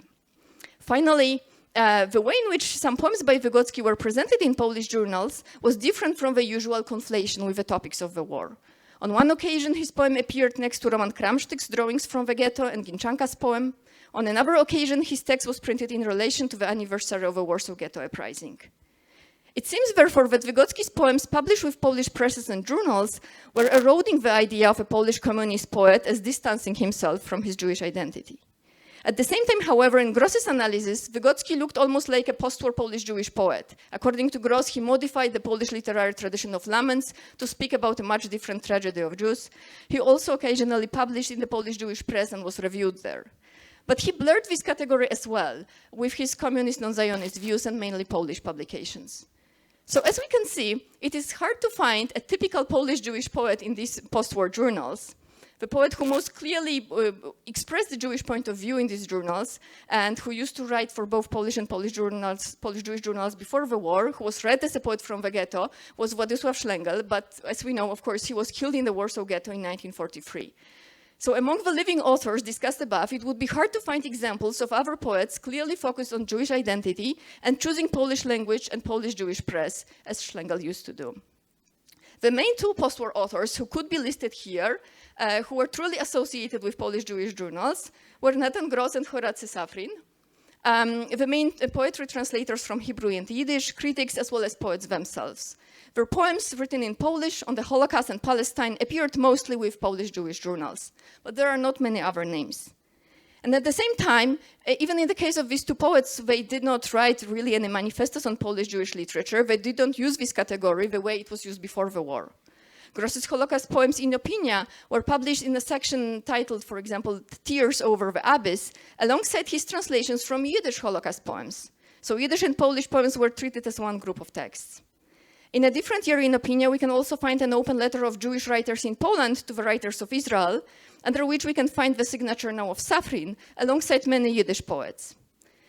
Finally, the way in which some poems by Vygotsky were presented in Polish journals was different from the usual conflation with the topics of the war. On one occasion, his poem appeared next to Roman Kramsztyk's drawings from the ghetto and Ginczanka's poem. On another occasion, his text was printed in relation to the anniversary of the Warsaw Ghetto Uprising. It seems, therefore, that Vygotsky's poems published with Polish presses and journals were eroding the idea of a Polish communist poet as distancing himself from his Jewish identity. At the same time, however, in Gross's analysis, Vygotsky looked almost like a post-war Polish Jewish poet. According to Gross, he modified the Polish literary tradition of laments to speak about a much different tragedy of Jews. He also occasionally published in the Polish Jewish press and was reviewed there. But he blurred this category as well with his communist non-Zionist views and mainly Polish publications. So as we can see, it is hard to find a typical Polish Jewish poet in these post-war journals. The poet who most clearly expressed the Jewish point of view in these journals and who used to write for both Polish and Polish Jewish journals before the war, who was read as a poet from the ghetto, was Władysław Szlengel, but as we know, of course, he was killed in the Warsaw Ghetto in 1943. So among the living authors discussed above, it would be hard to find examples of other poets clearly focused on Jewish identity and choosing Polish language and Polish Jewish press, as Szlengel used to do. The main two post-war authors who could be listed here, who were truly associated with Polish Jewish journals, were Nathan Gross and Horacy Safrin, the main poetry translators from Hebrew and Yiddish, critics as well as poets themselves. Their poems written in Polish on the Holocaust and Palestine appeared mostly with Polish Jewish journals, but there are not many other names. And at the same time, even in the case of these two poets, they did not write really any manifestos on Polish Jewish literature. They didn't use this category the way it was used before the war. Gross's Holocaust poems in Opinia were published in a section titled, for example, Tears Over the Abyss, alongside his translations from Yiddish Holocaust poems. So Yiddish and Polish poems were treated as one group of texts. In a different year in Opinia, we can also find an open letter of Jewish writers in Poland to the writers of Israel, under which we can find the signature now of Safrin, alongside many Yiddish poets.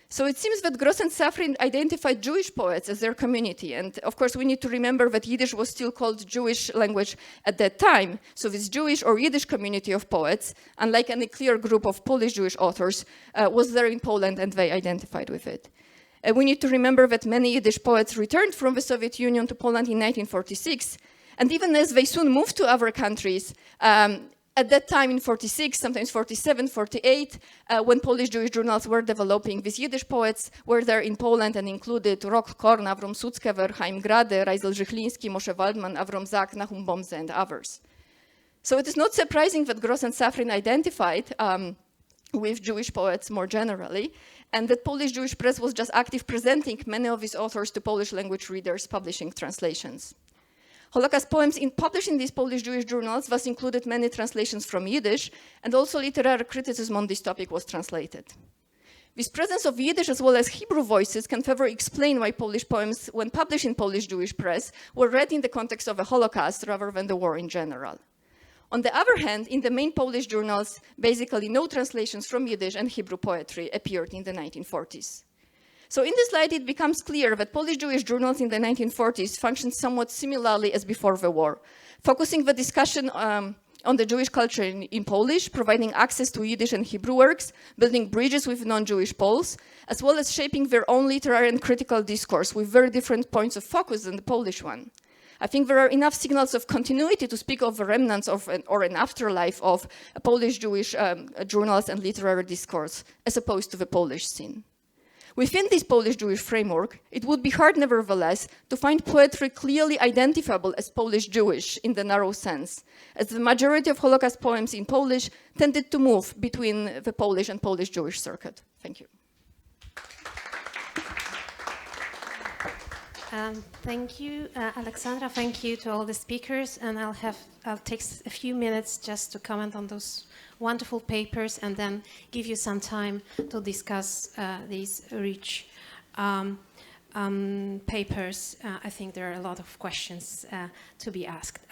So it seems that Gross and Safrin identified Jewish poets as their community. And of course, we need to remember that Yiddish was still called Jewish language at that time. So this Jewish or Yiddish community of poets, unlike any clear group of Polish Jewish authors, was there in Poland and they identified with it. We need to remember that many Yiddish poets returned from the Soviet Union to Poland in 1946. And even as they soon moved to other countries, at that time in 46, sometimes 47, 48, when Polish Jewish journals were developing, these Yiddish poets were there in Poland and included Rok Korn, Avrom Suckever, Chaim Grade, Reiser Żychliński, Moshe Waldman, Avrom Zak, Nahum Bomze, and others. So it is not surprising that Gross and Safrin identified with Jewish poets more generally, and that Polish Jewish press was just active presenting many of these authors to Polish language readers, publishing translations. Holocaust poems published in these Polish Jewish journals thus included many translations from Yiddish, and also literary criticism on this topic was translated. This presence of Yiddish as well as Hebrew voices can further explain why Polish poems, when published in Polish Jewish press, were read in the context of the Holocaust rather than the war in general. On the other hand, in the main Polish journals, basically no translations from Yiddish and Hebrew poetry appeared in the 1940s. So in this slide, it becomes clear that Polish Jewish journals in the 1940s functioned somewhat similarly as before the war, focusing the discussion on the Jewish culture in Polish, providing access to Yiddish and Hebrew works, building bridges with non-Jewish Poles, as well as shaping their own literary and critical discourse with very different points of focus than the Polish one. I think there are enough signals of continuity to speak of the remnants of or an afterlife of Polish Jewish journals and literary discourse, as opposed to the Polish scene. Within this Polish Jewish framework, it would be hard, nevertheless, to find poetry clearly identifiable as Polish Jewish in the narrow sense, as the majority of Holocaust poems in Polish tended to move between the Polish and Polish Jewish circuit. Thank you. Thank you, Alexandra. Thank you to all the speakers, and I'll take a few minutes just to comment on those wonderful papers, and then give you some time to discuss these rich papers, I think there are a lot of questions to be asked.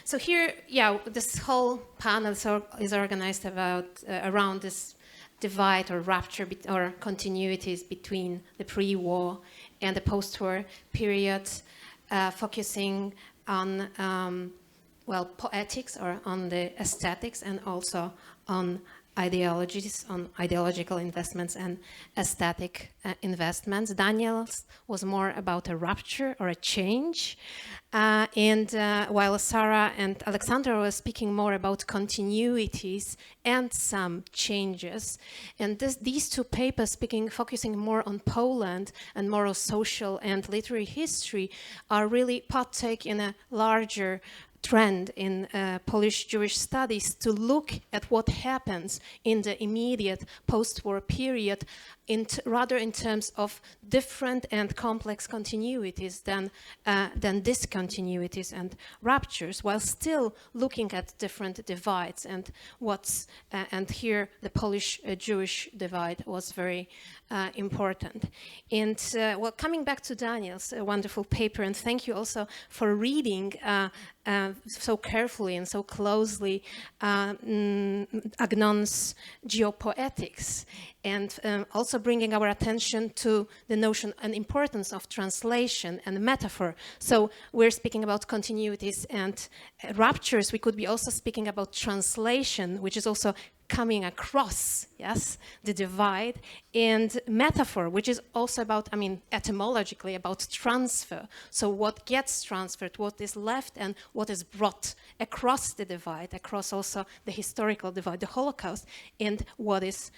So here, yeah, this whole panel is organized around this divide or rupture or continuities between the pre-war and the post-war period, focusing on, well, poetics or on the aesthetics and also on ideologies, on ideological investments and aesthetic investments. Daniel's was more about a rupture or a change, and while Sarah and Alexander were speaking more about continuities and some changes. And these two papers, focusing more on Poland and more on social and literary history, are really partake in a larger trend in Polish Jewish studies to look at what happens in the immediate post-war period rather in terms of different and complex continuities than discontinuities and ruptures, while still looking at different divides and and here the Polish Jewish divide was very important. And well, coming back to Daniel's wonderful paper, and thank you also for reading so carefully and so closely Agnon's geopoetics, and also bringing our attention to the notion and importance of translation and metaphor. So we're speaking about continuities and ruptures. We could be also speaking about translation, which is also coming across, yes, the divide, and metaphor, which is also about, I mean, etymologically about transfer. So what gets transferred, what is left, and what is brought across the divide, across also the historical divide, the Holocaust, and what is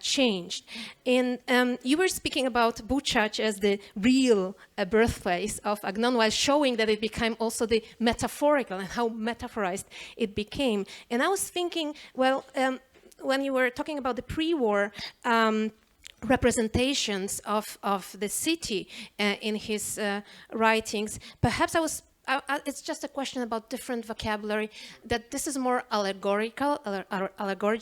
changed. And you were speaking about Buchach as the real birthplace of Agnon, while showing that it became also the metaphorical and how metaphorized it became. And I was thinking, well, when you were talking about the pre-war representations of the city in his writings, perhaps it's just a question about different vocabulary, that this is more allegorical, allegory.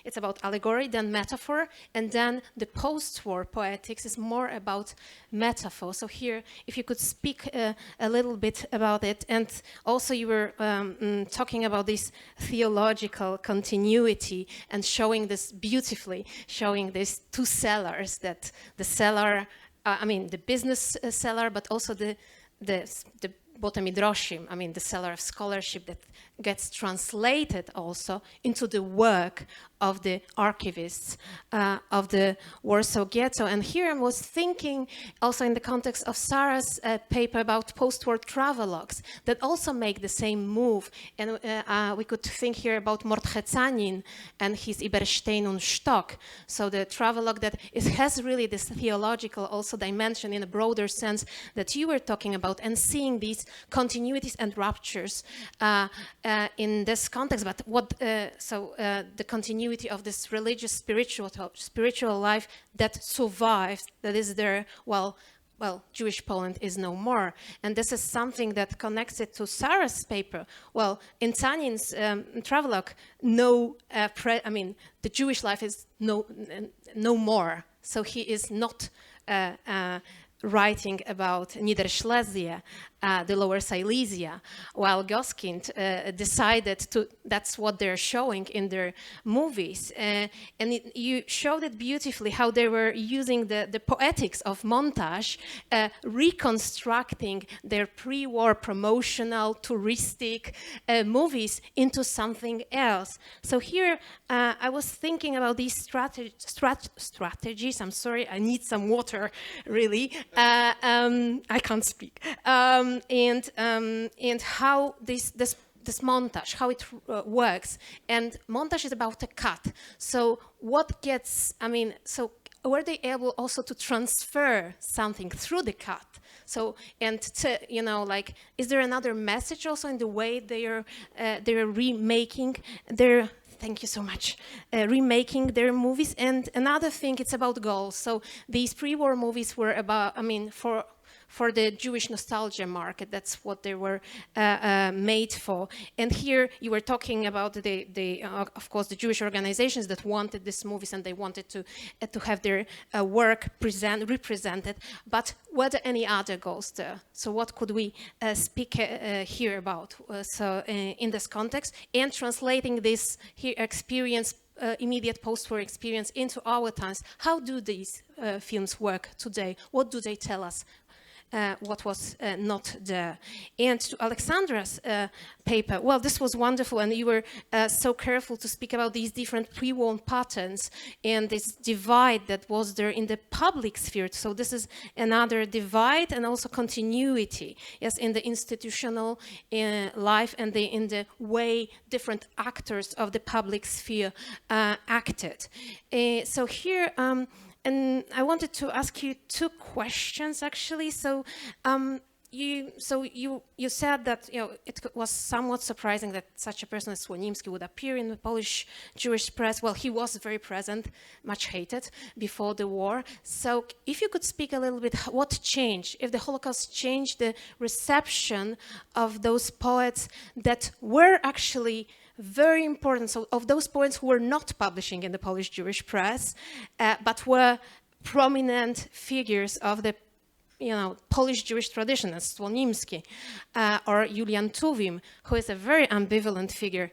It's about allegory than metaphor, and then the post-war poetics is more about metaphor. So here, if you could speak a little bit about it, and also you were talking about this theological continuity and showing this beautifully, showing these two sellers, that the seller, I mean the business seller, but also the Botemidroshim, I mean the seller of scholarship that gets translated also into the work of the archivists of the Warsaw Ghetto. And here I was thinking also in the context of Sarah's paper about post-war travelogues that also make the same move. And we could think here about Mordchecanin and his Iberstein und Stock. So the travelogue that has really this theological also dimension in a broader sense that you were talking about, and seeing these continuities and ruptures in this context. But the continuity of this religious spiritual life that survives, that is there while Jewish Poland is no more. And this is something that connects it to Sarah's paper. Well, in Tanin's travelogue, the Jewish life is no more. So he is not writing about Niederschlesia, the Lower Silesia, while Goskind decided to, that's what they're showing in their movies. And you showed it beautifully, how they were using the poetics of montage, reconstructing their pre-war promotional, touristic movies into something else. So here, I was thinking about these strategies. I'm sorry, I need some water, really. I can't speak. And how this montage, how it works. And montage is about a cut. So what gets, so were they able also to transfer something through the cut? So, and to, is there another message also in the way they're remaking their, thank you so much, remaking their movies? And another thing, it's about goals. So these pre-war movies were about, for the Jewish nostalgia market. That's what they were made for. And here you were talking about of course, the Jewish organizations that wanted these movies and they wanted to have their work represented. But were there any other goals there? So what could we speak here about? In this context, and translating this here experience, immediate post-war experience into our times, how do these films work today? What do they tell us? What was not there? And to Alexandra's paper, well, this was wonderful, and you were so careful to speak about these different pre-war patterns and this divide that was there in the public sphere. So this is another divide and also continuity, yes, in the institutional life and in the way different actors of the public sphere acted. So here, and I wanted to ask you two questions, actually. So, you said that it was somewhat surprising that such a person as Słonimski would appear in the Polish Jewish press. Well, he was very present, much hated before the war. So, if you could speak a little bit, what changed? If the Holocaust changed the reception of those poets that were actually very important, so of those poets who were not publishing in the Polish Jewish press, but were prominent figures of the Polish Jewish tradition, as Słonimski or Julian Tuwim, who is a very ambivalent figure,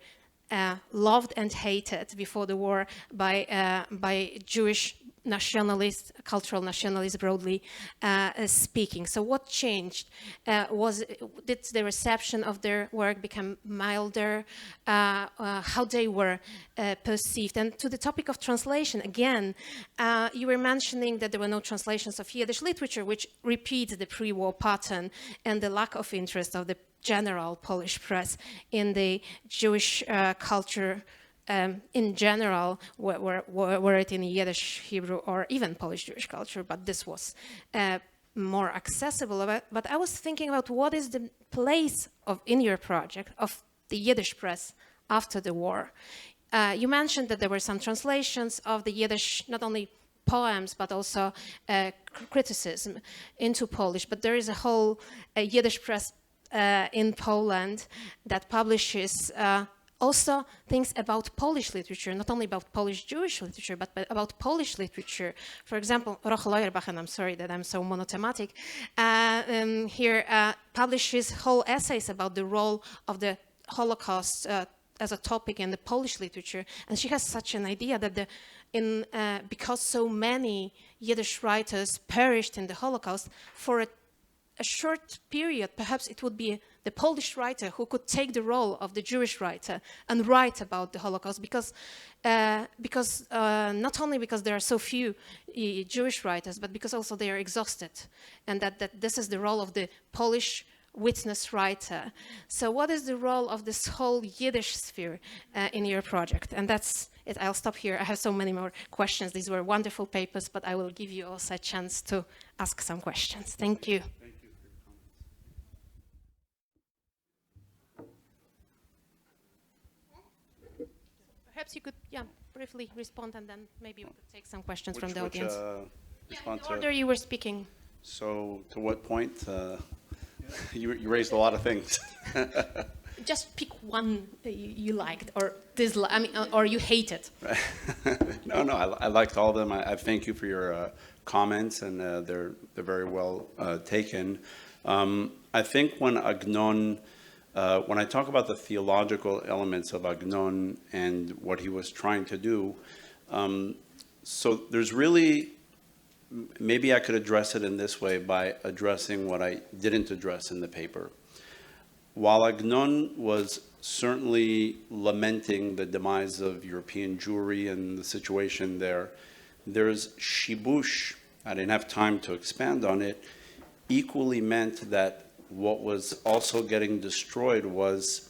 loved and hated before the war by Jewish nationalists, cultural nationalists, broadly speaking. So what changed? Did the reception of their work become milder? How they were perceived? And to the topic of translation, again, you were mentioning that there were no translations of Yiddish literature, which repeats the pre-war pattern and the lack of interest of the general Polish press in the Jewish culture in general, were it in Yiddish, Hebrew, or even Polish Jewish culture, but this was more accessible. But I was thinking about what is the place in your project of the Yiddish press after the war. You mentioned that there were some translations of the Yiddish, not only poems, but also criticism into Polish. But there is a whole Yiddish press in Poland that publishes also things about Polish literature, not only about Polish Jewish literature, but about Polish literature. For example, Roch Leuerbach, and I'm sorry that I'm so monothematic, here publishes whole essays about the role of the Holocaust as a topic in the Polish literature. And she has such an idea that because so many Yiddish writers perished in the Holocaust, for a short period, perhaps it would be the Polish writer who could take the role of the Jewish writer and write about the Holocaust, because not only because there are so few Jewish writers, but because also they are exhausted, and that this is the role of the Polish witness writer. So what is the role of this whole Yiddish sphere in your project? And that's it. I'll stop here. I have so many more questions. These were wonderful papers, but I will give you also a chance to ask some questions. Thank you. Perhaps you could, briefly respond, and then maybe we could take some questions from the audience. In the order you were speaking. So, to what point? You raised a lot of things. Just pick one you liked, or or you hated. No, I liked all of them. I thank you for your comments, and they're very well taken. I think when I talk about the theological elements of Agnon and what he was trying to do, so there's really, maybe I could address it in this way by addressing what I didn't address in the paper. While Agnon was certainly lamenting the demise of European Jewry and the situation there, there's shibush, I didn't have time to expand on it, equally meant that what was also getting destroyed was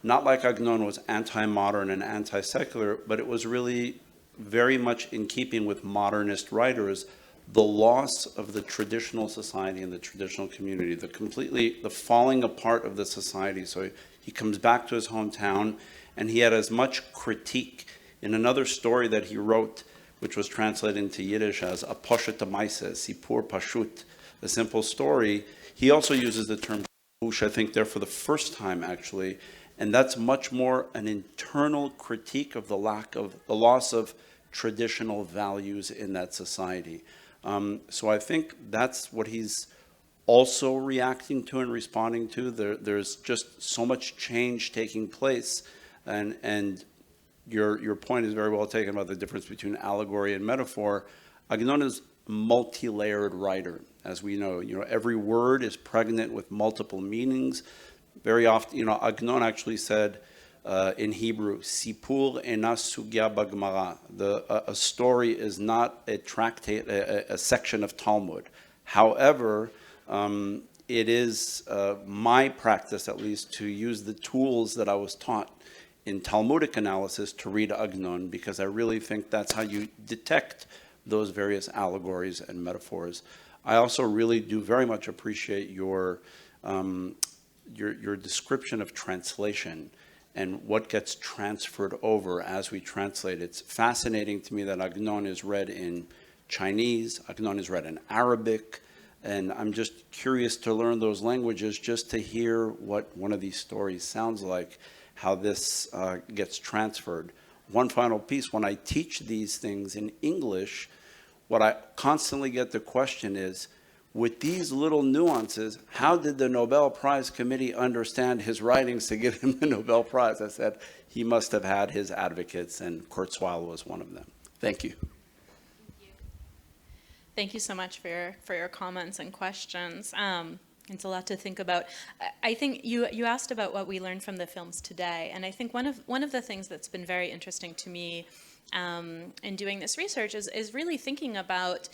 not like Agnon was anti-modern and anti-secular, but it was really very much in keeping with modernist writers, the loss of the traditional society and the traditional community, the falling apart of the society. So he comes back to his hometown, and he had as much critique in another story that he wrote, which was translated into Yiddish as a poshet amaisa, sipur pashut, a simple story. He also uses the term "bush," I think there for the first time actually, and that's much more an internal critique of the loss of traditional values in that society. So I think that's what he's also reacting to and responding to. There's just so much change taking place, and your point is very well taken about the difference between allegory and metaphor. Agnon is a multi-layered writer, as we know. Every word is pregnant with multiple meanings. Very often, Agnon actually said in Hebrew, "Sipur ena sugya b'Gemara." A story is not a tractate, a section of Talmud. However, it is my practice, at least, to use the tools that I was taught in Talmudic analysis to read Agnon, because I really think that's how you detect those various allegories and metaphors. I also really do very much appreciate your description of translation and what gets transferred over as we translate. It's fascinating to me that Agnon is read in Chinese, Agnon is read in Arabic, and I'm just curious to learn those languages just to hear what one of these stories sounds like, how this gets transferred. One final piece, when I teach these things in English, what I constantly get the question is, with these little nuances, how did the Nobel Prize Committee understand his writings to give him the Nobel Prize? I said, he must have had his advocates, and Kurzweil was one of them. Thank you. Thank you so much for your comments and questions. It's a lot to think about. I think you asked about what we learned from the films today, and I think one of the things that's been very interesting to me in doing this research is really thinking about,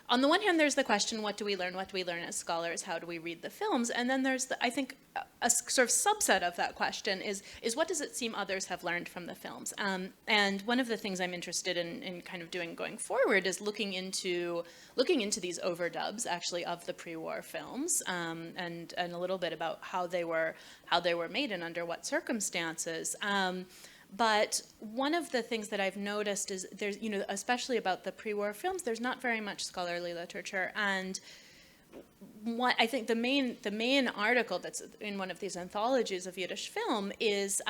on the one hand, there's the question, what do we learn? What do we learn as scholars? How do we read the films? And then there's, I think, a sort of subset of that question is what does it seem others have learned from the films? And one of the things I'm interested in kind of doing going forward is looking into these overdubs, actually, of the pre-war films, and a little bit about how they were made and under what circumstances. But one of the things that I've noticed is there's, especially about the pre-war films, there's not very much scholarly literature. And I think the main article that's in one of these anthologies of Yiddish film is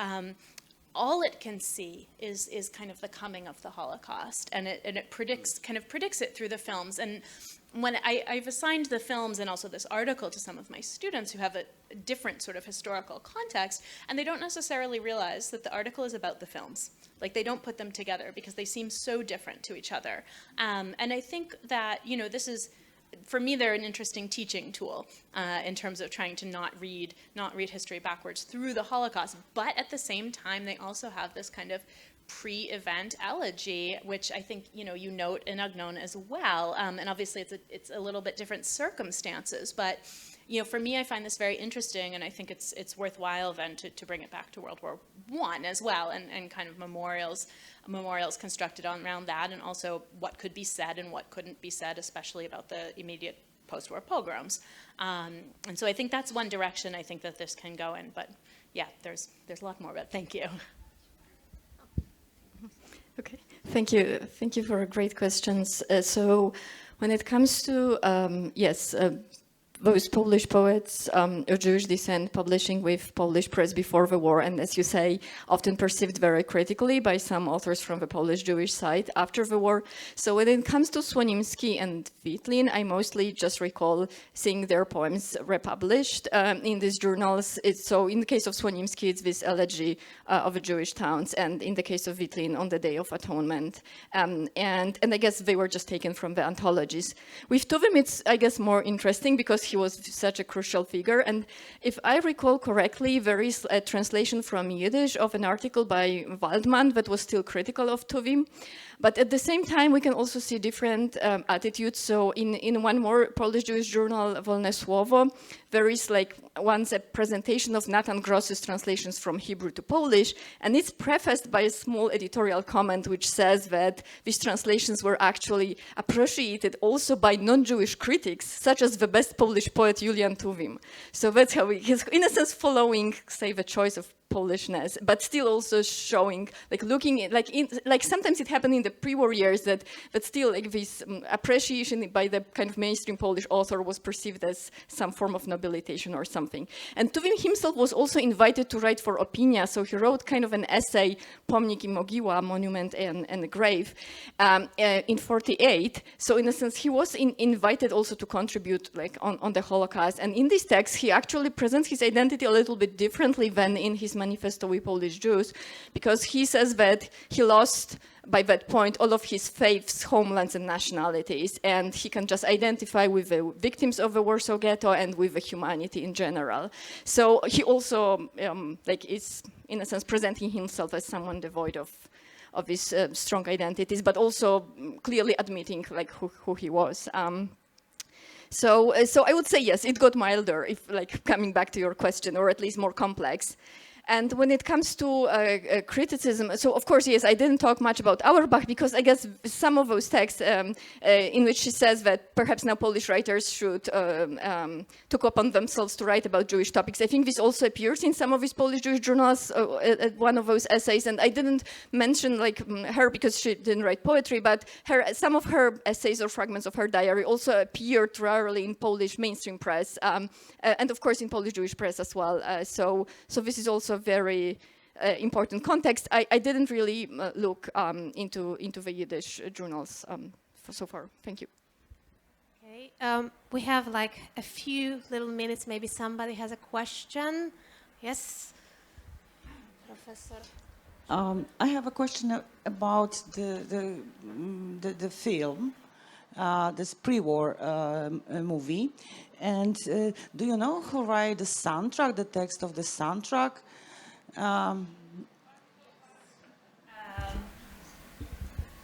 all it can see is kind of the coming of the Holocaust, and it predicts it through the films. And when I've assigned the films and also this article to some of my students who have a different sort of historical context, and they don't necessarily realize that the article is about the films. Like, they don't put them together because they seem so different to each other. And I think that, this is, for me, they're an interesting teaching tool in terms of trying to not read history backwards through the Holocaust. But at the same time, they also have this kind of pre-event elegy, which I think you note in Agnon as well. And obviously, it's a little bit different circumstances. But for me, I find this very interesting, and I think it's worthwhile then to bring it back to World War I as well, and kind of memorials constructed around that, and also what could be said and what couldn't be said, especially about the immediate post-war pogroms. And so I think that's one direction I think that this can go in. But yeah, there's a lot more. But thank you. Okay, thank you for great questions. So when it comes to, those Polish poets of Jewish descent publishing with Polish press before the war, and as you say, often perceived very critically by some authors from the Polish Jewish side after the war. So when it comes to Słonimski and Witlin, I mostly just recall seeing their poems republished in these journals. So in the case of Słonimski, it's this elegy of the Jewish towns, and in the case of Witlin, on the Day of Atonement. And I guess they were just taken from the anthologies. With Tuvim, it's, I guess, more interesting because he was such a crucial figure. And if I recall correctly, there is a translation from Yiddish of an article by Waldman that was still critical of Tuvim. But at the same time, we can also see different attitudes. So in one more Polish Jewish journal, Wolne Słowo, there is once a presentation of Nathan Gross's translations from Hebrew to Polish, and it's prefaced by a small editorial comment which says that these translations were actually appreciated also by non-Jewish critics, such as the best Polish poet Julian Tuwim. So that's how he's, in a sense, following, say, the choice of Polishness, but still also showing, like looking at, like sometimes it happened in the pre-war years that still like this appreciation by the kind of mainstream Polish author was perceived as some form of nobilitation or something. And Tuwim himself was also invited to write for Opinia, so he wrote kind of an essay, Pomnik i Mogiła, Monument and Grave, in 48. So in a sense, he was invited also to contribute like on the Holocaust. And in this text, he actually presents his identity a little bit differently than in his manifesto We Polish Jews, because he says that he lost by that point all of his faiths, homelands, and nationalities, and he can just identify with the victims of the Warsaw Ghetto and with the humanity in general. So he also is, in a sense, presenting himself as someone devoid of these strong identities, but also clearly admitting like who he was. So I would say yes, it got milder, if like coming back to your question, or at least more complex. And when it comes to criticism, so of course, yes, I didn't talk much about Auerbach because I guess some of those texts in which she says that perhaps now Polish writers should took upon themselves to write about Jewish topics. I think this also appears in some of his Polish Jewish journals, one of those essays, and I didn't mention like her because she didn't write poetry, but some of her essays or fragments of her diary also appeared rarely in Polish mainstream press, and of course in Polish Jewish press as well. So this is also a very important context. I didn't really look into the Yiddish journals so far. Thank you. Okay, we have like a few little minutes. Maybe somebody has a question. Yes, Professor. I have a question about the film, this pre-war movie. And do you know who wrote the soundtrack, the text of the soundtrack?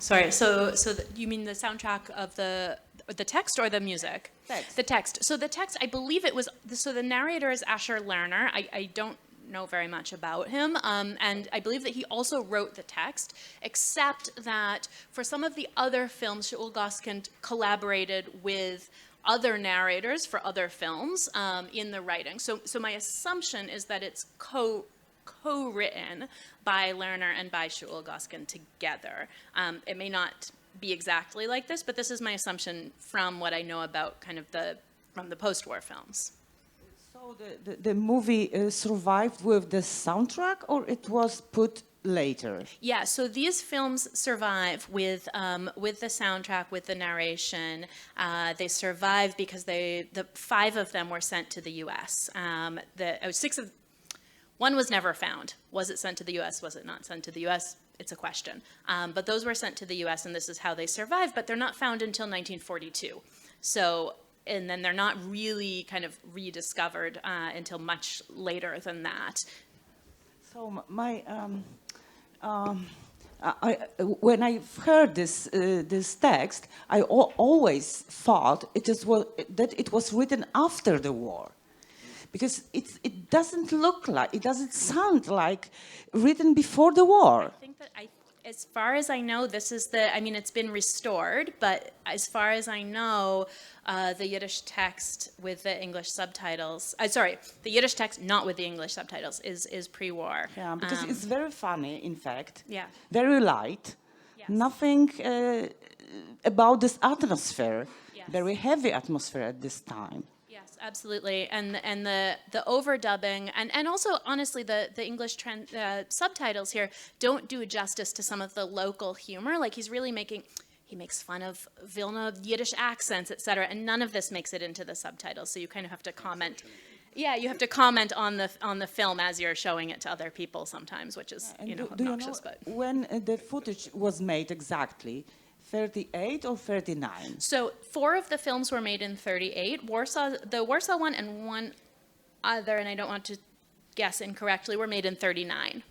Sorry, so you mean the soundtrack of the text or the music? Text. The text. So the text, I believe it was, so the narrator is Asher Lerner. I don't know very much about him, and I believe that he also wrote the text, except that for some of the other films, Shaul Goskind collaborated with other narrators for other films in the writing. So my assumption is that it's co-written by Lerner and by Shaul Goskind together. It may not be exactly like this, but this is my assumption from what I know about kind of from the post-war films. So the movie survived with the soundtrack, or it was put later? Yeah, so these films survive with the soundtrack, with the narration. They survive because the 5 of them were sent to the U.S. One was never found. Was it sent to the U.S.? Was it not sent to the U.S.? It's a question. But those were sent to the U.S., and this is how they survive, but they're not found until 1942. So, and then they're not really kind of rediscovered until much later than that. So when I heard this text, I always thought that it was written after the war, because it doesn't sound like written before the war. I think that as far as I know, this is it's been restored, but as far as I know, the Yiddish text with the English subtitles, the Yiddish text not with the English subtitles is pre-war. Yeah, because it's very funny, in fact. Yeah. Very light. Yes. Nothing about this atmosphere. Yes. Very heavy atmosphere at this time. Yes, absolutely, and the overdubbing and also honestly the English subtitles here don't do justice to some of the local humor. Like he makes fun of Vilna Yiddish accents, etc., and none of this makes it into the subtitles. So you kind of have to comment. Yeah, you have to comment on the film as you're showing it to other people sometimes, which is obnoxious. But when the footage was made exactly? 38 or 39? So 4 of the films were made in 38. The Warsaw one and one other, and I don't want to guess incorrectly, were made in 39.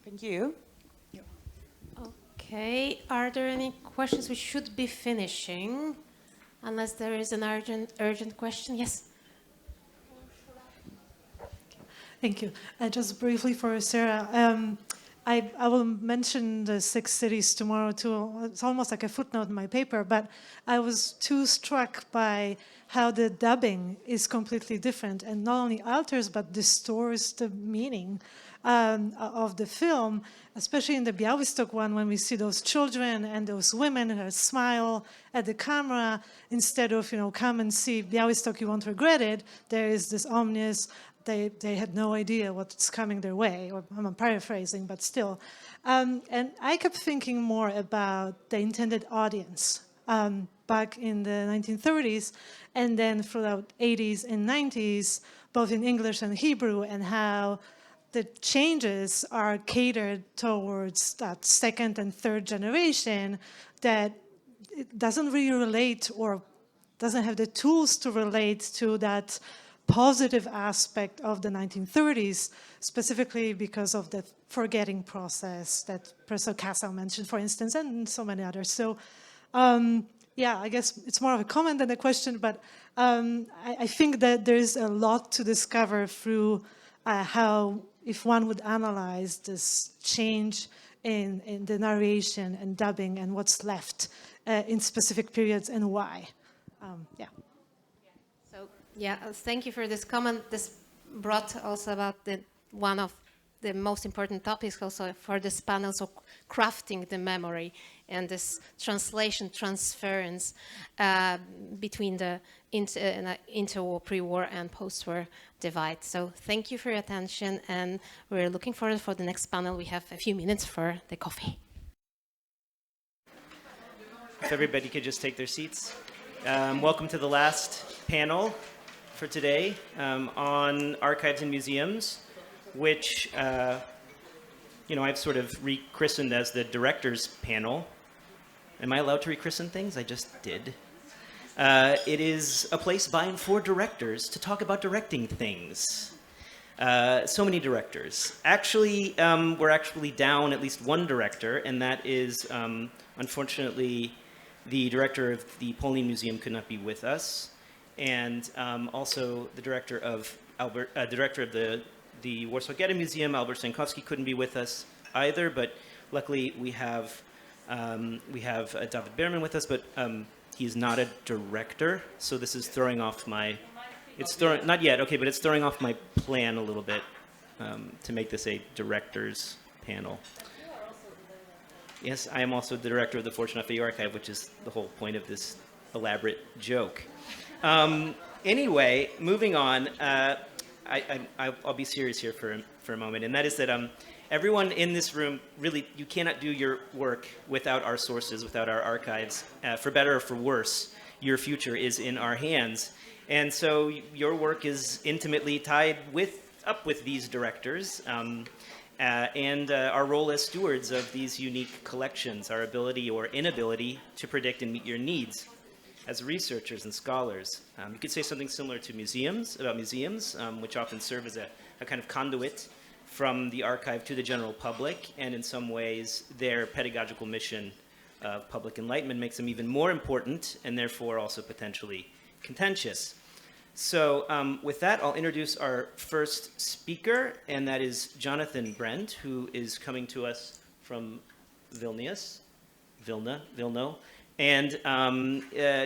Thank you. Okay, are there any questions? We should be finishing, unless there is an urgent question. Yes? Thank you. Just briefly for Sarah, I will mention the 6 cities tomorrow too. It's almost like a footnote in my paper, but I was too struck by how the dubbing is completely different and not only alters but distorts the meaning of the film, especially in the Białystok one, when we see those children and those women who smile at the camera, instead of, come and see Białystok, you won't regret it, there is this ominous, they had no idea what's coming their way, or I'm paraphrasing, but still. And I kept thinking more about the intended audience back in the 1930s, and then throughout 80s and 90s, both in English and Hebrew, and how the changes are catered towards that second and third generation that it doesn't really relate or doesn't have the tools to relate to that positive aspect of the 1930s, specifically because of the forgetting process that Professor Kassel mentioned, for instance, and so many others. So, yeah, I guess it's more of a comment than a question, but I think that there's a lot to discover through how, if one would analyze this change in the narration and dubbing and what's left in specific periods and why. Yeah. So, yeah, thank you for this comment. This brought also about one of the most important topics also for this panel, so crafting the memory and this translation, transference between the interwar, pre-war, and post-war divide. So thank you for your attention, and we're looking forward for the next panel. We have a few minutes for the coffee. If everybody could just take their seats. Welcome to the last panel for today on archives and museums, which I've sort of rechristened as the director's panel. Am I allowed to rechristen things? I just did. It is a place by and for directors to talk about directing things. So many directors. Actually, we're actually down at least one director, and that is, unfortunately, the director of the Polin Museum could not be with us, and also the director of the Warsaw Ghetto Museum, Albert Stankowski, couldn't be with us either, but luckily we have David Behrman with us, but he's not a director, so this is throwing off my, not yet, okay, but it's throwing off my plan a little bit to make this a director's panel. Yes, I am also the director of the Fortune FAU Archive, which is the whole point of this elaborate joke. Anyway, moving on, I'll be serious here for a moment, and that is that everyone in this room, really, you cannot do your work without our sources, without our archives. For better or for worse, your future is in our hands. And so your work is intimately tied up with these directors and our role as stewards of these unique collections, our ability or inability to predict and meet your needs as researchers and scholars. You could say something similar to museums, which often serve as a kind of conduit from the archive to the general public, and in some ways their pedagogical mission of public enlightenment makes them even more important and therefore also potentially contentious. So with that, I'll introduce our first speaker, and that is Jonathan Brent, who is coming to us from Vilno. And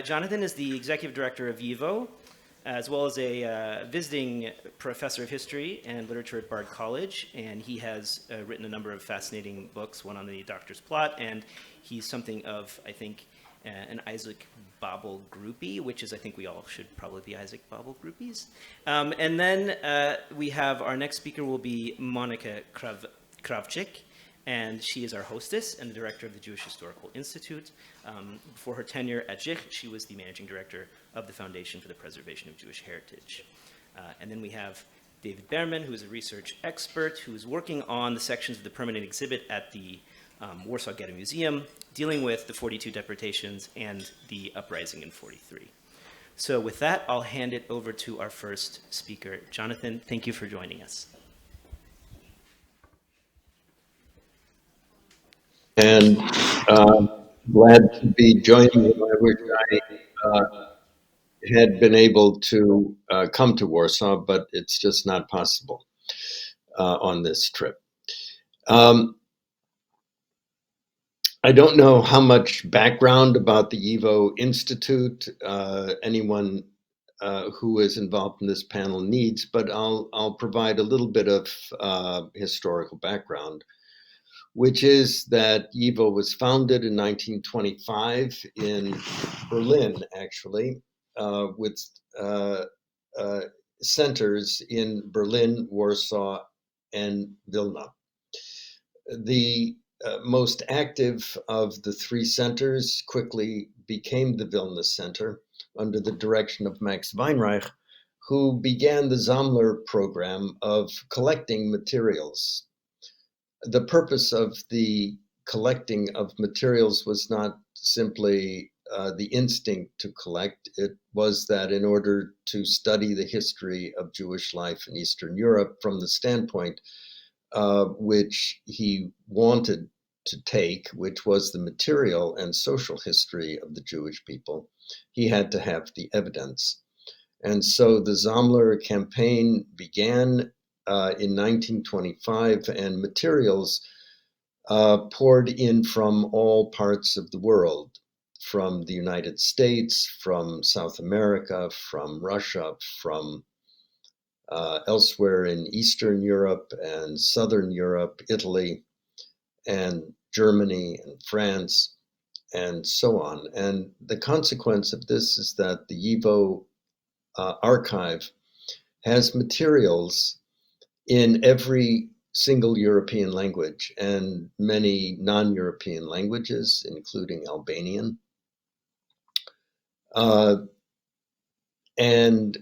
Jonathan is the executive director of YIVO, as well as a visiting professor of history and literature at Bard College, and he has written a number of fascinating books, one on the Doctor's Plot, and he's something of, I think, an Isaac Babel groupie, which is, I think we all should probably be Isaac Babel groupies. And then we have our next speaker will be Monika Krawczyk, and she is our hostess and the director of the Jewish Historical Institute. Before her tenure at JICH, she was the managing director of the Foundation for the Preservation of Jewish Heritage. And then we have David Behrman, who is a research expert, who is working on the sections of the permanent exhibit at the Warsaw Ghetto Museum, dealing with the 42 deportations and the uprising in 43. So with that, I'll hand it over to our first speaker. Jonathan, thank you for joining us. And glad to be joining you. I wish I had been able to come to Warsaw, but it's just not possible on this trip. I don't know how much background about the YIVO Institute anyone who is involved in this panel needs, but I'll provide a little bit of historical background, which is that YIVO was founded in 1925 in Berlin, actually, with centers in Berlin, Warsaw, and Vilna. The most active of the three centers quickly became the Vilna Center under the direction of Max Weinreich, who began the Sammler program of collecting materials. The purpose of the collecting of materials was not simply the instinct to collect. It was that in order to study the history of Jewish life in Eastern Europe from the standpoint which he wanted to take, which was the material and social history of the Jewish people, he had to have the evidence. And so the Sammler campaign began in 1925, and materials poured in from all parts of the world, from the United States, from South America, from Russia, from elsewhere in Eastern Europe and Southern Europe, Italy, and Germany and France, and so on. And the consequence of this is that the YIVO archive has materials in every single European language and many non-European languages, including Albanian. And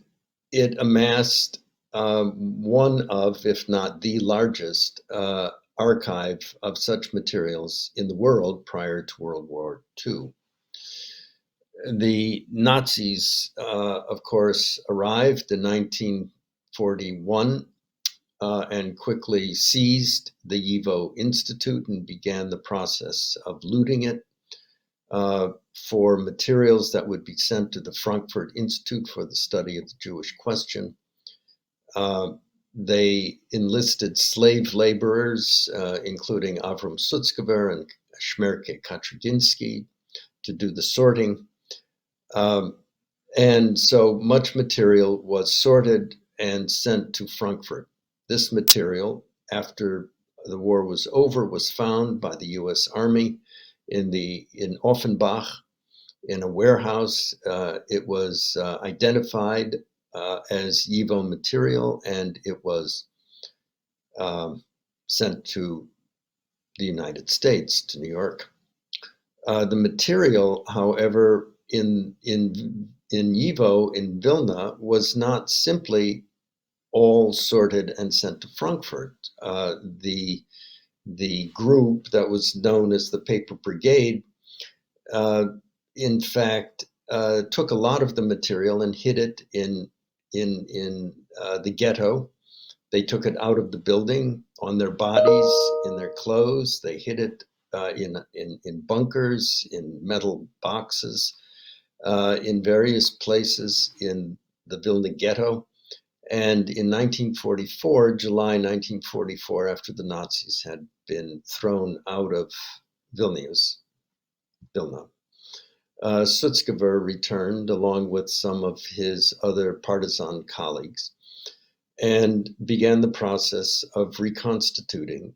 it amassed one of, if not the largest, archive of such materials in the world prior to World War II. The Nazis, of course, arrived in 1941 and quickly seized the YIVO Institute and began the process of looting it for materials that would be sent to the Frankfurt Institute for the study of the Jewish question. They enlisted slave laborers, including Avram Sutzkever and Shmerke Kaczerginski, to do the sorting. And so much material was sorted and sent to Frankfurt. This material, after the war was over, was found by the US Army in Offenbach in a warehouse. It was identified as YIVO material, and it was sent to the United States, to New York. The material, however, in YIVO in Vilna was not simply all sorted and sent to Frankfurt. The group that was known as the Paper Brigade, in fact, took a lot of the material and hid it in the ghetto. They took it out of the building on their bodies, in their clothes. They hid it in bunkers, in metal boxes, in various places in the Vilna ghetto. And in 1944, July 1944, after the Nazis had been thrown out of Vilna, Sutzkever returned along with some of his other partisan colleagues and began the process of reconstituting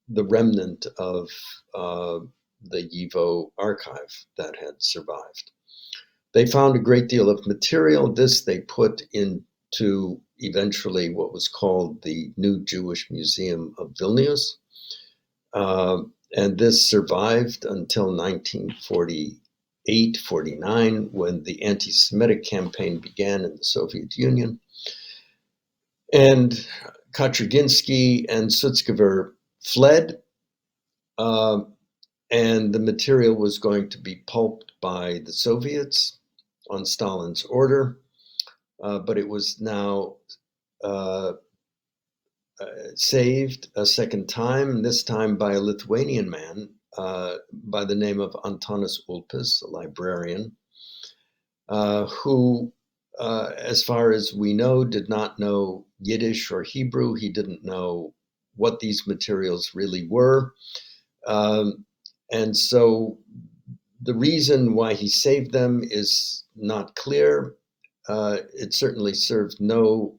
the remnant of the YIVO archive that had survived. They found a great deal of material. This they put into eventually what was called the New Jewish Museum of Vilnius. And this survived until 1948-49, when the anti-Semitic campaign began in the Soviet Union. And Kaczerginski and Sutzkever fled, and the material was going to be pulped by the Soviets on Stalin's order, but it was now saved a second time, this time by a Lithuanian man by the name of Antanas Ulpis, a librarian, who, as far as we know, did not know Yiddish or Hebrew. He didn't know what these materials really were. And so the reason why he saved them is not clear. it certainly served no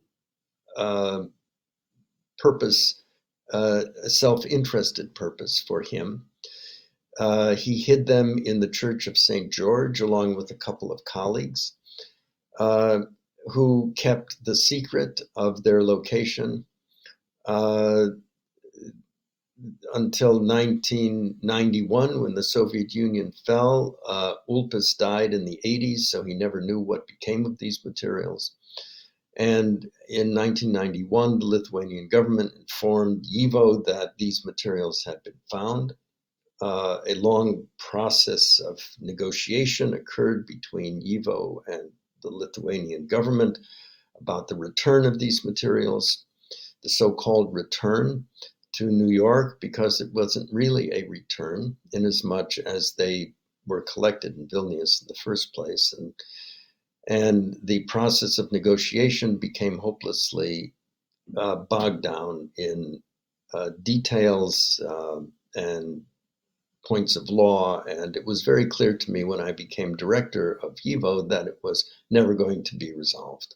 purpose, a self-interested purpose for him. He hid them in the Church of St. George along with a couple of colleagues who kept the secret of their location until 1991, when the Soviet Union fell. Ulpis died in the 80s, so he never knew what became of these materials. And in 1991, the Lithuanian government informed YIVO that these materials had been found. A long process of negotiation occurred between YIVO and the Lithuanian government about the return of these materials, the so-called return to New York, because it wasn't really a return in as much as they were collected in Vilnius in the first place. And the process of negotiation became hopelessly bogged down in details and points of law. And it was very clear to me when I became director of YIVO that it was never going to be resolved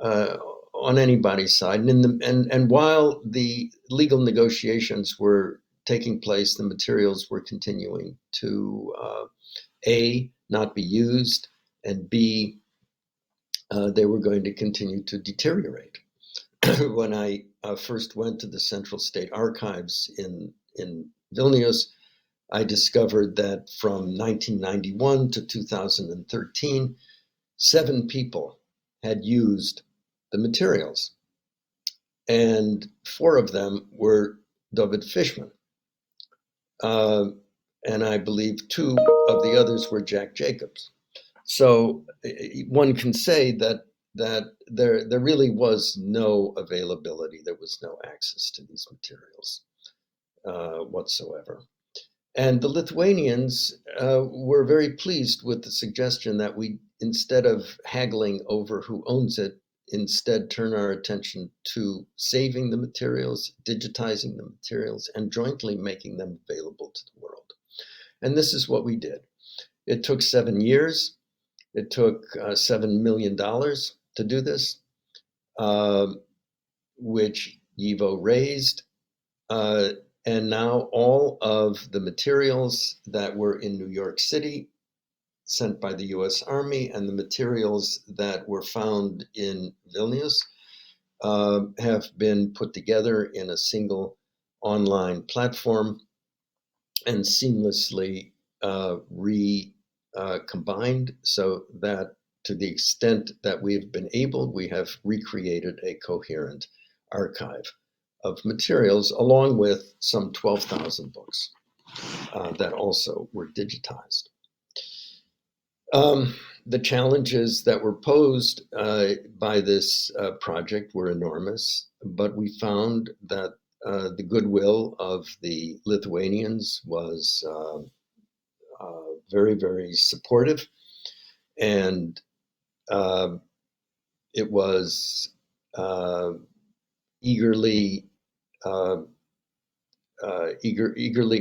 on anybody's side. And while the legal negotiations were taking place, the materials were continuing to A, not be used, and B, they were going to continue to deteriorate. When I first went to the Central State Archives in Vilnius, I discovered that from 1991 to 2013, 7 people had used the materials, and 4 of them were David Fishman. And I believe 2 of the others were Jack Jacobs. So one can say that there really was no availability, there was no access to these materials whatsoever. And the Lithuanians were very pleased with the suggestion that we, instead of haggling over who owns it, instead turn our attention to saving the materials, digitizing the materials, and jointly making them available to the world. And this is what we did. It took 7 years. It took $7 million to do this, which YIVO raised. And now all of the materials that were in New York City, sent by the US Army, and the materials that were found in Vilnius have been put together in a single online platform and seamlessly combined, so that to the extent that we've been able, we have recreated a coherent archive of materials, along with some 12,000 books that also were digitized. The challenges that were posed by this project were enormous, but we found that the goodwill of the Lithuanians was very, very supportive, and it was eagerly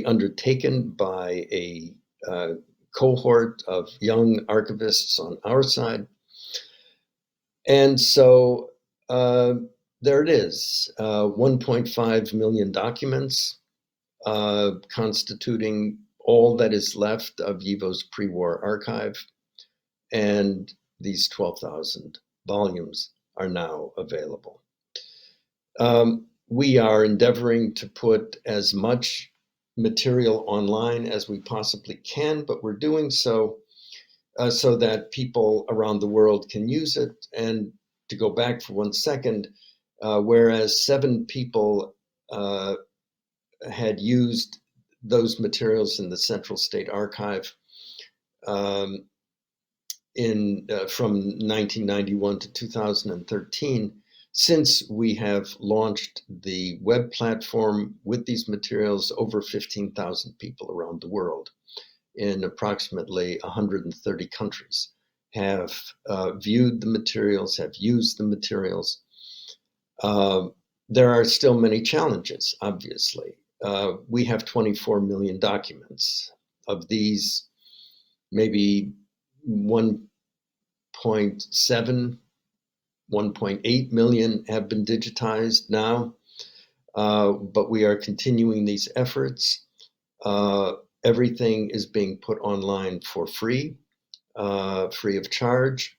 undertaken by a cohort of young archivists on our side. And so there it is, 1.5 million documents constituting all that is left of YIVO's pre-war archive, and these 12,000 volumes are now available. We are endeavoring to put as much material online as we possibly can, but we're doing so so that people around the world can use it. And to go back for 1 second, whereas 7 people had used those materials in the Central State Archive from 1991 to 2013, since we have launched the web platform with these materials, over 15,000 people around the world in approximately 130 countries have viewed the materials, have used the materials. There are still many challenges, obviously. We have 24 million documents. Of these, maybe 1.5 1.7, 1.8 million have been digitized now, but we are continuing these efforts. Everything is being put online for free, free of charge.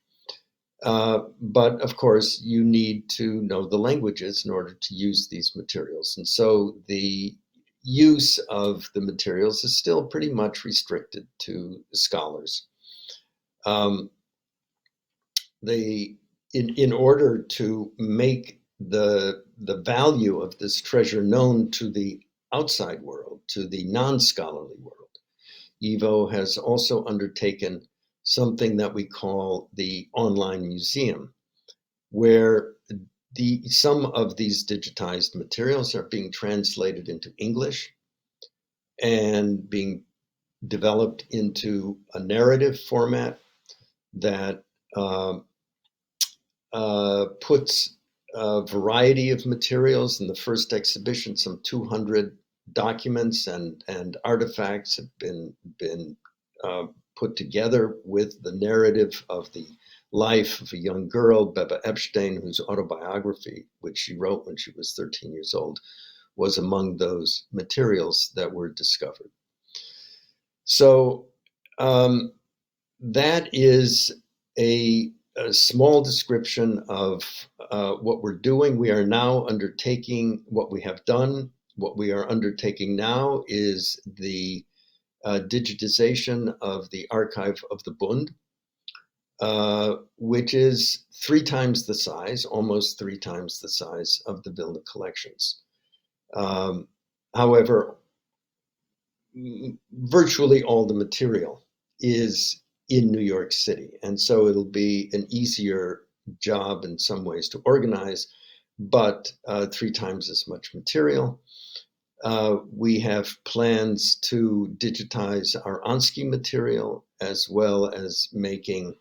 But of course, you need to know the languages in order to use these materials. And so the use of the materials is still pretty much restricted to scholars. In order to make the value of this treasure known to the outside world, to the non-scholarly world, YIVO has also undertaken something that we call the online museum, where some of these digitized materials are being translated into English and being developed into a narrative format that puts a variety of materials. In the first exhibition, some 200 documents and artifacts have been put together with the narrative of the life of a young girl, Beba Epstein, whose autobiography, which she wrote when she was 13 years old, was among those materials that were discovered. So that is a small description of what we're doing. We are now undertaking what we have done. What we are undertaking now is the digitization of the archive of the Bund, which is 3 times the size, almost 3 times the size of the Vilna collections. However, virtually all the material is in New York City, and so it'll be an easier job in some ways to organize, but 3 times as much material. We have plans to digitize our Ansky material, as well as making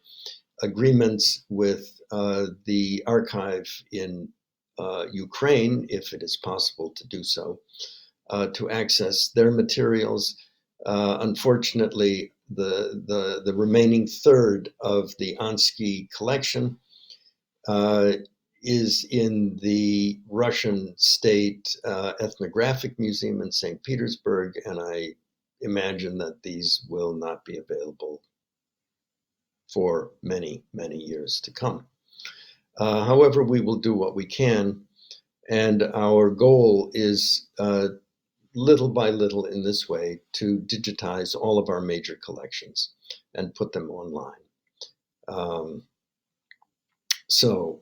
agreements with the archive in Ukraine, if it is possible to do so, to access their materials. Unfortunately, the remaining third of the Ansky collection is in the Russian State Ethnographic Museum in St. Petersburg, and I imagine that these will not be available for many, many years to come. However, we will do what we can, and our goal is little by little in this way to digitize all of our major collections and put them online. So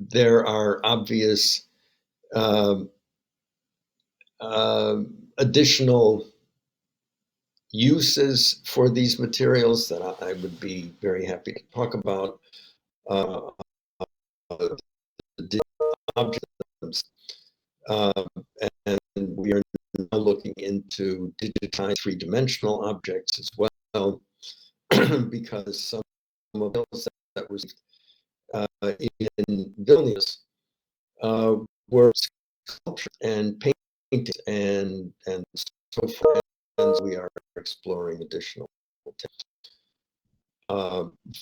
there are obvious additional uses for these materials that I would be very happy to talk about. Objects, and we are now looking into digitized 3-dimensional objects as well, because some of those that were in Vilnius were sculpture and painting and so forth. And we are exploring additional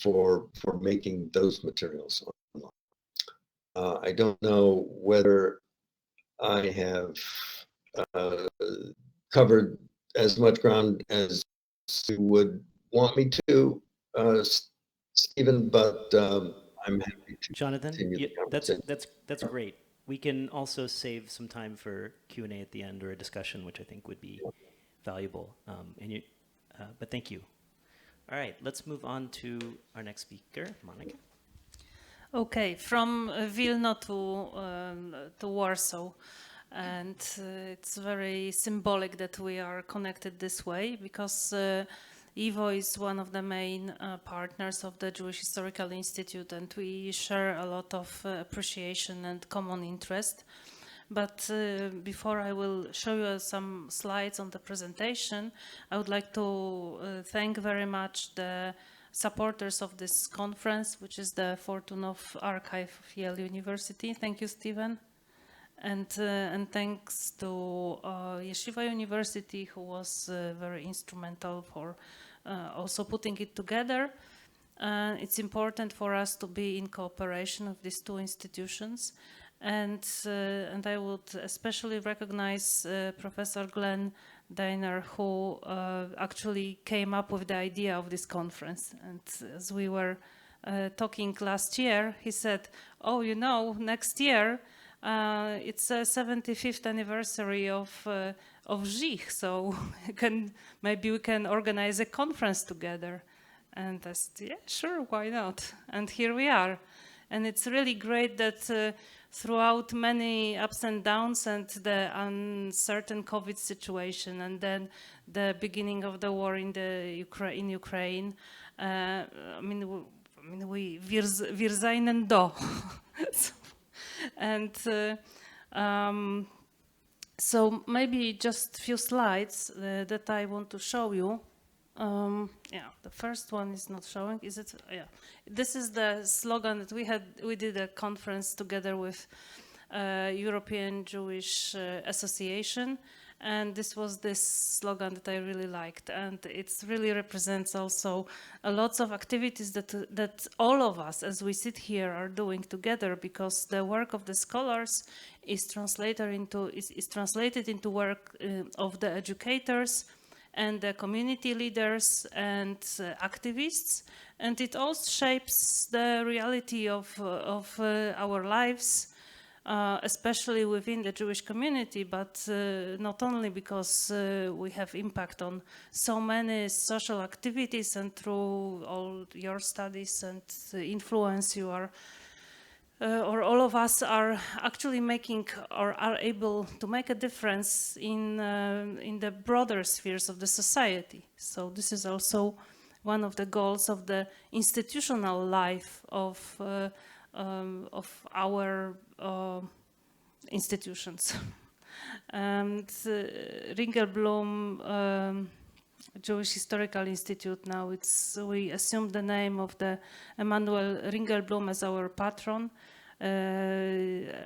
for making those materials online. I don't know whether I have covered as much ground as you would want me to, Stephen, but I'm happy to Jonathan, continue the conversation. that's great. We can also save some time for Q&A at the end, or a discussion, which I think would be valuable. But thank you. All right, let's move on to our next speaker, Monica. Okay, from Vilna to Warsaw, and it's very symbolic that we are connected this way, because YIVO is one of the main partners of the Jewish Historical Institute, and we share a lot of appreciation and common interest. But before I will show you some slides on the presentation, I would like to thank very much the supporters of this conference, which is the Fortunov Archive of Yale University. Thank you, Stephen. And thanks to Yeshiva University, who was very instrumental for also putting it together. It's important for us to be in cooperation with these two institutions. And I would especially recognize Professor Glenn Dynner, who actually came up with the idea of this conference. And as we were talking last year, he said, oh, you know, next year it's a 75th anniversary of YIVO, so maybe we can organize a conference together. And I said, yeah, sure, why not? And here we are. And it's really great that throughout many ups and downs and the uncertain COVID situation and then the beginning of the war in Ukraine, wir seien do. And so maybe just a few slides that I want to show you. Yeah, the first one is not showing, is it? Yeah, this is the slogan that we did a conference together with European Jewish Association, and this was this slogan that I really liked, and it really represents also a lots of activities that all of us, as we sit here, are doing together, because the work of the scholars is translated into work of the educators and the community leaders and activists, and it also shapes the reality of our lives, especially within the Jewish community, but not only because we have impact on so many social activities and through all your studies and influence you are, or all of us are actually making or are able to make a difference in the broader spheres of the society. So this is also one of the goals of the institutional life of our institutions. And Ringelblum Jewish Historical Institute, now we assumed the name of the Emanuel Ringelblum as our patron.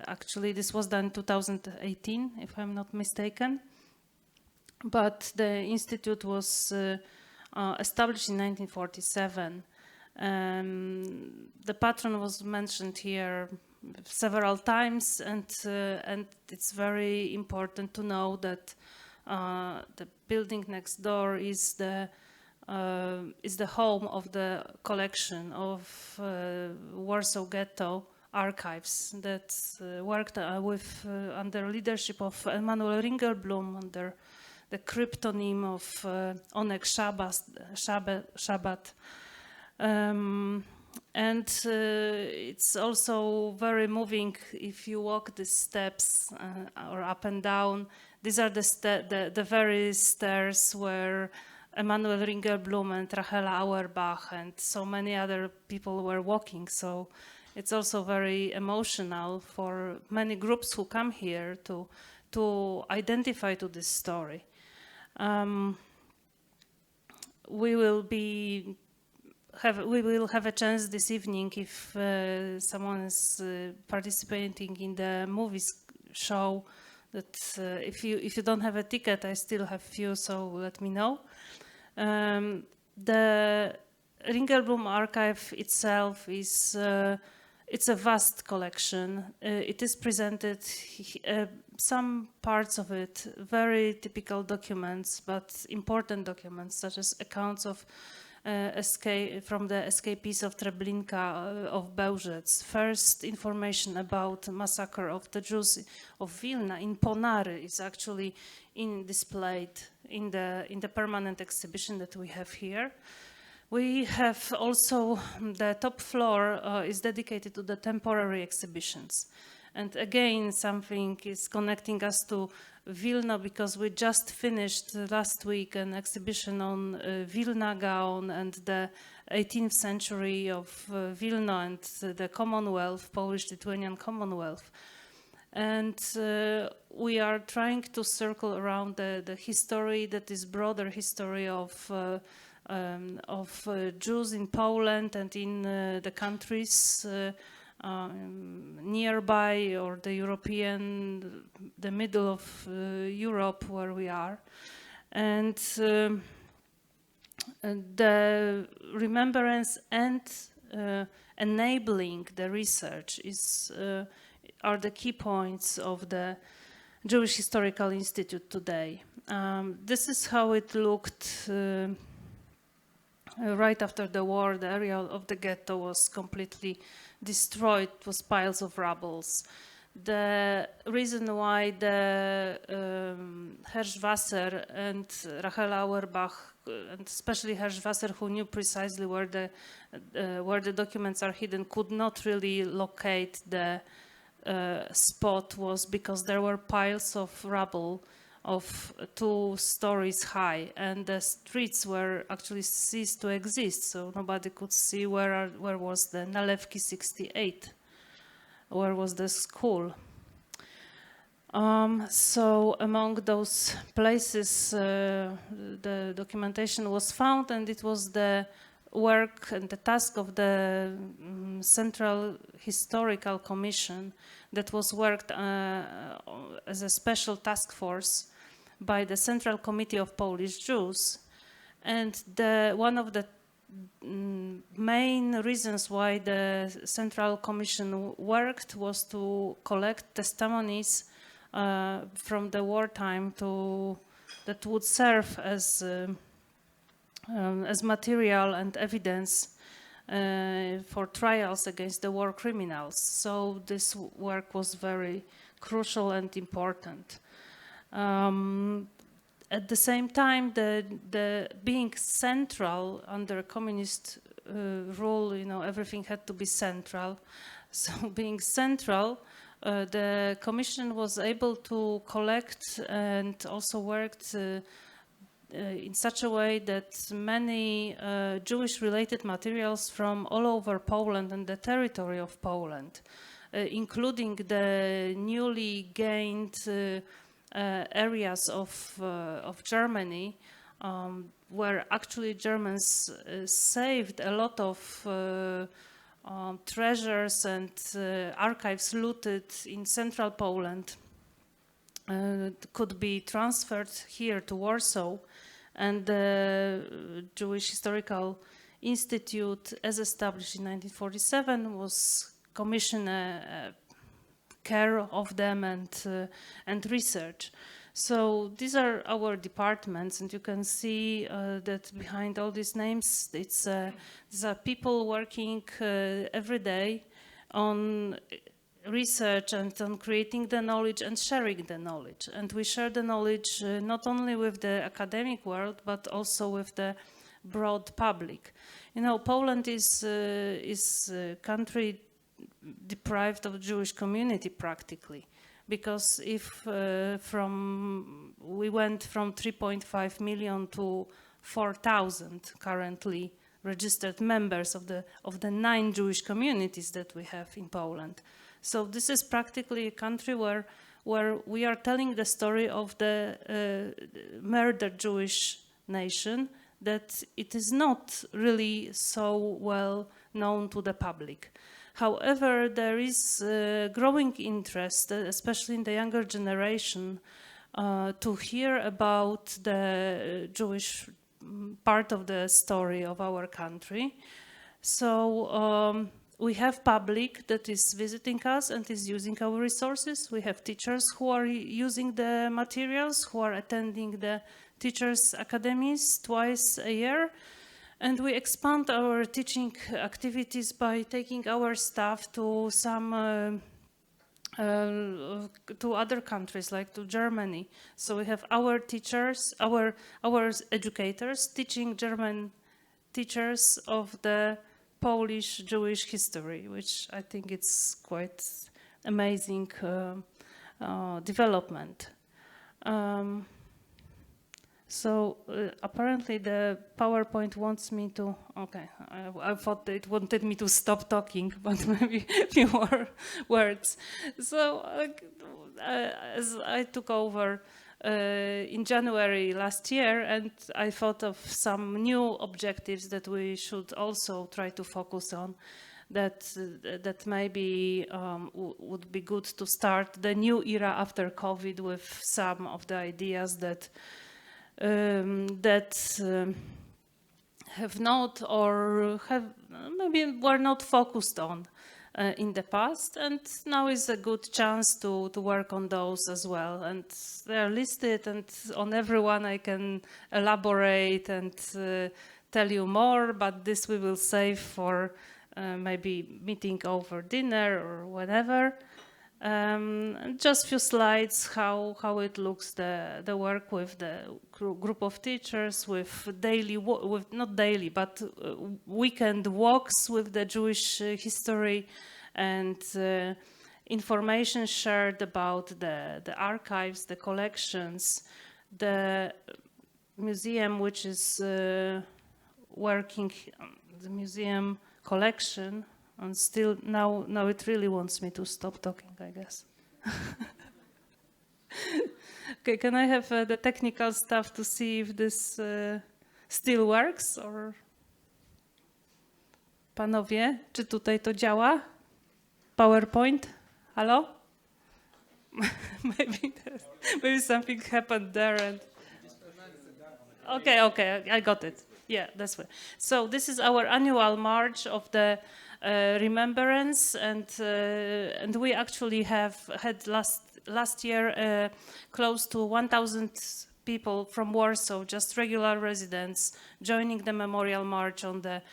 Actually, this was done in 2018, if I'm not mistaken. But the institute was established in 1947. The patron was mentioned here several times, and it's very important to know that the building next door is the home of the collection of Warsaw Ghetto archives that worked under leadership of Emanuel Ringelblum under the cryptonym of Onek Shabbat. And it's also very moving if you walk the steps or up and down. These are the very stairs where Emanuel Ringelblum and Rachela Auerbach and so many other people were walking. So it's also very emotional for many groups who come here to identify to this story. We will have a chance this evening if someone is participating in the movies show. That if you don't have a ticket, I still have few, so let me know. The Ringelblum archive itself is it's a vast collection. It is presented, some parts of it, very typical documents, but important documents, such as accounts of from the escapees of Treblinka, of Bełżec. First information about massacre of the Jews of Vilna in Ponary is actually displayed in the permanent exhibition that we have here. We have also the top floor is dedicated to the temporary exhibitions. And again, something is connecting us to Vilna, because we just finished last week an exhibition on Vilna Gaon and the 18th century of Vilna and the Commonwealth, Polish-Lithuanian Commonwealth. And we are trying to circle around the history that is broader history of Jews in Poland and in the countries nearby, or the middle of Europe where we are. And the remembrance and enabling the research are the key points of the Jewish Historical Institute today. This is how it looked right after the war. The area of the ghetto was completely destroyed. It was piles of rubble. The reason why the Hirschwasser and Rachel Auerbach, and especially Hirschwasser, who knew precisely where the documents are hidden, could not really locate the spot was because there were piles of rubble of 2 stories high, and the streets were actually ceased to exist, so nobody could see where was the Nalewki 68, where was the school. So among those places, the documentation was found, and it was the work and the task of the Central Historical Commission that was worked as a special task force by the Central Committee of Polish Jews. And one of the main reasons why the Central Commission worked was to collect testimonies from the wartime that would serve as material and evidence for trials against the war criminals. So this work was very crucial and important. At the same time, the being central under communist rule, everything had to be central. So being central, the commission was able to collect and also worked in such a way that many Jewish-related materials from all over Poland and the territory of Poland, including the newly gained areas of Germany, where actually Germans saved a lot of treasures and archives looted in central Poland, could be transferred here to Warsaw, and the Jewish Historical Institute, as established in 1947, was commissioned care of them and research. So these are our departments, and you can see that behind all these names, these are people working every day on research and on creating the knowledge and sharing the knowledge. And we share the knowledge not only with the academic world, but also with the broad public. Poland is a country deprived of Jewish community practically, because if we went from 3.5 million to 4,000 currently registered members of the 9 Jewish communities that we have in Poland. So this is practically a country where we are telling the story of the murdered Jewish nation, that it is not really so well known to the public. However, there is growing interest, especially in the younger generation, to hear about the Jewish part of the story of our country. So we have public that is visiting us and is using our resources. We have teachers who are using the materials, who are attending the teachers' academies twice a year. And we expand our teaching activities by taking our staff to some to other countries, like to Germany. So we have our teachers, our educators teaching German teachers of the Polish Jewish history, which I think it's quite amazing development. So apparently the PowerPoint wants me to, okay, I thought it wanted me to stop talking, but maybe a few more words. So as I took over in January last year, and I thought of some new objectives that we should also try to focus on, that maybe would be good to start the new era after COVID with some of the ideas that have not or have maybe were not focused on in the past, and now is a good chance to work on those as well. And they are listed, and on every one I can elaborate and tell you more, but this we will save for maybe meeting over dinner or whatever. And just a few slides how it looks, the work with the group of teachers, with daily, not daily, but weekend walks with the Jewish history, and information shared about the archives, the collections, the museum which is working, the museum collection. And still, now it really wants me to stop talking, I guess. Okay, can I have the technical stuff to see if this still works? Or panowie, czy tutaj to działa? PowerPoint? Hello? maybe something happened there. And okay, I got it. Yeah, that's right. So this is our annual march of the remembrance, and we actually have had last year close to 1,000 people from Warsaw, just regular residents, joining the memorial march on the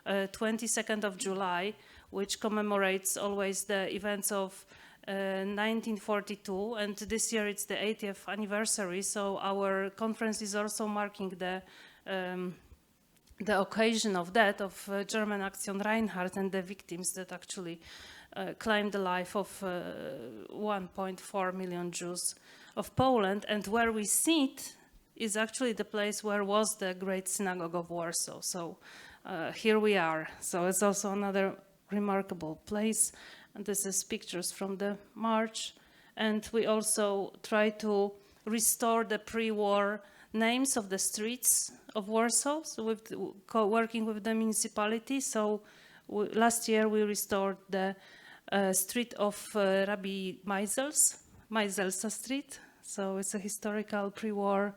22nd of July, which commemorates always the events of 1942, and this year it's the 80th anniversary, so our conference is also marking the occasion of that, of German Action Reinhardt and the victims that actually claimed the life of 1.4 million Jews of Poland. And where we sit is actually the place where was the Great Synagogue of Warsaw. So here we are. So it's also another remarkable place. And this is pictures from the march. And we also try to restore the pre-war names of the streets of Warsaw, so working with the municipality. So last year we restored the street of Rabbi Meiselsa Street. So it's a historical pre-war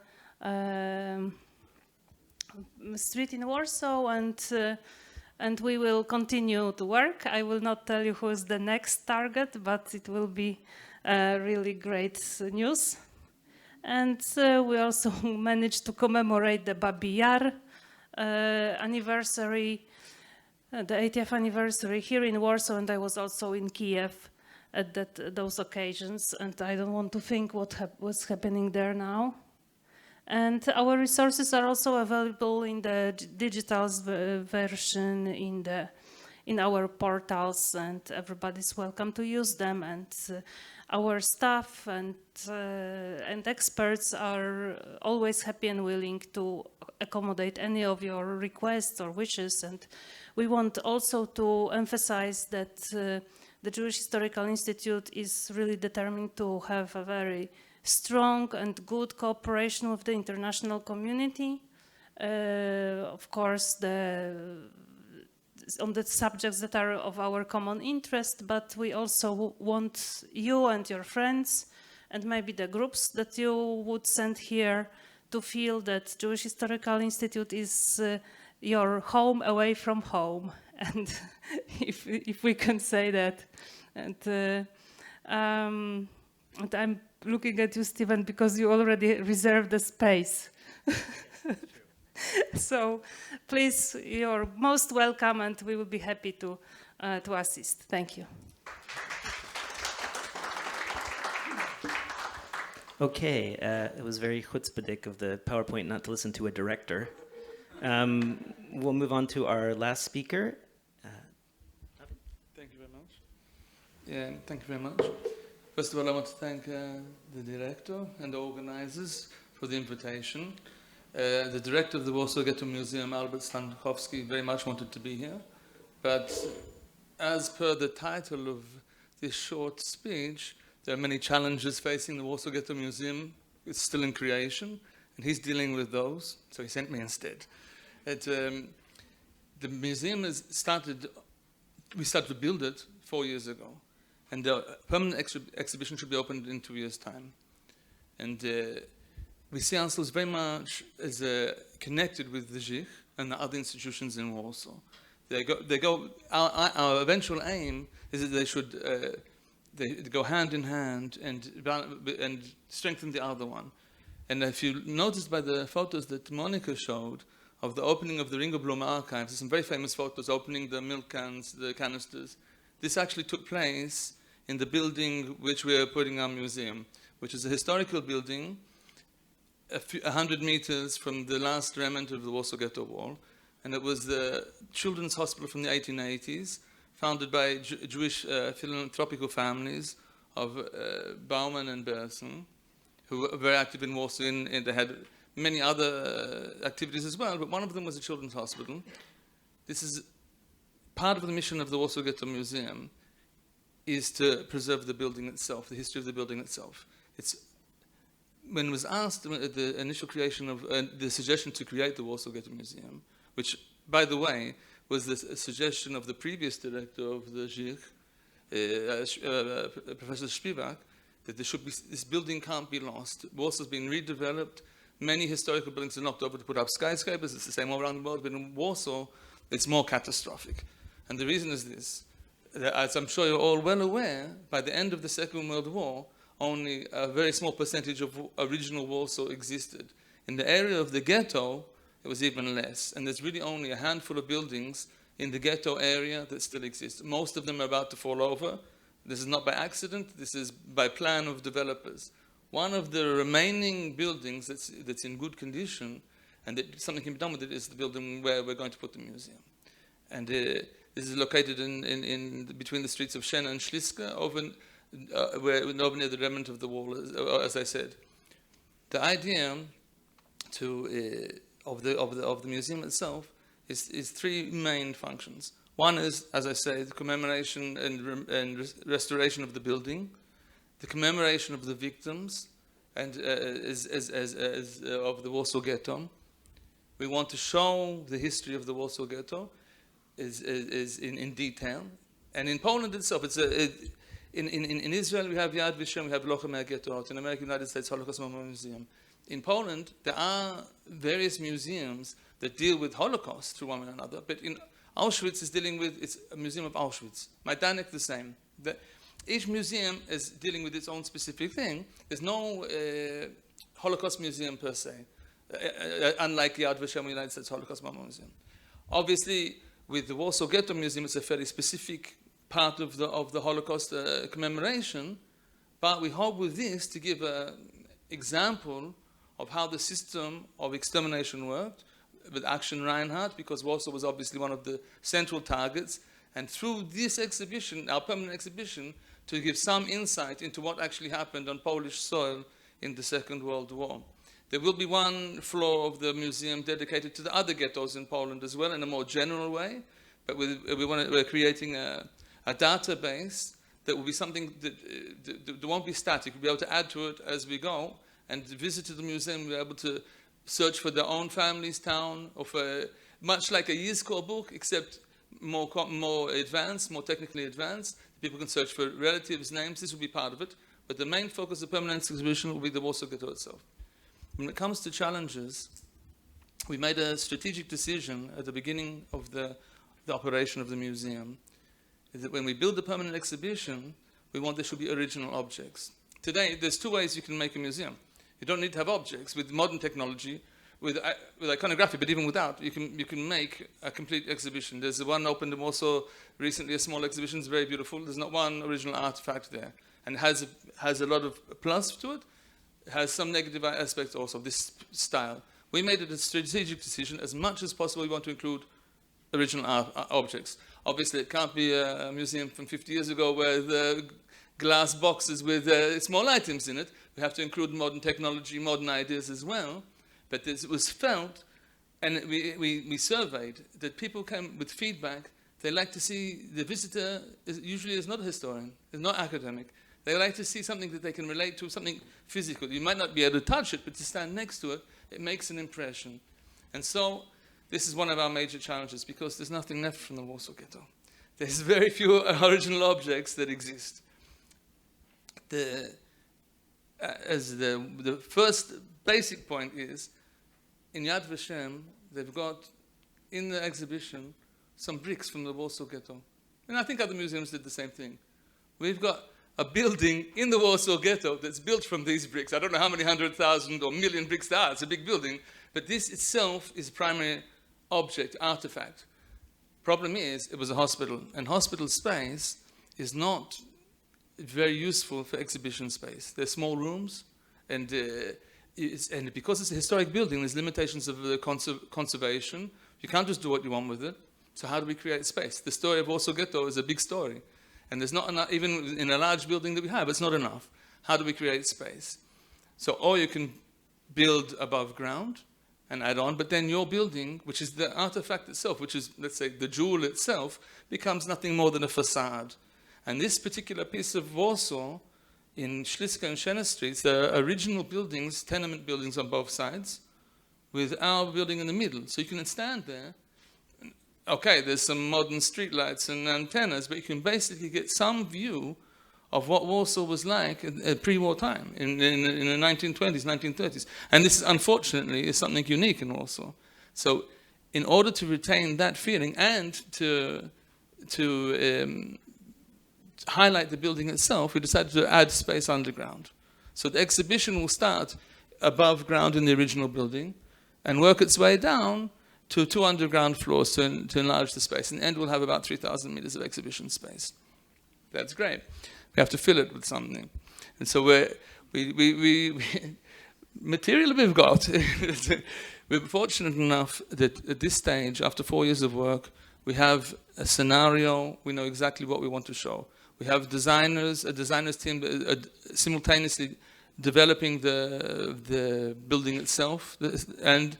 street in Warsaw, and we will continue to work. I will not tell you who is the next target, but it will be really great news. And we also managed to commemorate the Babi Yar anniversary, the 80th anniversary here in Warsaw, and I was also in Kiev at those occasions, and I don't want to think what's happening there now. And our resources are also available in the digital version in our portals, and everybody's welcome to use them. And our staff and experts are always happy and willing to accommodate any of your requests or wishes. And we want also to emphasize that the Jewish Historical Institute is really determined to have a very strong and good cooperation with the international community. Of course, on the subjects that are of our common interest, but we also want you and your friends and maybe the groups that you would send here to feel that Jewish Historical Institute is your home away from home, and if we can say that. And I'm looking at you, Stephen, because you already reserved the space. So please, you're most welcome, and we will be happy to assist. Thank you. Okay, it was very chutzpahdik of the PowerPoint not to listen to a director. We'll move on to our last speaker. Thank you very much. Yeah, thank you very much. First of all, I want to thank the director and the organizers for the invitation. The director of the Warsaw Ghetto Museum, Albert Stankowski, very much wanted to be here. But as per the title of this short speech, there are many challenges facing the Warsaw Ghetto Museum. It's still in creation, and he's dealing with those, so he sent me instead. The museum we started to build it 4 years ago, and the permanent exhibition should be opened in 2 years' time. And we see ourselves very much as connected with the Zich and the other institutions in Warsaw. Our eventual aim is that they should they go hand in hand and strengthen the other one. And if you noticed by the photos that Monica showed of the opening of the Ringelblum archives, there's some very famous photos opening the milk cans, the canisters. This actually took place in the building which we are putting our museum, which is a historical building 100 meters from the last remnant of the Warsaw Ghetto Wall. And it was the children's hospital from the 1880s, founded by Jewish philanthropical families of Baumann and Berson, who were very active in Warsaw, and they had many other activities as well, but one of them was a children's hospital. This is part of the mission of the Warsaw Ghetto Museum, is to preserve the building itself, the history of the building itself. When it was asked at the initial creation of the suggestion to create the Warsaw Ghetto Museum, which, by the way, was the suggestion of the previous director of the JIR, Professor Spivak, that this building can't be lost. Warsaw's been redeveloped. Many historical buildings are knocked over to put up skyscrapers. It's the same all around the world, but in Warsaw, it's more catastrophic. And the reason is this, that as I'm sure you're all well aware, by the end of the Second World War, only a very small percentage of original Warsaw existed. In the area of the ghetto, it was even less. And there's really only a handful of buildings in the ghetto area that still exist. Most of them are about to fall over. This is not by accident. This is by plan of developers. One of the remaining buildings that's in good condition, and that something can be done with it, is the building where we're going to put the museum. And this is located in between the streets of Siena and Licskó, over near the remnant of the wall, as I said. The idea of the museum itself is three main functions. One is, as I say, the commemoration and restoration of the building, the commemoration of the victims, and of the Warsaw Ghetto. We want to show the history of the Warsaw Ghetto in detail, and in Poland itself, in Israel we have Yad Vashem, we have Lochem Ghetto. In America, United States Holocaust Memorial Museum. In Poland, there are various museums that deal with Holocaust through one another, but in Auschwitz is dealing with, it's a museum of Auschwitz. Majdanek, the same. Each museum is dealing with its own specific thing. There's no Holocaust museum per se, unlike Yad Vashem, United States Holocaust Memorial Museum. Obviously, with the Warsaw Ghetto Museum, it's a very specific part of the Holocaust commemoration, but we hope with this to give an example of how the system of extermination worked with Action Reinhardt, because Warsaw was obviously one of the central targets, and through this exhibition, our permanent exhibition, to give some insight into what actually happened on Polish soil in the Second World War. There will be one floor of the museum dedicated to the other ghettos in Poland as well, in a more general way, but we're creating a database that will be something that won't be static. We'll be able to add to it as we go, and the visitor to the museum will be able to search for their own family's town, or for, much like a Licskó book, except more advanced, more technically advanced. People can search for relatives' names. This will be part of it. But the main focus of the permanent exhibition will be the Warsaw Ghetto itself. When it comes to challenges, we made a strategic decision at the beginning of the operation of the museum, is that when we build the permanent exhibition, we want there should be original objects. Today, there's two ways you can make a museum. You don't need to have objects. With modern technology, with iconography, but even without, you can make a complete exhibition. There's one opened in Warsaw recently, a small exhibition. It's very beautiful. There's not one original artifact there, and has a lot of plus to it. It has some negative aspects also of this style. We made it a strategic decision. As much as possible, we want to include original objects. Obviously, it can't be a museum from 50 years ago where the glass boxes with small items in it. We have to include modern technology, modern ideas as well. But it was felt, and we surveyed, that people came with feedback. They like to see the visitor usually is not a historian, is not academic. They like to see something that they can relate to, something physical. You might not be able to touch it, but to stand next to it, it makes an impression. And so this is one of our major challenges, because there's nothing left from the Warsaw Ghetto. There's very few original objects that exist. The first basic point is, in Yad Vashem, they've got in the exhibition some bricks from the Warsaw Ghetto. And I think other museums did the same thing. We've got a building in the Warsaw Ghetto that's built from these bricks. I don't know how many 100,000 or million bricks there are. It's a big building. But this itself is a primary object, artifact. Problem is, it was a hospital. And hospital space is not very useful for exhibition space. They're small rooms. And because it's a historic building, there's limitations of conservation. You can't just do what you want with it. So how do we create space? The story of Warsaw Ghetto is a big story. And there's not enough, even in a large building that we have, it's not enough. How do we create space? So, or you can build above ground and add on, but then your building, which is the artifact itself, which is, let's say, the jewel itself, becomes nothing more than a facade. And this particular piece of Warsaw, in Licskó and Siena Streets, there are original buildings, tenement buildings on both sides, with our building in the middle. So you can stand there. Okay, there's some modern streetlights and antennas, but you can basically get some view of what Warsaw was like at pre-war time, in the 1920s, 1930s. And this, unfortunately, is something unique in Warsaw. So in order to retain that feeling and to highlight the building itself, we decided to add space underground. So the exhibition will start above ground in the original building and work its way down to 2 underground floors to enlarge the space. In the end, we'll have about 3,000 meters of exhibition space. That's great. We have to fill it with something. And so material we've got. We're fortunate enough that at this stage, after 4 years of work, we have a scenario. We know exactly what we want to show. We have designers, a designers team simultaneously developing the building itself and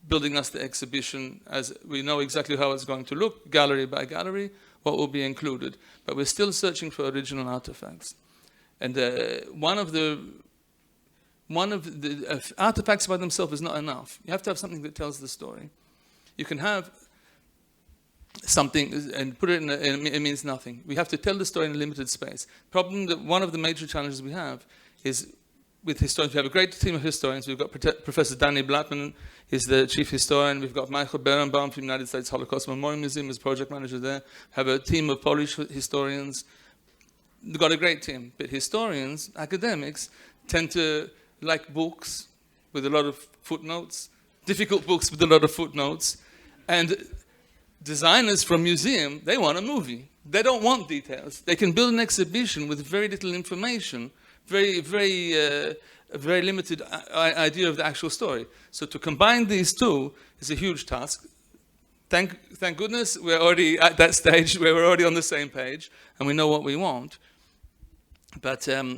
building us the exhibition, as we know exactly how it's going to look, gallery by gallery, what will be included. But we're still searching for original artifacts. And one of the artifacts by themselves is not enough. You have to have something that tells the story. You can have something and put it in, it means nothing. We have to tell the story in a limited space. Problem that one of the major challenges we have is with historians. We have a great team of historians. We've got Professor Danny Blattman, he's the chief historian. We've got Michael Berenbaum from the United States Holocaust Memorial Museum as project manager there. Have a team of Polish historians. We've got a great team. But historians, academics, tend to like books with a lot of footnotes, difficult books with a lot of footnotes. And designers from museum, they want a movie. They don't want details. They can build an exhibition with very little information, very limited idea of the actual story. So to combine these two is a huge task. Thank goodness we're already at that stage where we're already on the same page and we know what we want. But as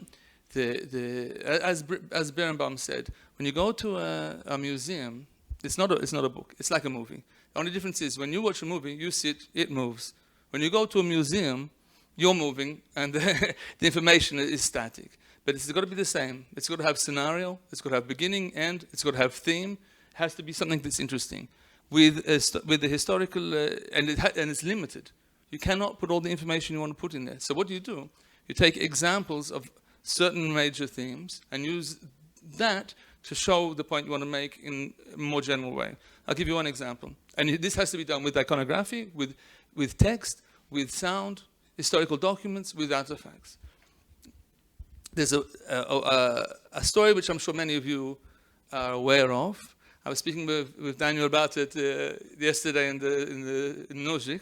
Berenbaum said, when you go to a museum, it's not a book. It's like a movie. The only difference is when you watch a movie, you sit, it moves. When you go to a museum, you're moving and the information is static. But it's got to be the same. It's got to have scenario, it's got to have beginning, end, it's got to have theme. It has to be something that's interesting. With the historical, and it's limited. You cannot put all the information you want to put in there. So what do? You take examples of certain major themes and use that to show the point you want to make in a more general way. I'll give you one example. And this has to be done with iconography, with text, with sound, historical documents, with artifacts. There's a story which I'm sure many of you are aware of. I was speaking with Daniel about it yesterday in Nozik.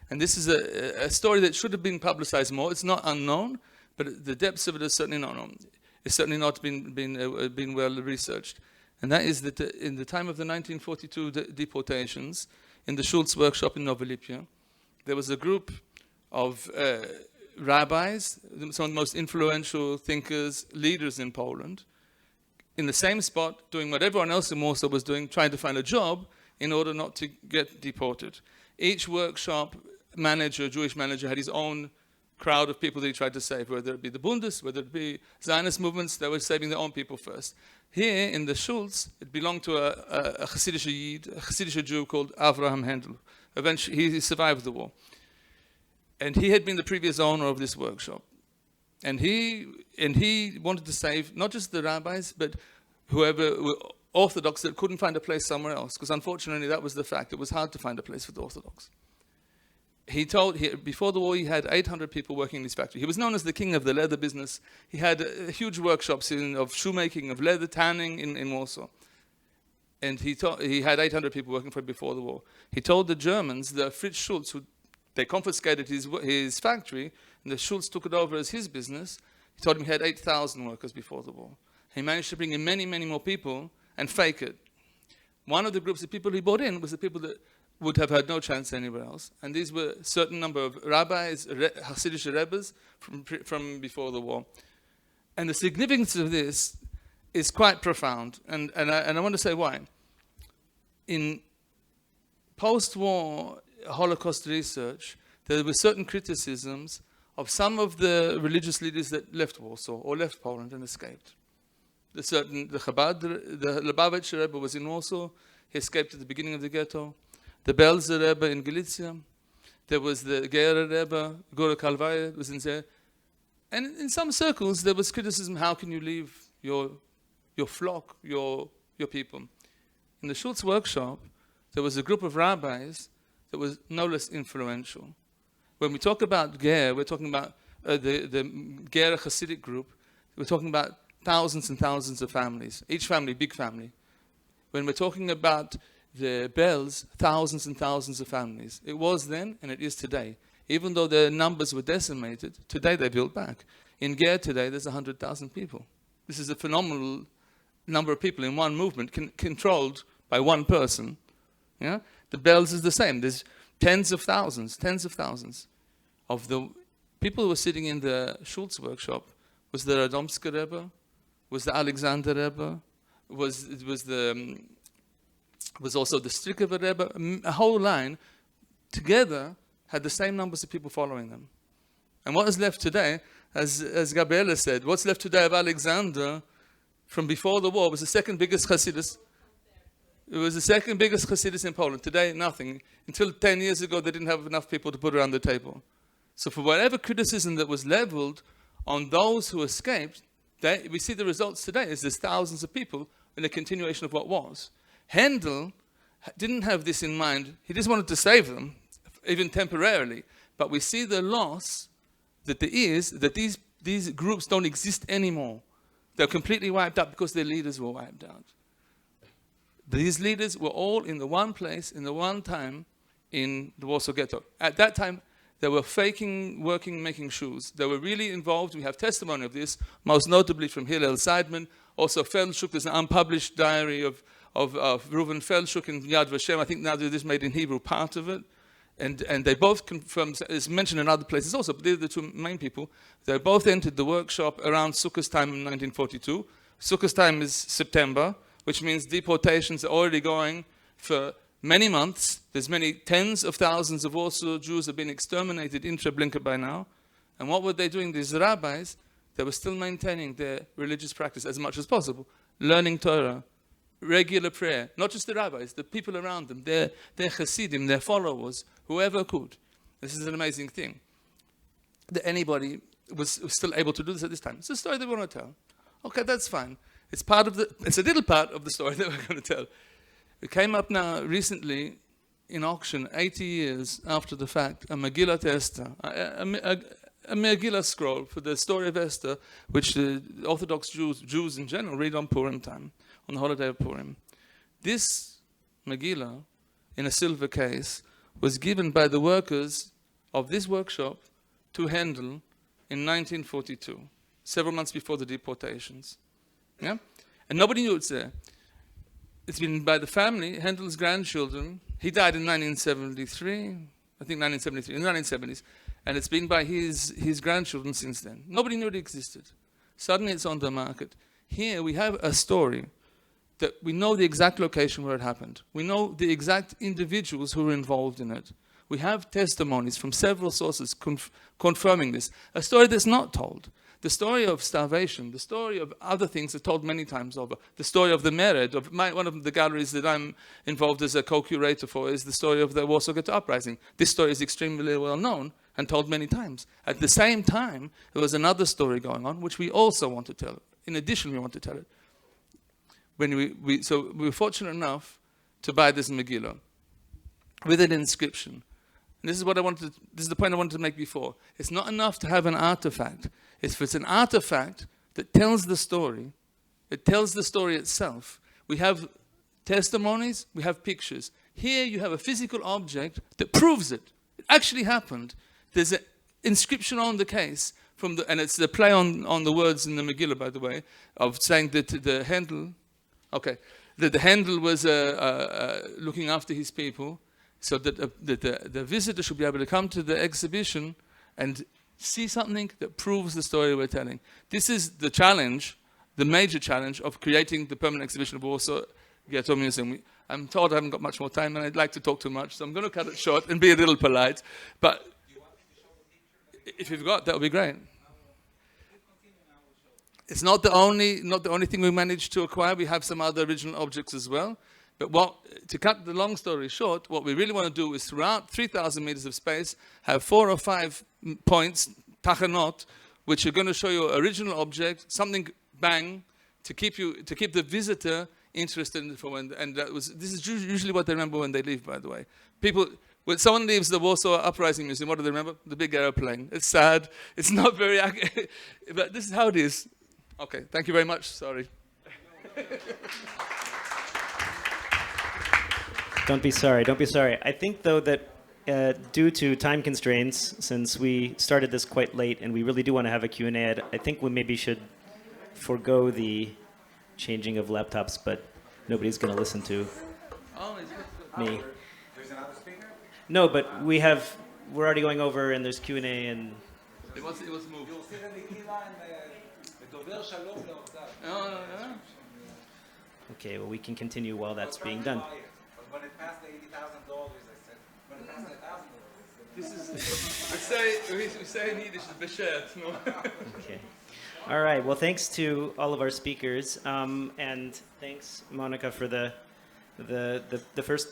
And this is a story that should have been publicized more. It's not unknown, but the depths of it are certainly not known. It's certainly not been well researched. And that is that in the time of the 1942 deportations, in the Schultz workshop in Novolipia, there was a group of rabbis, some of the most influential thinkers, leaders in Poland, in the same spot, doing what everyone else in Warsaw was doing, trying to find a job in order not to get deported. Each workshop manager, Jewish manager, had his own crowd of people that he tried to save, whether it be the Bundes, whether it be Zionist movements, they were saving their own people first. Here in the Schultz, it belonged to a Hasidic Yid, a Hasidic Jew called Avraham Hendel. Eventually, he survived the war. And he had been the previous owner of this workshop. And he wanted to save not just the rabbis, but whoever, Orthodox that couldn't find a place somewhere else, because unfortunately that was the fact. It was hard to find a place for the Orthodox. Before the war, he had 800 people working in his factory. He was known as the king of the leather business. He had huge workshops of shoemaking, of leather tanning in Warsaw. And he had 800 people working for him before the war. He told the Germans, the Fritz Schulz, they confiscated his factory, and the Schulz took it over as his business. He told him he had 8,000 workers before the war. He managed to bring in many, many more people and fake it. One of the groups of people he brought in was the people that would have had no chance anywhere else. And these were a certain number of rabbis, Hasidic Rebbes from before the war. And the significance of this is quite profound. And I want to say why. In post-war Holocaust research, there were certain criticisms of some of the religious leaders that left Warsaw or left Poland and escaped. The Chabad, the Lubavitcher Rebbe was in Warsaw. He escaped at the beginning of the ghetto. The Belzer Rebbe in Galicia. There was the Gera Rebbe, Gora Kalvaya was in there. And in some circles, there was criticism, how can you leave your flock, your people? In the Schulz workshop, there was a group of rabbis that was no less influential. When we talk about Ger, we're talking about the Ger Hasidic group. We're talking about thousands and thousands of families, each family, big family. When we're talking about the Bells, thousands and thousands of families. It was then, and it is today. Even though their numbers were decimated, today they built back. In Ger today, there's 100,000 people. This is a phenomenal number of people in one movement, controlled by one person. Yeah? The Bells is the same. There's tens of thousands of the people who were sitting in the Schulz workshop. Was the Radomska Rebbe, was the Alexander Rebbe, was also the Strikover Rebbe. A whole line together had the same numbers of people following them. And what is left today, as Gabriella said, what's left today of Alexander from before the war was the second biggest Hasidus. It was the second biggest Hasidus in Poland. Today, nothing. Until 10 years ago, they didn't have enough people to put around the table. So for whatever criticism that was leveled on those who escaped, we see the results today is there's thousands of people in a continuation of what was. Handel didn't have this in mind. He just wanted to save them, even temporarily. But we see the loss that there is, that these groups don't exist anymore. They're completely wiped out because their leaders were wiped out. These leaders were all in the one place, in the one time, in the Warsaw Ghetto. At that time, they were faking, working, making shoes. They were really involved. We have testimony of this, most notably from Hillel Seidman. Also, Feldschuk, there's an unpublished diary of Reuven Feldschuk in Yad Vashem. I think now that this made in Hebrew part of it. And they both confirmed, it's mentioned in other places also, but they're the two main people. They both entered the workshop around Sukkot's time in 1942. Sukkot's time is September, which means deportations are already going for many months. There's many tens of thousands of Warsaw Jews have been exterminated in Treblinka by now. And what were they doing, these rabbis? They were still maintaining their religious practice as much as possible. Learning Torah, regular prayer. Not just the rabbis, the people around them, their Hasidim, their followers, whoever could. This is an amazing thing. That anybody was still able to do this at this time. It's a story that we want to tell. Okay, that's fine. It's a little part of the story that we're going to tell. It came up now recently in auction, 80 years after the fact, a Megillat Esther, a Megillah scroll for the story of Esther, which the Orthodox Jews in general read on Purim time, on the holiday of Purim. This Megillah, in a silver case, was given by the workers of this workshop to Handel in 1942, several months before the deportations. Yeah? And nobody knew it's there. It's been by the family, Handel's grandchildren. He died in 1973, I think 1973, in the 1970s. And it's been by his grandchildren since then. Nobody knew it existed. Suddenly it's on the market. Here we have a story that we know the exact location where it happened. We know the exact individuals who were involved in it. We have testimonies from several sources confirming this. A story that's not told. The story of starvation, the story of other things are told many times over. The story of the Mered, one of the galleries that I'm involved as a co-curator for is the story of the Warsaw Ghetto Uprising. This story is extremely well known and told many times. At the same time, there was another story going on, which we also want to tell. In addition, we want to tell it. So we were fortunate enough to buy this Megillah with an inscription. And this is what this is the point I wanted to make before. It's not enough to have an artifact. If it's an artifact that tells the story, it tells the story itself. We have testimonies, we have pictures. Here you have a physical object that proves it. It actually happened. There's an inscription on the case, and it's the play on the words in the Megillah, by the way, of saying that the Handel, that the Handel was looking after his people, so that the visitor should be able to come to the exhibition and see something that proves the story we're telling. This is the challenge, the major challenge of creating the permanent exhibition of Warsaw Ghetto Museum. I'm told I haven't got much more time and I'd like to talk too much, so I'm going to cut it short and be a little polite. But if you've got, that would be great. It's not the only thing we managed to acquire. We have some other original objects as well. But to cut the long story short, what we really want to do is throughout 3,000 meters of space, have 4 or 5 points, tachanot, which are going to show you original object, something bang, to keep the visitor interested in it. And this is usually what they remember when they leave, by the way. When someone leaves the Warsaw Uprising Museum, what do they remember? The big airplane. It's sad. It's not very accurate. But this is how it is. Okay, thank you very much. Sorry. Don't be sorry. Don't be sorry. I think, though, that due to time constraints, since we started this quite late and we really do want to have a Q&A, I think we maybe should forego the changing of laptops, but nobody's going to listen to me. There's another speaker? No, but we're already going over, and there's Q&A, and... It was moved. You'll see the Megillah and the Dover Shalom Le'Ozav. Okay, well, we can continue while that's being done. When it passed the $80,000, I said, when it passed the $1,000, This is, we say in Yiddish, beshet. No? Okay. All right, well, thanks to all of our speakers, and thanks, Monica, for the first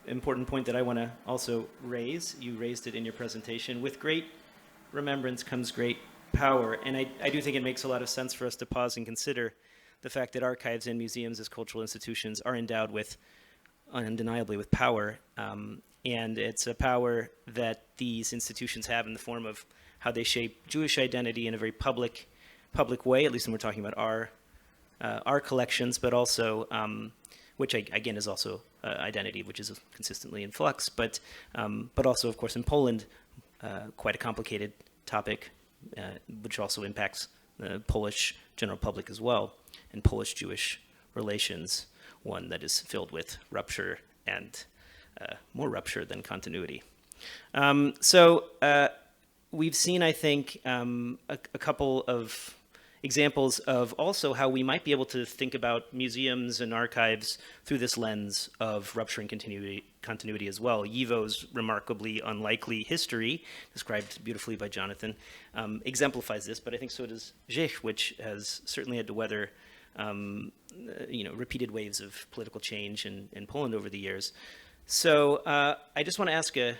important point that I want to also raise. You raised it in your presentation. With great remembrance comes great power, and I do think it makes a lot of sense for us to pause and consider the fact that archives and museums as cultural institutions are endowed with, undeniably, with power, and it's a power that these institutions have in the form of how they shape Jewish identity in a very public way, at least when we're talking about our collections, but also, which again is also identity, which is consistently in flux, but also, of course, in Poland, quite a complicated topic, which also impacts the Polish general public as well, and Polish-Jewish relations, one that is filled with rupture and more rupture than continuity. So we've seen, I think, a couple of examples of also how we might be able to think about museums and archives through this lens of rupture and continuity as well. YIVO's remarkably unlikely history, described beautifully by Jonathan, exemplifies this, but I think so does Żech, which has certainly had to weather repeated waves of political change in Poland over the years. So I just want to ask a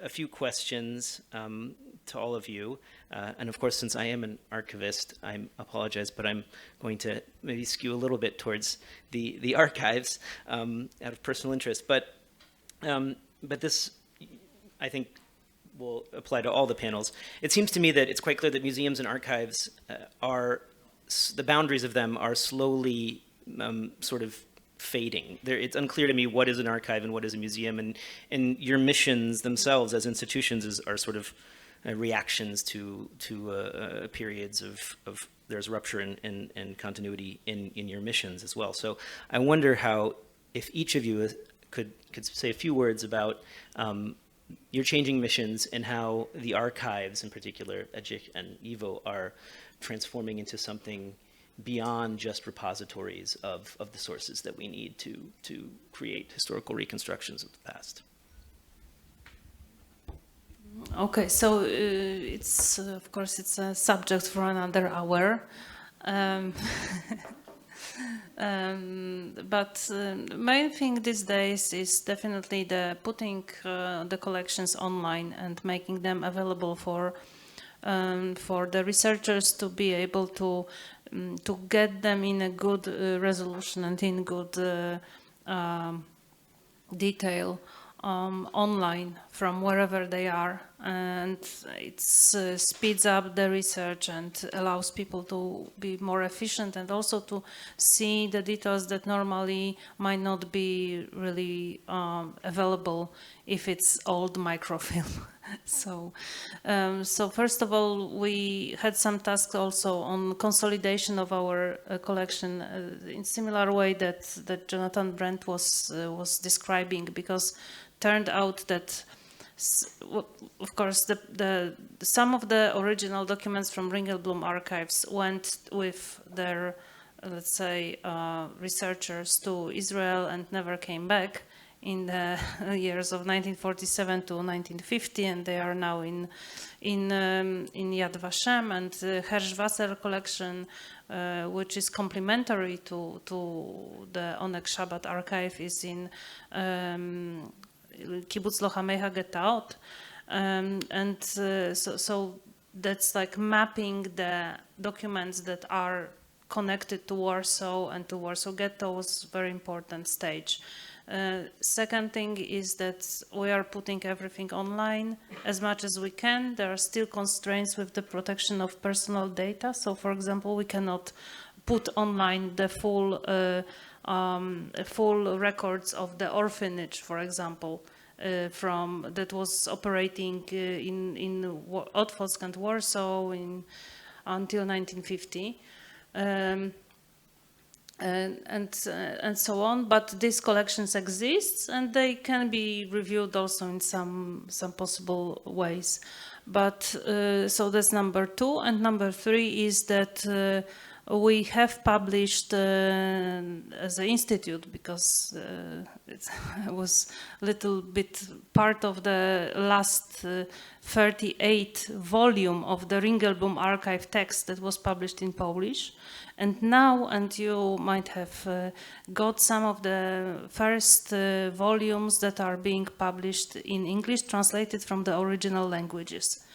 few questions to all of you. And of course, since I am an archivist, I apologize, but I'm going to maybe skew a little bit towards the archives out of personal interest. But this, I think, will apply to all the panels. It seems to me that it's quite clear that museums and archives the boundaries of them are slowly sort of fading. It's unclear to me what is an archive and what is a museum, and your missions themselves as institutions are sort of reactions to periods of there's rupture and continuity in your missions as well. So I wonder how, if each of you could say a few words about your changing missions and how the archives in particular, Żech and YIVO, are transforming into something beyond just repositories of the sources that we need to create historical reconstructions of the past. Okay, so it's of course it's a subject for another hour, but the main thing these days is definitely the putting the collections online and making them available for the researchers to be able to to get them in a good resolution and in good detail online from wherever they are, and it speeds up the research and allows people to be more efficient and also to see the details that normally might not be really available if it's old microfilm. So first of all, we had some tasks also on consolidation of our collection in similar way that Jonathan Brent was describing, because turned out that, of course, some of the original documents from Ringelblum archives went with their, let's say, researchers to Israel and never came back in the years of 1947 to 1950, and they are now in Yad Vashem, and Hershwasser collection, which is complementary to the Oneg Shabbat archive, is in Kibbutz Lochamei HaGetaot, and so that's like mapping the documents that are connected to Warsaw and to Warsaw Ghetto was a very important stage. Second thing is that we are putting everything online as much as we can. There are still constraints with the protection of personal data. So, for example, we cannot put online the full records of the orphanage, for example, that was operating in Otwock and Warsaw until 1950. And so on, but these collections exist and they can be reviewed also in some possible ways. But so that's number two, and number three is that we have published as an institute, because it was a little bit part of the last 38 volume of the Ringelblum archive text that was published in Polish. And now, and you might have got some of the first volumes that are being published in English, translated from the original languages.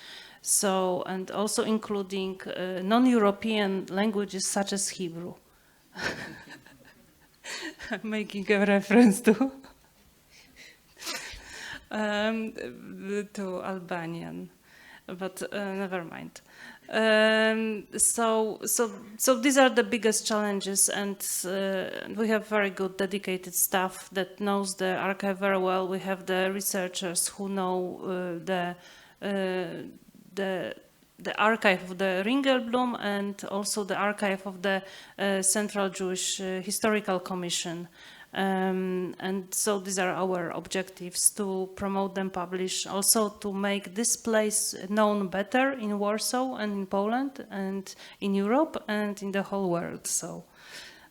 So, and also including non-European languages such as Hebrew. I'm making a reference to Albanian, but never mind. So these are the biggest challenges, and we have very good dedicated staff that knows the archive very well. We have the researchers who know the archive of the Ringelblum and also the archive of the Central Jewish Historical Commission. And so these are our objectives: to promote them, publish, also to make this place known better in Warsaw and in Poland and in Europe and in the whole world. So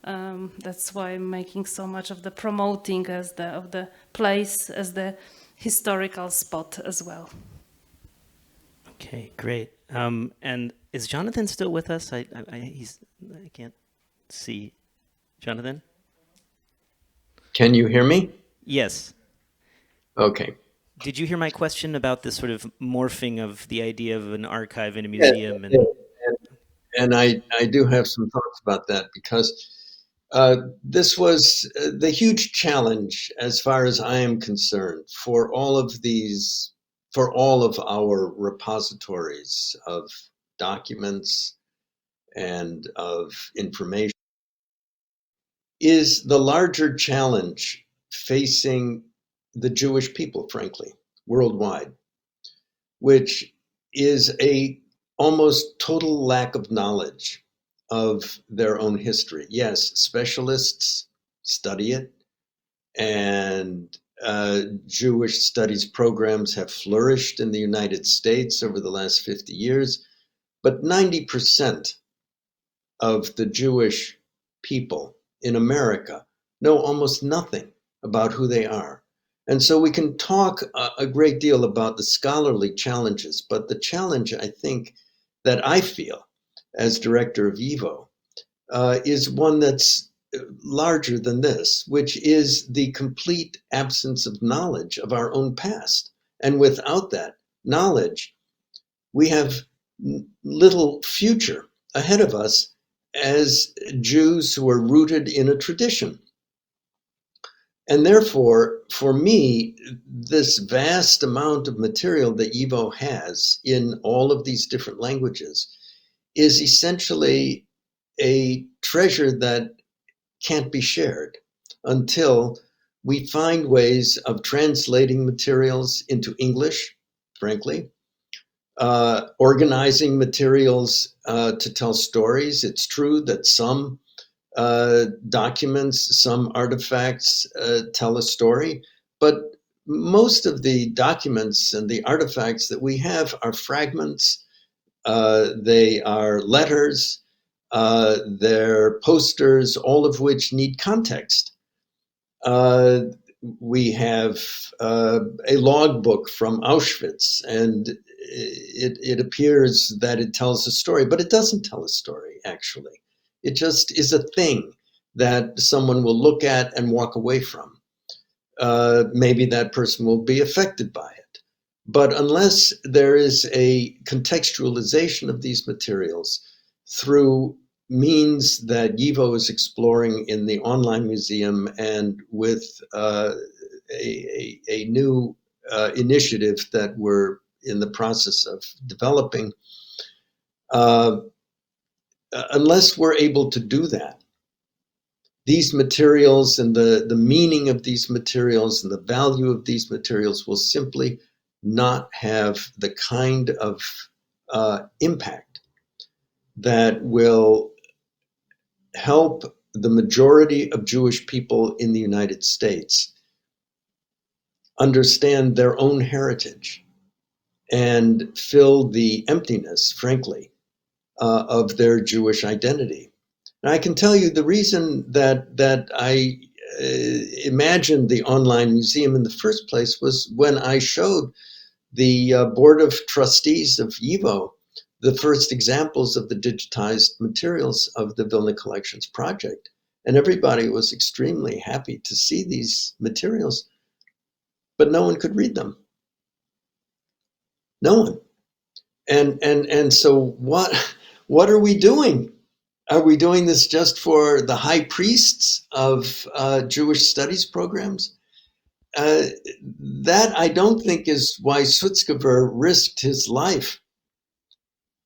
that's why I'm making so much of the promoting of the place as the historical spot as well. Okay, great. And is Jonathan still with us? I can't see. Jonathan? Can you hear me? Yes. Okay. Did you hear my question about this sort of morphing of the idea of an archive in a Yeah, museum? and I do have some thoughts about that, because this was the huge challenge, as far as I am concerned, for all of our repositories of documents and of information, is the larger challenge facing the Jewish people, frankly, worldwide, which is a almost total lack of knowledge of their own history. Yes, specialists study it, and Jewish studies programs have flourished in the United States over the last 50 years, but 90% of the Jewish people in America know almost nothing about who they are. And so we can talk a great deal about the scholarly challenges, but the challenge, I think, that I feel as director of YIVO is one that's larger than this, which is the complete absence of knowledge of our own past. And without that knowledge, we have little future ahead of us as Jews who are rooted in a tradition. And therefore, for me, this vast amount of material that YIVO has in all of these different languages is essentially a treasure that can't be shared until we find ways of translating materials into English, frankly, organizing materials to tell stories. It's true that some documents, some artifacts tell a story, but most of the documents and the artifacts that we have are fragments. They are letters, they're posters, all of which need context. We have a logbook from Auschwitz, and it appears that it tells a story, but it doesn't tell a story, actually. It just is a thing that someone will look at and walk away from. Maybe that person will be affected by it. But unless there is a contextualization of these materials through means that YIVO is exploring in the online museum and with a new initiative that we're in the process of developing, unless we're able to do that, these materials and the meaning of these materials and the value of these materials will simply not have the kind of impact that will help the majority of Jewish people in the United States understand their own heritage and fill the emptiness, frankly, of their Jewish identity. And I can tell you the reason that I imagined the online museum in the first place was when I showed the board of trustees of YIVO the first examples of the digitized materials of the Vilna Collections project. And everybody was extremely happy to see these materials, but no one could read them. No one. And so what are we doing? Are we doing this just for the high priests of Jewish studies programs? That I don't think is why Tzipora risked his life,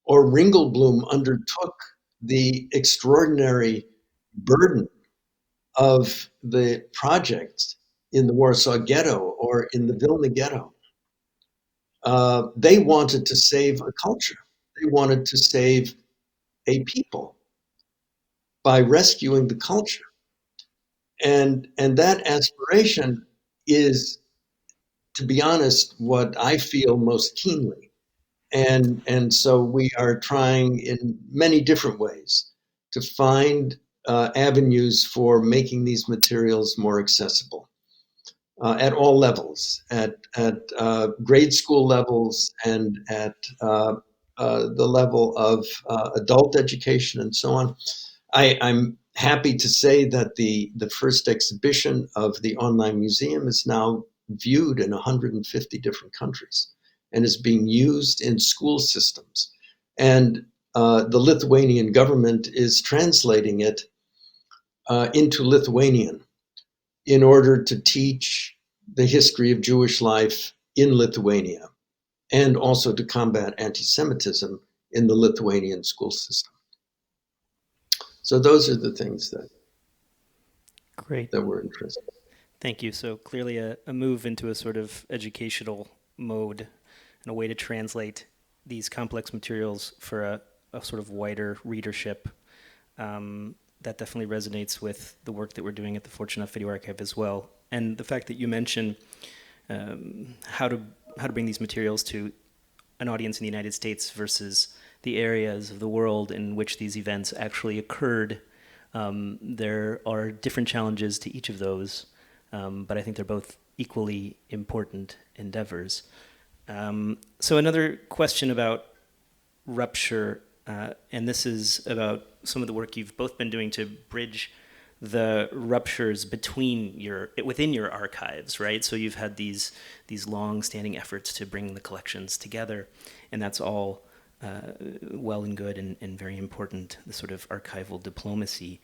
or Ringelblum undertook the extraordinary burden of the projects in the Warsaw Ghetto or in the Vilna Ghetto. They wanted to save a culture. They wanted to save a people by rescuing the culture. And that aspiration is, to be honest, what I feel most keenly. And so we are trying in many different ways to find avenues for making these materials more accessible at all levels, at grade school levels and at the level of adult education and so on. I'm happy to say that the first exhibition of the online museum is now viewed in 150 different countries and is being used in school systems. And the Lithuanian government is translating it into Lithuanian in order to teach the history of Jewish life in Lithuania and also to combat anti-Semitism in the Lithuanian school system. So those are the things that we're interested in. Thank you. So clearly a move into a sort of educational mode and a way to translate these complex materials for a sort of wider readership. That definitely resonates with the work that we're doing at the Fortune Video Archive as well. And the fact that you mentioned how to bring these materials to an audience in the United States versus the areas of the world in which these events actually occurred. There are different challenges to each of those, but I think they're both equally important endeavors. So another question about Rupture, and this is about some of the work you've both been doing to bridge the ruptures within your archives, right? So you've had these long-standing efforts to bring the collections together, and that's all well and good and very important, the sort of archival diplomacy.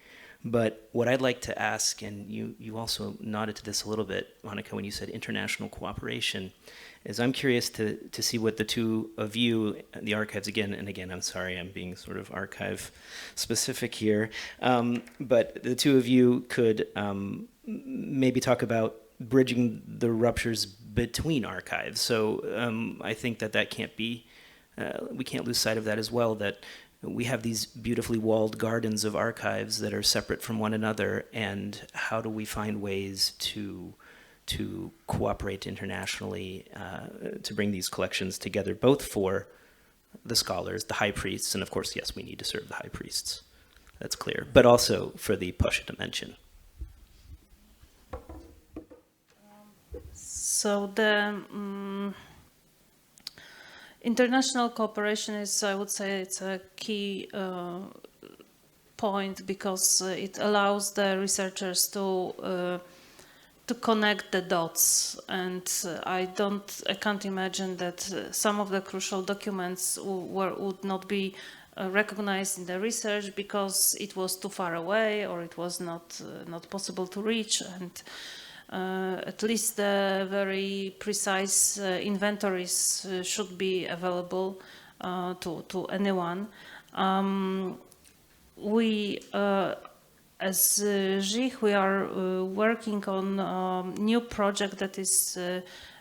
But what I'd like to ask, and you also nodded to this a little bit, Monica, when you said international cooperation, is I'm curious to see what the two of you, the archives, again, I'm sorry, I'm being sort of archive specific here, but the two of you could maybe talk about bridging the ruptures between archives. So I think that can't be, we can't lose sight of that as well, that we have these beautifully walled gardens of archives that are separate from one another, and how do we find ways to cooperate internationally to bring these collections together, both for the scholars, the high priests, and of course, yes, we need to serve the high priests, that's clear, but also for the Pasha dimension. So the international cooperation is, I would say, it's a key point, because it allows the researchers to connect the dots, and I can't imagine that some of the crucial documents would not be recognized in the research because it was too far away or it was not possible to reach, and at least the very precise inventories should be available to anyone. As YIVO, we are working on a new project that is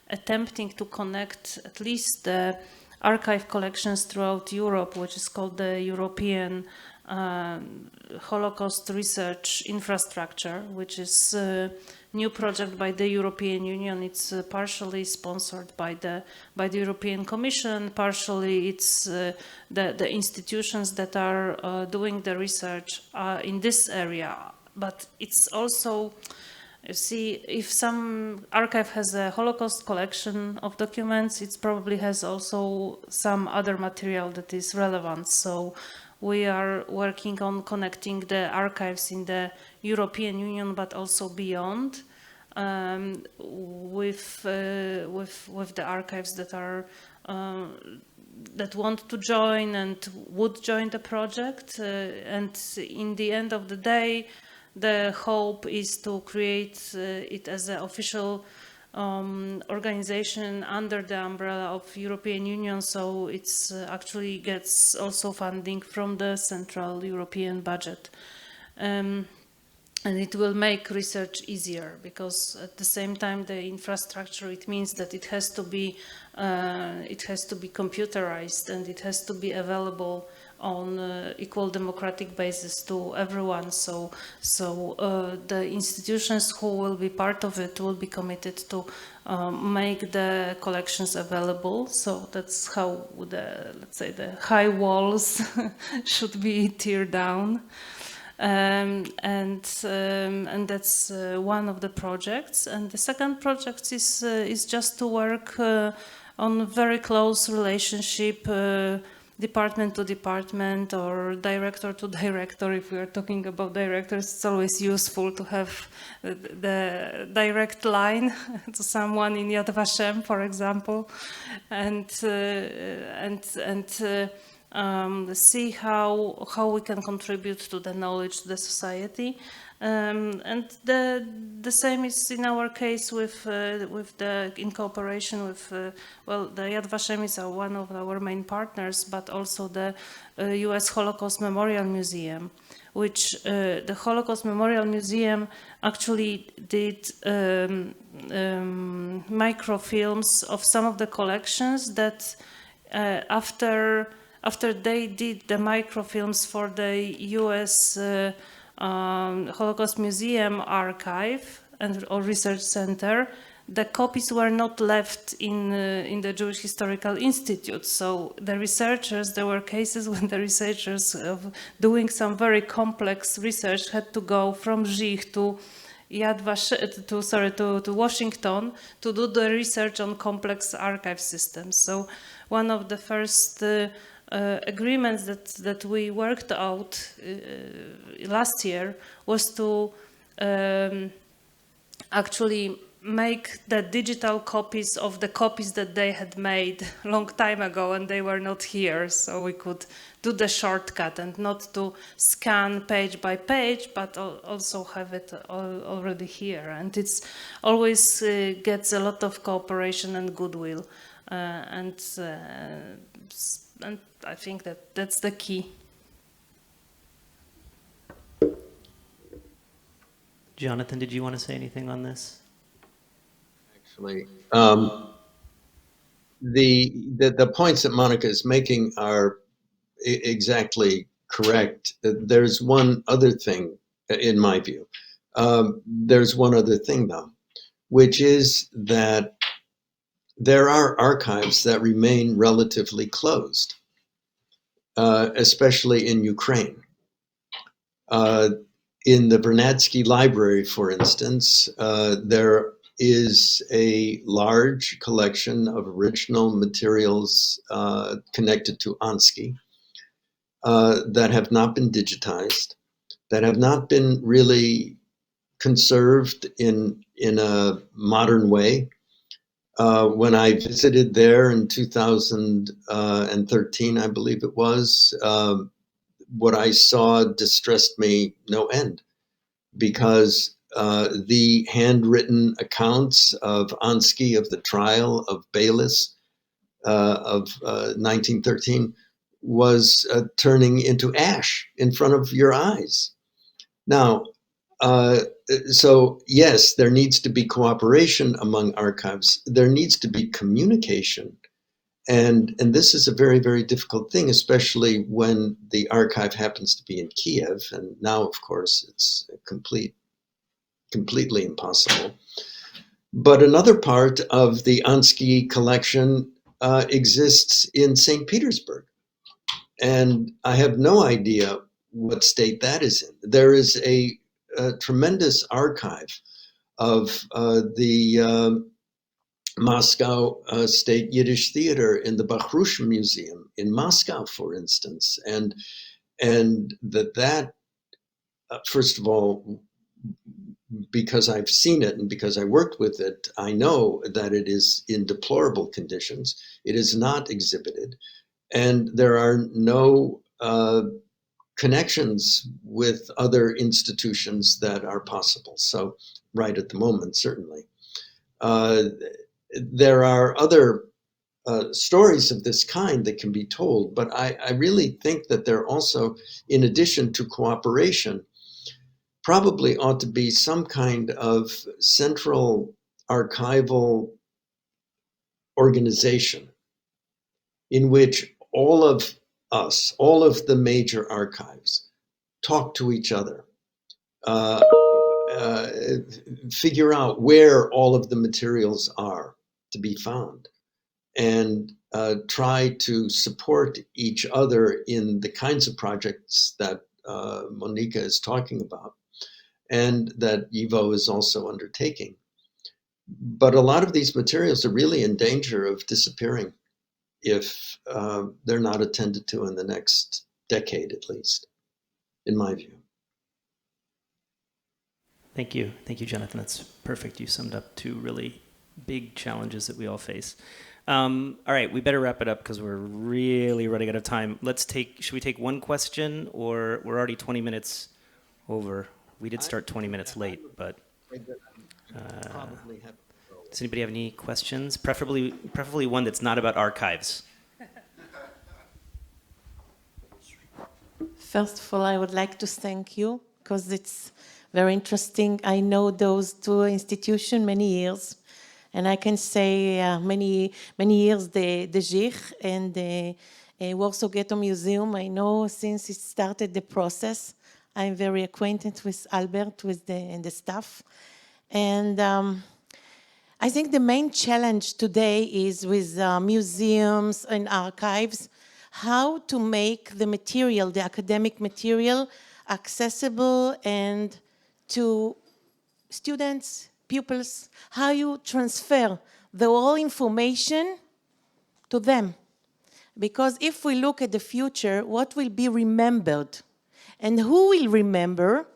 attempting to connect at least the archive collections throughout Europe, which is called the European Holocaust Research Infrastructure, which is a new project by the European Union. It's partially sponsored by the European Commission, partially it's the institutions that are doing the research in this area. But it's also, you see, if some archive has a Holocaust collection of documents, it probably has also some other material that is relevant. So we are working on connecting the archives in the European Union, but also beyond, with the archives that are that want to join and would join the project. And in the end of the day, the hope is to create it as an official organization under the umbrella of European Union, so it's actually gets also funding from the Central European budget. And it will make research easier, because at the same time the infrastructure, it means that it has to be computerized, and it has to be available on equal democratic basis to everyone. So the institutions who will be part of it will be committed to make the collections available. So that's how let's say the high walls should be teared down. And that's one of the projects. And the second project is just to work on very close relationship, department to department or director to director. If we are talking about directors, it's always useful to have the direct line to someone in Yad Vashem, for example, and see how we can contribute to the knowledge to the society. And the same is in our case in cooperation with the Yad Vashem is one of our main partners, but also the U.S. Holocaust Memorial Museum, which the Holocaust Memorial Museum actually did microfilms of some of the collections that after they did the microfilms for the U.S. Holocaust Museum Archive or Research Center, the copies were not left in the Jewish Historical Institute. So the researchers, there were cases when the researchers of doing some very complex research had to go from YIVO to Yad Vashem, to Washington to do the research on complex archive systems. So one of the first agreements that we worked out last year was to actually make the digital copies of the copies that they had made a long time ago and they were not here. So we could do the shortcut and not to scan page by page, but also have it already here. And it's always gets a lot of cooperation and goodwill. And I think that's the key. Jonathan, did you want to say anything on this? Actually, the points that Monica is making are exactly correct. There's one other thing, in my view. There's one other thing, though, which is that there are archives that remain relatively closed, especially in Ukraine. In the Vernadsky Library, for instance, there is a large collection of original materials connected to Ansky that have not been digitized, that have not been really conserved in a modern way. When I visited there in 2013, I believe it was, what I saw distressed me no end, because the handwritten accounts of Ansky, of the trial of Baylis of 1913, was turning into ash in front of your eyes. Now, so yes, there needs to be cooperation among archives. There needs to be communication. And this is a very, very difficult thing, especially when the archive happens to be in Kiev. And now, of course, it's completely impossible. But another part of the Ansky collection exists in St. Petersburg. And I have no idea what state that is in. There is a tremendous archive of the Moscow State Yiddish Theater in the Bakhrush Museum in Moscow, for instance. And that first of all, because I've seen it and because I worked with it, I know that it is in deplorable conditions. It is not exhibited. And there are no connections with other institutions that are possible. So right at the moment, certainly. There are other stories of this kind that can be told, but I really think that there also, in addition to cooperation, probably ought to be some kind of central archival organization in which all of us, all of the major archives, talk to each other, figure out where all of the materials are to be found, and try to support each other in the kinds of projects that Monica is talking about, and that YIVO is also undertaking. But a lot of these materials are really in danger of disappearing if they're not attended to in the next decade, at least, in my view. Thank you, Jonathan. That's perfect. You summed up two really big challenges that we all face. All right, we better wrap it up because we're really running out of time. Should we take one question, or we're already 20 minutes over? We did start 20 minutes late, but does anybody have any questions? Preferably one that's not about archives. First of all, I would like to thank you because it's very interesting. I know those two institutions many years, and I can say many years the GIR and the Warsaw Ghetto Museum. I know since it started the process. I'm very acquainted with Albert, with the staff. And I think the main challenge today is with museums and archives, how to make the material, the academic material, accessible and to students, pupils, how you transfer the whole information to them. Because if we look at the future, what will be remembered? And who will remember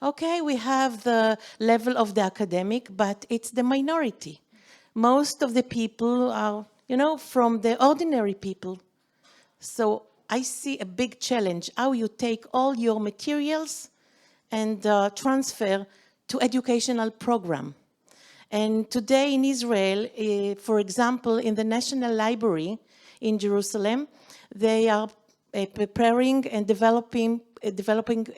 Okay, we have the level of the academic, but it's the minority. Most of the people are, from the ordinary people. So I see a big challenge, how you take all your materials and transfer to educational program. And today in Israel, for example, in the National Library in Jerusalem, they are preparing and developing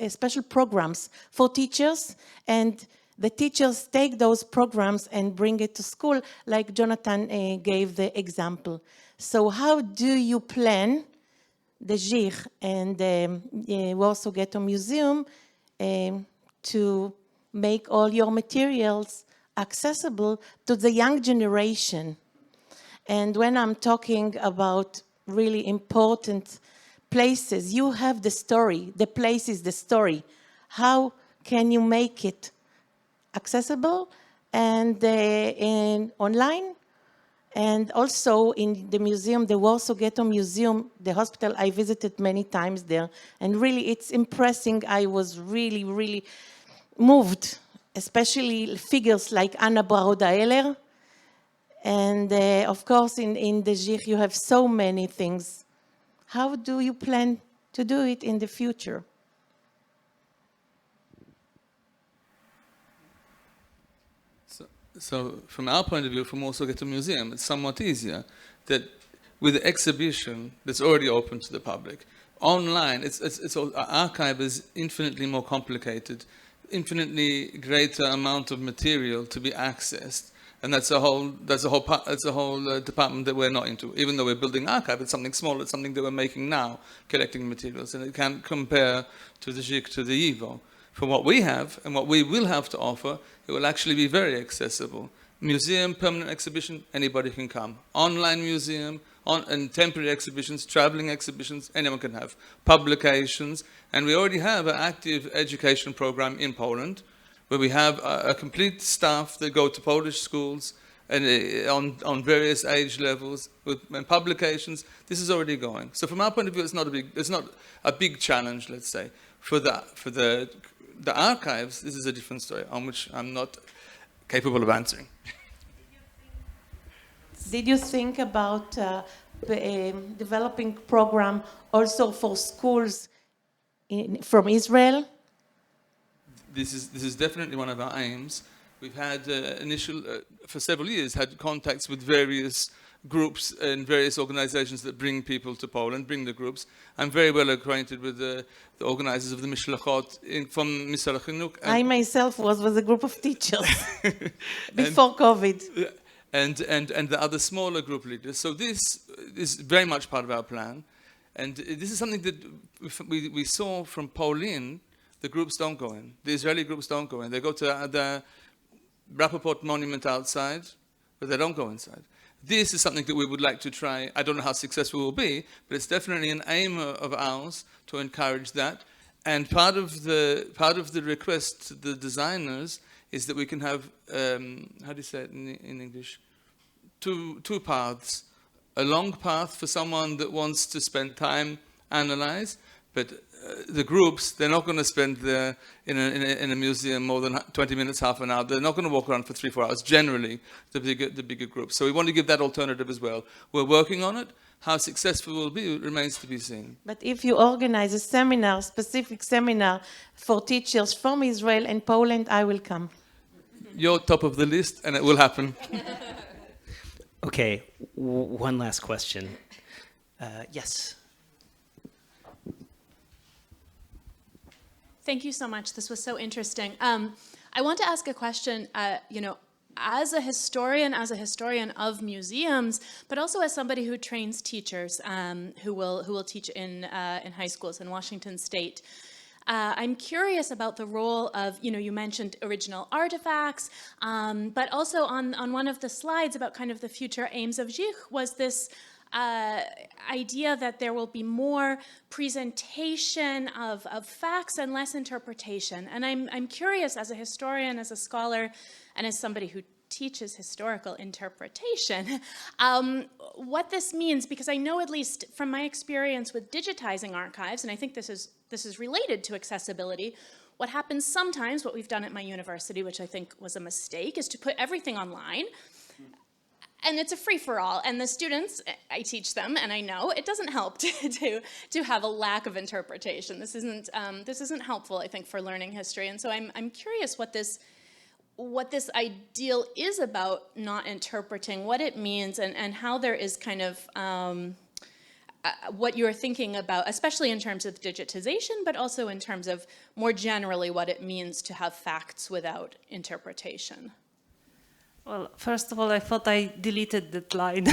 special programs for teachers, and the teachers take those programs and bring it to school, like Jonathan gave the example. So how do you plan the YIVO and the Warsaw Ghetto Museum to make all your materials accessible to the young generation? And when I'm talking about really important places, you have the story. The place is the story. How can you make it accessible and online? And also in the museum, the Warsaw Ghetto Museum, the hospital, I visited many times there. And really, it's impressive. I was really, really moved, especially figures like Anna Brauda-Eller. And of course, in the YIVO, you have so many things. How do you plan to do it in the future? So from our point of view, from Warsaw Ghetto Museum, it's somewhat easier that with the exhibition that's already open to the public, online, our archive is infinitely more complicated, infinitely greater amount of material to be accessed. And that's a whole department that we're not into. Even though we're building archive, it's something small. It's something that we're making now, collecting materials, and it can't compare to the YIVO, to the YIVO. For what we have and what we will have to offer, it will actually be very accessible. Museum, permanent exhibition, anybody can come. Online museum, and temporary exhibitions, traveling exhibitions, anyone can have. Publications, and we already have an active education program in Poland, where we have a complete staff that go to Polish schools and on various age levels and publications. This is already going. So from our point of view, it's not a big challenge, let's say. For the archives, this is a different story on which I'm not capable of answering. Did you think about developing program also for schools from Israel? This is definitely one of our aims. We've had for several years, had contacts with various groups and various organizations that bring people to Poland, bring the groups. I'm very well acquainted with the organizers of the Mishlachot from Misar HaChinuch. I myself was with a group of teachers before COVID. And the other smaller group leaders. So this is very much part of our plan. And this is something that we saw from Poland. The groups don't go in. The Israeli groups don't go in. They go to the Rappaport monument outside, but they don't go inside. This is something that we would like to try. I don't know how successful we'll be, but it's definitely an aim of ours to encourage that. And part of the request to the designers is that we can have, how do you say it in English? Two paths. A long path for someone that wants to spend time, analyze, but the groups, they're not going to spend in a museum more than 20 minutes, half an hour. They're not going to walk around for 3-4 hours, generally, the bigger groups. So we want to give that alternative as well. We're working on it. How successful we'll be remains to be seen. But if you organize a seminar, specific seminar for teachers from Israel and Poland, I will come. You're top of the list, and it will happen. Okay, one last question. Yes. Thank you so much. This was so interesting. I want to ask a question, as a historian of museums, but also as somebody who trains teachers who will teach in high schools in Washington State. I'm curious about the role of, you mentioned original artifacts, but also on one of the slides about kind of the future aims of YIVO was this idea that there will be more presentation of facts and less interpretation. And I'm curious, as a historian, as a scholar, and as somebody who teaches historical interpretation, what this means, because I know, at least from my experience with digitizing archives, and I think this is related to accessibility, What happens sometimes, what we've done at my university, which I think was a mistake, is to put everything online. And it's a free-for-all, and the students, I teach them, and I know it doesn't help to have a lack of interpretation. This isn't helpful, I think, for learning history. And so I'm curious what this ideal is about not interpreting, what it means, and how there is kind of what you're thinking about, especially in terms of digitization, but also in terms of more generally what it means to have facts without interpretation. Well, first of all, I thought I deleted that line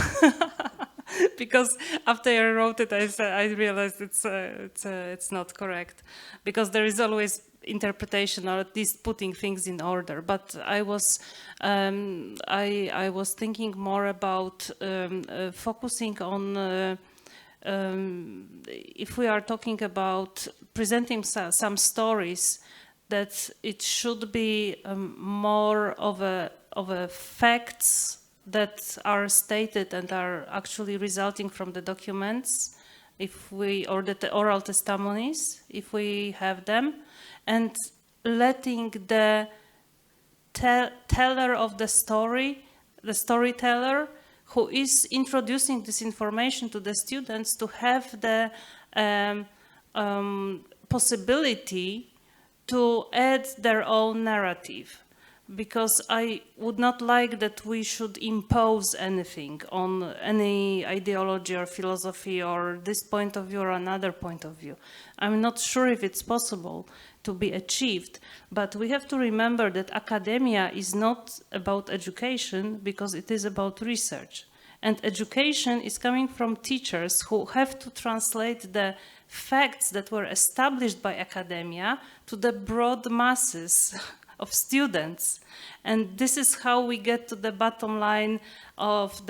because after I wrote it, I realized it's not correct, because there is always interpretation, or at least putting things in order. But I was thinking more about focusing on if we are talking about presenting some stories, that it should be more of a facts that are stated and are actually resulting from the documents, or the oral testimonies, if we have them, and letting the teller of the story, the storyteller, who is introducing this information to the students, to have the possibility to add their own narrative. Because I would not like that we should impose anything on any ideology or philosophy or this point of view or another point of view. I'm not sure if it's possible to be achieved, but we have to remember that academia is not about education, because it is about research. And education is coming from teachers who have to translate the facts that were established by academia to the broad masses of students. And this is how we get to the bottom line of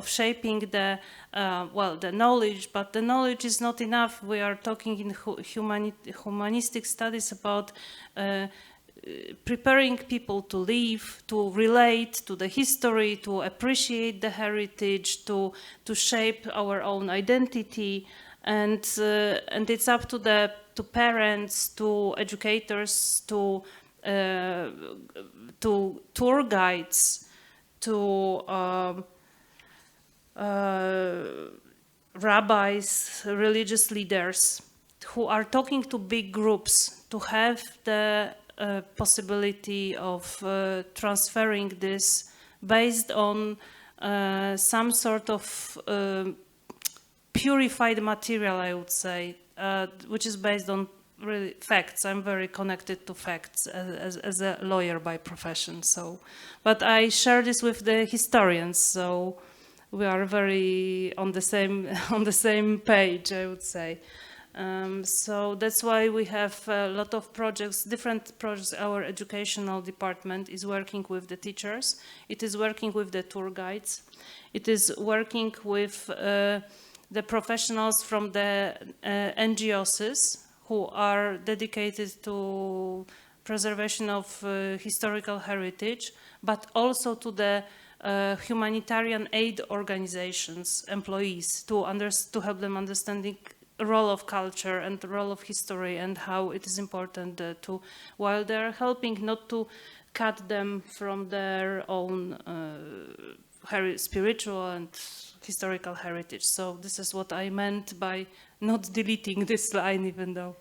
shaping the knowledge. But the knowledge is not enough. We are talking in humanistic studies about preparing people to live, to relate to the history, to appreciate the heritage, to shape our own identity. And it's up to parents, to educators, to tour guides, to rabbis, religious leaders who are talking to big groups, to have the possibility of transferring this based on some sort of purified material, I would say, which is based on really facts. I'm very connected to facts as a lawyer by profession. So, but I share this with the historians. So we are very on the same page, I would say. So that's why we have a lot of projects, different projects. Our educational department is working with the teachers. It is working with the tour guides. It is working with the professionals from the NGOs who are dedicated to preservation of historical heritage, but also to the humanitarian aid organizations, employees, to help them understanding the role of culture and the role of history and how it is important while they're helping not to cut them from their own spiritual and historical heritage. So this is what I meant by not deleting this line, even though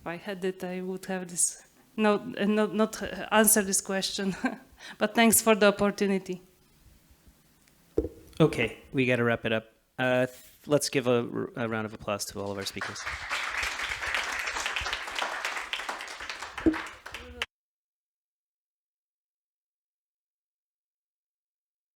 if I had it, I would have this, not answer this question. But thanks for the opportunity. Okay, we got to wrap it up. Let's give a round of applause to all of our speakers.